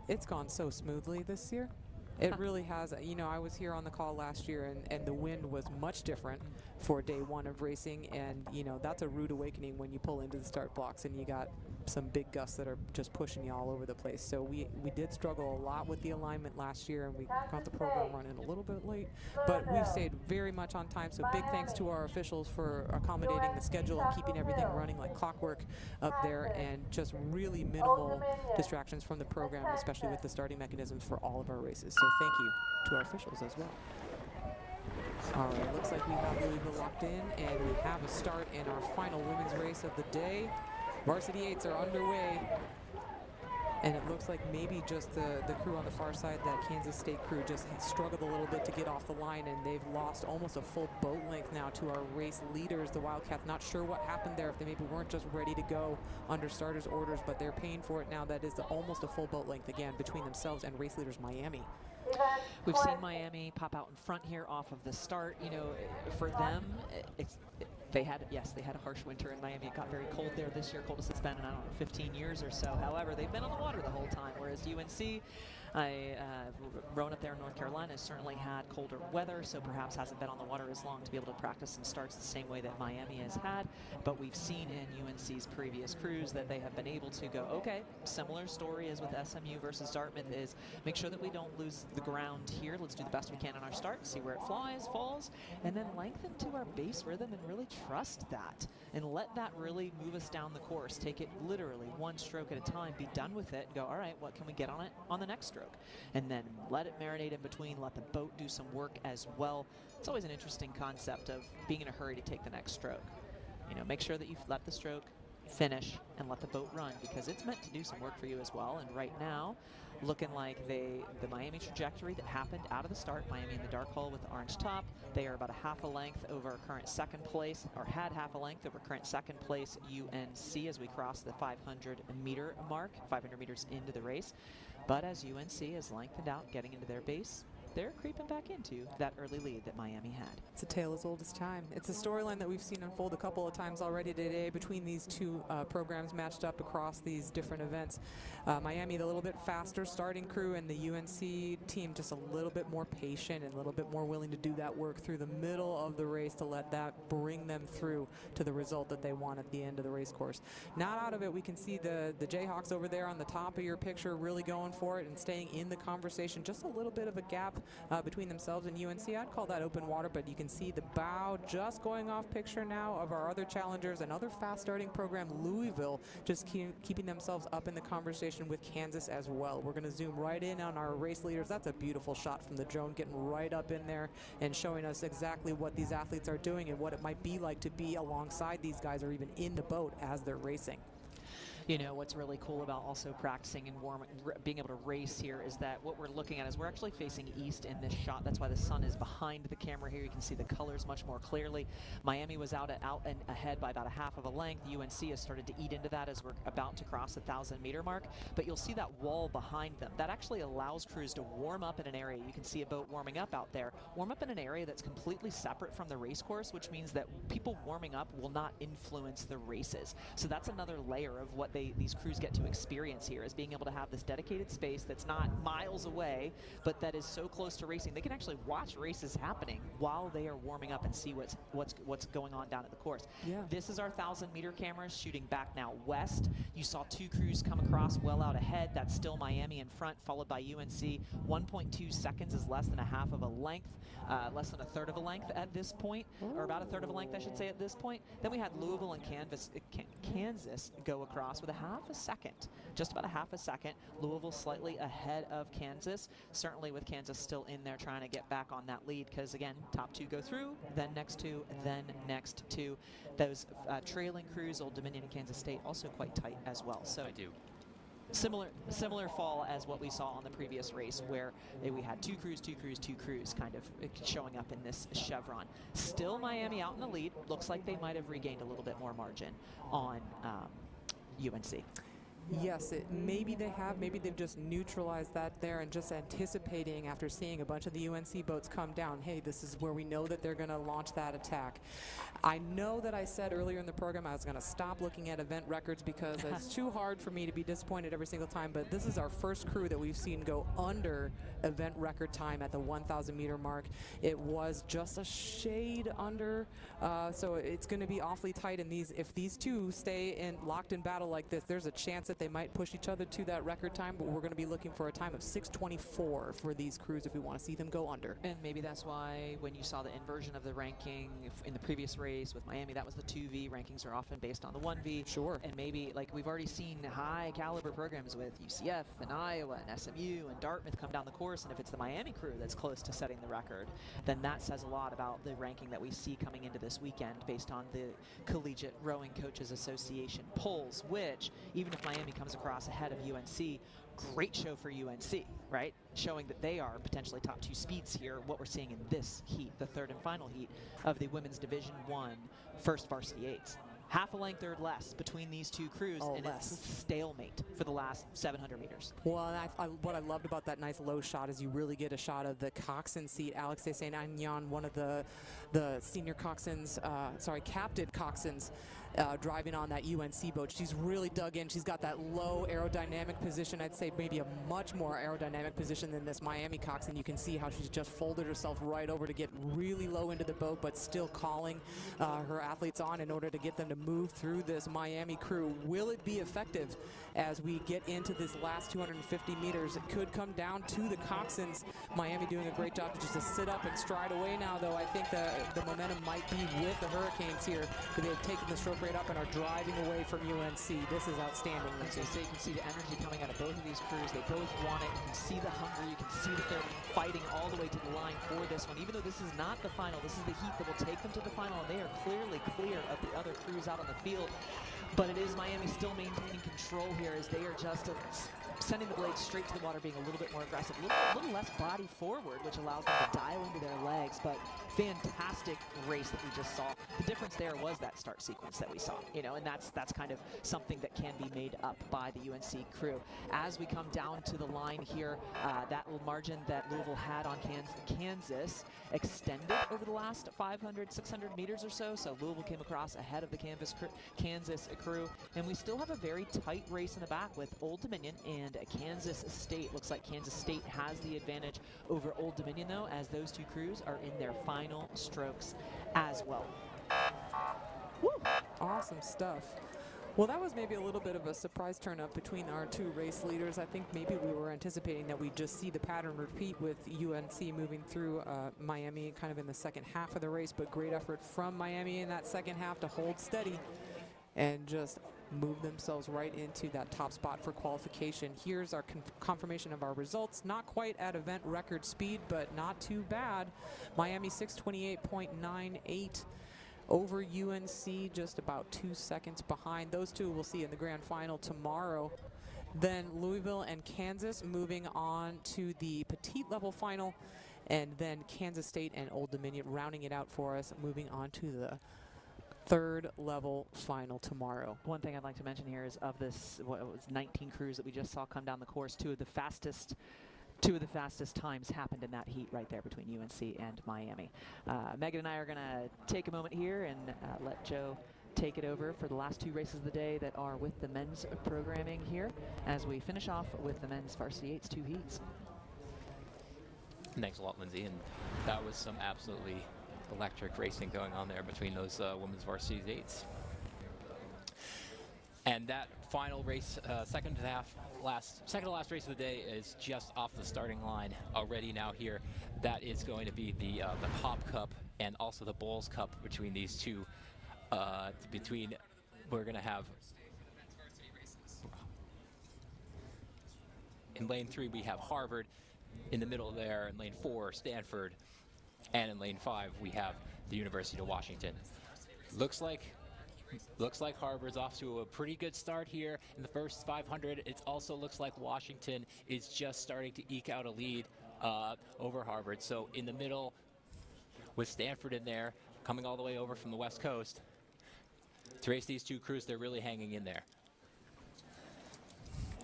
It's gone so smoothly this year. It really has. You know, I was here on the call last year, and the wind was much different for day one of racing, and, you know, that's a rude awakening when you pull into the start blocks and you got some big gusts that are just pushing you all over the place. So we did struggle a lot with the alignment last year, and we got the program running a little bit late, but we've stayed very much on time. So big thanks to our officials for accommodating the schedule and keeping everything running like clockwork up there, and just really minimal distractions from the program, especially with the starting mechanisms for all of our races. So thank you to our officials as well. All right, looks like we have Louisville locked in, and we have a start in our final women's race of the day. Varsity 8s are underway, and it looks like maybe just the crew on the far side, that Kansas State crew, just struggled a little bit to get off the line, and they've lost almost a full boat length now to our race leaders, the Wildcats. Not sure what happened there, if they maybe weren't just ready to go under starters orders, but they're paying for it now. That is almost a full boat length again between themselves and race leaders Miami. We've seen Miami pop out in front here off of the start. You know, for them, they had a harsh winter in Miami. It got very cold there this year, coldest it's been in, I don't know, 15 years or so. However, they've been on the water the whole time, whereas UNC, rowing up there in North Carolina, has certainly had colder weather, so perhaps hasn't been on the water as long to be able to practice some starts the same way that Miami has had. But we've seen in UNC's previous cruise that they have been able to go, okay, similar story as with SMU versus Dartmouth, is make sure that we don't lose the ground here. Let's do the best we can on our start, see where it falls, and then lengthen to our base rhythm and really trust that and let that really move us down the course. Take it literally one stroke at a time, be done with it, and go, all right, what can we get on it on the next stroke? And then let it marinate in between, let the boat do some work as well. It's always an interesting concept of being in a hurry to take the next stroke. You know, make sure that you let the stroke finish and let the boat run, because it's meant to do some work for you as well. And right now, looking like the Miami trajectory that happened out of the start, Miami in the dark hull with the orange top, they are about a half a length over current second place, or had half a length over current second place UNC as we cross the 500-meter mark, 500 meters into the race. But as UNC has lengthened out, getting into their base, they're creeping back into that early lead that Miami had. It's a tale as old as time. It's a storyline that we've seen unfold a couple of times already today between these two programs matched up across these different events. Miami, the little bit faster starting crew, and the UNC team just a little bit more patient and a little bit more willing to do that work through the middle of the race to let that bring them through to the result that they want at the end of the race course. Not out of it, we can see the Jayhawks over there on the top of your picture really going for it and staying in the conversation. Just a little bit of a gap between themselves and UNC. I'd call that open water, but you can see the bow just going off picture now of our other challengers. Another fast starting program, Louisville, just keeping themselves up in the conversation with Kansas as well. We're going to zoom right in on our race leaders. That's a beautiful shot from the drone, getting right up in there and showing us exactly what these athletes are doing and what it might be like to be alongside these guys or even in the boat as they're racing. You know, what's really cool about also practicing and being able to race here is that what we're looking at is we're actually facing east in this shot. That's why the sun is behind the camera here. You can see the colors much more clearly. Miami was out and ahead by about a half of a length. UNC has started to eat into that as we're about to cross the 1,000-meter mark. But you'll see that wall behind them. That actually allows crews to warm up in an area. You can see a boat warming up out there. Warm up in an area that's completely separate from the race course, which means that people warming up will not influence the races. So that's another layer of what these crews get to experience here, is being able to have this dedicated space that's not miles away, but that is so close to racing. They can actually watch races happening while they are warming up and see what's going on down at the course. Yeah. This is our 1,000-meter cameras shooting back now west. You saw two crews come across well out ahead. That's still Miami in front, followed by UNC. 1.2 seconds is less than a half of a length, less than a third of a length at this point, or about a third of a length, I should say, at this point. Then we had Louisville and Kansas go across with a half a second, just about a half a second. Louisville slightly ahead of Kansas, certainly with Kansas still in there trying to get back on that lead, because again, top two go through, then next two, then next two. Those trailing crews, Old Dominion and Kansas State, also quite tight as well. So I do. Similar fall as what we saw on the previous race, where we had two crews kind of showing up in this chevron. Still Miami out in the lead. Looks like they might have regained a little bit more margin on UNC. Yes, maybe they have. Maybe they've just neutralized that there and just anticipating after seeing a bunch of the UNC boats come down, hey, this is where we know that they're going to launch that attack. I know that I said earlier in the program I was going to stop looking at event records because it's too hard for me to be disappointed every single time, but this is our first crew that we've seen go under event record time at the 1,000 meter mark. It was just a shade under, so it's going to be awfully tight. And if these two stay locked in battle like this, there's a chance that they might push each other to that record time, but we're going to be looking for a time of 6:24 for these crews if we want to see them go under. And maybe that's why when you saw the inversion of the ranking in the previous race with Miami, that was the 2V. Rankings are often based on the 1V. Sure. And maybe, like, we've already seen high caliber programs with UCF and Iowa and SMU and Dartmouth come down the course, and if it's the Miami crew that's close to setting the record, then that says a lot about the ranking that we see coming into this weekend based on the Collegiate Rowing Coaches Association polls, which, even if Miami comes across ahead of UNC, great show for UNC, right? Showing that they are potentially top 2 speeds here, what we're seeing in this heat, the third and final heat of the Women's Division I First Varsity 8s. Half a length or less between these two crews, and it's a stalemate for the last 700 meters. Well, what I loved about that nice low shot is you really get a shot of the coxswain seat, Alex de Saint Aignan, one of the senior coxswains, captain coxswains, driving on that UNC boat. She's really dug in. She's got that low aerodynamic position. I'd say maybe a much more aerodynamic position than this Miami coxswain. You can see how she's just folded herself right over to get really low into the boat, but still calling her athletes on in order to get them to move through this Miami crew. Will it be effective as we get into this last 250 meters? It could come down to the coxswains. Miami doing a great job just to sit up and stride away now, though. I think the momentum might be with the Hurricanes here, but they've taken the stroke rate up and are driving away from UNC. This is outstanding. So you can see the energy coming out of both of these crews. They both want it. You can see the hunger. You can see that they're fighting all the way to the line for this one. Even though this is not the final, this is the heat that will take them to the final, and they are clearly clear of the other crews out on the field. But it is Miami still maintaining control here as they are just sending the blades straight to the water, being a little bit more aggressive, a little less body forward, which allows them to dial into their legs. But fantastic race that we just saw. The difference there was that start sequence that we saw, and that's kind of something that can be made up by the UNC crew. As we come down to the line here, that little margin that Louisville had on Kansas extended over the last 500, 600 meters or so. So Louisville came across ahead of the Kansas crew, and we still have a very tight race in the back with Old Dominion and Kansas State. Looks like Kansas State has the advantage over Old Dominion, though, as those two crews are in their final strokes as well. Woo! Awesome stuff. Well, that was maybe a little bit of a surprise turn up between our two race leaders. I think maybe we were anticipating that we'd just see the pattern repeat with UNC moving through Miami kind of in the second half of the race, but great effort from Miami in that second half to hold steady and just move themselves right into that top spot for qualification. Here's our confirmation of our results. Not quite at event record speed, but not too bad. Miami 6:28.98 over UNC, just about 2 seconds behind. Those two we'll see in the grand final tomorrow. Then Louisville and Kansas moving on to the petite level final, and then Kansas State and Old Dominion rounding it out for us, moving on to the third level final tomorrow. One thing I'd like to mention here is of this, what was 19 crews that we just saw come down the course, two of the fastest times happened in that heat right there between UNC and Miami. Megan and I are going to take a moment here and let Joe take it over for the last two races of the day that are with the men's programming here as we finish off with the men's varsity 8s 2 heats. Thanks a lot, Lindsay. And that was some absolutely electric racing going on there between those women's varsity 8s. And that final race, second to last race of the day is just off the starting line already now here. That is going to be the Pop Cup and also the Bowls Cup between these two. We're going to have in lane 3 we have Harvard, in the middle there in lane 4 Stanford, and in lane 5 we have the University of Washington. Looks like Harvard's off to a pretty good start here in the first 500. It also looks like Washington is just starting to eke out a lead over Harvard. So in the middle with Stanford in there, coming all the way over from the West Coast. To race these two crews, they're really hanging in there.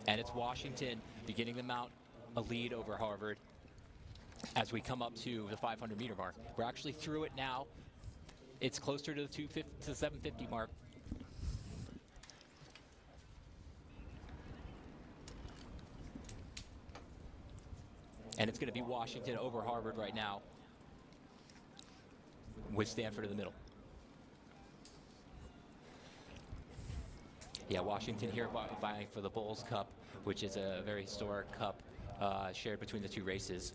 And it's Washington beginning to mount a lead over Harvard as we come up to the 500-meter mark. We're actually through it now. It's closer to the 250 to 750 mark. And it's going to be Washington over Harvard right now, with Stanford in the middle. Yeah, Washington here vying for the Bulls Cup, which is a very historic cup shared between the two races.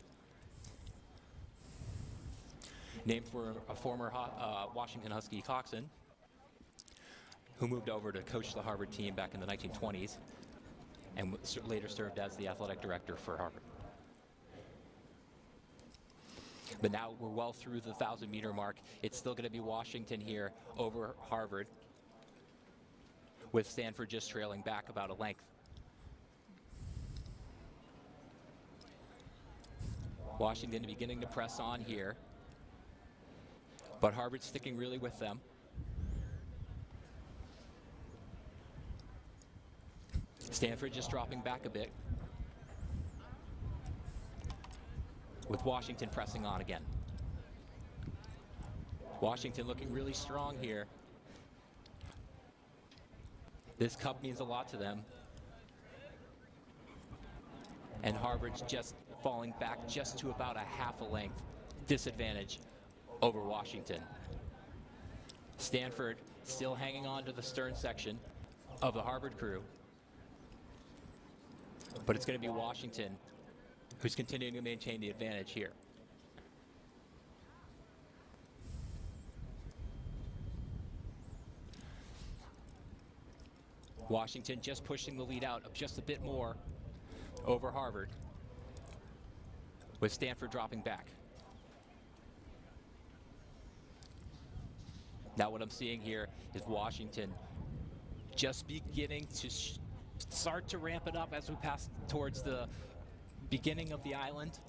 Named for a former Washington Husky coxswain who moved over to coach the Harvard team back in the 1920s and later served as the athletic director for Harvard. But now we're well through the 1,000-meter mark. It's still going to be Washington here over Harvard, with Stanford just trailing back about a length. Washington beginning to press on here, but Harvard sticking really with them. Stanford just dropping back a bit, with Washington pressing on again. Washington looking really strong here. This cup means a lot to them. And Harvard's just falling back just to about a half a length disadvantage over Washington. Stanford still hanging on to the stern section of the Harvard crew. But it's going to be Washington who's continuing to maintain the advantage here. Washington just pushing the lead out just a bit more over Harvard, with Stanford dropping back. Now what I'm seeing here is Washington just beginning to start to ramp it up as we pass towards the beginning of the island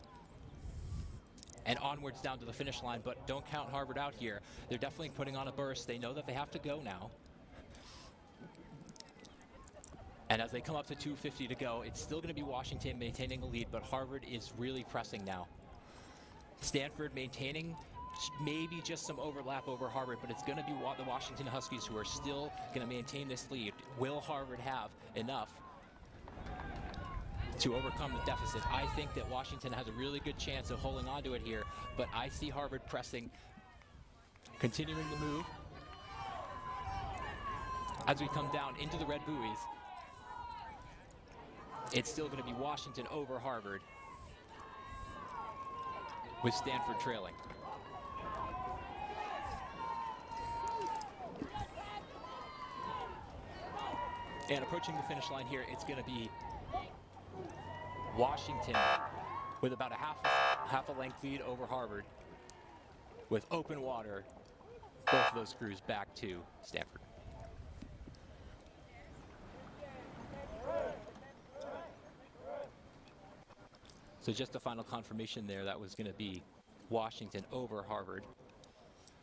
and onwards down to the finish line, but don't count Harvard out here. They're definitely putting on a burst. They know that they have to go now. And as they come up to 250 to go, it's still going to be Washington maintaining the lead, but Harvard is really pressing now. Stanford maintaining maybe just some overlap over Harvard, but it's going to be the Washington Huskies who are still going to maintain this lead. Will Harvard have enough to overcome the deficit? I think that Washington has a really good chance of holding on to it here, but I see Harvard pressing, continuing to move as we come down into the red buoys. It's still going to be Washington over Harvard, with Stanford trailing. And approaching the finish line here, it's going to be Washington with about a half a length lead over Harvard, with open water, both of those crews back to Stanford. So just a final confirmation there, that was going to be Washington over Harvard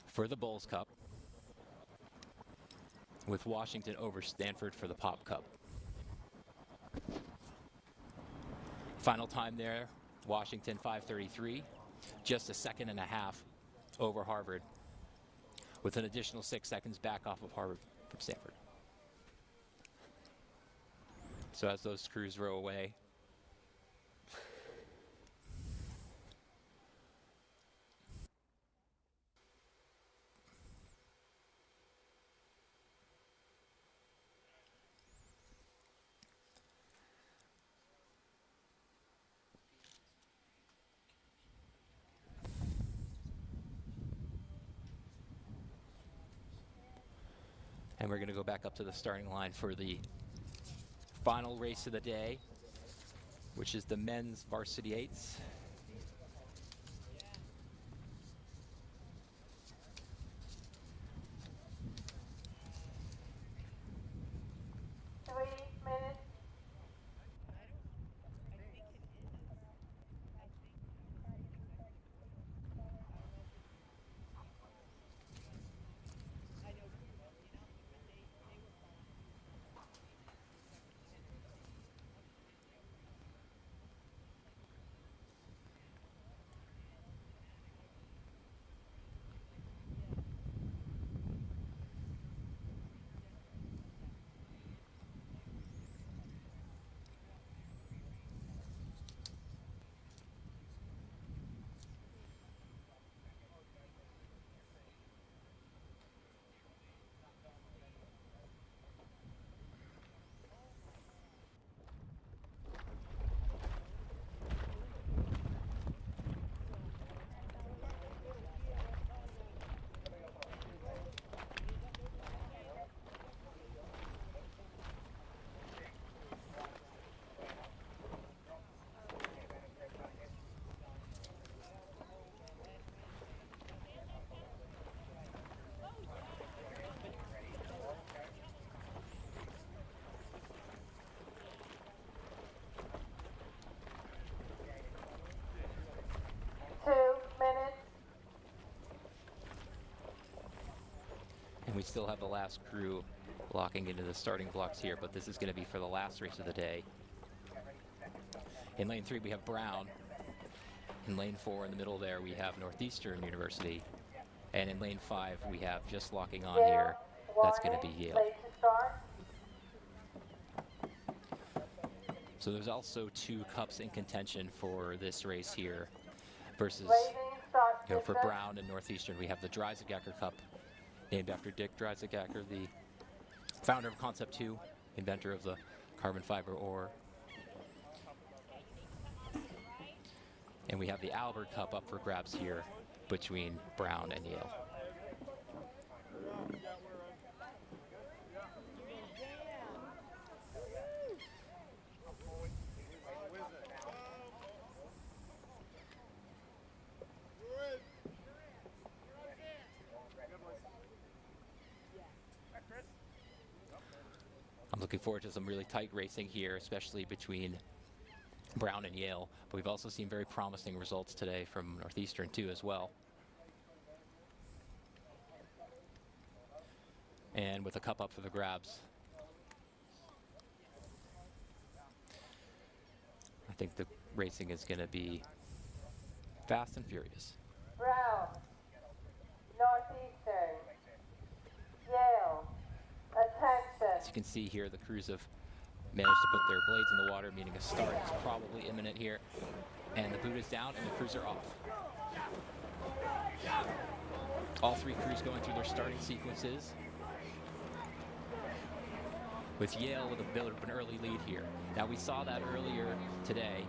for the Bulls Cup, with Washington over Stanford for the Pop Cup. Final time there, Washington 5:33, just a second and a half over Harvard, with an additional 6 seconds back off of Harvard from Stanford. So as those crews row away, and we're going to go back up to the starting line for the final race of the day, which is the men's varsity 8s. We still have the last crew locking into the starting blocks here, but this is going to be for the last race of the day. In lane 3, we have Brown. In lane 4, in the middle there, we have Northeastern University. And in lane 5, we have just locking on here. That's going to be Yale. So there's also 2 cups in contention for this race here versus, for Brown and Northeastern. We have the Dreisagacker Cup, named after Dick Dreisagacker, the founder of Concept 2, inventor of the carbon fiber ore. And we have the Albert Cup up for grabs here between Brown and Yale. I'm looking forward to some really tight racing here, especially between Brown and Yale, but we've also seen very promising results today from Northeastern too as well. And with a cup up for the grabs, I think the racing is going to be fast and furious. Brown, Northeastern, Yale, attention. As you can see here, the crews have managed to put their blades in the water, meaning a start is probably imminent here. And the boot is down and the crews are off. All 3 crews going through their starting sequences, with Yale with a bit of an early lead here. Now we saw that earlier today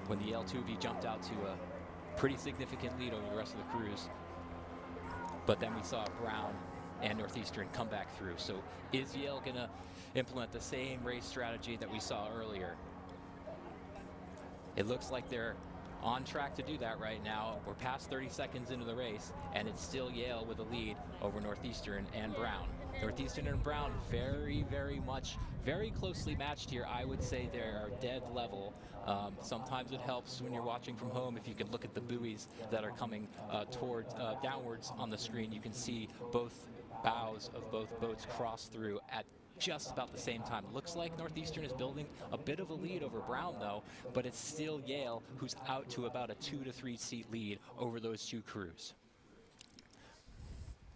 when the Yale 2V jumped out to a pretty significant lead over the rest of the crews. But then we saw Brown and Northeastern come back through. So is Yale going to implement the same race strategy that we saw earlier? It looks like they're on track to do that right now. We're past 30 seconds into the race, and it's still Yale with a lead over Northeastern and Brown. Northeastern and Brown very, very closely matched here. I would say they are dead level. Sometimes it helps when you're watching from home if you can look at the buoys that are coming downwards on the screen. You can see both bows of both boats cross through at just about the same time. Looks like Northeastern is building a bit of a lead over Brown though, but it's still Yale who's out to about a 2 to 3 seat lead over those 2 crews.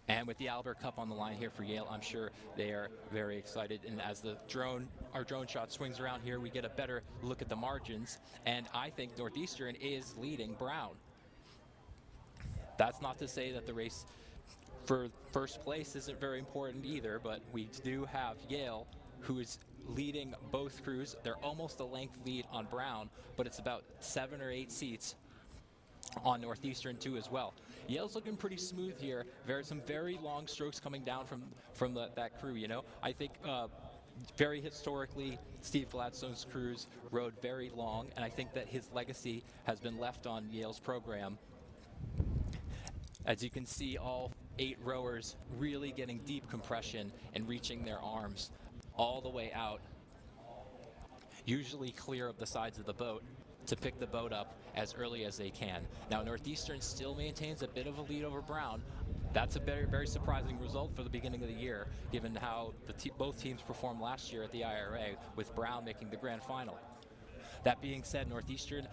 And with the Albert Cup on the line here for Yale, I'm sure they are very excited. And as our drone shot swings around here, we get a better look at the margins. And I think Northeastern is leading Brown. That's not to say that the race for first place isn't very important either, but we do have Yale, who is leading both crews. They're almost a length lead on Brown, but it's about 7 or 8 seats on Northeastern too as well. Yale's looking pretty smooth here. Some very long strokes coming down from that crew, you know. I think very historically, Steve Gladstone's crews rode very long, and I think that his legacy has been left on Yale's program. As you can see, all 8 rowers really getting deep compression and reaching their arms all the way out, usually clear of the sides of the boat, to pick the boat up as early as they can. Now Northeastern still maintains a bit of a lead over Brown. That's a very, very surprising result for the beginning of the year, given how both teams performed last year at the IRA, with Brown making the grand final. That being said, Northeastern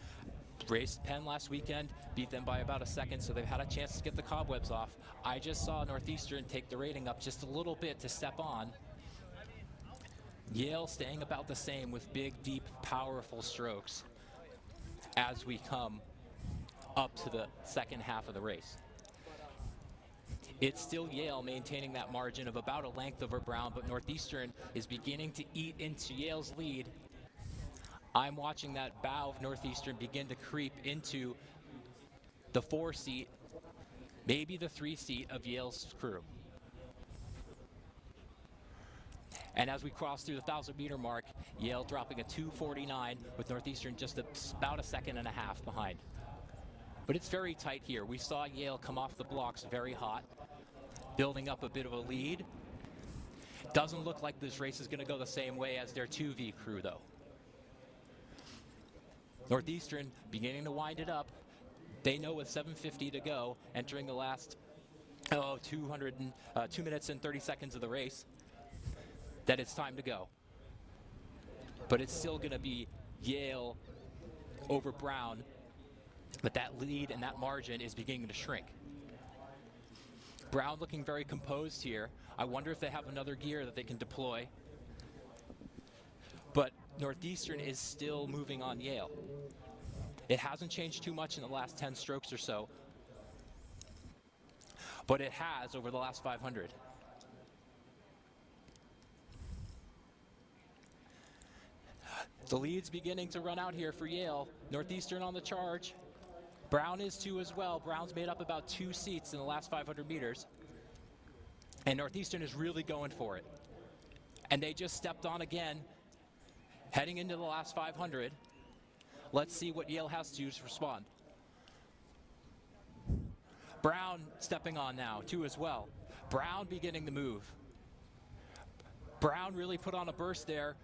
raced Penn last weekend, beat them by about a second, so they've had a chance to get the cobwebs off. I just saw Northeastern take the rating up just a little bit to step on. Yale staying about the same with big, deep, powerful strokes as we come up to the second half of the race. It's still Yale maintaining that margin of about a length over Brown, but Northeastern is beginning to eat into Yale's lead. I'm watching that bow of Northeastern begin to creep into the 4 seat, maybe the 3 seat of Yale's crew. And as we cross through the 1,000-meter mark, Yale dropping a 2:49 with Northeastern just about a second and a half behind. But it's very tight here. We saw Yale come off the blocks very hot, building up a bit of a lead. Doesn't look like this race is going to go the same way as their 2V crew, though. Northeastern beginning to wind it up. They know with 7:50 to go, entering the last 2 minutes and 30 seconds of the race, that it's time to go. But it's still going to be Yale over Brown, but that lead and that margin is beginning to shrink. Brown looking very composed here. I wonder if they have another gear that they can deploy. But Northeastern is still moving on Yale. It hasn't changed too much in the last 10 strokes or so, but it has over the last 500. The lead's beginning to run out here for Yale. Northeastern on the charge. Brown is too as well. Brown's made up about 2 seats in the last 500 meters. And Northeastern is really going for it. And they just stepped on again, heading into the last 500. Let's see what Yale has to do to respond. Brown stepping on now, too as well. Brown beginning to move. Brown really put on a burst there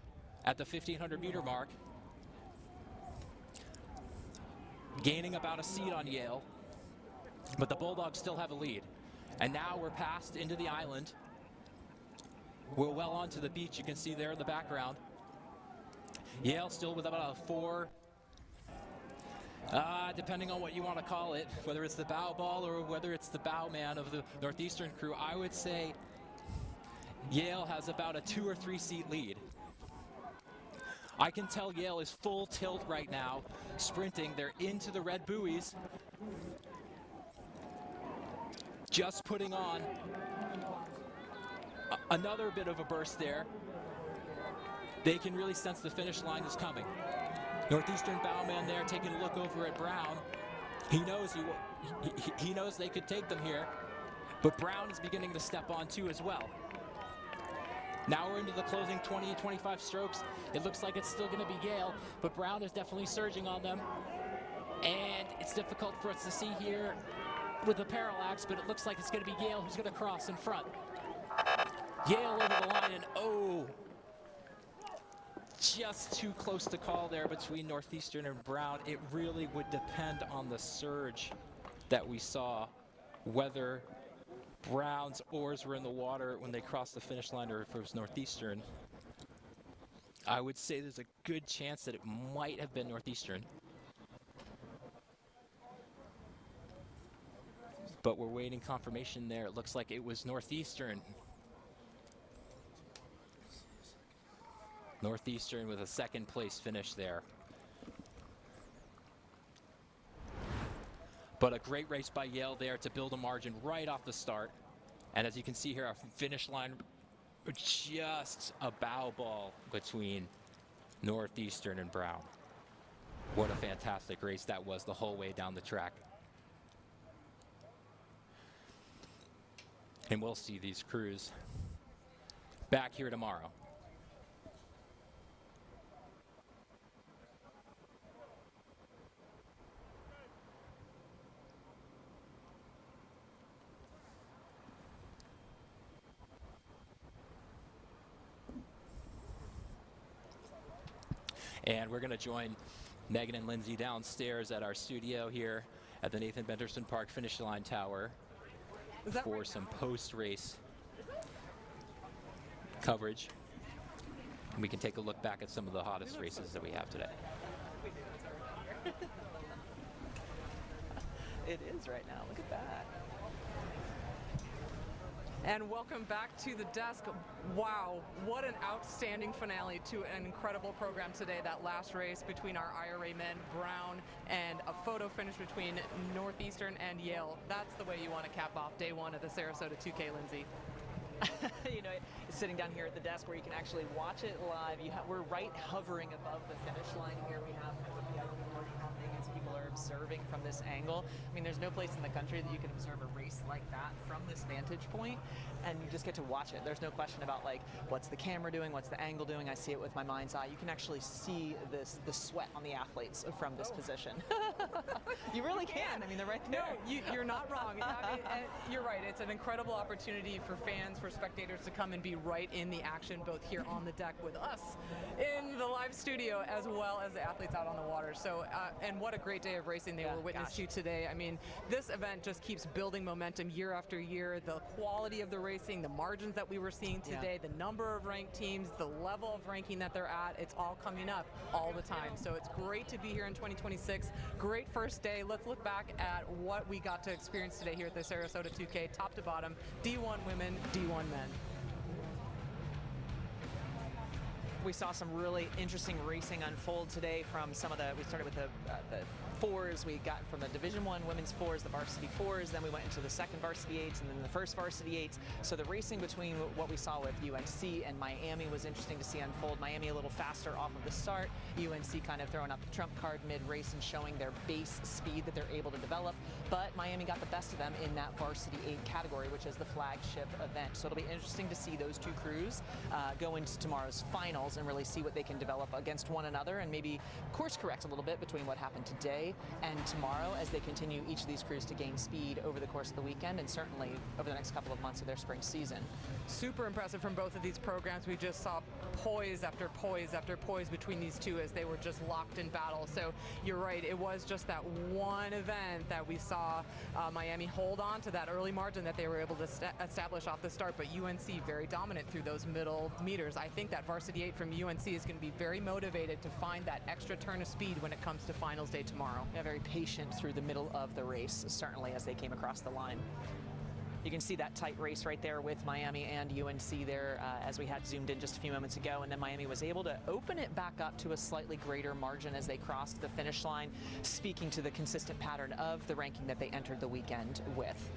at the 1,500 meter mark. Gaining about a seat on Yale, but the Bulldogs still have a lead. And now we're past into the island. We're well onto the beach, you can see there in the background. Yale still with about a 4, depending on what you want to call it, whether it's the bow ball or whether it's the bow man of the Northeastern crew. I would say Yale has about a 2 or 3 seat lead. I can tell Yale is full tilt right now, sprinting. They're into the red buoys. Just putting on another bit of a burst there. They can really sense the finish line is coming. Northeastern bowman there taking a look over at Brown. He knows they could take them here, but Brown is beginning to step on too as well. Now we're into the closing 20, 25 strokes. It looks like it's still going to be Yale, but Brown is definitely surging on them. And it's difficult for us to see here with the parallax, but it looks like it's going to be Yale who's going to cross in front. Yale over the line, and just too close to call there between Northeastern and Brown. It really would depend on the surge that we saw, whether Brown's oars were in the water when they crossed the finish line or if it was Northeastern. I would say there's a good chance that it might have been Northeastern. But we're waiting confirmation there. It looks like it was Northeastern. Northeastern with a 2nd place finish there. But a great race by Yale there to build a margin right off the start. And as you can see here, our finish line, just a bow ball between Northeastern and Brown. What a fantastic race that was the whole way down the track. And we'll see these crews back here tomorrow. And we're going to join Megan and Lindsay downstairs at our studio here at the Nathan Benderson Park Finish Line Tower for some post-race coverage. And we can take a look back at some of the hottest races that we have today. It is right now. Look at that. And welcome back to the desk. Wow, what an outstanding finale to an incredible program today. That last race between our IRA men, Brown, and a photo finish between Northeastern and Yale. That's the way you want to cap off day 1 of the Sarasota 2K, Lindsay. You know, sitting down here at the desk where you can actually watch it live. We're right hovering above the finish line here. We have the party happening as people are observing from this angle. I mean, there's no place in the country that you can observe a race like that from this vantage point, and you just get to watch it. There's no question about, like, what's the camera doing, what's the angle doing. I see it with my mind's eye. You can actually see the sweat on the athletes from this position. You really can. I mean, they're right there. No, you're not wrong. I mean, you're right. It's an incredible opportunity for fans, for spectators to come and be right in the action, both here on the deck with us in the live studio as well as the athletes out on the water. So, and what a great day of racing they were witness to today. I mean, this event just keeps building momentum year after year. The quality of the racing, the margins that we were seeing today, the number of ranked teams, the level of ranking that they're at, it's all coming up all the time. So it's great to be here in 2026. Great first day. Let's look back at what we got to experience today here at the Sarasota 2K, top to bottom, D1 women, D1 men. We saw some really interesting racing unfold today from some of we started with the fours we got from the Division I women's fours, the varsity fours, then we went into the second varsity eights and then the first varsity eights. So the racing between what we saw with UNC and Miami was interesting to see unfold. Miami a little faster off of the start, UNC kind of throwing up the trump card mid-race and showing their base speed that they're able to develop, but Miami got the best of them in that varsity 8 category, which is the flagship event. So it'll be interesting to see those two crews go into tomorrow's finals and really see what they can develop against one another and maybe course correct a little bit between what happened today and tomorrow as they continue each of these crews to gain speed over the course of the weekend and certainly over the next couple of months of their spring season. Super impressive from both of these programs. We just saw poise after poise after poise between these two as they were just locked in battle. So you're right, it was just that one event that we saw Miami hold on to that early margin that they were able to establish off the start, but UNC very dominant through those middle meters. I think that varsity 8 from UNC is going to be very motivated to find that extra turn of speed when it comes to finals day tomorrow. Yeah, very patient through the middle of the race, certainly as they came across the line. You can see that tight race right there with Miami and UNC there as we had zoomed in just a few moments ago, and then Miami was able to open it back up to a slightly greater margin as they crossed the finish line, speaking to the consistent pattern of the ranking that they entered the weekend with.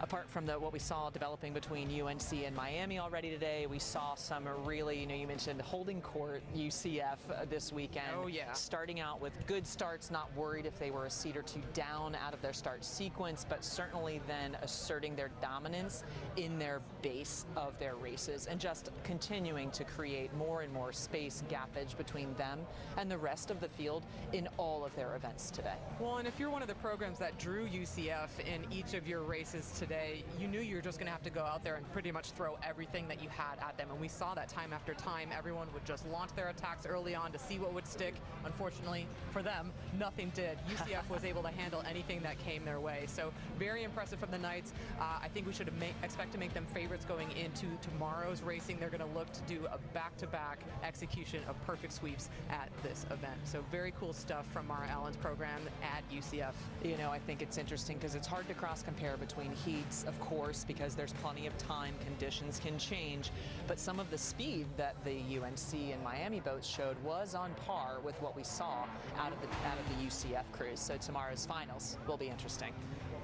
Apart from what we saw developing between UNC and Miami already today, we saw some really, you mentioned holding court UCF this weekend. Oh, yeah. Starting out with good starts, not worried if they were a seed or two down out of their start sequence, but certainly then asserting their dominance in their base of their races and just continuing to create more and more space gappage between them and the rest of the field in all of their events today. Well, and if you're one of the programs that drew UCF in each of your races today, you knew you were just going to have to go out there and pretty much throw everything that you had at them. And we saw that time after time. Everyone would just launch their attacks early on to see what would stick. Unfortunately for them, nothing did. UCF was able to handle anything that came their way. So very impressive from the Knights. I think we should expect to make them favorites going into tomorrow's racing. They're going to look to do a back-to-back execution of perfect sweeps at this event. So very cool stuff from Mara Allen's program at UCF. You know, I think it's interesting because it's hard to cross-compare between heats, of course, because there's plenty of time, conditions can change, but some of the speed that the UNC and Miami boats showed was on par with what we saw out of the UCF crews. So tomorrow's finals will be interesting.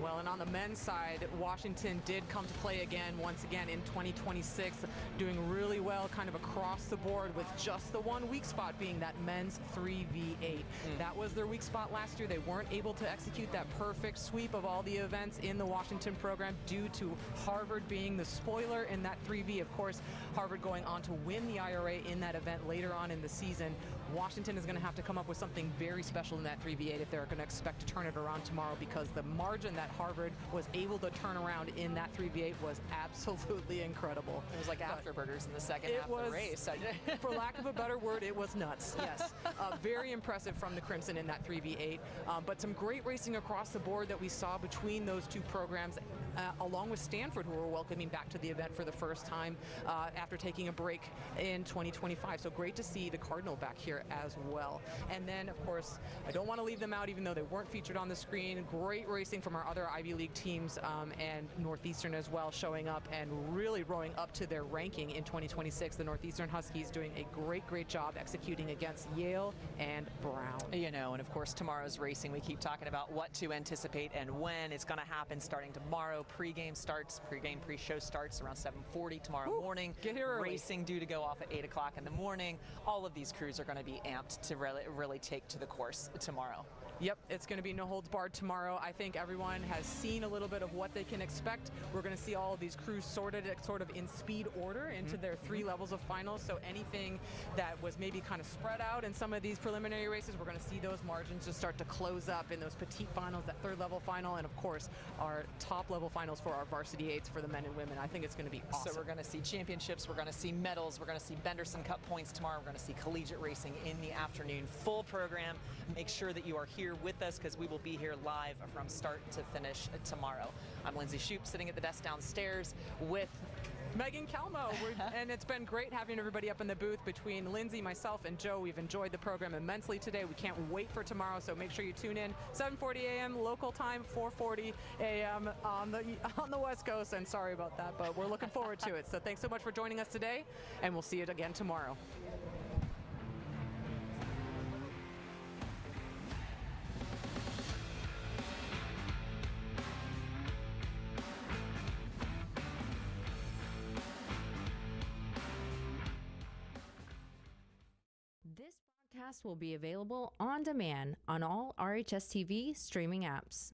Well, and on the men's side, Washington did come to play again, once again in 2026, doing really well kind of across the board with just the one weak spot being that men's 3v8. That was their weak spot last year. They weren't able to execute that perfect sweep of all the events in the Washington program due to Harvard being the spoiler in that 3v. Of course, Harvard going on to win the IRA in that event later on in the season. Washington is going to have to come up with something very special in that 3v8 if they're going to expect to turn it around tomorrow, because the margin that Harvard was able to turn around in that 3v8 was absolutely incredible. It was like afterburners in the second half of the race. For lack of a better word, it was nuts, yes. Very impressive from the Crimson in that 3v8, but some great racing across the board that we saw between those two programs, along with Stanford, who were welcoming back to the event for the first time after taking a break in 2025. So great to see the Cardinal back here as well. And then, of course, I don't want to leave them out, even though they weren't featured on the screen. Great racing from our other Ivy League teams and Northeastern as well, showing up and really rowing up to their ranking in 2026. The Northeastern Huskies doing a great job executing against Yale and Brown. You know, and of course tomorrow's racing, we keep talking about what to anticipate and when. It's going to happen starting tomorrow. Pre-game pre-show starts around 7:40 tomorrow morning. Get here early. Racing due to go off at 8 o'clock in the morning. All of these crews are going to be amped to really take to the course tomorrow. Yep, it's going to be no holds barred tomorrow. I think everyone has seen a little bit of what they can expect. We're going to see all of these crews sorted sort of in speed order into their 3 levels of finals. So anything that was maybe kind of spread out in some of these preliminary races, we're going to see those margins just start to close up in those petite finals, that 3rd level final, and of course our top level finals for our varsity 8s for the men and women. I think it's going to be awesome. So we're going to see championships, we're going to see medals, we're going to see Benderson Cup points tomorrow, we're going to see collegiate racing in the afternoon. Full program. Make sure that you are here with us because we will be here live from start to finish tomorrow. I'm Lindsay Shoop, sitting at the desk downstairs with Megan Kalmoe, and it's been great having everybody up in the booth between Lindsay, myself, and Joe. We've enjoyed the program immensely today. We can't wait for tomorrow, so make sure you tune in. 7:40 a.m. local time, 4:40 a.m. on the West Coast, and sorry about that, but we're looking forward to it. So thanks so much for joining us today, and we'll see you again tomorrow. This broadcast will be available on demand on all RHStv streaming apps.